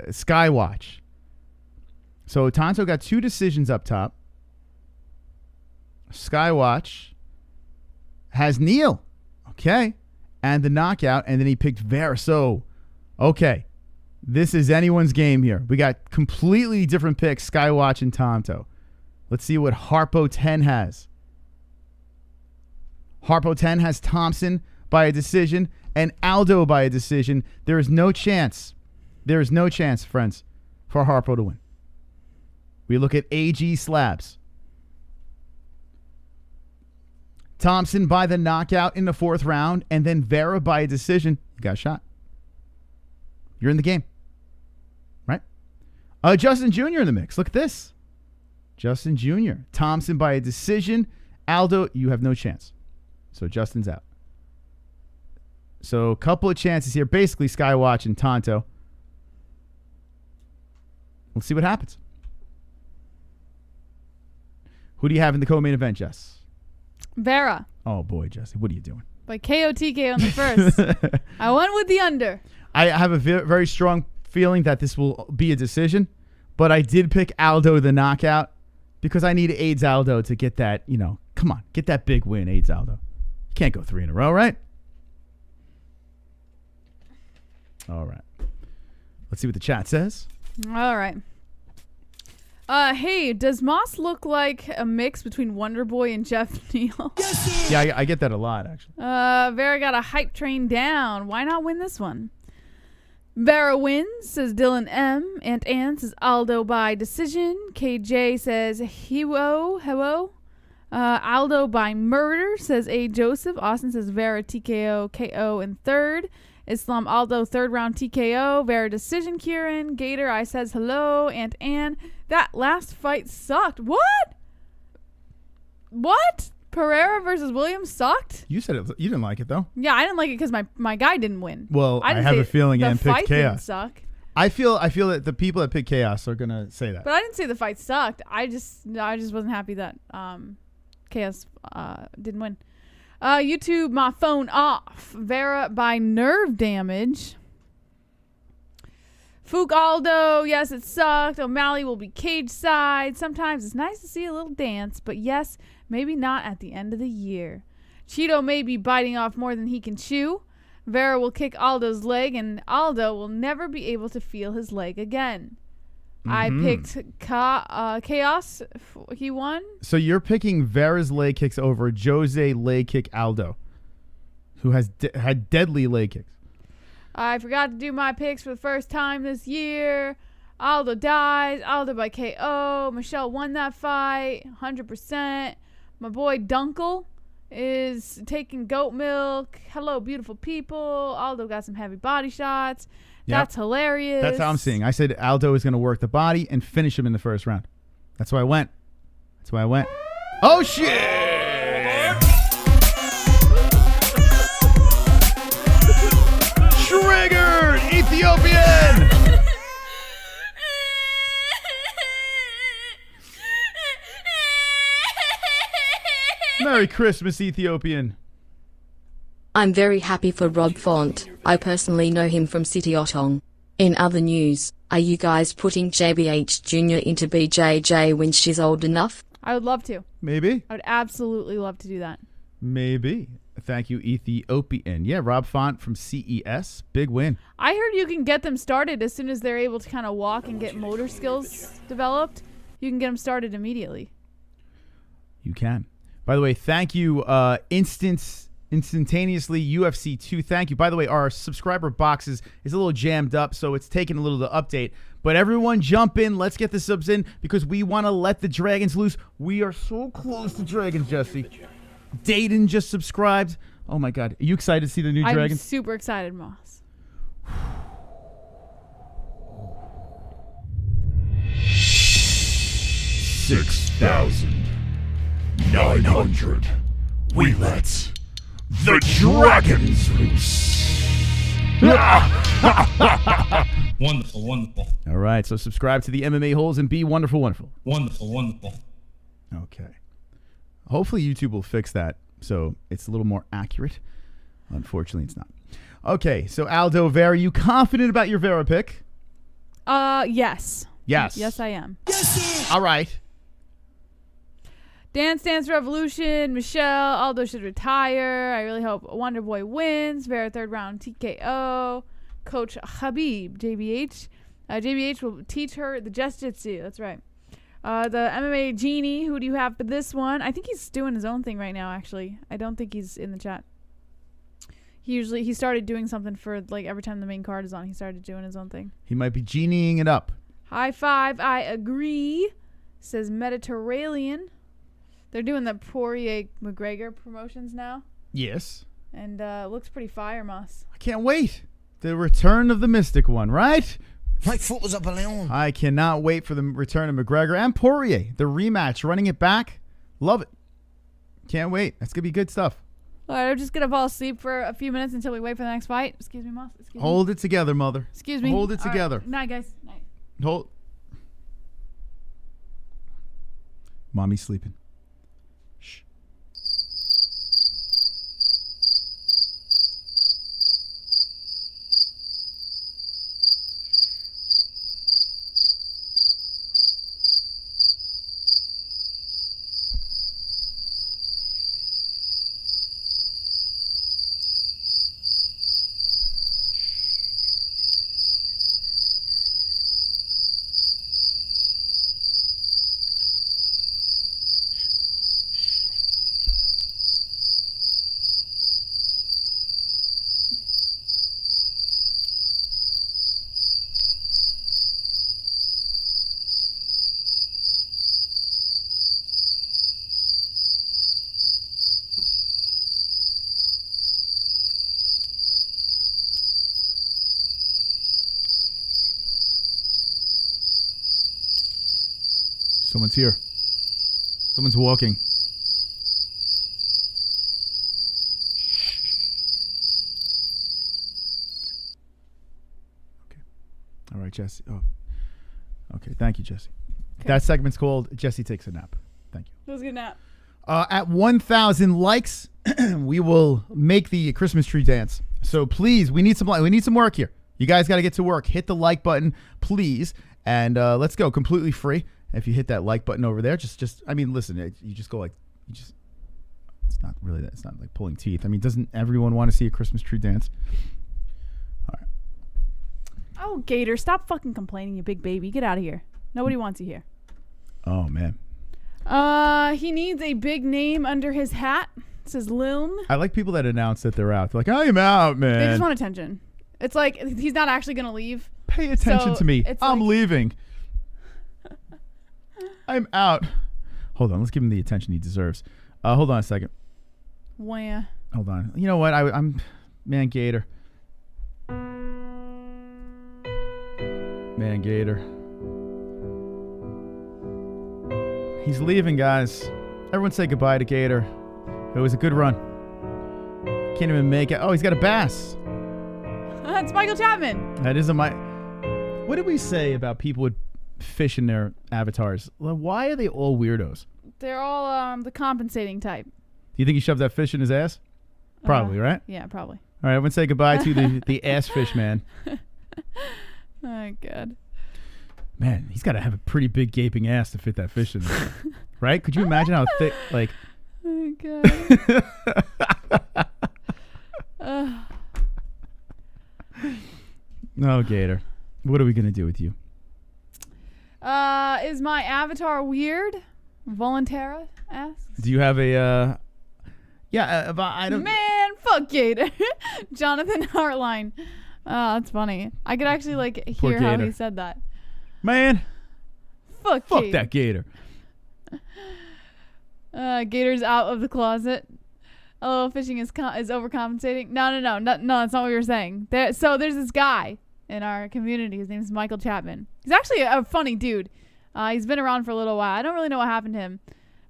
Skywatch. So Tonto got 2 decisions up top. Skywatch has Neal. Okay. And the knockout. And then he picked Vera. So, okay. This is anyone's game here. We got completely different picks, Skywatch and Tonto. Let's see what Harpo 10 has. Harpo 10 has Thompson by a decision and Aldo by a decision. There is no chance. There is no chance, friends, for Harpo to win. We look at AG slabs. Thompson by the knockout in the 4th round, and then Vera by a decision. You got a shot. You're in the game. Right? Justin Jr. in the mix. Look at this. Justin Jr. Thompson by a decision. Aldo, you have no chance. So Justin's out. So a couple of chances here. Basically, Skywatch and Tonto. Let's see what happens. Who do you have in the co-main event, Jess? Vera. Oh, boy, Jesse. What are you doing? By KOTK on the first. I went with the under. I have a very strong feeling that this will be a decision, but I did pick Aldo the knockout because I need AIDS Aldo to get that, come on, get that big win, AIDS Aldo. You can't go 3 in a row, right? All right. Let's see what the chat says. All right. Hey, does Moss look like a mix between Wonder Boy and Geoff Neal? Yeah, I get that a lot, actually. Vera got a hype train down. Why not win this one? Vera wins, says Dylan M. And Ann says Aldo by decision. KJ says hello. Aldo by murder, says A. Joseph. Austin says Vera TKO, KO in 3rd. Islam Aldo 3rd round TKO. Vera decision. Kieran Gator I says hello. And Ann, that last fight sucked. What? Pereira versus Williams sucked? You said you didn't like it, though. Yeah, I didn't like it because my guy didn't win. Well, I have a feeling Ann picked fight didn't Chaos. suck. I feel that the people that pick Chaos are gonna say that. But I didn't say the fight sucked. I just wasn't happy that Chaos didn't win. YouTube, my phone off. Vera by nerve damage. Fook Aldo, yes, it sucked. O'Malley will be cage side. Sometimes it's nice to see a little dance, but yes, maybe not at the end of the year. Cheeto may be biting off more than he can chew. Vera will kick Aldo's leg, and Aldo will never be able to feel his leg again. I picked Khaos. He won. So you're picking Vera's leg kicks over Jose leg kick Aldo, who has had deadly leg kicks. I forgot to do my picks for the first time this year. Aldo dies. Aldo by KO. Michel won that fight. 100%. My boy Dunkel is taking goat milk. Hello, beautiful people. Aldo got some heavy body shots. Yep. That's hilarious. That's how I'm seeing. I said Aldo is going to work the body and finish him in the 1st round. That's why I went. Oh, shit. Triggered Ethiopian. Merry Christmas, Ethiopian. I'm very happy for Rob Font. I personally know him from City Otong. In other news, are you guys putting JBH Jr. into BJJ when she's old enough? I would love to. Maybe. I would absolutely love to do that. Maybe. Thank you, Ethiopian. Yeah, Rob Font from CES. Big win. I heard you can get them started as soon as they're able to kind of walk and get motor skills developed. You can get them started immediately. You can. By the way, thank you, instantaneously UFC 2. Thank you. By the way, our subscriber boxes is a little jammed up, so it's taking a little to update. But everyone jump in. Let's get the subs in because we want to let the Dragons loose. We are so close to Dragons, Jesse. Dayton just subscribed. Oh, my God. Are you excited to see the new I'm Dragons? super excited, Moss. 6,900. We let the dragons loose. Wonderful, wonderful. All right, so subscribe to the MMA Holes and be wonderful, wonderful. Wonderful, wonderful. Okay. Hopefully YouTube will fix that so it's a little more accurate. Unfortunately, it's not. Okay, so Aldo, Vera, you confident about your Vera pick? Yes. Yes. Yes, I am. All right. Dance Dance Revolution, Michel, Aldo should retire. I really hope Wonder Boy wins. Vera third round TKO. Coach Habib, JBH. JBH will teach her the Just-Jitsu. That's right. The MMA Genie, who do you have for this one? I think he's doing his own thing right now, actually. I don't think he's in the chat. He started doing something for, like, every time the main card is on, he started doing his own thing. He might be genieing it up. High five, I agree. Says Mediterranean. They're doing the Poirier McGregor promotions now. Yes. And it looks pretty fire, Moss. I can't wait. The return of the Mystic one, right? My foot was up a balloon. I cannot wait for the return of McGregor and Poirier. The rematch, running it back. Love it. Can't wait. That's going to be good stuff. All right, I'm just going to fall asleep for a few minutes until we wait for the next fight. Excuse me, Moss. Excuse me. Hold it together, mother. Excuse me. Hold it All right. together. Night, guys. Night. Hold. Mommy's sleeping. Shh. Someone's here. Someone's walking. Okay. All right, Jesse. Oh. Okay, thank you, Jesse. Okay. That segment's called Jesse Takes a Nap. Thank you. It was a good nap. At 1,000 likes, we will make the Christmas tree dance. So please, we need some work here. You guys got to get to work. Hit the like button, please, and let's go. Completely free. If you hit that like button over there, I mean, listen, you just go like, it's not really that. It's not like pulling teeth. I mean, doesn't everyone want to see a Christmas tree dance? All right. Oh, Gator, stop fucking complaining, you big baby. Get out of here. Nobody wants you here. Oh, man. He needs a big name under his hat. It says Lilm. I like people that announce that they're out. They're like, I am out, man. They just want attention. It's like he's not actually going to leave. Pay attention to me. I'm like, leaving. I'm out. Hold on. Let's give him the attention he deserves. Hold on a second. Wah. Hold on. You know what? I'm Man Gator. Man Gator. He's leaving, guys. Everyone say goodbye to Gator. It was a good run. Can't even make it. Oh, he's got a bass. It's Michael Chapman. That isn't my... What did we say about people with fish in their avatars? Well, why are they all weirdos? They're all the compensating type. Do you think he shoved that fish in his ass? Probably, right? Yeah, probably. All right, everyone say goodbye to the ass fish man. Oh, God. Man, he's got to have a pretty big gaping ass to fit that fish in there. Right? Could you imagine how thick, like... Oh, God. No, Gator. What are we going to do with you? Is my avatar weird? Volantera asks. Do you have a... I don't... Man, fuck Gator. Jonathan Hartline. Oh, that's funny. I could actually, like, hear how he said that. Man. Fuck Gator. That Gator. Gator's out of the closet. Oh, fishing is overcompensating. No, that's not what you were saying. There's this guy in our community. His name is Michael Chapman. He's actually a funny dude. He's been around for a little while. I don't really know what happened to him.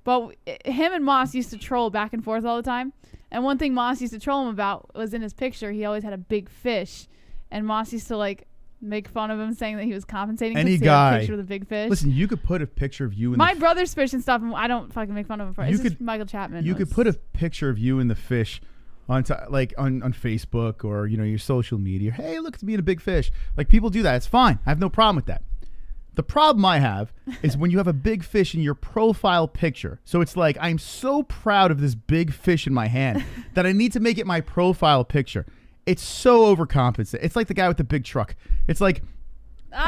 But him and Moss used to troll back and forth all the time. And one thing Moss used to troll him about was in his picture, he always had a big fish. And Moss used to, like, make fun of him, saying that he was compensating. Any guy. guy. A picture with a big fish. Listen, you could put a picture of you in my brother's fish and stuff, and I don't fucking make fun of him for it. It's just Michael Chapman. You could put a picture of you in the fish on Facebook or, your social media. Hey, look, it's me and a big fish. Like, people do that. It's fine. I have no problem with that. The problem I have is when you have a big fish in your profile picture. So it's like, I'm so proud of this big fish in my hand that I need to make it my profile picture. It's so overcompensating. It's like the guy with the big truck. It's like,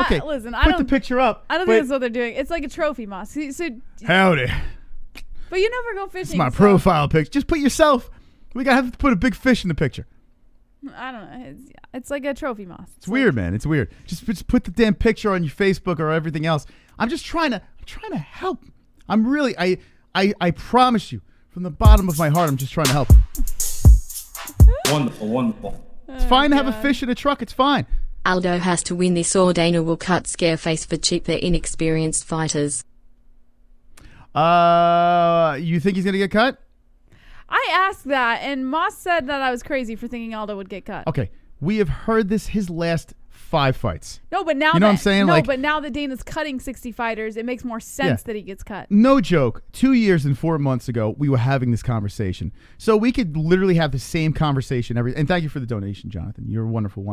okay, listen, put the picture up. I don't think that's what they're doing. It's like a trophy, Moss. Howdy. But you never go fishing. It's my profile picture. Just put yourself. We gotta have to put a big fish in the picture. I don't know. It's like a trophy, Moss. It's weird, man. It's weird. Just put the damn picture on your Facebook or everything else. I'm just trying to help. I'm really, I promise you, from the bottom of my heart, I'm just trying to help. Wonderful. It's fine to have a fish in a truck. It's fine. Aldo has to win this or Dana will cut Scareface for cheaper, inexperienced fighters. You think he's going to get cut? I asked that, and Moss said that I was crazy for thinking Aldo would get cut. Okay. We have heard this his last 5 fights. No, but now you know what I'm saying? No, but now that Dana's cutting 60 fighters, it makes more sense that he gets cut. No joke. 2 years and 4 months ago, we were having this conversation. So we could literally have the same conversation and thank you for the donation, Jonathan. You're wonderful.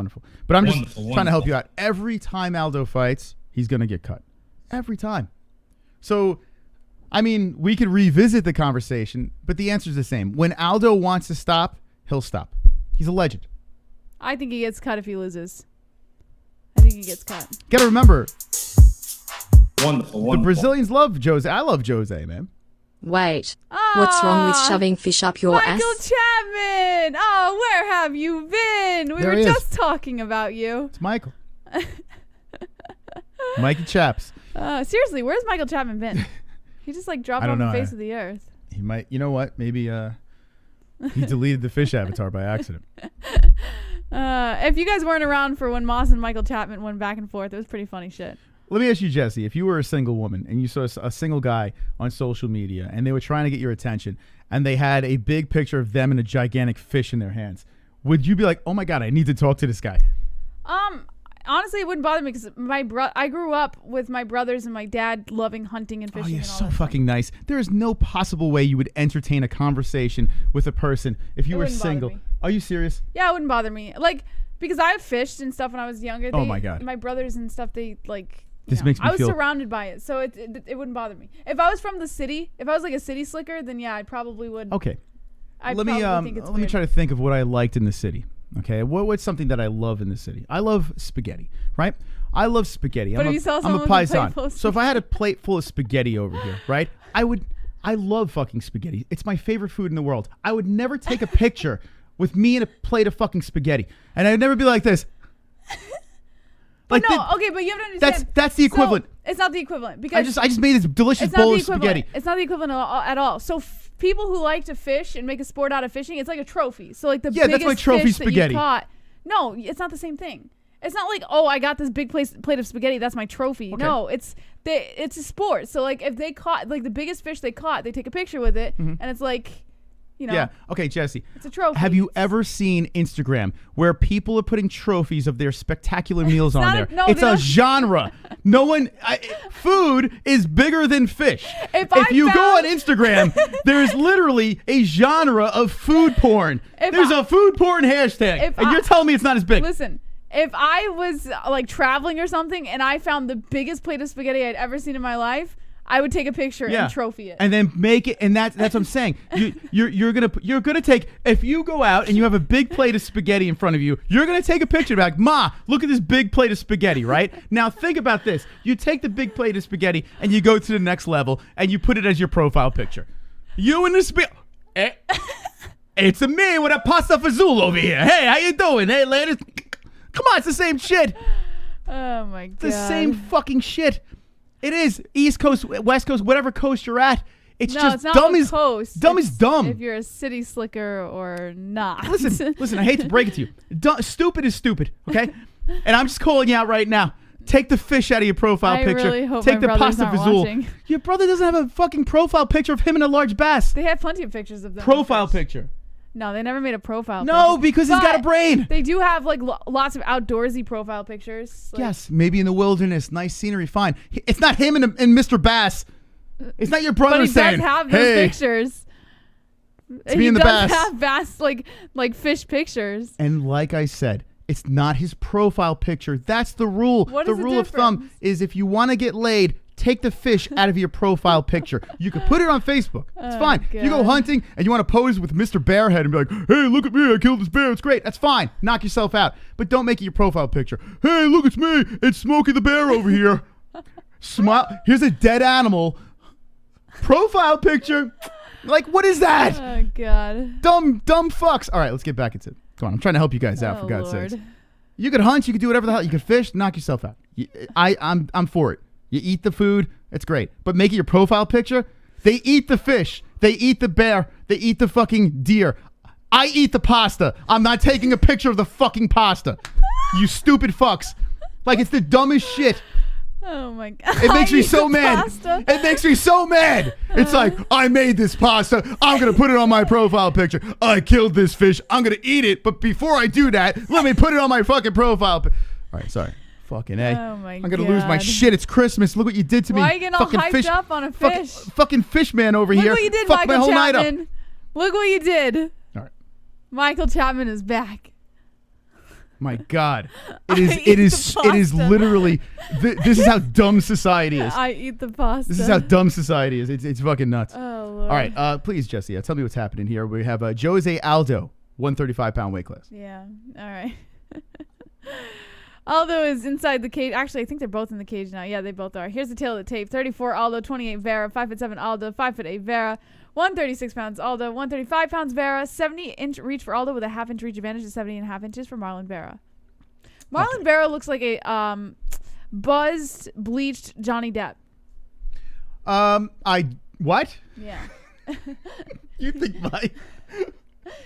But I'm just trying to help you out. Every time Aldo fights, he's going to get cut. Every time. So, I mean, we could revisit the conversation, but the answer is the same. When Aldo wants to stop, he'll stop. He's a legend. I think he gets cut if he loses. I think he gets cut. Got to remember, Wonderful. the Brazilians love Jose. I love Jose, man. Wait, what's wrong with shoving fish up your Michael ass? Chapman! Oh, where have you been? We There were he is. just talking about you. It's Michael. Mikey Chaps. Seriously, where's Michael Chapman been? He just like dropped I off don't the know. face of the earth. He might, you know what? Maybe he deleted the fish avatar by accident. If you guys weren't around for when Moss and Michael Chapman went back and forth, it was pretty funny shit. Let me ask you, Jesse, if you were a single woman and you saw a single guy on social media and they were trying to get your attention and they had a big picture of them and a gigantic fish in their hands, would you be like, oh my God, I need to talk to this guy? Honestly, it wouldn't bother me because I grew up with my brothers and my dad loving hunting and fishing. Oh, you're and all so that fucking nice. There is no possible way you would entertain a conversation with a person if you were wouldn't bother single. me. Are you serious? Yeah, it wouldn't bother me. Like, because I have fished and stuff when I was younger. Oh my God. My brothers and stuff, they like. This makes me I was feel- surrounded by it, so it wouldn't bother me. If I was from the city, if I was like a city slicker, then yeah, I probably would. Okay. I'd Let probably think it's me weird. try to think of what I liked in the city. Okay, what's something that I love in the city? I love spaghetti, right? I love spaghetti. But if you saw I'm someone a with a plate paisan. full of So if I had a plate full of spaghetti over here, right? I love fucking spaghetti. It's my favorite food in the world. I would never take a picture with me and a plate of fucking spaghetti, and I'd never be like this. But no, that- okay, but you have to understand. That's the equivalent. So, it's not the equivalent because I just made this delicious it's not bowl the of equivalent. spaghetti. It's not the equivalent at all. So people who like to fish and make a sport out of fishing, it's like a trophy. So like the Yeah, biggest that's my trophy fish spaghetti. that you caught. No, it's not the same thing. It's not like, oh, I got this big plate of spaghetti. That's my trophy. Okay. No, it's a sport. So like if they caught like the biggest fish they caught, they take a picture with it, and it's like, you know. Yeah. Okay, Jesse. It's a trophy. Have you ever seen Instagram where people are putting trophies of their spectacular meals on there? It's a genre. No one. Food is bigger than fish. If you go on Instagram, there's literally a genre of food porn. There's a food porn hashtag, and you're telling me it's not as big. Listen. If I was like traveling or something and I found the biggest plate of spaghetti I'd ever seen in my life, I would take a picture and trophy it, and then make it. And that's what I'm saying. You're gonna take, if you go out and you have a big plate of spaghetti in front of you, you're gonna take a picture like, Ma, look at this big plate of spaghetti, right? Now think about this. You take the big plate of spaghetti and you go to the next level and you put it as your profile picture. You and the spaghetti. It's a me with a pasta fazool over here. Hey, how you doing? Hey, ladies. Come on, it's the same shit. Oh my god. The same fucking shit. It is East Coast, West Coast, whatever coast you're at. It's just not dumb as coast. Dumb as dumb. If you're a city slicker or not. Listen. I hate to break it to you. Stupid is stupid. Okay, and I'm just calling you out right now. Take the fish out of your profile picture. Really hope Take my the pasta fazool. Your brother doesn't have a fucking profile picture of him in a large bass. They have plenty of pictures of them. Profile picture. No, they never made a profile No, picture. because he's got a brain. They do have like lots of outdoorsy profile pictures. Like, yes, maybe in the wilderness, nice scenery, fine. It's not him and Mr. Bass. It's not your brother saying, but he does have those pictures. It's me and the bass. He does have bass like fish pictures. And like I said, it's not his profile picture. That's the rule. The rule of thumb is if you want to get laid, take the fish out of your profile picture. You can put it on Facebook. It's fine. God. If you go hunting and you want to pose with Mr. Bearhead and be like, hey, look at me, I killed this bear. It's great. That's fine. Knock yourself out. But don't make it your profile picture. Hey, look, it's me. It's Smokey the Bear over here. Smile. Here's a dead animal. Profile picture. Like, what is that? Oh, God. Dumb fucks. All right, let's get back into it. Come on, I'm trying to help you guys out, for God's sakes. You could hunt. You could do whatever the hell. You could fish. Knock yourself out. I'm for it. You eat the food, it's great. But make it your profile picture. They eat the fish. They eat the bear. They eat the fucking deer. I eat the pasta. I'm not taking a picture of the fucking pasta. You stupid fucks. Like, it's the dumbest shit. Oh my God. It makes me so mad. It makes me so mad. It's like, I made this pasta. I'm going to put it on my profile picture. I killed this fish. I'm going to eat it. But before I do that, let me put it on my fucking profile. All right, sorry. Fucking A. Oh my I'm gonna lose my shit. It's Christmas. Look what you did to me. Why are you getting all hyped up on a fish? Fucking fish man over here. Look what you did, Fuck Michael my whole Chapman. night up. Look what you did. All right. Michael Chapman is back. My God. It is literally, this is how dumb society is. I eat the pasta. This is how dumb society is. It's fucking nuts. Oh, Lord. All right. Please, Jesse, tell me what's happening here. We have Jose Aldo, 135-pound weight class. Yeah. All right. Aldo is inside the cage. Actually, I think they're both in the cage now. Yeah, they both are. Here's the tail of the tape. 34 Aldo, 28 Vera, 5'7" Aldo, 5'8" Vera, 136 pounds Aldo, 135 pounds Vera, 70-inch reach for Aldo with a half-inch reach advantage to 70.5 inches for Marlon Vera. Marlon Vera looks like a buzzed, bleached Johnny Depp. What? Yeah. You think my...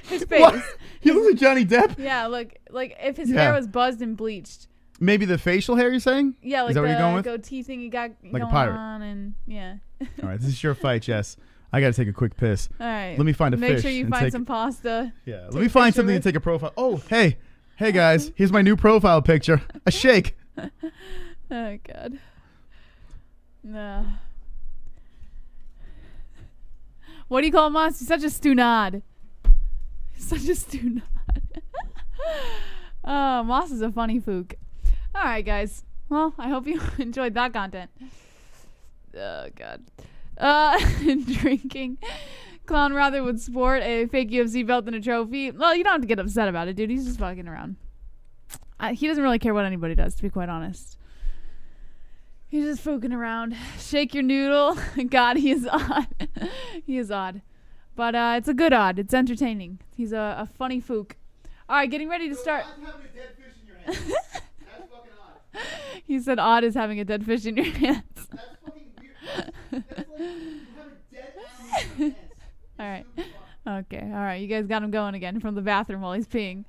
His face. What? He looks like Johnny Depp? Yeah, like if his hair was buzzed and bleached. Maybe the facial hair you're saying? Yeah, like is that what you're going with? goatee thing you got like going a pirate. on, and yeah. All right, this is your fight, Jess. I got to take a quick piss. All right. Let me find a fish. Make sure you find some pasta. Yeah, let me find something to take a profile. Oh, hey guys, here's my new profile picture. A shake. Oh God. No. What do you call Moss? He's such a stunad. Such a stunad. Oh, Moss is a funny fook. All right, guys. Well, I hope you enjoyed that content. Oh, God. Drinking. Clown rather would sport a fake UFC belt than a trophy. Well, you don't have to get upset about it, dude. He's just fucking around. He doesn't really care what anybody does, to be quite honest. He's just fooking around. Shake your noodle. God, he is odd. He is odd. But it's a good odd. It's entertaining. He's a funny fook. All right, getting ready to start. Having a dead fish in your hands. That's fucking odd. He said odd is having a dead fish in your hands. That's fucking weird. That's like you have a dead animal in your hands. All right. Okay. All right. You guys got him going again from the bathroom while he's peeing.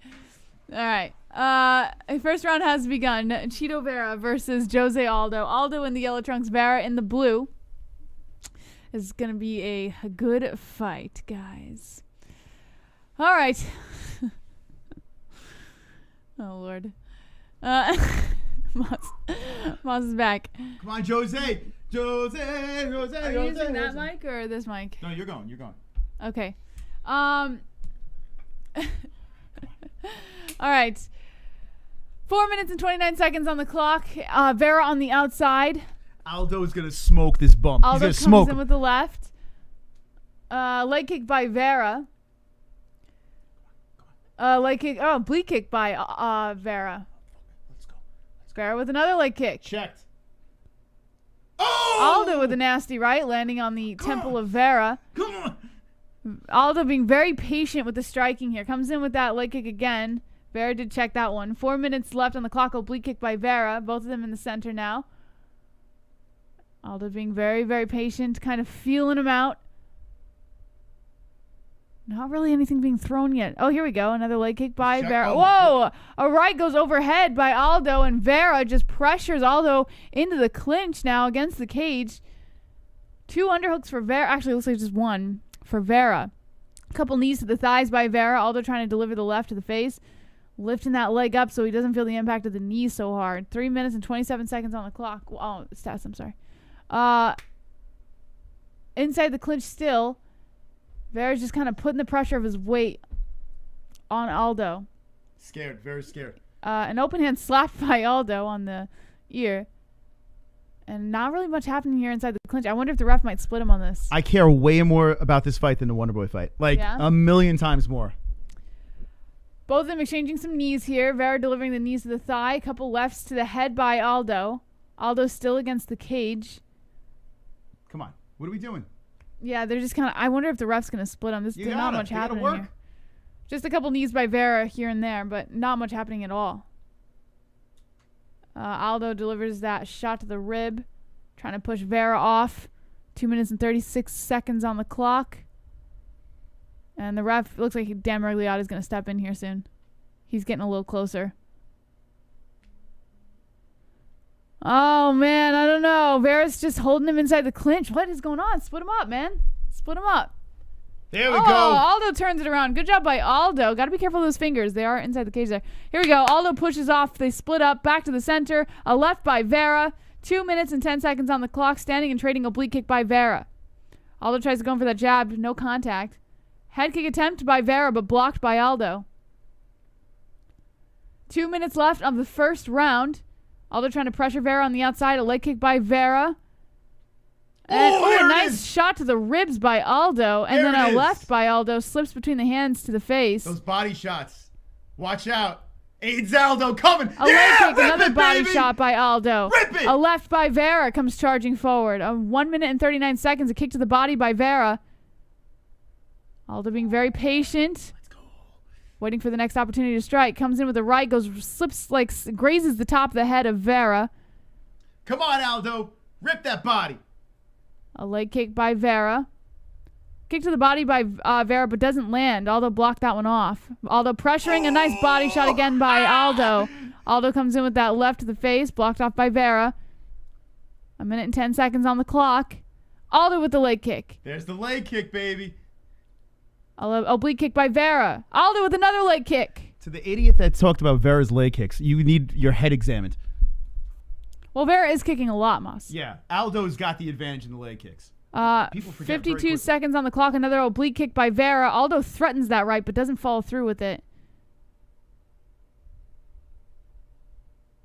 All right. First round has begun. Cheeto Vera versus Jose Aldo. Aldo in the yellow trunks, Vera in the blue. It's going to be a good fight, guys. All right. Oh, Lord. Moss is back. Come on, Jose. Jose. Are you using that mic or this mic? No, you're going. Okay. All right. 4 minutes and 29 seconds on the clock. Vera on the outside. Aldo's going to smoke this bump. Aldo He's going to comes smoke in him. with the left. Leg kick by Vera. Leg kick. Oh, bleed kick by Vera. Let's go. Vera with another leg kick. Checked. Oh! Aldo with a nasty right, landing on the temple of Vera. Come on. Aldo being very patient with the striking here. Comes in with that leg kick again. Vera did check that one. 4 minutes left on the clock. Oblique kick by Vera. Both of them in the center now. Aldo being very, very patient. Kind of feeling him out. Not really anything being thrown yet. Oh, here we go. Another leg kick by Vera. Whoa! A right goes overhead by Aldo, and Vera just pressures Aldo into the clinch now against the cage. 2 underhooks for Vera. Actually, it looks like just 1 for Vera. A couple knees to the thighs by Vera. Aldo trying to deliver the left to the face. Lifting that leg up so he doesn't feel the impact of the knee so hard. 3 minutes and 27 seconds on the clock. Oh, stats, I'm sorry. Inside the clinch still. Vera's just kind of putting the pressure of his weight on Aldo. Scared, very scared. An open hand slapped by Aldo on the ear. And not really much happening here inside the clinch. I wonder if the ref might split him on this. I care way more about this fight than the Wonderboy fight. Like, a million times more. Both of them exchanging some knees here. Vera delivering the knees to the thigh. A couple lefts to the head by Aldo. Aldo still against the cage. Come on. What are we doing? Yeah, they're just kind of... I wonder if the ref's going to split them. There's not much happening here. Just a couple knees by Vera here and there, but not much happening at all. Aldo delivers that shot to the rib. Trying to push Vera off. 2 minutes and 36 seconds on the clock. And the ref looks like Dan Mergliotta is going to step in here soon. He's getting a little closer. Oh, man, I don't know. Vera's just holding him inside the clinch. What is going on? Split him up, man. Split him up. There we go. Aldo turns it around. Good job by Aldo. Got to be careful of those fingers. They are inside the cage there. Here we go. Aldo pushes off. They split up. Back to the center. A left by Vera. 2 minutes and 10 seconds on the clock. Standing and trading oblique kick by Vera. Aldo tries to go in for that jab. No contact. Head kick attempt by Vera, but blocked by Aldo. 2 minutes left of the first round. Aldo trying to pressure Vera on the outside. A leg kick by Vera. And a nice shot to the ribs by Aldo. And then a left by Aldo. Slips between the hands to the face. Those body shots. Watch out. AIDS Aldo coming. A leg kick, another body shot by Aldo. Rip it. A left by Vera comes charging forward. 1 minute and 39 seconds. A kick to the body by Vera. Aldo being very patient. Let's go. Waiting for the next opportunity to strike. Comes in with a right. Slips, grazes the top of the head of Vera. Come on, Aldo. Rip that body. A leg kick by Vera. Kick to the body by Vera, but doesn't land. Aldo blocked that one off. Aldo pressuring. A nice body shot again by Aldo. Aldo comes in with that left to the face. Blocked off by Vera. 1 minute and 10 seconds on the clock. Aldo with the leg kick. There's the leg kick, baby. Oblique kick by Vera. Aldo with another leg kick. To the idiot that talked about Vera's leg kicks, you need your head examined. Well, Vera is kicking a lot, Moss. Yeah, Aldo's got the advantage in the leg kicks. 52 seconds on the clock. Another oblique kick by Vera. Aldo threatens that right, but doesn't follow through with it.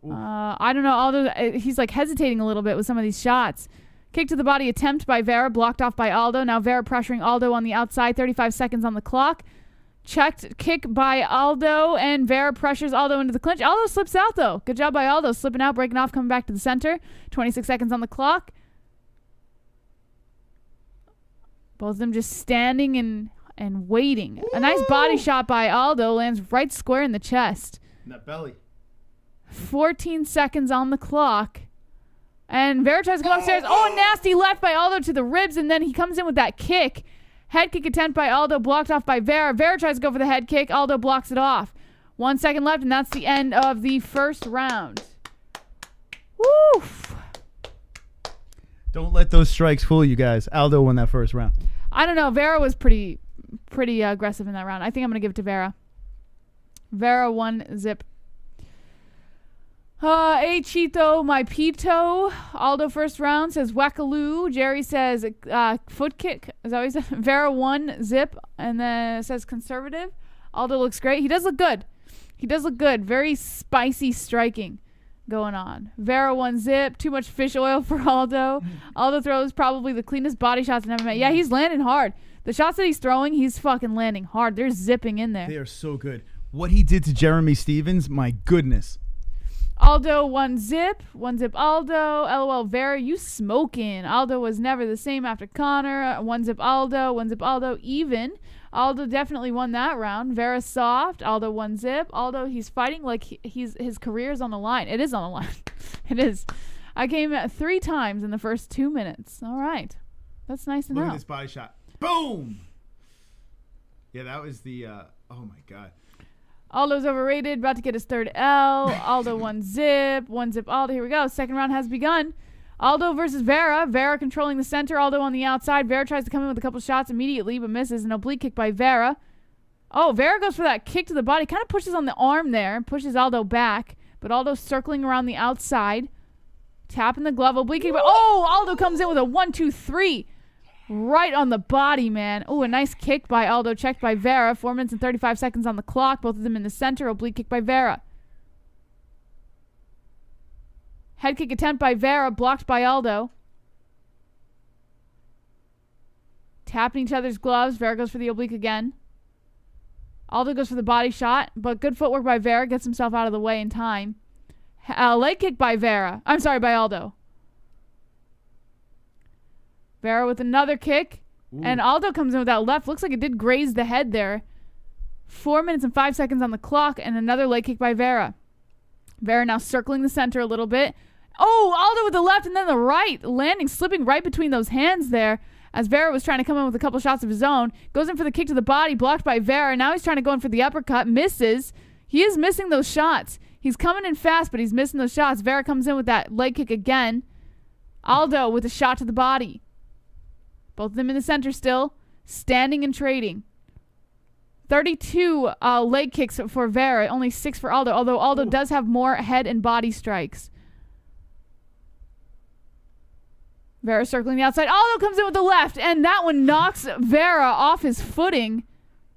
I don't know. Aldo, he's hesitating a little bit with some of these shots. Kick to the body attempt by Vera, blocked off by Aldo. Now Vera pressuring Aldo on the outside. 35 seconds on the clock. Checked kick by Aldo, and Vera pressures Aldo into the clinch. Aldo slips out, though. Good job by Aldo. Slipping out, breaking off, coming back to the center. 26 seconds on the clock. Both of them just standing and waiting. Ooh. A nice body shot by Aldo lands right square in the chest. In that belly. 14 seconds on the clock. And Vera tries to come upstairs. Oh, a nasty left by Aldo to the ribs, and then he comes in with that kick. Head kick attempt by Aldo, blocked off by Vera. Vera tries to go for the head kick. Aldo blocks it off. 1 second left, and that's the end of the first round. Woof. Don't let those strikes fool you guys. Aldo won that first round. I don't know. Vera was pretty aggressive in that round. I think I'm going to give it to Vera. Vera 1-0. Chito, my pito. Aldo first round says Wackaloo. Jerry says foot kick. Is that what he said? Vera 1-0. And then it says conservative. Aldo looks great. He does look good. Very spicy striking going on. Vera 1-0. Too much fish oil for Aldo. Aldo throws probably the cleanest body shots in MMA. Yeah, he's landing hard. The shots that he's throwing, he's fucking landing hard. They're zipping in there. They are so good. What he did to Jeremy Stevens, my goodness. Aldo 1-0. 1-0 Aldo. LOL Vera, you smoking. Aldo was never the same after Connor. 1-0 Aldo. 1-0 Aldo. Even. Aldo definitely won that round. Vera soft. Aldo 1-0. Aldo, he's fighting like his career is on the line. It is on the line. It is. I came 3 times in the first 2 minutes. All right. That's nice to know. Look at this body shot. Boom! Yeah, that was the, oh my God. Aldo's overrated. About to get his third L. Aldo 1-0. 1-0 Aldo. Here we go. Second round has begun. Aldo versus Vera. Vera controlling the center. Aldo on the outside. Vera tries to come in with a couple shots immediately, but misses. An oblique kick by Vera. Oh, Vera goes for that kick to the body. Kind of pushes on the arm there. Pushes Aldo back. But Aldo's circling around the outside. Tapping the glove. Oblique kick. Oh, Aldo comes in with a 1-2-3. Right on the body, man. Oh, a nice kick by Aldo. Checked by Vera. 4 minutes and 35 seconds on the clock. Both of them in the center. Oblique kick by Vera. Head kick attempt by Vera. Blocked by Aldo. Tapping each other's gloves. Vera goes for the oblique again. Aldo goes for the body shot. But good footwork by Vera. Gets himself out of the way in time. Leg kick by Vera. I'm sorry, by Aldo. Vera with another kick. Ooh. And Aldo comes in with that left. Looks like it did graze the head there. 4 minutes and 5 seconds on the clock. And another leg kick by Vera. Vera now circling the center a little bit. Oh, Aldo with the left and then the right. Landing, slipping right between those hands there. As Vera was trying to come in with a couple shots of his own. Goes in for the kick to the body. Blocked by Vera. Now he's trying to go in for the uppercut. Misses. He is missing those shots. He's coming in fast, but he's missing those shots. Vera comes in with that leg kick again. Aldo with a shot to the body. Both of them in the center still. Standing and trading. 32 leg kicks for Vera. Only 6 for Aldo. Although Aldo does have more head and body strikes. Vera circling the outside. Aldo comes in with the left. And that one knocks Vera off his footing.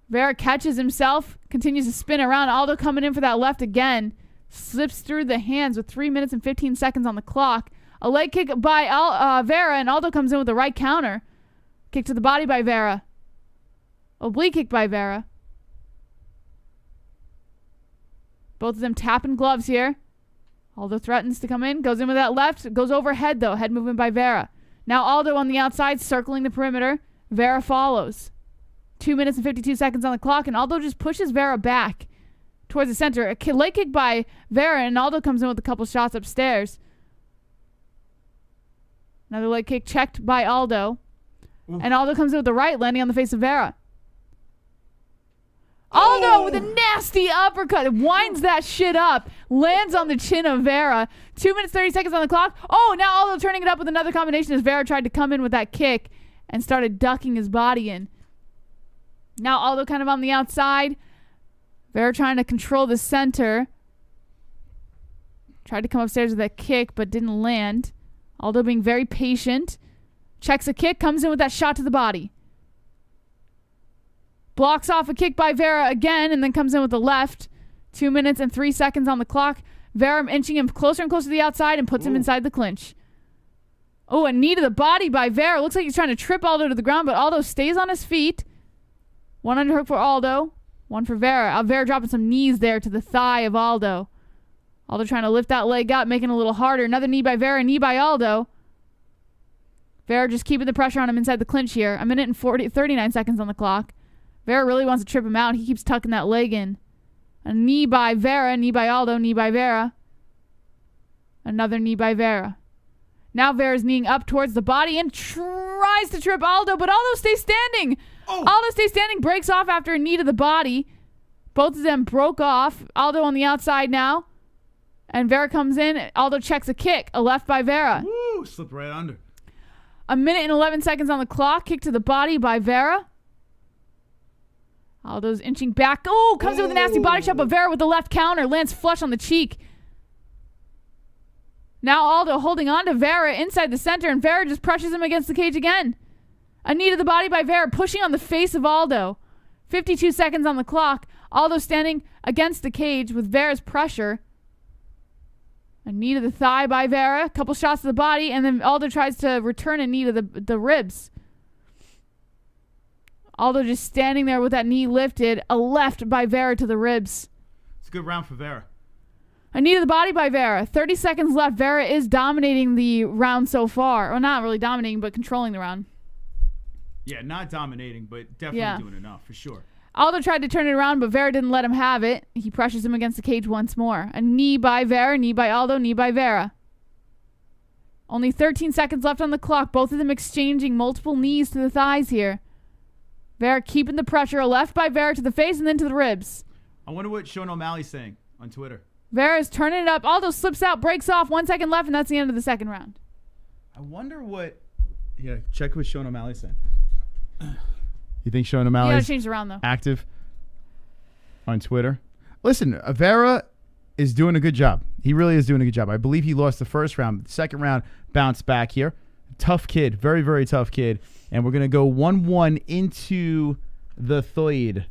Vera catches himself. Continues to spin around. Aldo coming in for that left again. Slips through the hands with 3 minutes and 15 seconds on the clock. A leg kick by Vera. And Aldo comes in with the right counter. Kick to the body by Vera. Oblique kick by Vera. Both of them tapping gloves here. Aldo threatens to come in. Goes in with that left. Goes overhead, though. Head movement by Vera. Now Aldo on the outside, circling the perimeter. Vera follows. 2 minutes and 52 seconds on the clock. And Aldo just pushes Vera back towards the center. A leg kick by Vera. And Aldo comes in with a couple shots upstairs. Another leg kick checked by Aldo. Ooh. And Aldo comes in with the right, landing on the face of Vera. Aldo with a nasty uppercut. Winds that shit up. Lands on the chin of Vera. 2 minutes, 30 seconds on the clock. Oh, now Aldo turning it up with another combination as Vera tried to come in with that kick and started ducking his body in. Now Aldo kind of on the outside. Vera trying to control the center. Tried to come upstairs with that kick, but didn't land. Aldo being very patient. Checks a kick, comes in with that shot to the body. Blocks off a kick by Vera again, and then comes in with the left. 2 minutes and 3 seconds on the clock. Vera inching him closer and closer to the outside and puts him inside the clinch. Oh, a knee to the body by Vera. Looks like he's trying to trip Aldo to the ground, but Aldo stays on his feet. One underhook for Aldo. One for Vera. Vera dropping some knees there to the thigh of Aldo. Aldo trying to lift that leg up, making it a little harder. Another knee by Vera, knee by Aldo. Vera just keeping the pressure on him inside the clinch here. A minute and 39 seconds on the clock. Vera really wants to trip him out. He keeps tucking that leg in. A knee by Vera, knee by Aldo, knee by Vera. Another knee by Vera. Now Vera's kneeing up towards the body and tries to trip Aldo, but Aldo stays standing. Oh. Aldo stays standing, breaks off after a knee to the body. Both of them broke off. Aldo on the outside now. And Vera comes in. Aldo checks a kick. A left by Vera. Woo! Slipped right under. A minute and 11 seconds on the clock. Kick to the body by Vera. Aldo's inching back. Oh, comes in with a nasty body shot, but Vera with the left counter lands flush on the cheek. Now Aldo holding on to Vera inside the center, and Vera just pressures him against the cage again. A knee to the body by Vera, pushing on the face of Aldo. 52 seconds on the clock. Aldo standing against the cage with Vera's pressure. A knee to the thigh by Vera. A couple shots to the body, and then Aldo tries to return a knee to the ribs. Aldo just standing there with that knee lifted. A left by Vera to the ribs. It's a good round for Vera. A knee to the body by Vera. 30 seconds left. Vera is dominating the round so far. Well, not really dominating, but controlling the round. Yeah, not dominating, but definitely doing enough, for sure. Aldo tried to turn it around, but Vera didn't let him have it. He pressures him against the cage once more. A knee by Vera, knee by Aldo, knee by Vera. Only 13 seconds left on the clock. Both of them exchanging multiple knees to the thighs here. Vera keeping the pressure. A left by Vera to the face and then to the ribs. I wonder what Sean O'Malley's saying on Twitter. Vera's turning it up. Aldo slips out, breaks off. 1 second left, and that's the end of the second round. I wonder what... Yeah, check what Sean O'Malley's saying. You think Sean O'Malley's You gotta change the round, though. active on Twitter? Listen, Vera is doing a good job. He really is doing a good job. I believe he lost the first round. The second round bounced back here. Tough kid. Very, very tough kid. And we're going to go 1-1 into the third.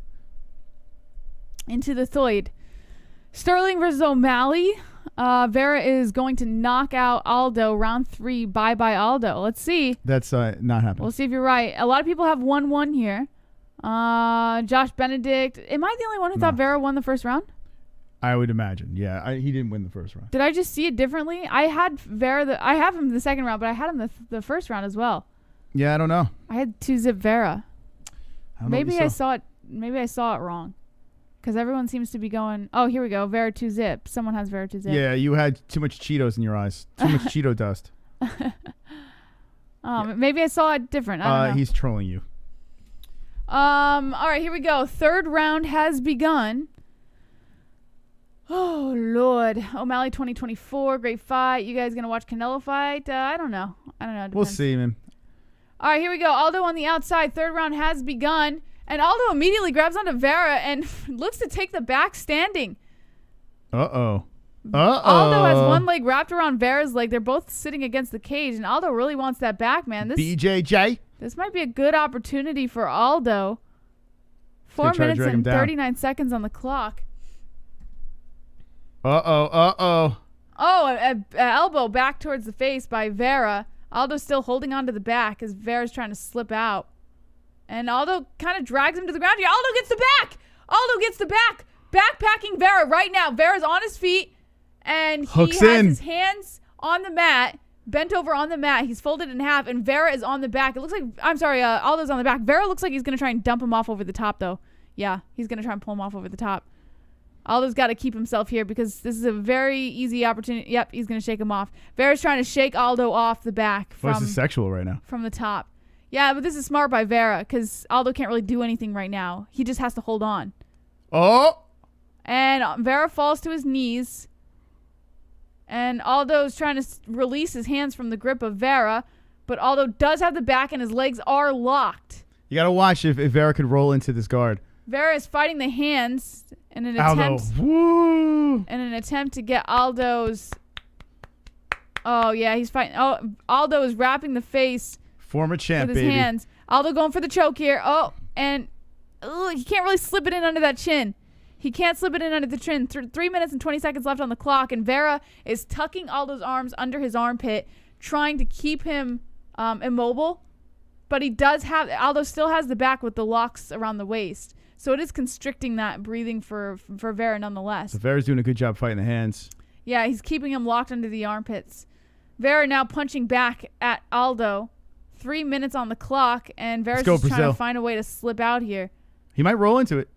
Into the third. Sterling versus O'Malley. Vera is going to knock out Aldo. Round 3. Bye-bye, Aldo. Let's see. That's not happening. We'll see if you're right. A lot of people have 1-1 here. Josh Benedict. Am I the only one who thought Vera won the first round? I would imagine. Yeah, he didn't win the first round. Did I just see it differently? I had Vera. I have him the second round, but I had him the first round as well. Yeah, I don't know. I had 2-zip Vera. I don't know what Maybe you I saw. saw it. Maybe I saw it wrong. Because everyone seems to be going, oh, here we go. Vera 2-zip. Someone has Vera 2-zip. Yeah, you had too much Cheetos in your eyes. Too much Cheeto dust. Maybe I saw it different. I don't know. He's trolling you. All right, here we go. Third round has begun. Oh, Lord. O'Malley 2024. Great fight. You guys going to watch Canelo fight? I don't know. It We'll depends. see, man. All right, here we go. Aldo on the outside. Third round has begun. And Aldo immediately grabs onto Vera and looks to take the back standing. Uh-oh. Aldo has one leg wrapped around Vera's leg. They're both sitting against the cage, and Aldo really wants that back, man. BJJ. This might be a good opportunity for Aldo. 4 Gonna try to minutes drag him and down. 39 seconds on the clock. Uh-oh. Oh, a elbow back towards the face by Vera. Aldo's still holding on to the back as Vera's trying to slip out. And Aldo kind of drags him to the ground here. Aldo gets the back. Aldo gets the back. Backpacking Vera right now. Vera's on his feet. And he has his hands on the mat. Bent over on the mat. He's folded in half. And Vera is on the back. It looks like, Aldo's on the back. Vera looks like he's going to try and dump him off over the top, though. Yeah, he's going to try and pull him off over the top. Aldo's got to keep himself here because this is a very easy opportunity. Yep, he's going to shake him off. Vera's trying to shake Aldo off the back This is sexual right now. from the top. Yeah, but this is smart by Vera because Aldo can't really do anything right now. He just has to hold on. Oh! And Vera falls to his knees. And Aldo's trying to release his hands from the grip of Vera. But Aldo does have the back and his legs are locked. You got to watch if Vera could roll into this guard. Vera is fighting the hands in an Aldo. attempt Woo! in an attempt to get Aldo's... Oh, yeah, he's fighting. Oh, Aldo is wrapping the face Former champ, with his baby. hands. Aldo going for the choke here. Oh, and he can't really slip it in under that chin. He can't slip it in under the chin. 3 minutes and 20 seconds left on the clock, and Vera is tucking Aldo's arms under his armpit, trying to keep him immobile. But Aldo still has the back with the locks around the waist. So it is constricting that breathing for Vera nonetheless. So Vera's doing a good job fighting the hands. Yeah, he's keeping him locked under the armpits. Vera now punching back at Aldo. 3 minutes on the clock, and Vera's just trying to find a way to slip out here. He might roll into it.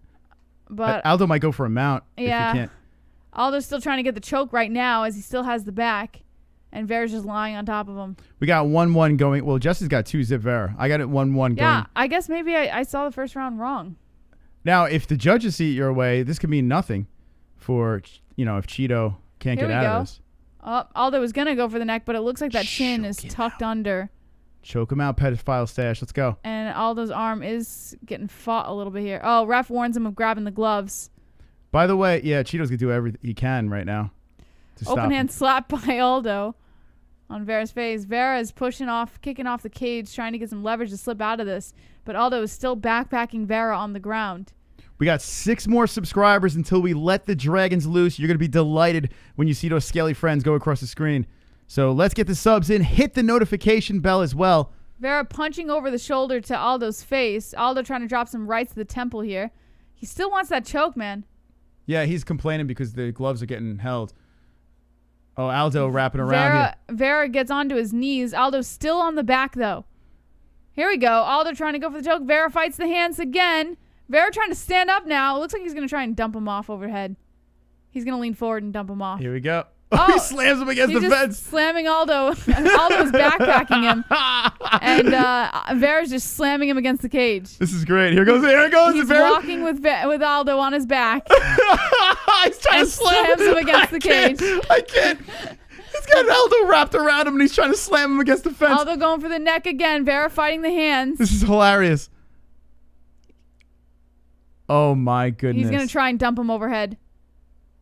But Aldo might go for a mount yeah, if he can't. Aldo's still trying to get the choke right now as he still has the back, and Vera's just lying on top of him. We got 1-1 going. Well, Justice got 2-zip Vera. I got it 1-1 going. Yeah, I guess maybe I saw the first round wrong. Now, if the judges see it your way, this could mean nothing for, if Cheeto can't Here get we out go. of this. Aldo was going to go for the neck, but it looks like that chin is tucked under. Choke him out, pedophile stash. Let's go. And Aldo's arm is getting fought a little bit here. Oh, ref warns him of grabbing the gloves. By the way, yeah, Cheeto's going to do everything he can right now to stop Open him. hand slap by Aldo on Vera's face. Vera is kicking off the cage, trying to get some leverage to slip out of this. But Aldo is still backpacking Vera on the ground. We got 6 more subscribers until we let the dragons loose. You're going to be delighted when you see those scaly friends go across the screen. So let's get the subs in. Hit the notification bell as well. Vera punching over the shoulder to Aldo's face. Aldo trying to drop some rights to the temple here. He still wants that choke, man. Yeah, he's complaining because the gloves are getting held. Oh, Aldo wrapping around here. Vera gets onto his knees. Aldo's still on the back, though. Here we go. Aldo trying to go for the choke. Vera fights the hands again. Vera trying to stand up now. It looks like he's going to try and dump him off overhead. He's going to lean forward and dump him off. Here we go. Oh, he slams him against the fence. Slamming Aldo. Aldo's backpacking him. And Vera's just slamming him against the cage. This is great. Here it goes. He's Vera. walking with Aldo on his back. He's trying to slams him against the cage. I can't. He's got Aldo wrapped around him, and he's trying to slam him against the fence. Aldo going for the neck again. Vera fighting the hands. This is hilarious. Oh, my goodness. He's going to try and dump him overhead.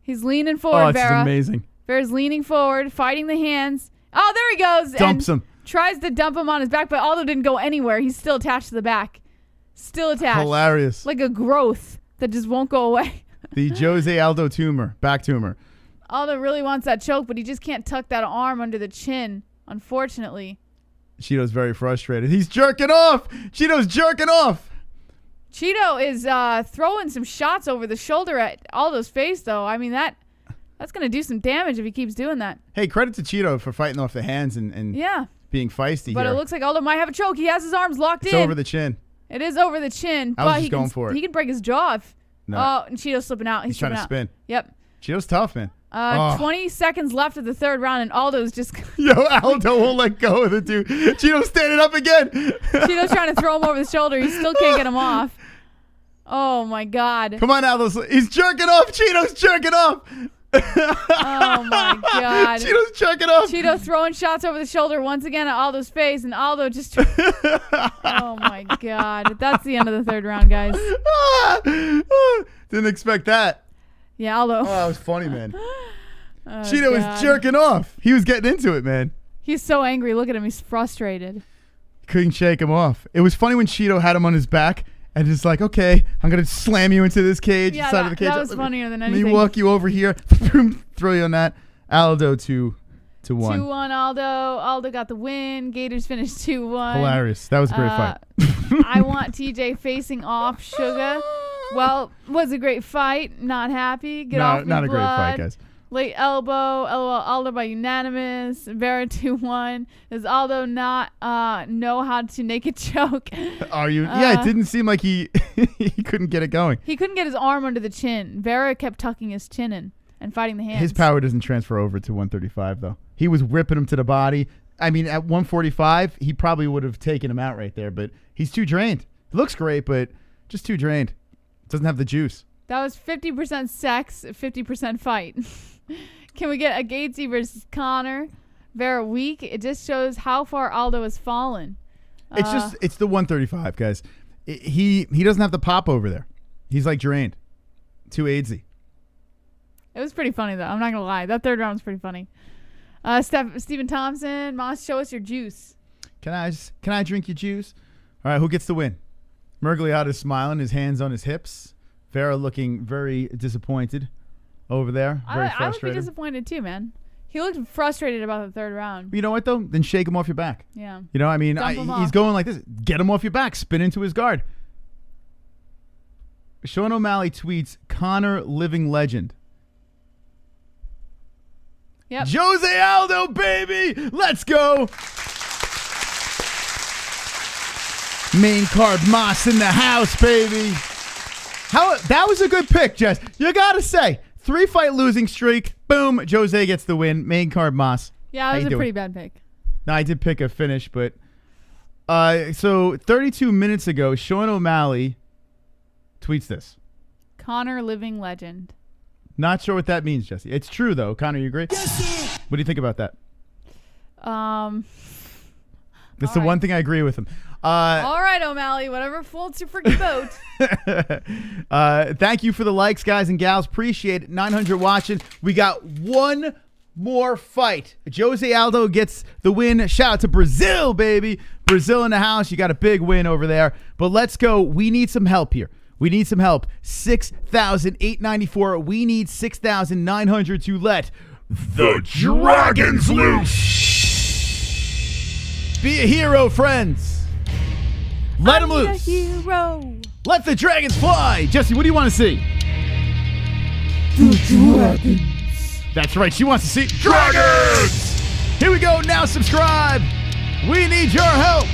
He's leaning forward, this Vera. is amazing. Vera's leaning forward, fighting the hands. Oh, there he goes. Dumps him. Tries to dump him on his back, but Aldo didn't go anywhere. He's still attached to the back. Still attached. Hilarious. Like a growth that just won't go away. The Jose Aldo tumor. Back tumor. Aldo really wants that choke, but he just can't tuck that arm under the chin, unfortunately. Cheeto's very frustrated. He's jerking off. Cheeto's jerking off. Cheeto is throwing some shots over the shoulder at Aldo's face, though. I mean, that's going to do some damage if he keeps doing that. Hey, credit to Cheeto for fighting off the hands and being feisty but here. It looks like Aldo might have a choke. He has his arms locked in. It's over the chin. It is over the chin. I was but just going for it. He can break his jaw if... No. Oh, and Cheeto's slipping out. He's trying to spin. Yep. Cheeto's tough, man. 20 seconds left of the third round, and Aldo's just... Yo, Aldo won't let go of the dude. Cheeto's standing up again. Cheeto's trying to throw him over the shoulder. He still can't get him off. Oh, my God. Come on, Aldo. He's jerking off. Cheeto's jerking off. Oh, my God. Cheeto's jerking off. Cheeto throwing shots over the shoulder once again at Aldo's face, and Aldo just... Oh, my God. That's the end of the third round, guys. Didn't expect that. Yeah, Aldo. Oh, that was funny, man. Cheeto was jerking off. He was getting into it, man. He's so angry. Look at him. He's frustrated. Couldn't shake him off. It was funny when Cheeto had him on his back and just like, okay, I'm going to slam you into this cage. Yeah, side of the cage. that was funnier than anything. Let me walk you over here. Throw you on that. Aldo 2-1. 2-1 Aldo. Aldo got the win. Gators finished 2-1. Hilarious. That was a great fight. I want TJ facing off Sugar. Well, was a great fight. Not happy. Get off me, not a blood. great fight, guys. Late elbow. LOL. Aldo by unanimous. Vera 2-1. Does Aldo not know how to naked choke? Are you? Yeah, it didn't seem like he couldn't get it going. He couldn't get his arm under the chin. Vera kept tucking his chin in and fighting the hands. His power doesn't transfer over to 135, though. He was whipping him to the body. I mean, at 145, he probably would have taken him out right there, but he's too drained. He looks great, but just too drained. Doesn't have the juice. That was 50% sex, 50% fight. Can we get a Gatesy versus Connor? Vera weak. It just shows how far Aldo has fallen. It's the 135, guys. He doesn't have the pop over there. He's like drained. Too AIDSy. It was pretty funny, though. I'm not going to lie. That third round was pretty funny. Stephen Thompson, Moss, show us your juice. Can I drink your juice? All right, who gets the win? Mergliata's smiling, his hands on his hips. Vera looking very disappointed over there. Very I would be frustrated. disappointed, too, man. He looked frustrated about the third round. You know what, though? Then shake him off your back. Yeah. You know, I mean, Dump him he's off. going like this. Get him off your back. Spin into his guard. Sean O'Malley tweets, Connor living legend. Yep. Jose Aldo, baby! Let's go! Main card Moss in the house, baby. That was a good pick, Jess. You gotta say, 3-fight losing streak. Boom, Jose gets the win. Main card Moss. Yeah, that was a pretty bad pick. No, I did pick a finish, but so 32 minutes ago, Sean O'Malley tweets this. Connor, living legend. Not sure what that means, Jesse. It's true, though. Connor, you agree? Yes, sir. What do you think about that? That's the one thing I agree with him. All right, O'Malley. Whatever floats your freaking boat. Thank you for the likes, guys and gals. Appreciate it. 900 watching. We got one more fight. Jose Aldo gets the win. Shout out to Brazil, baby. Brazil in the house. You got a big win over there. But let's go. We need some help here. We need some help. 6,894. We need 6,900 to let the dragons loose. Be a hero, friends. Let them loose. Be a hero. Let the dragons fly. Jesse, what do you want to see? The dragons. That's right. She wants to see dragons. Here we go. Now subscribe. We need your help.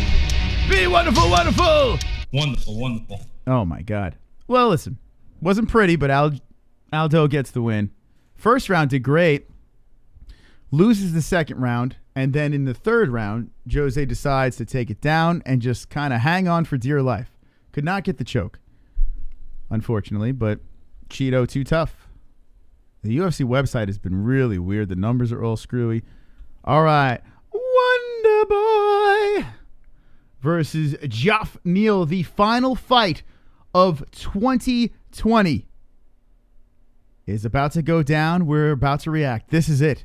Be wonderful, wonderful. Wonderful, wonderful. Oh, my God. Well, listen. Wasn't pretty, but Aldo gets the win. First round did great. Loses the second round. And then in the third round, Jose decides to take it down and just kind of hang on for dear life. Could not get the choke, unfortunately, but Cheeto too tough. The UFC website has been really weird. The numbers are all screwy. All right. Wonder Boy versus Geoff Neal, the final fight of 2020 is about to go down. We're about to react. This is it.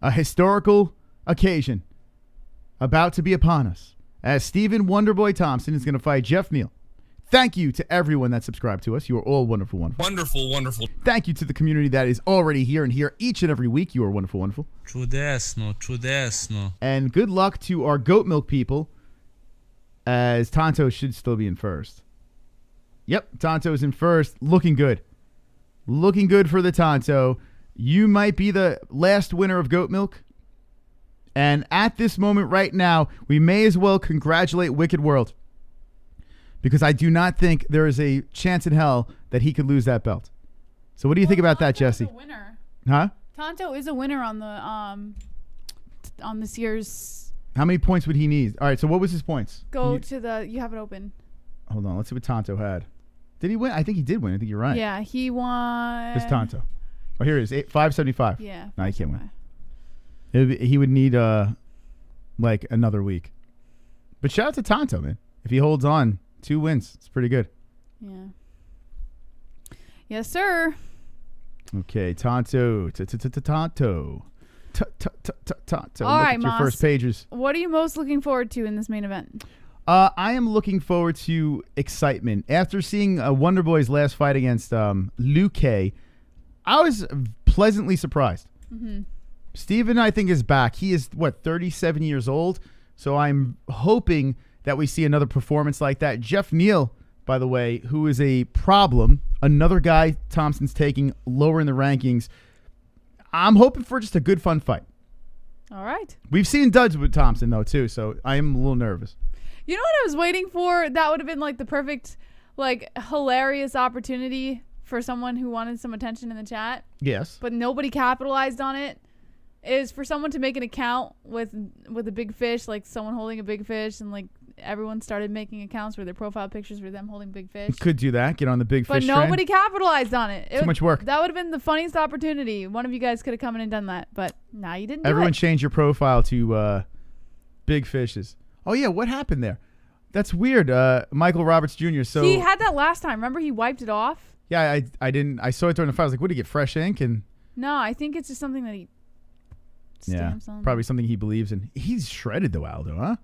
A historical occasion about to be upon us as Stephen Wonderboy Thompson is going to fight Geoff Neal. Thank you to everyone that subscribed to us. You are all wonderful, wonderful. Wonderful, wonderful. Thank you to the community that is already here and here each and every week. You are wonderful, wonderful. Чудесно, чудесно. And good luck to our goat milk people, as Tonto should still be in first. Yep, Tonto's in first. Looking good. Looking good for the Tonto. You might be the last winner of goat milk. And at this moment right now, we may as well congratulate Wicked World. Because I do not think there is a chance in hell that he could lose that belt. So what do you think about that, Jesse? Winner. Huh? Tonto is a winner on this year's. How many points would he need? All right, so what was his points? You have it open. Hold on, let's see what Tonto had. Did he win? I think he did win. I think you're right. Yeah, he won. It's Tonto. Oh, here it is. 575. Yeah. No, he can't win. He would need like another week. But shout out to Tonto, man. If he holds on, 2 wins. It's pretty good. Yeah. Yes, sir. Okay, Tonto. Tonto. Tonto. All right, Look at your first pages. What are you most looking forward to in this main event? I am looking forward to excitement. After seeing Wonder Boy's last fight against Luke, I was pleasantly surprised. Mm-hmm. Steven, I think, is back. He is, 37 years old? So I'm hoping that we see another performance like that. Geoff Neal, by the way, who is a problem, another guy Thompson's taking lower in the rankings. I'm hoping for just a good, fun fight. All right. We've seen duds with Thompson, though, too, so I am a little nervous. You know what I was waiting for? That would have been like the perfect, hilarious opportunity for someone who wanted some attention in the chat. Yes. But nobody capitalized on it. Is for someone to make an account with a big fish, like someone holding a big fish, and everyone started making accounts where their profile pictures were them holding big fish. Could do that. Get on the big fish But nobody capitalized on it. Too much work. That would have been the funniest opportunity. One of you guys could have come in and done that, but now you didn't. Everyone changed your profile to big fishes. Oh yeah, what happened there? That's weird. Michael Roberts Jr. So he had that last time. Remember, he wiped it off. Yeah, I didn't. I saw it during the fight. I was like, "What did he get? Fresh ink?" And no, I think it's just something that he. Probably something he believes in. He's shredded though, Aldo,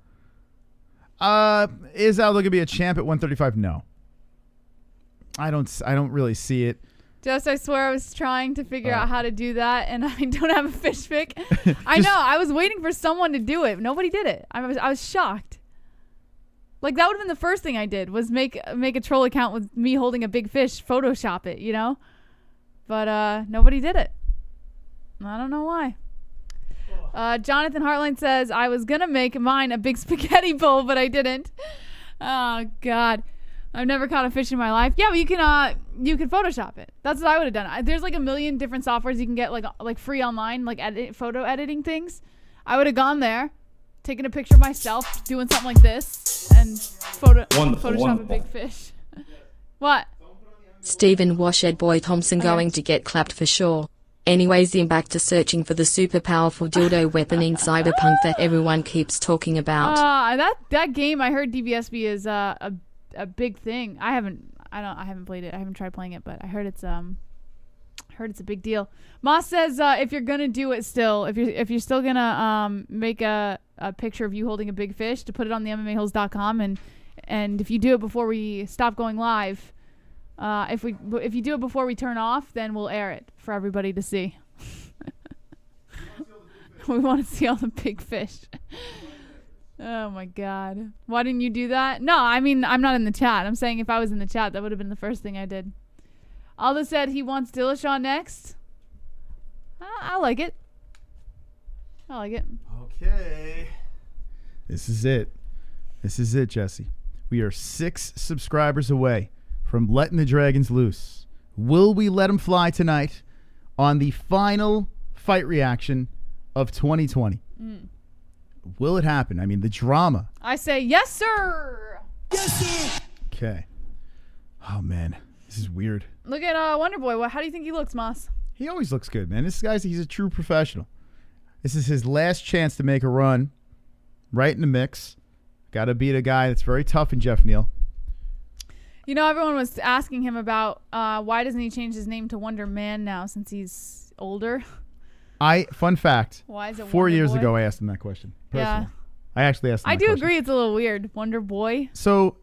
huh? Is Aldo gonna be a champ at 135? No. I don't really see it. I swear I was trying to figure out how to do that, and I don't have a fish pick. I know. I was waiting for someone to do it. Nobody did it. I was shocked. That would have been the first thing I did was make a troll account with me holding a big fish, Photoshop it, But nobody did it. I don't know why. Jonathan Hartline says, I was going to make mine a big spaghetti bowl, but I didn't. Oh, God. I've never caught a fish in my life. Yeah, but you can Photoshop it. That's what I would have done. There's a million different softwares you can get free online, photo editing things. I would have gone there, taken a picture of myself doing something like this, and Photoshop a big fish. What? Don't put Stephen Washed Boy Thompson going to get clapped for sure. Anyways, back to searching for the super powerful dildo weapon in Cyberpunk that everyone keeps talking about. That game I heard DBSB is a big thing. I haven't played it. I haven't tried playing it, but I heard it's a big deal. Moss says if you're gonna do it still, if you're still gonna make a picture of you holding a big fish to put it on the MMA-HOLES.com, and if you do it before we stop going live, if you do it before we turn off, then we'll air it for everybody to see. We want to see all the big fish. Oh my God. Why didn't you do that? No, I mean, I'm not in the chat. I'm saying if I was in the chat, that would have been the first thing I did. Aldo said he wants Dillashaw next. I like it. I like it. Okay. This is it. This is it, Jesse. We are 6 subscribers away from letting the dragons loose. Will we let them fly tonight on the final fight reaction of 2020? Will it happen? I mean, the drama. I say yes, sir. Yes, sir. Okay. Oh, man. This is weird. Look at Wonderboy. How do you think he looks, Moss? He always looks good, man. He's a true professional. This is his last chance to make a run right in the mix. Got to beat a guy that's very tough in Geoff Neal. You know, everyone was asking him about why doesn't he change his name to Wonder Man now since he's older? Fun fact. Why is it 4 Wonder years Boy? ago, I asked him that question. Personally. Yeah. I actually asked him I that do question. agree it's a little weird. Wonder Boy. So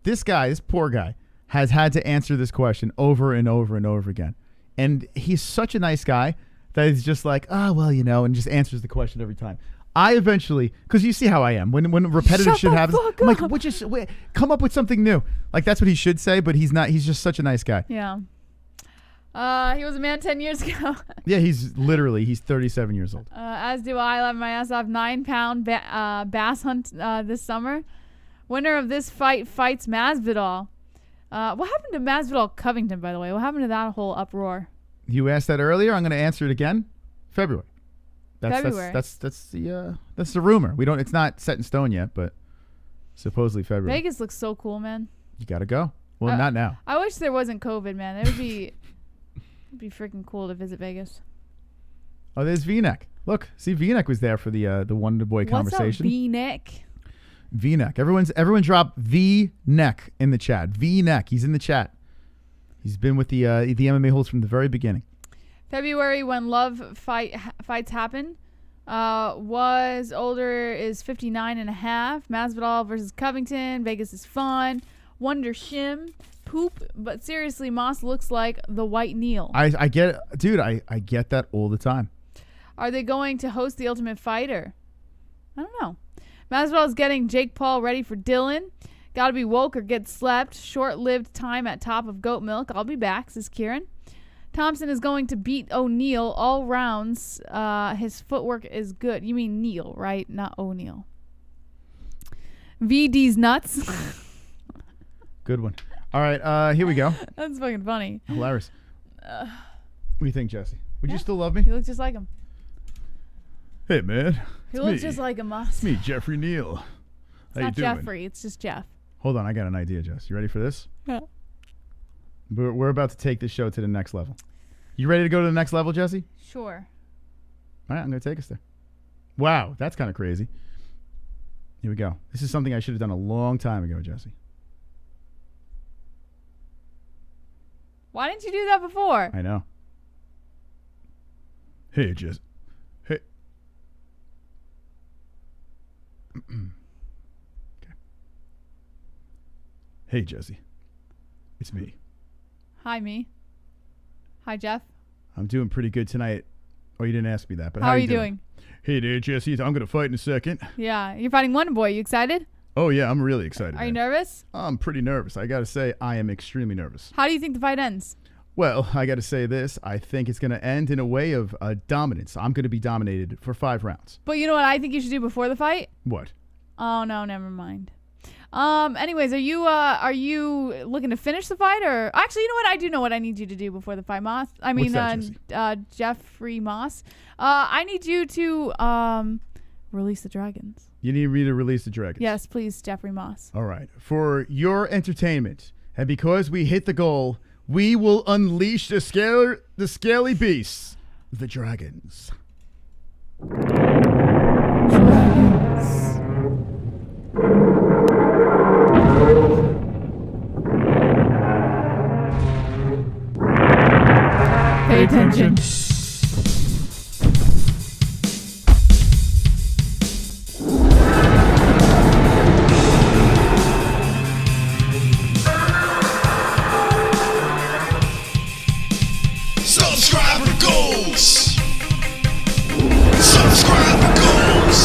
this poor guy, has had to answer this question over and over and over again. And he's such a nice guy that he's just like, and just answers the question every time. I eventually, because you see how I am, when repetitive shit happens, I'm like, wait, come up with something new. Like, that's what he should say, but he's not. He's just such a nice guy. Yeah. He was a man 10 years ago. Yeah, he's 37 years old. As do I. Laugh my ass off. 9-pound bass hunt this summer. Winner of this fight fights Masvidal. What happened to Masvidal Covington, by the way? What happened to that whole uproar? You asked that earlier. I'm going to answer it again. February. February. That's the rumor. It's not set in stone yet, but supposedly February. Vegas looks so cool, man. You got to go. Well, not now. I wish there wasn't COVID, man. It would be freaking cool to visit Vegas. Oh, there's V-Neck. Look, see, V-Neck was there for the Wonder Boy conversation. What's up, V-Neck? V-Neck. Everyone drop V-Neck in the chat. V-Neck. He's in the chat. He's been with the MMA-HOLES from the very beginning. February, when love fights happen, was older is 59 and a half. Masvidal versus Covington. Vegas is fun. Wonder Shim. Poop. But seriously, Moss looks like the white Neal. I get it. Dude, I get that all the time. Are they going to host the Ultimate Fighter? I don't know. Masvidal's getting Jake Paul ready for Dylan. Gotta be woke or get slept. Short-lived time at top of goat milk. I'll be back, says Kieran. Thompson is going to beat O'Neal all rounds. His footwork is good. You mean Neal, right? Not O'Neal. VD's nuts. Good one. All right, here we go. That's fucking funny. Hilarious. What do you think, Jesse? Would you still love me? He looks just like him. Hey, man. He looks just like him, Moss. It's me, Jeffrey Neal. It's How not you doing? Jeffrey. It's just Geoff. Hold on, I got an idea, Jess. You ready for this? Yeah. We're about to take this show to the next level. You ready to go to the next level, Jesse? Sure. All right, I'm going to take us there. Wow, that's kind of crazy. Here we go. This is something I should have done a long time ago, Jesse. Why didn't you do that before? I know. Hey, Jesse. Hey. Okay. Hey, Jesse. It's me. Hi, me. Hi, Geoff. I'm doing pretty good tonight. Oh, you didn't ask me that, but How are you doing? Hey there, Jesse. I'm going to fight in a second. Yeah. You're fighting Wonder Boy. You excited? Oh, yeah, I'm really excited. Are you man. nervous? I'm pretty nervous. I got to say, I am extremely nervous. How do you think the fight ends? Well, I got to say this. I think it's going to end in a way of dominance. I'm going to be dominated for 5 rounds. But you know what I think you should do before the fight? What? Oh, no, never mind. Anyways, are you looking to finish the fight, or actually, you know what? I do know what I need you to do before the fight, Moss. What's that, Jeffrey Moss. I need you to release the dragons. You need me to release the dragons? Yes, please, Jeffrey Moss. All right. For your entertainment And because we hit the goal, we will unleash the scaly beasts, the dragons. Pay attention. Subscriber goals. Subscriber goals.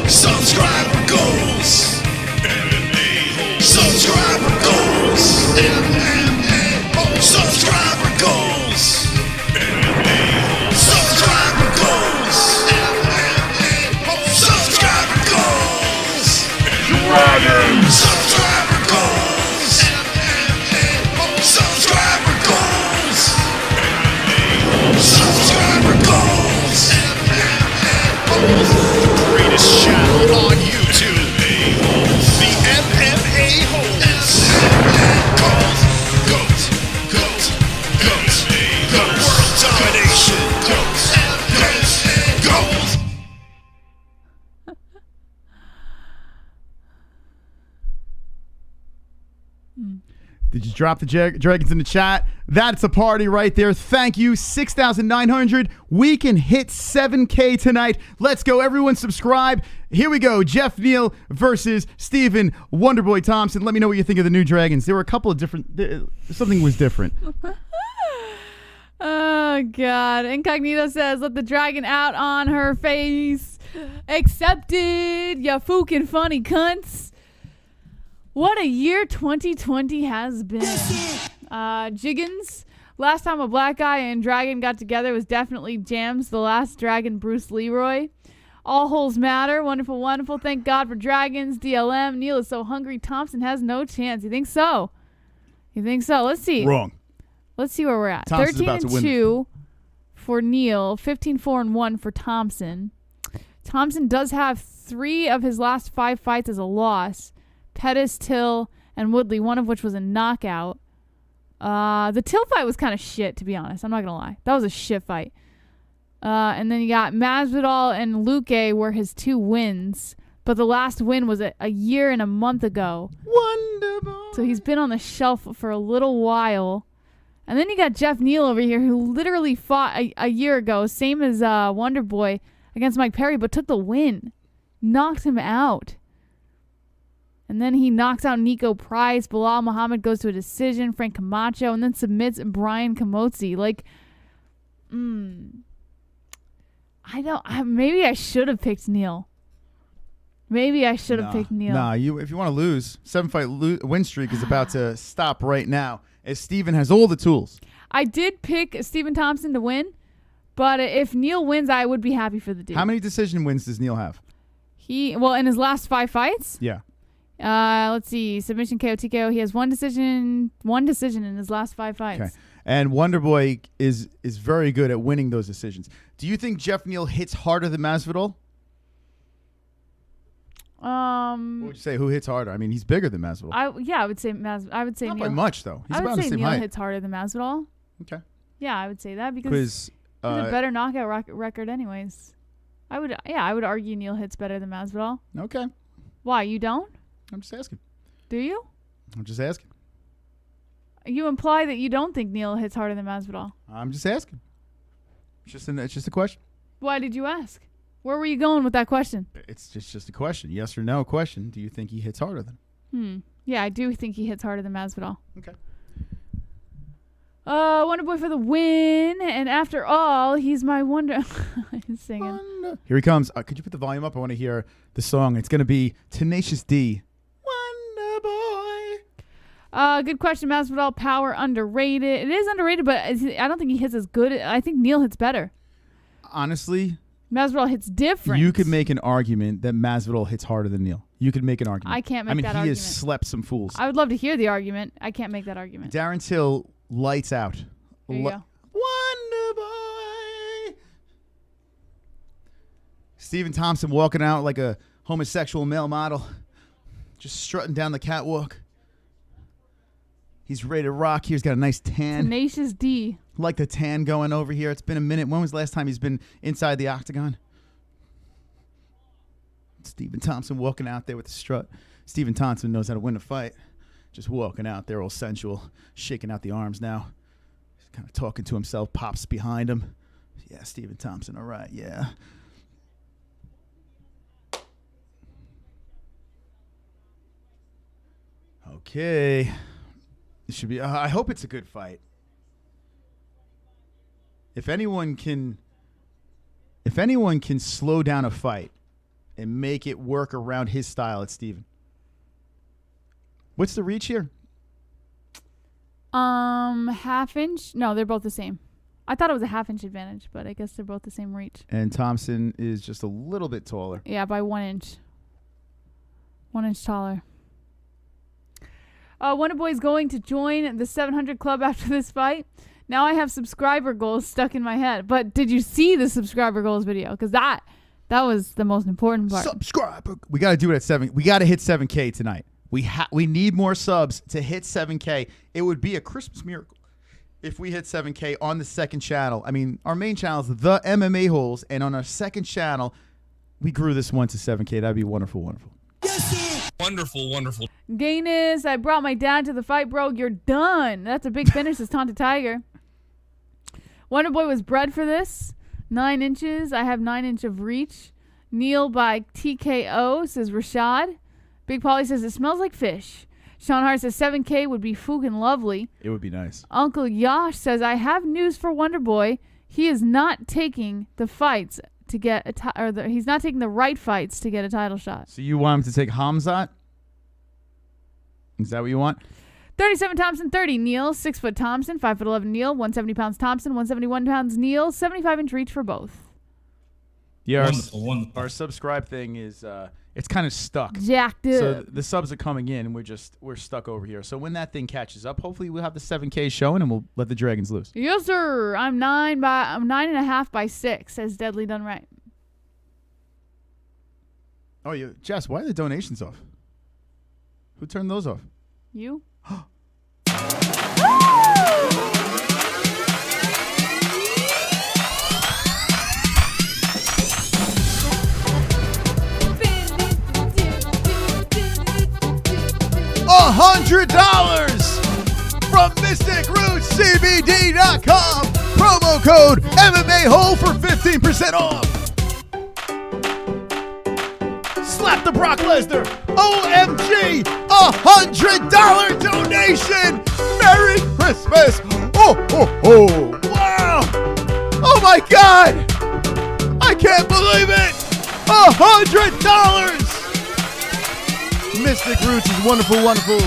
Subscriber goals. MMA-HOLES. Subscriber goals. MMA-HOLES. Subscriber goals. MMA-HOLES. Subscriber goals. MMA-HOLEs. Subscriber goals. Dragons. Subscriber goals. MMA-HOLEs. Subscriber goals. MMA-HOLEs. Subscriber goals. MMA-HOLEs. The greatest channel on YouTube. The MMA-HOLES. Goals. Goat. Goat. Goat. Goat. World domination. Goat. Goat. Goat. Did you drop the dragons in the chat? That's a party right there. Thank you. 6,900. We can hit 7K tonight. Let's go. Everyone subscribe. Here we go. Geoff Neal versus Stephen Wonderboy Thompson. Let me know what you think of the new dragons. There were a couple of different... something was different. Oh, God. Incognito says, let the dragon out on her face. Accepted. Ya fucking funny cunts. What a year 2020 has been. Jiggins. Last time a black guy and dragon got together was definitely Jams, the last dragon, Bruce Leroy. All holes matter. Wonderful, wonderful. Thank God for dragons. DLM. Neal is so hungry. Thompson has no chance. You think so? You think so? Let's see. Wrong. Let's see where we're at. Thompson's about to win. 13-2 for Neal. 15-4-1 for Thompson. Thompson does have 3 of his last 5 fights as a loss. Pettis, Till, and Woodley, one of which was a knockout. The Till fight was kind of shit, to be honest. I'm not going to lie. That was a shit fight. And then you got Masvidal and Luque were his 2 wins. But the last win was a year and a month ago. Wonderboy. So he's been on the shelf for a little while. And then you got Geoff Neal over here, who literally fought a year ago, same as Wonderboy, against Mike Perry, but took the win. Knocked him out. And then he knocks out Nico Price. Bilal Muhammad goes to a decision. Frank Camacho. And then submits Brian Camozzi. Like, maybe I should have picked Neal. Maybe I should have picked Neal. Nah, if you want to lose, 7-fight win streak is about to stop right now, as Steven has all the tools. I did pick Stephen Thompson to win. But if Neal wins, I would be happy for the dude. How many decision wins does Neal have? In his last 5 fights? Yeah. Let's see. Submission, KO, TKO. He has one decision in his last 5 fights. Okay. And Wonderboy is very good at winning those decisions. Do you think Geoff Neal hits harder than Masvidal? What would you say? Who hits harder? I mean, he's bigger than Masvidal. I would say I would say Not Neal. by much though. He's I about would the say same Neal height. hits harder than Masvidal. Okay. Yeah, I would say that because he has a better knockout record, anyways. I would argue Neal hits better than Masvidal. Okay. Why, you don't? I'm just asking. Do you? I'm just asking. You imply that you don't think Neal hits harder than Masvidal. I'm just asking. It's just a question. Why did you ask? Where were you going with that question? It's just a question. Yes or no question. Do you think he hits harder than? Yeah, I do think he hits harder than Masvidal. Okay. Wonderboy for the win. And after all, he's my wonder. He's singing. Here he comes. Could you put the volume up? I want to hear the song. It's going to be Tenacious D. Wonderboy. Good question. Masvidal power underrated. It is underrated, but I don't think he hits as good. I think Neal hits better. Honestly, Masvidal hits different. You could make an argument that Masvidal hits harder than Neal. You could make an argument. I can't make that he argument. has slept some fools. I would love to hear the argument. I can't make that argument. Darren Till lights out. There you go. Wonderboy. Stephen Thompson walking out like a homosexual male model, just strutting down the catwalk. He's ready to rock here. He's got a nice tan. Tenacious D. Like the tan going over here. It's been a minute. When was the last time he's been inside the octagon? Stephen Thompson walking out there with the strut. Stephen Thompson knows how to win a fight. Just walking out there all sensual, shaking out the arms now. He's kind of talking to himself. Pops behind him. Yeah, Stephen Thompson. All right, yeah. Okay. It should be. I hope it's a good fight. If anyone can slow down a fight and make it work around his style, it's Steven. What's the reach here? Half inch. No, they're both the same. I thought it was a half-inch advantage, but I guess they're both the same reach. And Thompson is just a little bit taller. Yeah, by 1 inch. 1 inch taller. Wonder Boy's going to join the 700 club after this fight. Now I have subscriber goals stuck in my head. But did you see the subscriber goals video? Because that was the most important part. Subscriber. We got to do it at 7. We got to hit 7K tonight. We need more subs to hit 7K. It would be a Christmas miracle if we hit 7K on the second channel. I mean, our main channel is the MMA-HOLES, and on our second channel, we grew this one to 7K. That'd be wonderful, wonderful. Wonderful, wonderful. Gayness, I brought my dad to the fight, bro. You're done. That's a big finish, says Tonta Tiger. Wonder Boy was bred for this. 9 inches. I have 9 inch of reach. Neal by TKO, says Rashad. Big Polly says it smells like fish. Sean Hart says 7K would be fucking lovely. It would be nice. Uncle Yash says, I have news for Wonder Boy. He is not taking the fights to get he's not taking the right fights to get a title shot. So you want him to take Khamzat? Is that what you want? 37 Thompson, 30 Neal, 6 foot Thompson, 5'11" Neal, 170 pounds Thompson, 171 pounds Neal, 75 inch reach for both. Yeah, Wonderful. our subscribe thing is it's kind of stuck. Jacked up. So the subs are coming in, and we're stuck over here. So when that thing catches up, hopefully we'll have the 7K showing, and we'll let the Dragons loose. Yes, sir. I'm 9.5 by 6, says Deadly Done Right. Oh, Jess, why are the donations off? Who turned those off? You? $100 from MysticRootsCBD.com. Promo code MMA-HOLE for 15% off. Slap the Brock Lesnar. OMG, $100 donation. Merry Christmas. Oh, wow. Oh my God. I can't believe it. $100. Mystic Roots is wonderful, wonderful.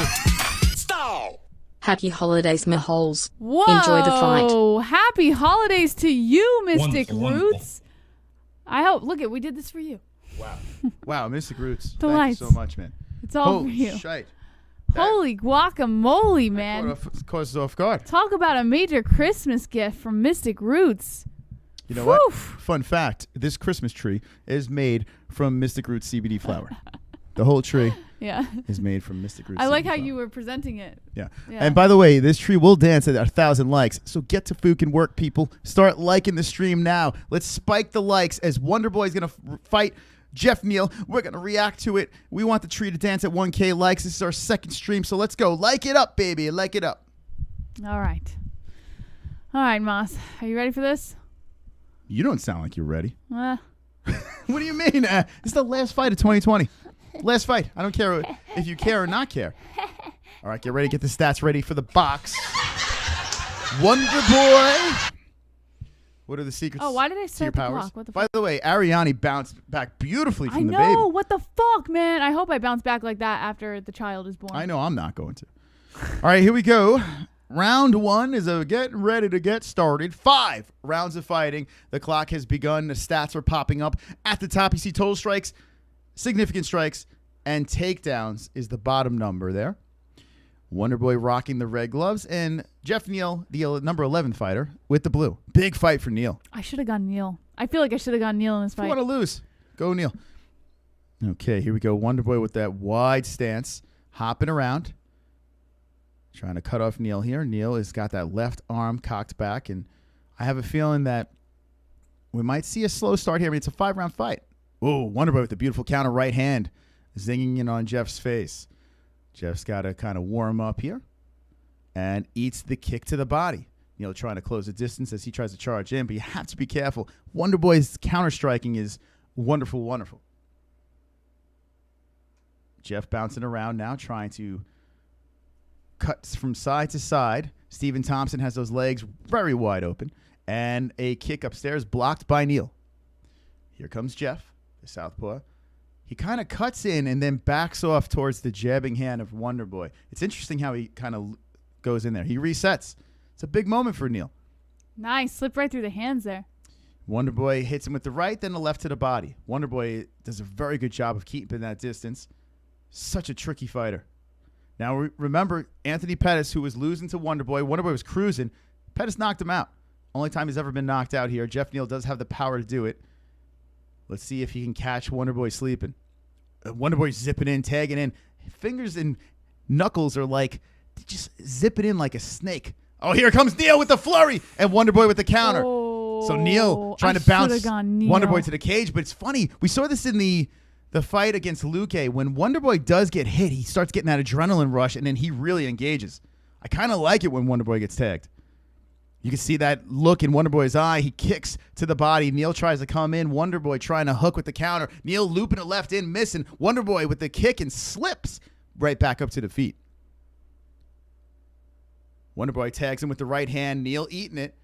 Happy holidays, my holes. Whoa. Enjoy the fight. Happy holidays to you, Mystic Wonderful, Roots. I hope. Look we did this for you. Wow, Mystic Roots. The Thank lights. you so much, man. It's all Holy for you. shite. Holy guacamole, man. Caught us off guard. Talk about a major Christmas gift from Mystic Roots. You know what? Fun fact, this Christmas tree is made from Mystic Roots CBD flower. The whole tree Yeah. is made from Mystic Roots I like CBD how flower. you were presenting it. Yeah. Yeah. And by the way, this tree will dance at 1,000 likes. So get to fucking work, people. Start liking the stream now. Let's spike the likes as Wonder Boy's going to fight Geoff Neal. We're going to react to it. We want the tree to dance at 1K likes. This is our second stream. So let's go. Like it up, baby. Like it up. All right. All right, Moss. Are you ready for this? You don't sound like you're ready. Uh, What do you mean? This is the last fight of 2020. Last fight. I don't care if you care or not care. All right, get ready. Get the stats ready for the box. Wonder Boy. What are the secrets? Oh, why did I to your start the powers? clock? What the By the way, Ariani bounced back beautifully I from the know. baby. What the fuck, man? I hope I bounce back like that after the child is born. I know I'm not going to. All right, here we go. Round one is getting ready to get started. 5 rounds of fighting. The clock has begun. The stats are popping up. At the top, you see total strikes, significant strikes, and takedowns is the bottom number there. Wonder Boy rocking the red gloves, and Geoff Neal, the number 11 fighter, with the blue. Big fight for Neal. I should have gone Neal. I feel like I should have gone Neal in this If you fight. want to lose, go Neal. Okay, here we go. Wonder Boy with that wide stance, hopping around. Trying to cut off Neal here. Neal has got that left arm cocked back, and I have a feeling that we might see a slow start here. I mean, it's a 5-round fight. Oh, Wonderboy with the beautiful counter right hand zinging in on Geoff's face. Geoff's got to kind of warm up here and eats the kick to the body. Neal trying to close the distance as he tries to charge in, but you have to be careful. Wonderboy's counter striking is wonderful, wonderful. Geoff bouncing around now, trying to cut from side to side. Stephen Thompson has those legs very wide open. And a kick upstairs blocked by Neal. Here comes Geoff, the southpaw. He kind of cuts in and then backs off towards the jabbing hand of Wonderboy. It's interesting how he kind of goes in there. He resets. It's a big moment for Neal. Nice. Slip right through the hands there. Wonderboy hits him with the right, then the left to the body. Wonderboy does a very good job of keeping that distance. Such a tricky fighter. Now, remember, Anthony Pettis, who was losing to Wonderboy. Wonderboy was cruising. Pettis knocked him out. Only time he's ever been knocked out here. Geoff Neal does have the power to do it. Let's see if he can catch Wonderboy sleeping. Wonderboy zipping in, tagging in. Fingers and knuckles are like, just zip it in like a snake. Oh, here comes Neal with the flurry. And Wonderboy with the counter. Oh, so Neal trying to bounce Wonderboy to the cage. But it's funny. We saw this in the fight against Luque. When Wonderboy does get hit, he starts getting that adrenaline rush, and then he really engages. I kind of like it when Wonderboy gets tagged. You can see that look in Wonderboy's eye. He kicks to the body. Neal tries to come in. Wonderboy trying to hook with the counter. Neal looping it left in, missing. Wonderboy with the kick and slips right back up to the feet. Wonderboy tags him with the right hand. Neal eating it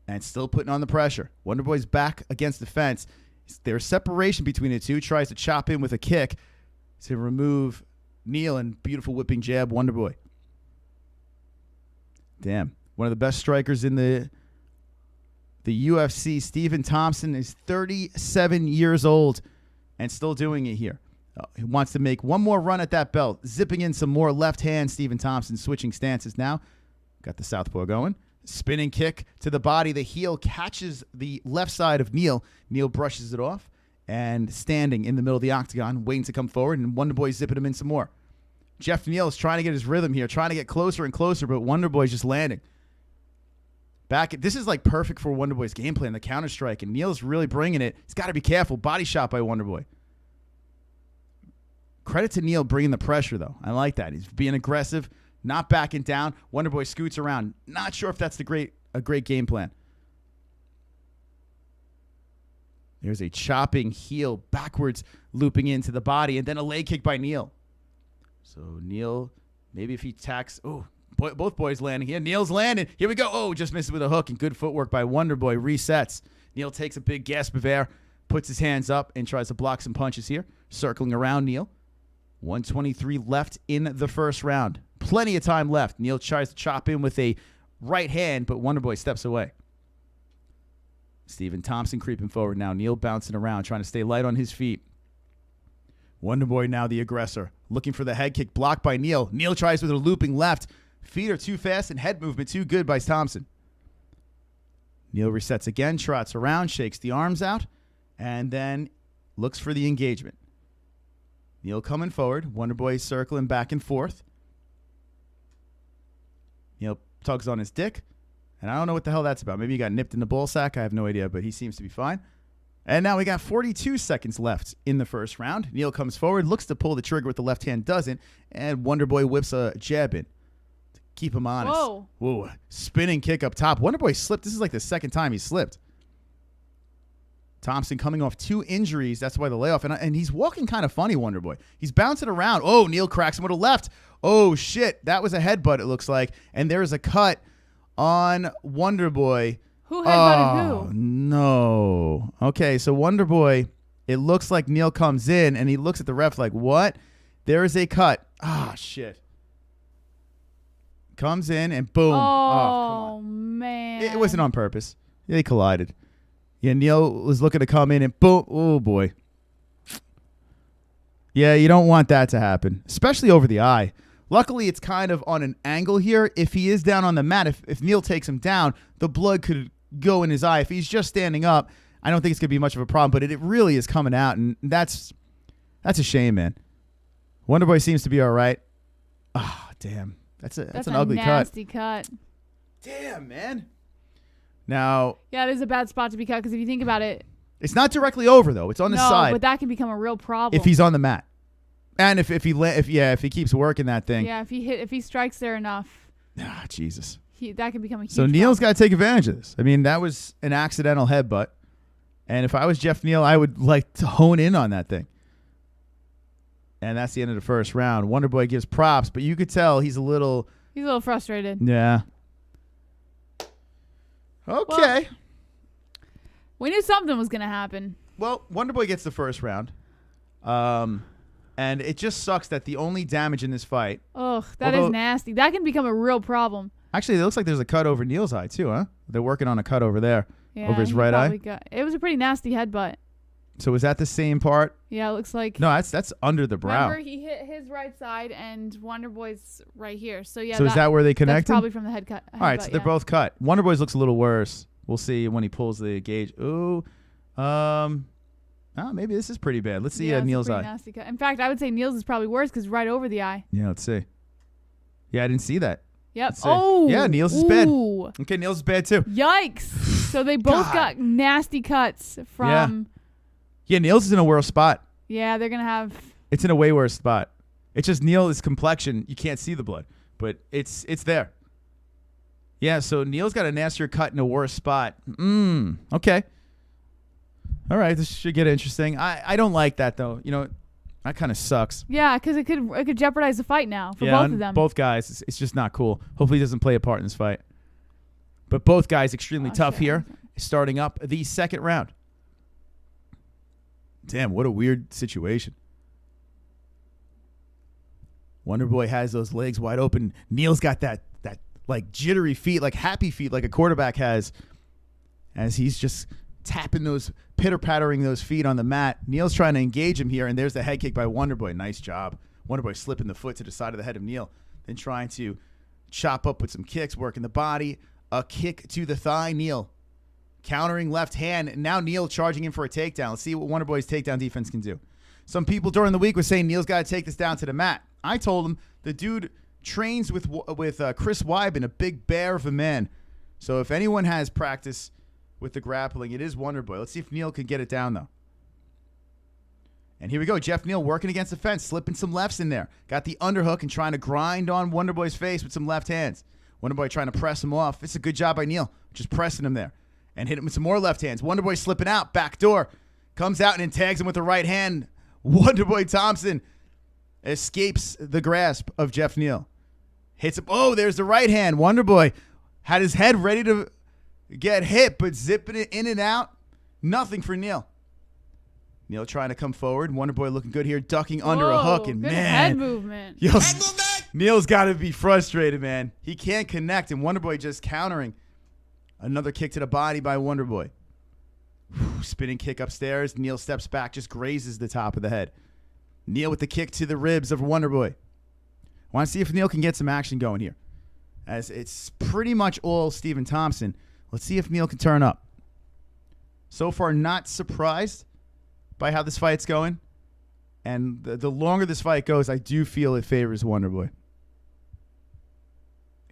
and still putting on the pressure. Wonderboy's back against the fence. There's separation between the two. Tries to chop in with a kick to remove Neal, and beautiful whipping jab, Wonderboy. Damn. One of the best strikers in the UFC. Stephen Thompson is 37 years old and still doing it here. He wants to make one more run at that belt. Zipping in some more left hand. Stephen Thompson switching stances now. Got the southpaw going. Spinning kick to the body. The heel catches the left side of Neal. Neal brushes it off and standing in the middle of the octagon, waiting to come forward, and Wonderboy zipping him in some more. Geoff Neal is trying to get his rhythm here, trying to get closer and closer, but Wonderboy's just landing. This is like perfect for Wonderboy's game plan, the counter strike, and Neal's really bringing it. He's got to be careful. Body shot by Wonderboy. Credit to Neal bringing the pressure, though. I like that. He's being aggressive, not backing down. Wonderboy scoots around. Not sure if that's a great game plan. There's a chopping heel backwards, looping into the body, and then a leg kick by Neal. So Neal, maybe if he tacks, both boys landing here. Neal's landing. Here we go. Oh, just misses with a hook, and good footwork by Wonderboy. Resets. Neal takes a big gasp of air, puts his hands up, and tries to block some punches here. Circling around Neal. 123 left in the first round. Plenty of time left. Neal tries to chop in with a right hand, but Wonderboy steps away. Stephen Thompson creeping forward now. Neal bouncing around, trying to stay light on his feet. Wonderboy now the aggressor. Looking for the head kick, blocked by Neal. Neal tries with a looping left. Feet are too fast and head movement too good by Thompson. Neal resets again, trots around, shakes the arms out, and then looks for the engagement. Neal coming forward. Wonderboy circling back and forth. Neal tugs on his dick, and I don't know what the hell that's about. Maybe he got nipped in the ball sack. I have no idea, but he seems to be fine. And now we got 42 seconds left in the first round. Neal comes forward, looks to pull the trigger with the left hand, doesn't, and Wonderboy whips a jab in. Keep him honest. Whoa. Spinning kick up top. Wonderboy slipped. This is like the second time he slipped. Thompson coming off 2 injuries. That's why the layoff. And he's walking kind of funny, Wonderboy. He's bouncing around. Oh, Neal cracks him with a left. Oh, shit. That was a headbutt, it looks like. And there's a cut on Wonderboy. Who headbutted who? No. Okay, so Wonderboy, it looks like Neal comes in, and he looks at the ref like, what? There is a cut. Ah, shit. Comes in and boom. Oh, man. It wasn't on purpose. They collided. Yeah, Neal was looking to come in and boom. Oh, boy. Yeah, you don't want that to happen, especially over the eye. Luckily, it's kind of on an angle here. If he is down on the mat, if Neal takes him down, the blood could go in his eye. If he's just standing up, I don't think it's going to be much of a problem, but it really is coming out, and that's a shame, man. Wonderboy seems to be all right. Ah, damn. That's an ugly nasty cut. Damn, man. Now, Yeah, it is a bad spot to be cut because if you think about it, it's not directly over though. It's on the side. but that can become a real problem. If he's on the mat, and if he keeps working that thing. Yeah, if he strikes there enough. Ah, Jesus. That can become a huge So Neal's got to take advantage of this. I mean, that was an accidental headbutt, and if I was Geoff Neal, I would like to hone in on that thing. And that's the end of the first round. Wonderboy gives props, but you could tell he's a little frustrated. Yeah. Okay. We knew something was going to happen. Well, Wonderboy gets the first round. And it just sucks that the only damage in this fight. Ugh, that is nasty. That can become a real problem. Actually, it looks like there's a cut over Neal's eye, too, huh? They're working on a cut over there. Yeah, over his right eye. It was a pretty nasty headbutt. So was that the same part? Yeah, it looks like. No, that's under the brow. Remember, he hit his right side and Wonderboy's right here. So, yeah. So is that where they connected? That's probably from the head cut. All right, so they're both cut. Wonderboy's looks a little worse. We'll see when he pulls the gauge. Ooh. Maybe this is pretty bad. Let's see Neal's eye. Nasty cut. In fact, I would say Neal's is probably worse because right over the eye. Yeah, let's see. Yeah, I didn't see that. Yep. Oh. Yeah, Neal's is bad. Okay, Neal's is bad too. Yikes. So they both got nasty cuts from. Yeah, Neal's is in a worse spot. Yeah, they're going to have. It's in a way worse spot. It's just Neal's complexion. You can't see the blood, but it's there. Yeah, so Neal's got a nastier cut in a worse spot. Okay. All right, this should get interesting. I don't like that, though. You know, that kind of sucks. Yeah, because it could jeopardize the fight now for both of them. Both guys. It's just not cool. Hopefully he doesn't play a part in this fight. But both guys extremely tough here, starting up the second round. Damn, what a weird situation. Wonderboy has those legs wide open. Neal's got that like jittery feet, like happy feet, like a quarterback has, as he's just tapping those, pitter-pattering those feet on the mat. Neal's trying to engage him here, and there's the head kick by Wonderboy. Nice job. Wonderboy slipping the foot to the side of the head of Neal, then trying to chop up with some kicks, working the body. A kick to the thigh, Neal. Countering left hand, and now Neal charging in for a takedown. Let's see what Wonderboy's takedown defense can do. Some people during the week were saying Neal's got to take this down to the mat. I told him the dude trains with Chris Weidman, a big bear of a man. So if anyone has practice with the grappling, it is Wonderboy. Let's see if Neal can get it down, though. And here we go. Geoff Neal working against the fence, slipping some lefts in there. Got the underhook and trying to grind on Wonderboy's face with some left hands. Wonderboy trying to press him off. It's a good job by Neal, just pressing him there. And hit him with some more left hands. Wonderboy slipping out, back door. Comes out and then tags him with the right hand. Wonderboy Thompson escapes the grasp of Geoff Neal. Hits him. Oh, there's the right hand. Wonderboy had his head ready to get hit, but zipping it in and out. Nothing for Neal. Neal trying to come forward. Wonderboy looking good here, ducking under a hook. And good man, head movement. Neal's got to be frustrated, man. He can't connect, and Wonderboy just countering. Another kick to the body by Wonderboy. Spinning kick upstairs. Neal steps back, just grazes the top of the head. Neal with the kick to the ribs of Wonderboy. Want to see if Neal can get some action going here. As it's pretty much all Stephen Thompson. Let's see if Neal can turn up. So far, not surprised by how this fight's going. And the longer this fight goes, I do feel it favors Wonderboy.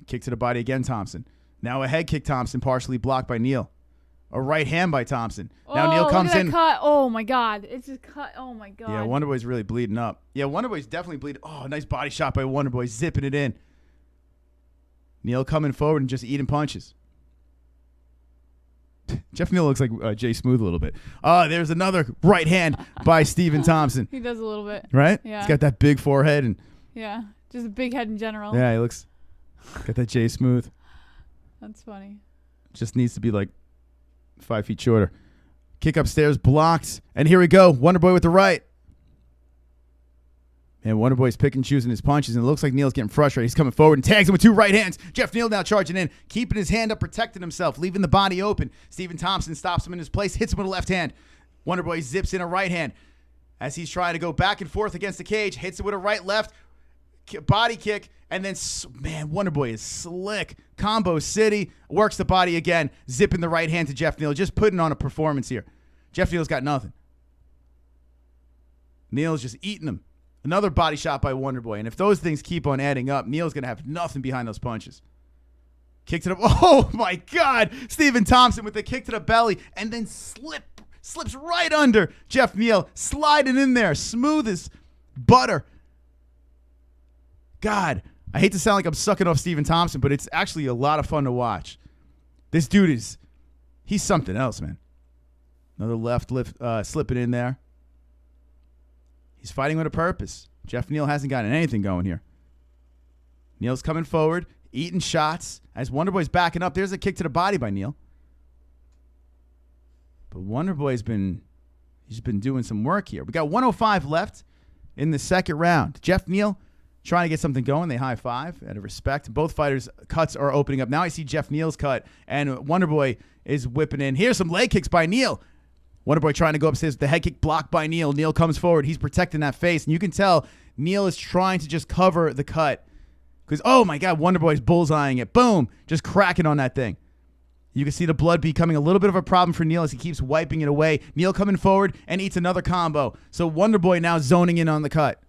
Kick to the body again, Thompson. Now a head kick, Thompson, partially blocked by Neal. A right hand by Thompson. Now Neal comes in. Cut. Oh, my God. It's just cut. Oh, my God. Yeah, Wonderboy's really bleeding up. Yeah, Wonderboy's definitely bleeding. Oh, nice body shot by Wonderboy, zipping it in. Neal coming forward and just eating punches. Geoff Neal looks like Jay Smooth a little bit. There's another right hand by Stephen Thompson. He does a little bit. Right? Yeah. He's got that big forehead. And yeah, just a big head in general. Yeah, he looks got that Jay Smooth. That's funny. Just needs to be like 5 feet shorter. Kick upstairs, blocked. And here we go. Wonderboy with the right. And Wonderboy's picking, choosing his punches, and it looks like Neal's getting frustrated. He's coming forward and tags him with two right hands. Geoff Neal now charging in, keeping his hand up, protecting himself, leaving the body open. Stephen Thompson stops him in his place, hits him with a left hand. Wonderboy zips in a right hand as he's trying to go back and forth against the cage, hits it with a right-left body kick, and then, man, Wonderboy is slick. Combo City, works the body again, zipping the right hand to Geoff Neal, just putting on a performance here. Geoff Neal's got nothing. Neal's just eating him. Another body shot by Wonderboy. And if those things keep on adding up, Neal's going to have nothing behind those punches. Kick to the... Oh, my God. Stephen Thompson with the kick to the belly and then slips right under Geoff Neal, sliding in there, smooth as butter. God, I hate to sound like I'm sucking off Stephen Thompson, but it's actually a lot of fun to watch. This dude he's something else, man. Another left lift, slipping in there. He's fighting with a purpose. Geoff Neal hasn't gotten anything going here. Neal's coming forward, eating shots. As Wonderboy's backing up, there's a kick to the body by Neal. But Wonderboy's been doing some work here. We got 105 left in the second round. Geoff Neal trying to get something going. They high five out of respect. Both fighters' cuts are opening up. Now I see Geoff Neal's cut, and Wonderboy is whipping in. Here's some leg kicks by Neal. Wonderboy trying to go upstairs. The head kick blocked by Neal. Neal comes forward. He's protecting that face, and you can tell Neal is trying to just cover the cut. Because, oh, my God, Wonderboy's bullseyeing it. Boom. Just cracking on that thing. You can see the blood becoming a little bit of a problem for Neal as he keeps wiping it away. Neal coming forward and eats another combo. So Wonderboy now zoning in on the cut.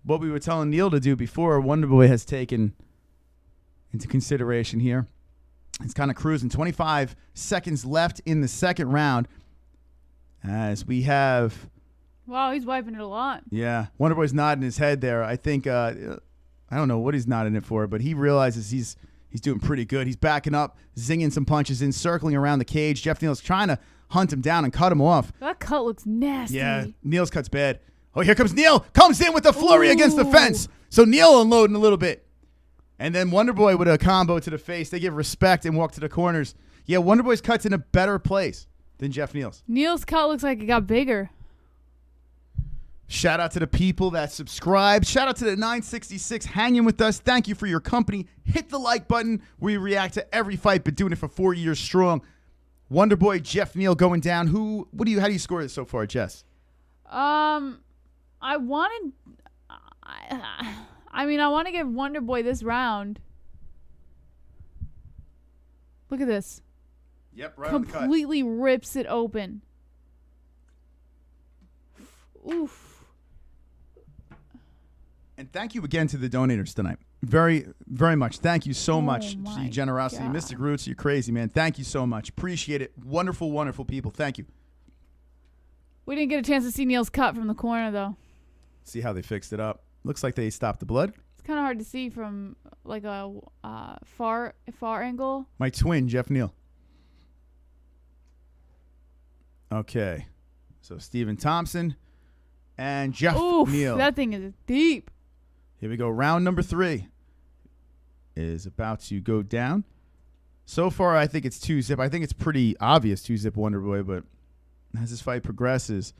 What we were telling Neal to do before, Wonderboy has taken into consideration here. It's kind of cruising. 25 seconds left in the second round as we have... Wow, he's wiping it a lot. Yeah, Wonderboy's nodding his head there. I think, I don't know what he's nodding it for, but he realizes he's doing pretty good. He's backing up, zinging some punches in, circling around the cage. Geoff Neal's trying to hunt him down and cut him off. That cut looks nasty. Yeah, Neal's cut's bad. Oh, here comes Neal. Comes in with the flurry against the fence. So Neal unloading a little bit. And then Wonderboy with a combo to the face. They give respect and walk to the corners. Yeah, Wonderboy's cut's in a better place than Geoff Neal's. Neal's cut looks like it got bigger. Shout out to the people that subscribe. Shout out to the 966 hanging with us. Thank you for your company. Hit the like button. We react to every fight, but doing it for 4 years strong. Wonderboy, Geoff Neal going down. How do you score this so far, Jess? I want to give Wonderboy this round. Look at this. Yep, right on the cut. Completely rips it open. Oof. And thank you again to the donators tonight. Very, very much. Thank you so much for your generosity. God. Mystic Roots, you're crazy, man. Thank you so much. Appreciate it. Wonderful, wonderful people. Thank you. We didn't get a chance to see Neal's cut from the corner, though. See how they fixed it up. Looks like they stopped the blood. It's kind of hard to see from like a far angle. My twin, Geoff Neal. Okay. So Stephen Thompson and Geoff Neal. That thing is deep. Here we go. Round number 3 is about to go down. So far, I think it's 2-zip. I think it's pretty obvious 2-zip Wonderboy, but as this fight progresses,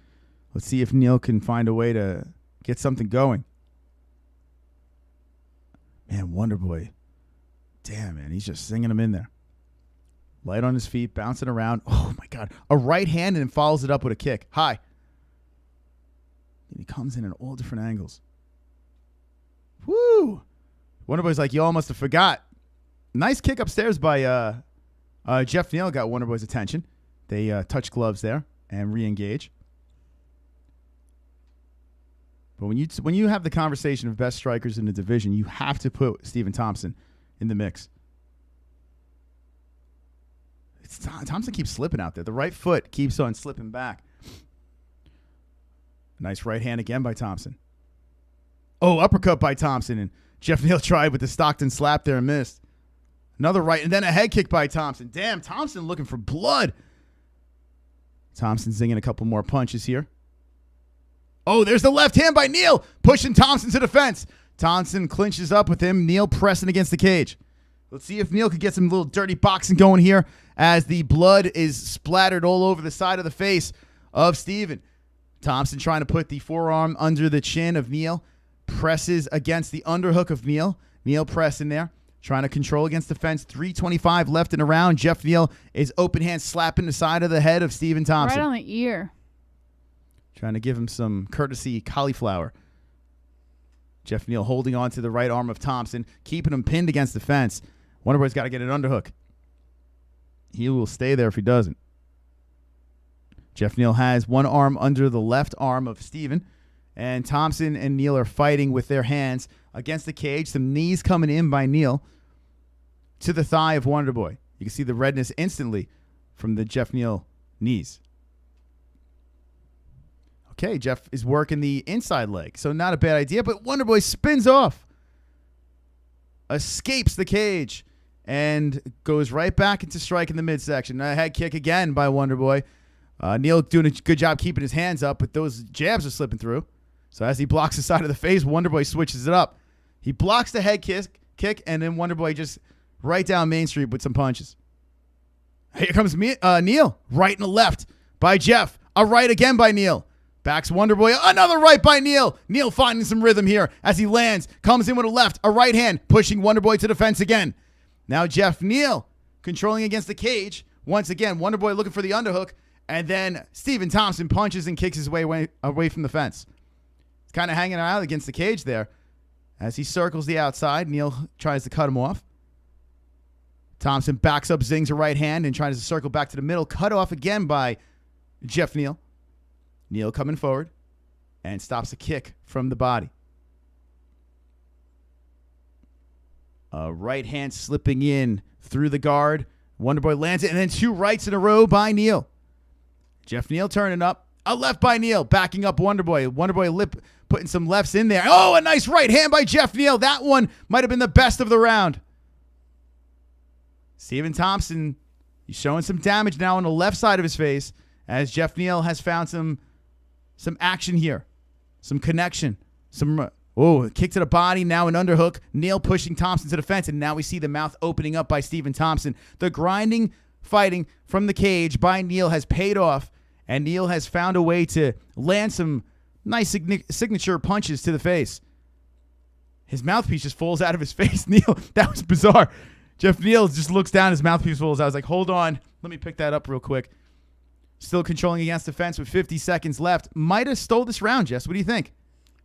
let's see if Neal can find a way to get something going. Man, Wonderboy. Damn, man. He's just singing him in there. Light on his feet, bouncing around. Oh, my God. A right hand and then follows it up with a kick. High. And he comes in all different angles. Woo! Wonderboy's like, y'all must have forgot. Nice kick upstairs by Geoff Neal got Wonderboy's attention. They touch gloves there and re-engage. But when you have the conversation of best strikers in the division, you have to put Stephen Thompson in the mix. Thompson keeps slipping out there. The right foot keeps on slipping back. Nice right hand again by Thompson. Oh, uppercut by Thompson. And Geoff Neal tried with the Stockton slap there and missed. Another right, and then a head kick by Thompson. Damn, Thompson looking for blood. Thompson zinging a couple more punches here. Oh, there's the left hand by Neal, pushing Thompson to the fence. Thompson clinches up with him. Neal pressing against the cage. Let's see if Neal could get some little dirty boxing going here as the blood is splattered all over the side of the face of Stephen. Thompson trying to put the forearm under the chin of Neal. Presses against the underhook of Neal. Neal pressing there. Trying to control against the fence. 3:25 left in the round. Geoff Neal is open hand slapping the side of the head of Stephen Thompson. Right on the ear. Trying to give him some courtesy cauliflower. Geoff Neal holding on to the right arm of Thompson. Keeping him pinned against the fence. Wonderboy's got to get an underhook. He will stay there if he doesn't. Geoff Neal has one arm under the left arm of Stephen. And Thompson and Neal are fighting with their hands against the cage. Some knees coming in by Neal to the thigh of Wonderboy. You can see the redness instantly from the Geoff Neal knees. Okay, Geoff is working the inside leg, so not a bad idea, but Wonderboy spins off, escapes the cage, and goes right back into strike in the midsection. A head kick again by Wonderboy. Neal doing a good job keeping his hands up, but those jabs are slipping through. So as he blocks the side of the face, Wonderboy switches it up. He blocks the head kick, and then Wonderboy just right down Main Street with some punches. Here comes Neal, right and a left by Geoff. A right again by Neal. Backs Wonderboy, another right by Neal. Neal finding some rhythm here as he lands, comes in with a left, a right hand, pushing Wonderboy to the fence again. Now Geoff Neal controlling against the cage. Once again, Wonderboy looking for the underhook, and then Stephen Thompson punches and kicks his way away from the fence. He's kind of hanging out against the cage there. As he circles the outside, Neal tries to cut him off. Thompson backs up, zings a right hand, and tries to circle back to the middle. Cut off again by Geoff Neal. Neal coming forward and stops a kick from the body. A right hand slipping in through the guard. Wonderboy lands it, and then two rights in a row by Neal. Geoff Neal turning up. A left by Neal, backing up Wonderboy. Wonderboy putting some lefts in there. Oh, a nice right hand by Geoff Neal. That one might have been the best of the round. Stephen Thompson, he's showing some damage now on the left side of his face as Geoff Neal has found some action here, some connection, kick to the body, now an underhook. Neal pushing Thompson to the fence, and now we see the mouth opening up by Stephen Thompson. The grinding, fighting from the cage by Neal has paid off, and Neal has found a way to land some nice signature punches to the face. His mouthpiece just falls out of his face. Neal, that was bizarre. Geoff Neal just looks down, his mouthpiece falls out. I was like, hold on, let me pick that up real quick. Still controlling against the fence with 50 seconds left. Might have stole this round, Jess. What do you think?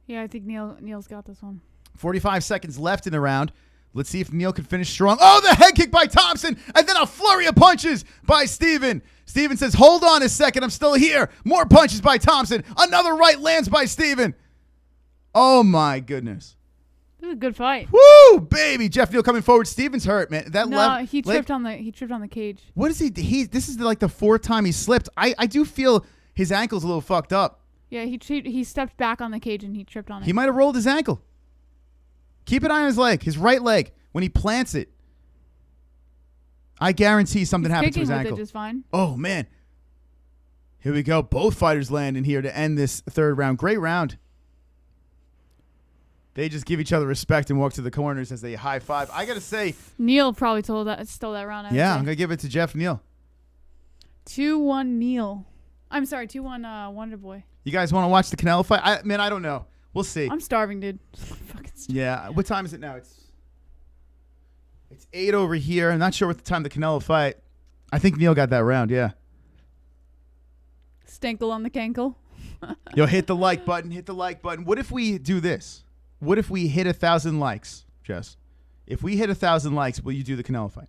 Yeah, I think Neal's got this one. 45 seconds left in the round. Let's see if Neal can finish strong. Oh, the head kick by Thompson, and then a flurry of punches by Stephen. Stephen says, hold on a second, I'm still here. More punches by Thompson. Another right lands by Stephen. Oh, my goodness. This is a good fight. Woo, baby. Geoff Neal coming forward. Stephen's hurt, man. He tripped on the cage. What is he? This is like the fourth time he slipped. I do feel his ankle's a little fucked up. Yeah, he stepped back on the cage and he tripped on it. He might have rolled his ankle. Keep an eye on his leg, his right leg. When he plants it, I guarantee something happened to his ankle. It just fine. Oh, man. Here we go. Both fighters land in here to end this third round. Great round. They just give each other respect and walk to the corners as they high five. I got to say, Neal probably stole that round. Yeah, I'm going to give it to Geoff Neal. 2-1 Neal. I'm sorry, 2-1 Wonderboy. You guys want to watch the Canelo fight? I don't know. We'll see. I'm starving, dude. Fucking starving. Yeah. What time is it now? It's 8 over here. I'm not sure what the time the Canelo fight. I think Neal got that round, yeah. Stinkle on the cankle. Yo, hit the like button. Hit the like button. What if we do this? What if we hit 1,000 likes, Jess? If we hit 1,000 likes, will you do the Canelo fight?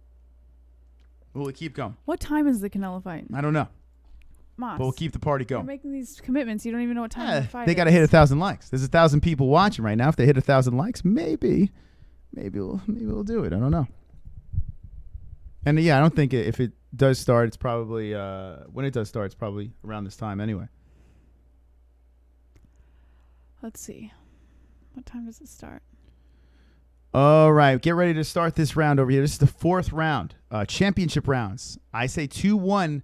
Will it keep going? What time is the Canelo fight? I don't know. Moss, but we'll keep the party going. You're making these commitments. You don't even know what time the fight they got to hit 1,000 likes. There's 1,000 people watching right now. If they hit 1,000 likes, maybe we'll do it. I don't know. And yeah, I don't think if it does start, it's probably when it does start, it's probably around this time anyway. Let's see. What time does it start? All right, get ready to start this round over here. This is the fourth round, championship rounds. I say 2-1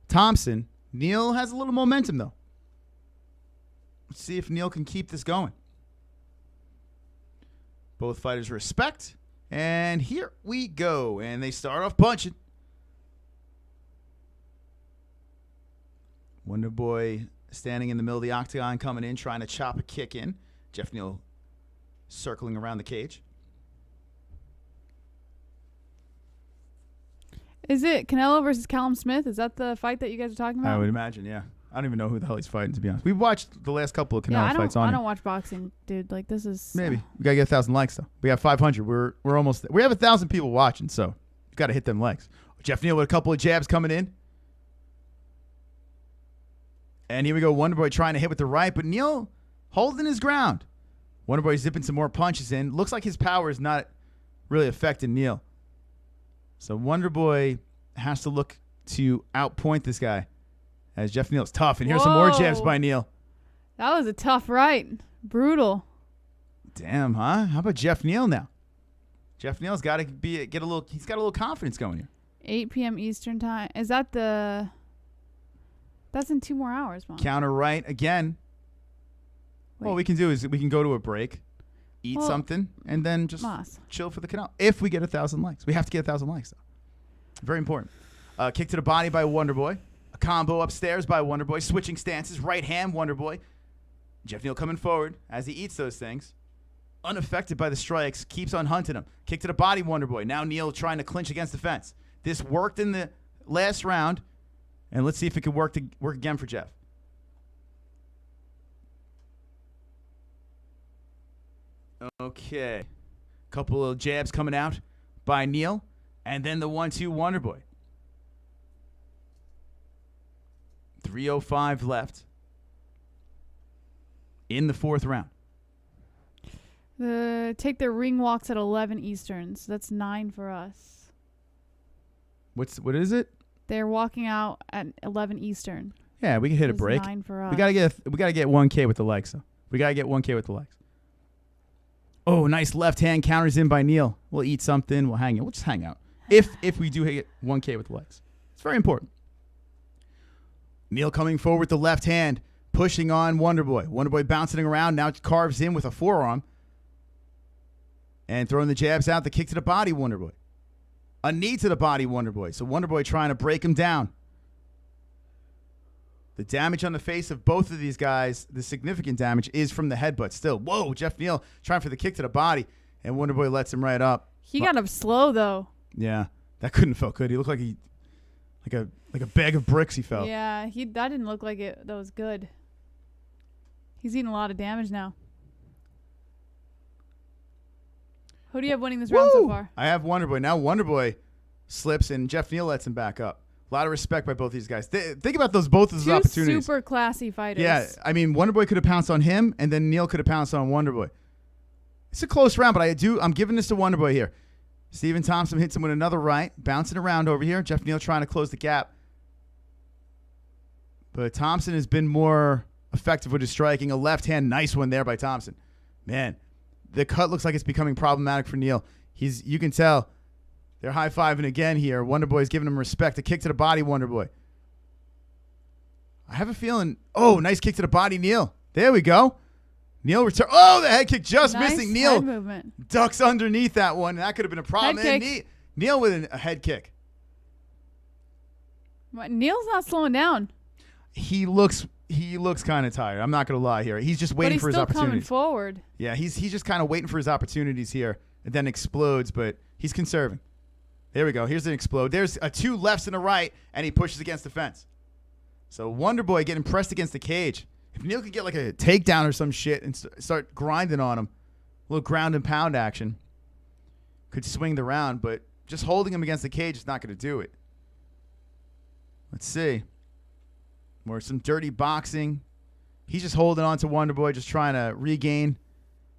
Thompson. Neal has a little momentum, though. Let's see if Neal can keep this going. Both fighters respect. And here we go. And they start off punching. Wonderboy standing in the middle of the octagon, coming in, trying to chop a kick in. Geoff Neal circling around the cage. Is it Canelo versus Callum Smith? Is that the fight that you guys are talking about? I would imagine, yeah. I don't even know who the hell he's fighting, to be honest. We've watched the last couple of Canelo fights on. I don't watch boxing, dude. Like, this is... Maybe. We got to get 1,000 likes, though. We have 500. We're almost there. We have 1,000 people watching, so you got to hit them likes. Geoff Neal with a couple of jabs coming in. And here we go. Wonderboy trying to hit with the right, but Neal holding his ground. Wonderboy zipping some more punches in. Looks like his power is not really affecting Neal. So Wonderboy has to look to outpoint this guy, as Geoff Neal's tough. And here's some more jabs by Neal. That was a tough right. Brutal. Damn, huh? How about Geoff Neal now? Geoff Neal's got to he's got a little confidence going here. 8 p.m. Eastern time. Is that the... That's in 2 more hours, Mom. Counter right again. Wait. What we can do is we can go to a break, eat something, and then just chill for the canal. If we get 1,000 likes. We have to get 1,000 likes, though. Very important. Kick to the body by Wonderboy. A combo upstairs by Wonderboy. Switching stances. Right hand, Wonderboy. Geoff Neal coming forward as he eats those things. Unaffected by the strikes. Keeps on hunting him. Kick to the body, Wonderboy. Now Neal trying to clinch against the fence. This worked in the last round. And let's see if it can work again for Geoff. Okay. Couple of jabs coming out by Neal. And then the 1-2 Wonderboy. 3:05 left in the 4th round. Take their ring walks at 11 Eastern. So that's 9 for us. What is it? They're walking out at 11 Eastern. Yeah, we can hit a break. 9 for us. We gotta get 1K with the likes though. We gotta get 1K with the likes. Oh, nice left hand counters in by Neal. We'll eat something. We'll hang out. We'll just hang out. If we do hit 1K with the likes, it's very important. Neal coming forward with the left hand, pushing on Wonderboy. Wonderboy bouncing around. Now carves in with a forearm. And throwing the jabs out. The kick to the body, Wonderboy. A knee to the body, Wonderboy. So Wonderboy trying to break him down. The damage on the face of both of these guys, the significant damage, is from the headbutt still. Whoa, Geoff Neal trying for the kick to the body. And Wonderboy lets him right up. He got up slow, though. Yeah, that couldn't have felt good. He looked like like a bag of bricks he felt. Yeah, that didn't look like it. That was good. He's eating a lot of damage now. Who do you have winning this round so far? I have Wonderboy. Now Wonderboy slips and Geoff Neal lets him back up. A lot of respect by both these guys. Think about both of those opportunities. Super classy fighters. Yeah, I mean, Wonderboy could have pounced on him, and then Neal could have pounced on Wonderboy. It's a close round, but I'm giving this to Wonderboy here. Stephen Thompson hits him with another right, bouncing around over here. Geoff Neal trying to close the gap. But Thompson has been more effective with his striking. A left hand, nice one there by Thompson. Man, the cut looks like it's becoming problematic for Neal. You can tell they're high-fiving again here. Wonderboy's giving him respect. A kick to the body, Wonderboy. I have a feeling. Oh, nice kick to the body, Neal. There we go. Neal return. Oh, the head kick just missing. Neal head movement. Ducks underneath that one. That could have been a problem. Head kick. Neal with a head kick. What, Neal's not slowing down. He looks kind of tired. I'm not going to lie here. He's just waiting for his opportunities. But he's still coming forward. Yeah, he's just kind of waiting for his opportunities here, and then explodes, but he's conserving. There we go. Here's an explode. There's a 2 lefts and a right, and he pushes against the fence. So Wonderboy getting pressed against the cage. If Neal could get like a takedown or some shit and start grinding on him, a little ground and pound action, could swing the round, but just holding him against the cage is not going to do it. Let's see. More some dirty boxing. He's just holding on to Wonderboy, just trying to regain.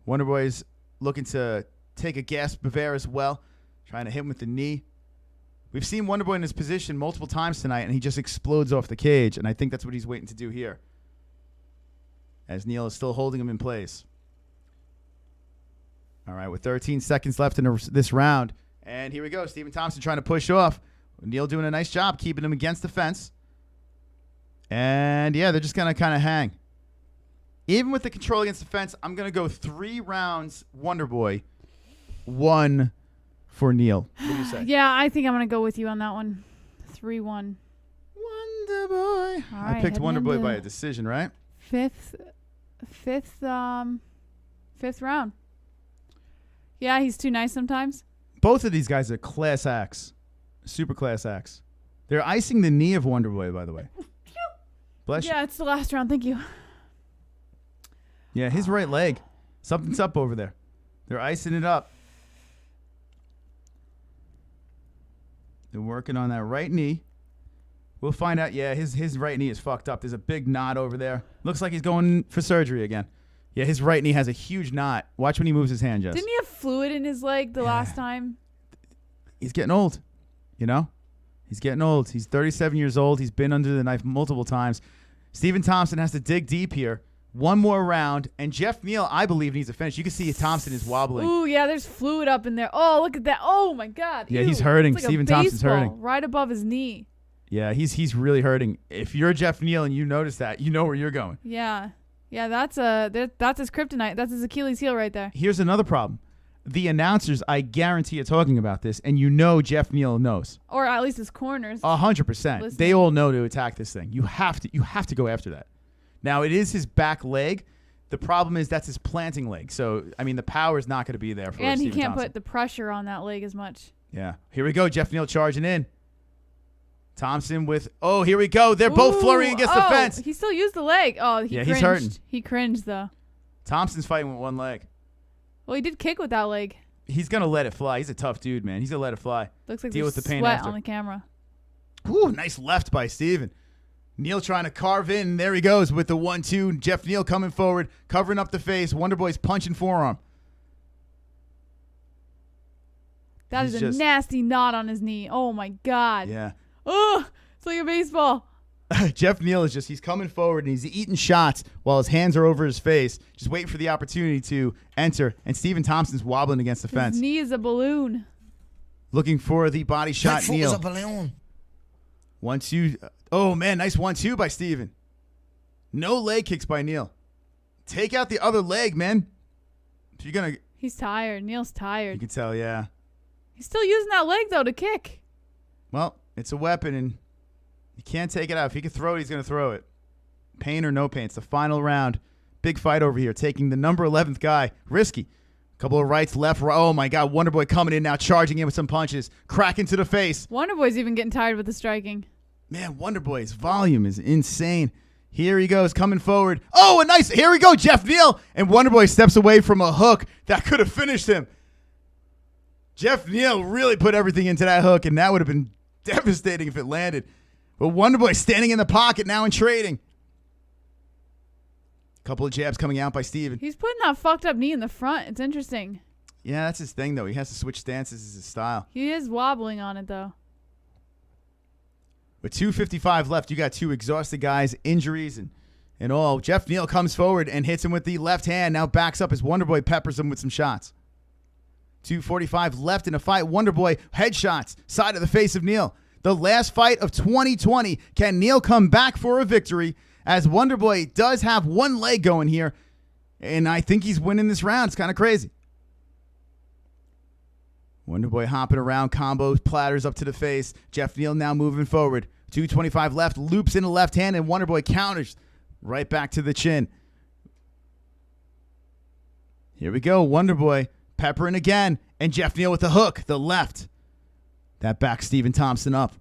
Wonderboy's looking to take a gasp of air as well, trying to hit him with the knee. We've seen Wonderboy in this position multiple times tonight, and he just explodes off the cage, and I think that's what he's waiting to do here, as Neal is still holding him in place. All right, with 13 seconds left in this round, and here we go. Stephen Thompson trying to push off. Neal doing a nice job keeping him against the fence. And, yeah, they're just going to kind of hang. Even with the control against the fence, I'm going to go 3 rounds Wonderboy, 1 for Neal. What do you say? Yeah, I think I'm going to go with you on that one. 3-1. Wonderboy. I picked Wonderboy by a decision, right? Fifth round. Yeah, he's too nice sometimes. Both of these guys are class acts. Super class acts. They're icing the knee of Wonderboy, by the way. Bless you. Yeah, it's the last round. Thank you. Yeah, his right leg. Something's up over there. They're icing it up. They're working on that right knee. We'll find out. Yeah, his right knee is fucked up. There's a big knot over there. Looks like he's going for surgery again. Yeah, his right knee has a huge knot. Watch when he moves his hand, Jess. Didn't he have fluid in his leg the last time? He's getting old, you know? He's getting old. He's 37 years old. He's been under the knife multiple times. Stephen Thompson has to dig deep here. One more round, and Geoff Neal, I believe, needs a finish. You can see Thompson is wobbling. Ooh, yeah, there's fluid up in there. Oh, look at that. Oh, my God. Yeah, Ew. he's hurting. It's like Stephen a Thompson's baseball hurting. right above his knee. Yeah, he's really hurting. If you're Geoff Neal and you notice that, you know where you're going. Yeah. Yeah, that's his kryptonite. That's his Achilles heel right there. Here's another problem. The announcers, I guarantee, are talking about this, and you know Geoff Neal knows. Or at least his corners. 100%. Listening. They all know to attack this thing. You have to go after that. Now, it is his back leg. The problem is that's his planting leg. So, I mean, the power is not going to be there for And he Stephen can't Thompson. put the pressure on that leg as much. Yeah. Here we go. Geoff Neal charging in. Thompson with, oh, here we go. They're both flurrying against the fence. He still used the leg. Oh, he cringed. He's hurting. He cringed, though. Thompson's fighting with one leg. Well, he did kick with that leg. He's going to let it fly. He's a tough dude, man. He's going to let it fly. Looks like Deal there's with the pain sweat after. on the camera. Ooh, nice left by Steven. Neal trying to carve in. There he goes with the 1-2. Geoff Neal coming forward, covering up the face. Wonderboy's punching forearm. That is a nasty knot on his knee. Oh, my God. Yeah. Oh, it's like a baseball. Geoff Neal is he's coming forward and he's eating shots while his hands are over his face, just waiting for the opportunity to enter. And Stephen Thompson's wobbling against the fence. His knee is a balloon. Looking for the body shot, That foot Neal. was a balloon. 1-2. Oh, man, nice 1-2 by Steven. No leg kicks by Neal. Take out the other leg, man. If you're going to... He's tired. Neal's You tired. can tell, yeah. He's still using that leg, though, to kick. Well, it's a weapon, and you can't take it out. If he can throw it, he's going to throw it. Pain or no pain. It's the final round. Big fight over here, taking the number 11th guy. Risky. Couple of rights, left, right. Oh, my God. Wonderboy coming in now, charging in with some punches. Crack into the face. Wonderboy's even getting tired with the striking. Man, Wonderboy's volume is insane. Here he goes, coming forward. Oh, a nice. Here we go, Geoff Neal. And Wonderboy steps away from a hook that could have finished him. Geoff Neal really put everything into that hook, and that would have been devastating if it landed. But Wonderboy standing in the pocket now and trading. Couple of jabs coming out by Steven. He's putting that fucked up knee in the front. It's interesting. Yeah, that's his thing, though. He has to switch stances. Is his style. He is wobbling on it, though. With 2:55 left, you got two exhausted guys, injuries and all. Geoff Neal comes forward and hits him with the left hand. Now backs up as Wonderboy peppers him with some shots. 2:45 left in the fight. Wonderboy headshots, side of the face of Neal. The last fight of 2020. Can Neal come back for a victory? As Wonderboy does have one leg going here, and I think he's winning this round. It's kind of crazy. Wonderboy hopping around, combos, platters up to the face. Geoff Neal now moving forward. 2:25 left, loops in the left hand, and Wonderboy counters right back to the chin. Here we go, Wonderboy peppering again, and Geoff Neal with the hook, the left. That backs Stephen Thompson up.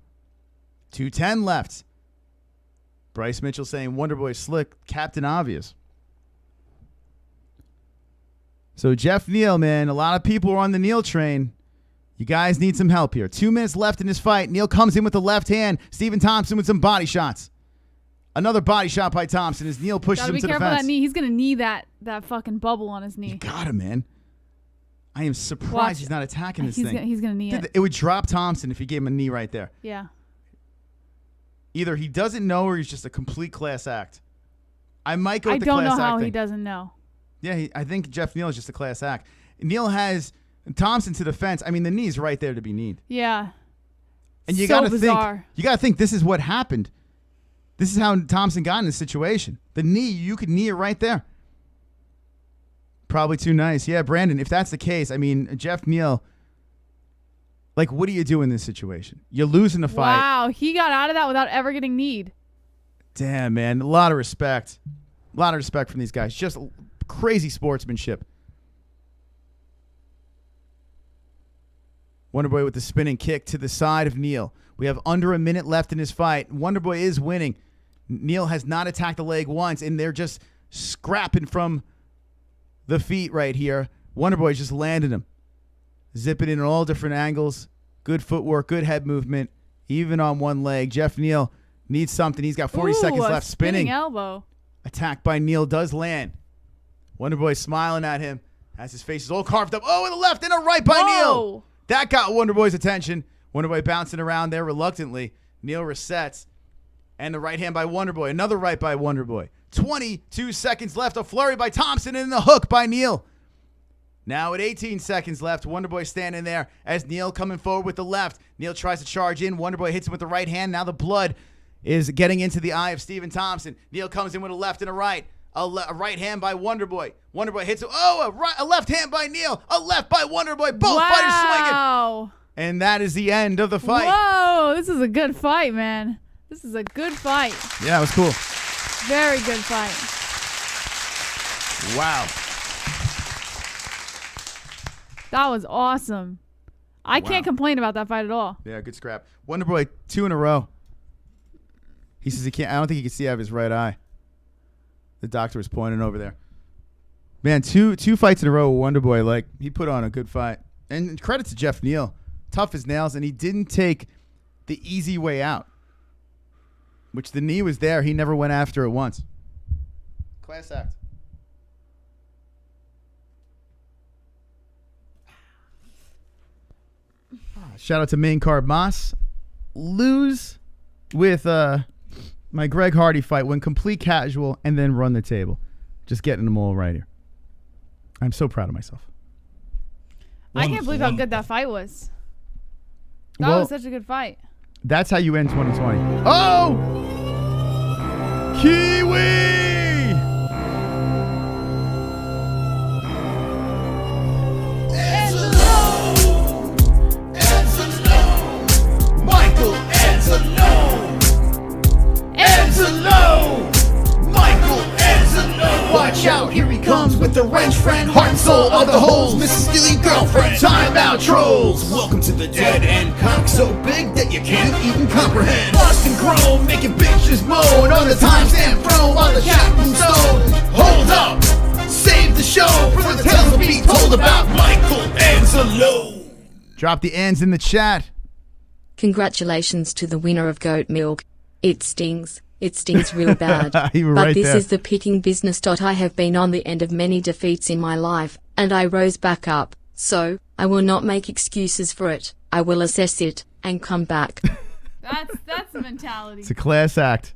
2:10 left. Bryce Mitchell saying Wonderboy slick, Captain Obvious. So Geoff Neal, man, a lot of people are on the Neal train. You guys need some help here. 2 minutes left in this fight. Neal comes in with the left hand. Stephen Thompson with some body shots. Another body shot by Thompson as Neal pushes him to the fence. Gotta be careful of that knee. He's gonna knee that fucking bubble on his knee. You got him, man. I am surprised he's not attacking this thing. He's gonna knee it. It would drop Thompson if he gave him a knee right there. Yeah. Either he doesn't know or he's just a complete class act. I might go with the I class don't act know how thing. he doesn't know. Yeah, I think Geoff Neal is just a class act. Neal has Thompson to the fence. I mean, the knee's right there to be kneed. Yeah. And you So gotta bizarre. think. You gotta think this is what happened. This is how Thompson got in this situation. The knee, you could knee it right there. Probably too nice. Yeah, Brandon, if that's the case, I mean, Geoff Neal, like, what do you do in this situation? You're losing the fight. Wow, he got out of that without ever getting kneed. Damn, man. A lot of respect. A lot of respect from these guys. Just crazy sportsmanship. Wonderboy with the spinning kick to the side of Neal. We have under a minute left in this fight. Wonderboy is winning. Neal has not attacked the leg once, and they're just scrapping from the feet right here. Wonderboy's just landing him. Zipping in all different angles. Good footwork, good head movement, even on one leg. Geoff Neal needs something. He's got 40 seconds left. Spinning Spinning. elbow. Attack by Neal does land. Wonderboy smiling at him as his face is all carved up. Oh, and a left and a right by Whoa. Neal. That got Wonderboy's attention. Wonderboy bouncing around there reluctantly. Neal resets. And the right hand by Wonderboy. Another right by Wonderboy. 22 seconds left. A flurry by Thompson and the hook by Neal. Now at 18 seconds left, Wonderboy standing there as Neal coming forward with the left. Neal tries to charge in. Wonderboy hits him with the right hand. Now the blood is getting into the eye of Stephen Thompson. Neal comes in with a left and a right. A right hand by Wonderboy. Wonderboy hits him. Oh, a left hand by Neal. A left by Wonderboy. Both fighters swinging. Wow. And that is the end of the fight. Whoa, this is a good fight, man. This is a good fight. Yeah, it was cool. Very good fight. Wow. That was awesome. I can't complain about that fight at all. Yeah, good scrap. Wonderboy, 2 in a row. He says he can't. I don't think he can see out of his right eye. The doctor was pointing over there. Man, two fights in a row with Wonderboy. Like, he put on a good fight. And credit to Geoff Neal. Tough as nails, and he didn't take the easy way out. Which the knee was there. He never went after it once. Class act. Shout out to Main Card Moss. Lose with my Greg Hardy fight, went complete casual, and then run the table. Just getting them all right here. I'm so proud of myself. I can't believe how good that fight was. That was such a good fight. That's how you end 2020. Oh! Kiwi! Watch out, here he comes with the wrench friend, heart and soul of the holes, Mrs. Steely girlfriend, time out trolls. Welcome to the dead end, cock so big that you can't even comprehend. Lost and grown, making bitches moan on the timestamp thrown on the Chapman stone. Hold up, save the show for the tales will be told about Michael Angelo. Drop the ends in the chat. Congratulations to the winner of goat milk. It stings. It stings real bad. You were but right this there. is the picking business. I have been on the end of many defeats in my life, and I rose back up. So, I will not make excuses for it. I will assess it, and come back. That's the mentality. It's a class act.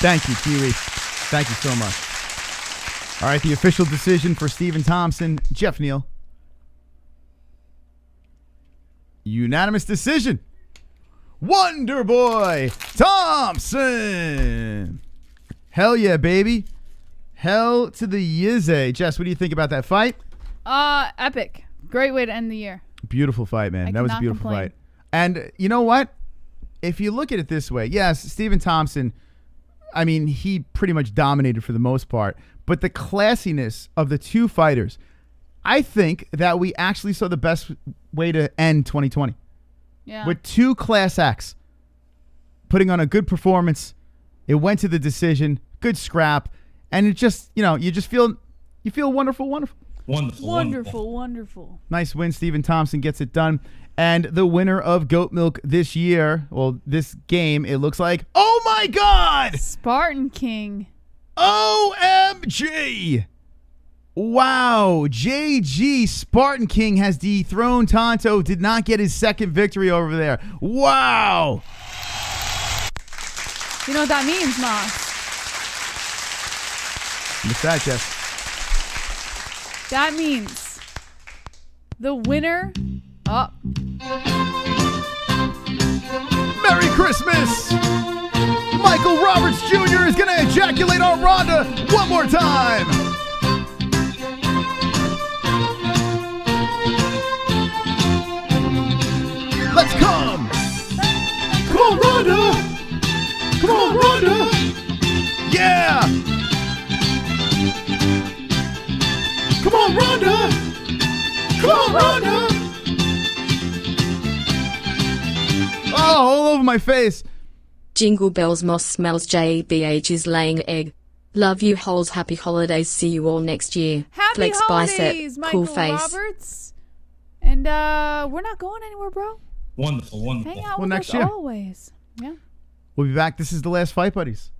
Thank you, Kiwi. Thank you so much. All right, the official decision for Stephen Thompson, Geoff Neal. Unanimous decision. Wonderboy Thompson. Hell yeah, baby. Hell to the yizzy. Jess, what do you think about that fight? Epic. Great way to end the year. Beautiful fight, man. That was a cannot beautiful complain. fight. And you know what? If you look at it this way, yes, Stephen Thompson, I mean, he pretty much dominated for the most part. But the classiness of the two fighters, I think that we actually saw the best way to end 2020. Yeah. With two class acts putting on a good performance. It went to the decision, good scrap, and it just, you feel wonderful. Wonderful. Nice win. Stephen Thompson gets it done. And the winner of Goat Milk this year, well, this game, it looks like, oh my God! Spartan King. OMG! Wow, JG Spartan King has dethroned Tonto. Did not get his second victory over there. Wow. You know what that means, Moss? What's that, Jess? That means the winner. Oh. Merry Christmas! Michael Roberts Jr. is going to ejaculate on Ronda one more time. Let's come! Come on, Ronda! Come on, Ronda! Yeah! Come on, Ronda! Come on, Ronda! Oh, all over my face. Jingle bells, Moss smells, JBH is laying egg. Love you, holes. Happy holidays. See you all next year. Happy Flex holidays, bicep, Michael cool face. Roberts. And we're not going anywhere, bro. Wonderful. Hang out Well, with next us year. always. Yeah. We'll be back. This is the last Fight Buddies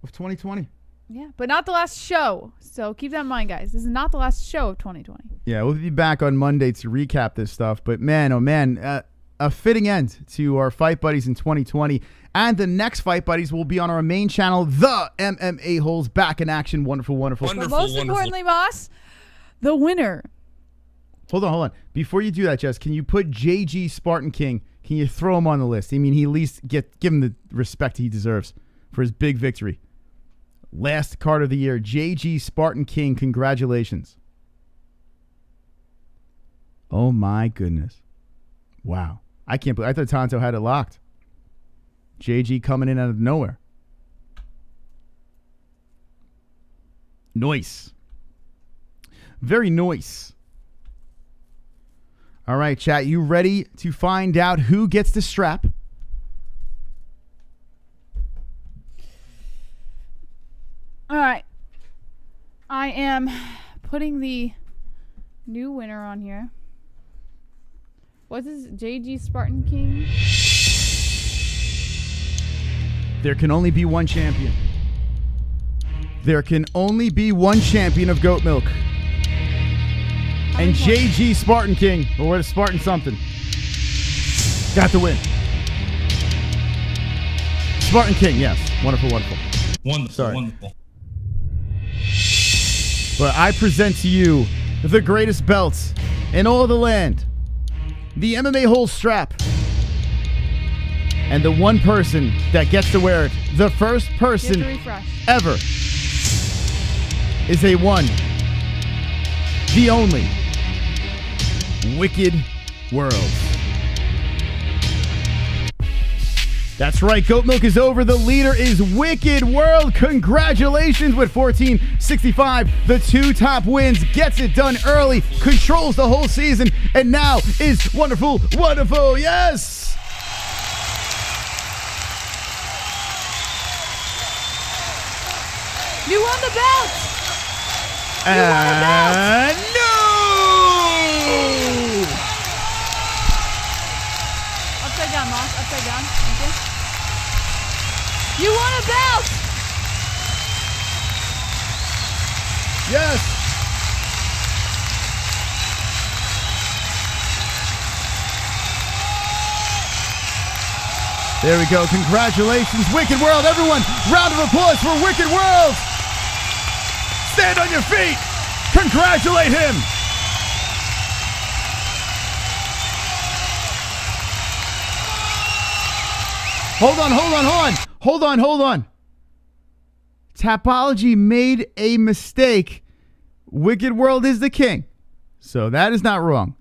of 2020. Yeah, but not the last show. So keep that in mind, guys. This is not the last show of 2020. Yeah, we'll be back on Monday to recap this stuff. But man, oh man, a fitting end to our Fight Buddies in 2020. And the next Fight Buddies will be on our main channel, the MMA-HOLES, back in action. Wonderful, wonderful. But most importantly, boss, the winner. Hold on. Before you do that, Jess, can you put JG Spartan King, can you throw him on the list? I mean, he at least give him the respect he deserves for his big victory. Last card of the year, JG Spartan King, congratulations. Oh my goodness. Wow. I can't believe, I thought Tonto had it locked. JG coming in out of nowhere. Nice. Very nice. All right, chat, you ready to find out who gets the strap? All right. I am putting the new winner on here. What's this? JG Spartan King? There can only be one champion. There can only be one champion of goat milk. And JG Spartan King, or what is Spartan something, got the win. Spartan King, yes. Wonderful, wonderful. Wonderful, Sorry. wonderful. But I present to you the greatest belts in all the land. The MMA-HOLES strap. And the one person that gets to wear it, the first person ever, is a one, the only, Wicked World. That's right, goat milk is over. The leader is Wicked World. Congratulations with 1465. The two top wins, gets it done early, controls the whole season, and now is wonderful, wonderful. Yes! You won the belt! And no! Upside down, Moss. Upside down. Thank you. You won a belt! Yes! There we go. Congratulations, Wicked World. Everyone, round of applause for Wicked World. Stand on your feet. Congratulate him. Hold on. Tapology made a mistake. Wicked World is the king. So that is not wrong.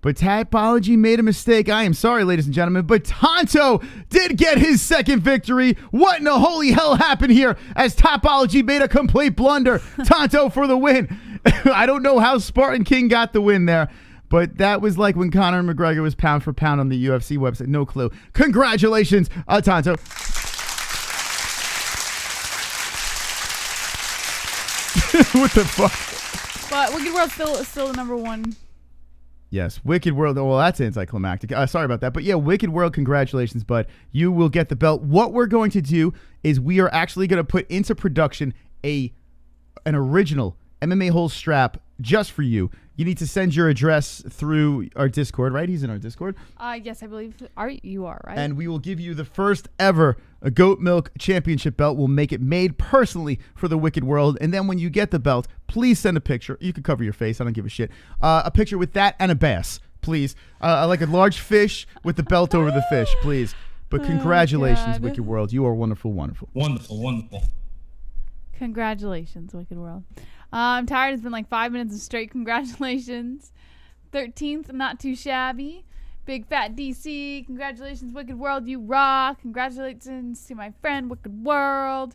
But Tapology made a mistake. I am sorry, ladies and gentlemen, but Tonto did get his second victory. What in the holy hell happened here as Tapology made a complete blunder? Tonto for the win. I don't know how Spartan King got the win there, but that was like when Conor McGregor was pound for pound on the UFC website. No clue. Congratulations, Tonto. What the fuck? But Wicked World's still the number one. Yes, Wicked World. Well, that's anticlimactic. Sorry about that. But yeah, Wicked World, congratulations, bud. You will get the belt. What we're going to do is we are actually going to put into production an original MMA-HOLES strap just for you. You need to send your address through our Discord, right? He's in our Discord. Yes, I believe you are, right? And we will give you the first ever Goat Milk Championship belt. We'll make it made personally for the Wicked World. And then when you get the belt, please send a picture. You can cover your face. I don't give a shit. A picture with that and a bass, please. I like a large fish with the belt over the fish, please. But congratulations, Wicked World. You are wonderful, wonderful. Wonderful, wonderful. Congratulations, Wicked World. I'm tired. It's been like 5 minutes of straight congratulations. 13th, not too shabby. Big Fat DC. Congratulations, Wicked World. You rock. Congratulations to my friend, Wicked World.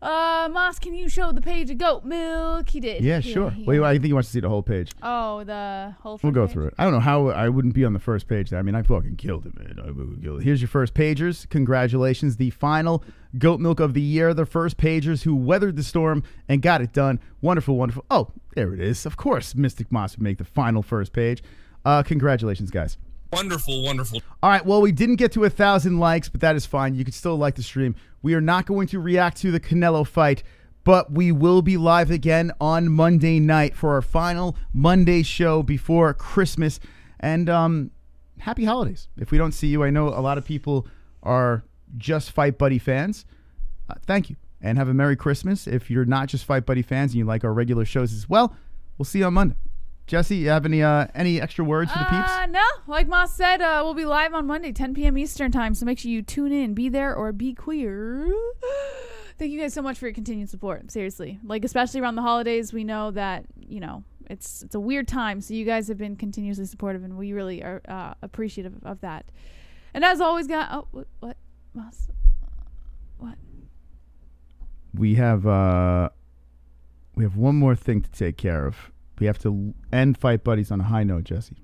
Moss, can you show the page of Goat Milk? He did. Yeah, sure. Wait, I think he wants to see the whole page. Oh, the whole We'll go page? through it. I don't know how I wouldn't be on the first page. I mean, I fucking killed it, man. I fucking killed it. Here's your first pagers. Congratulations. The final Goat Milk of the year. The first pagers who weathered the storm and got it done. Wonderful, wonderful. Oh, there it is. Of course, Mystic Moss would make the final first page. Congratulations, guys. Wonderful, wonderful. All right, well, we didn't get to 1,000 likes, but that is fine. You can still like the stream. We are not going to react to the Canelo fight, But we will be live again on Monday night for our final Monday show before Christmas. And happy holidays. If we don't see you, I know a lot of people are just Fight Buddy fans. Thank you. And have a Merry Christmas. If you're not just Fight Buddy fans and you like our regular shows as well, we'll see you on Monday. Jesse, you have any extra words for the peeps? No. Like Moss said, we'll be live on Monday, 10 p.m. Eastern time. So make sure you tune in. Be there or be queer. Thank you guys so much for your continued support. Seriously. Like, especially around the holidays, we know that, it's a weird time. So you guys have been continuously supportive, and we really are appreciative of that. And as always, what? Moss? What? We have one more thing to take care of. We have to end Fight Buddies on a high note, Jesse.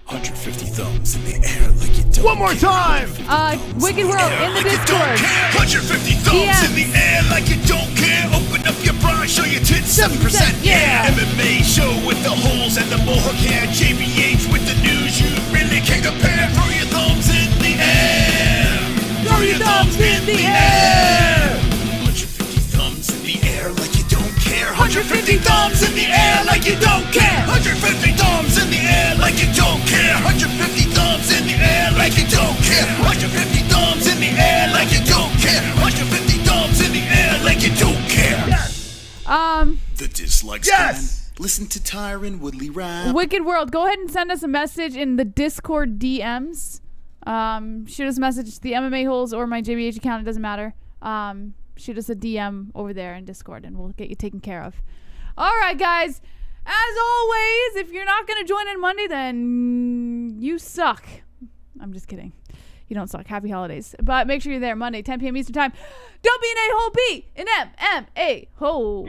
150 thumbs in the air like you don't. One more time! Wicked World in the Discord. 150 thumbs in the air like you don't care. Open up your bra, show your tits 7%. Yeah! MMA show with the holes and the mohawk hair. JBH with the news you really can't compare. Throw your thumbs in the air. Throw your thumbs in the air. 150 thumbs in the air like you don't care. 150 thumbs in the air like you don't care. 150 thumbs in the air like you don't care. 150 thumbs in the air like you don't care. 150 thumbs in the air like you don't care. 150 thumbs in the air like you don't care. The dislikes. Yes. Listen to Tyron Woodley rap. Wicked World, go ahead and send us a message in the Discord DMs. Shoot us a message to the MMA-HOLES or my JBH account. It doesn't matter. Shoot us a DM over there in Discord, and we'll get you taken care of. All right, guys. As always, if you're not going to join in Monday, then you suck. I'm just kidding. You don't suck. Happy holidays. But make sure you're there Monday, 10 p.m. Eastern time. Don't be an a-hole, be an MMA-hole.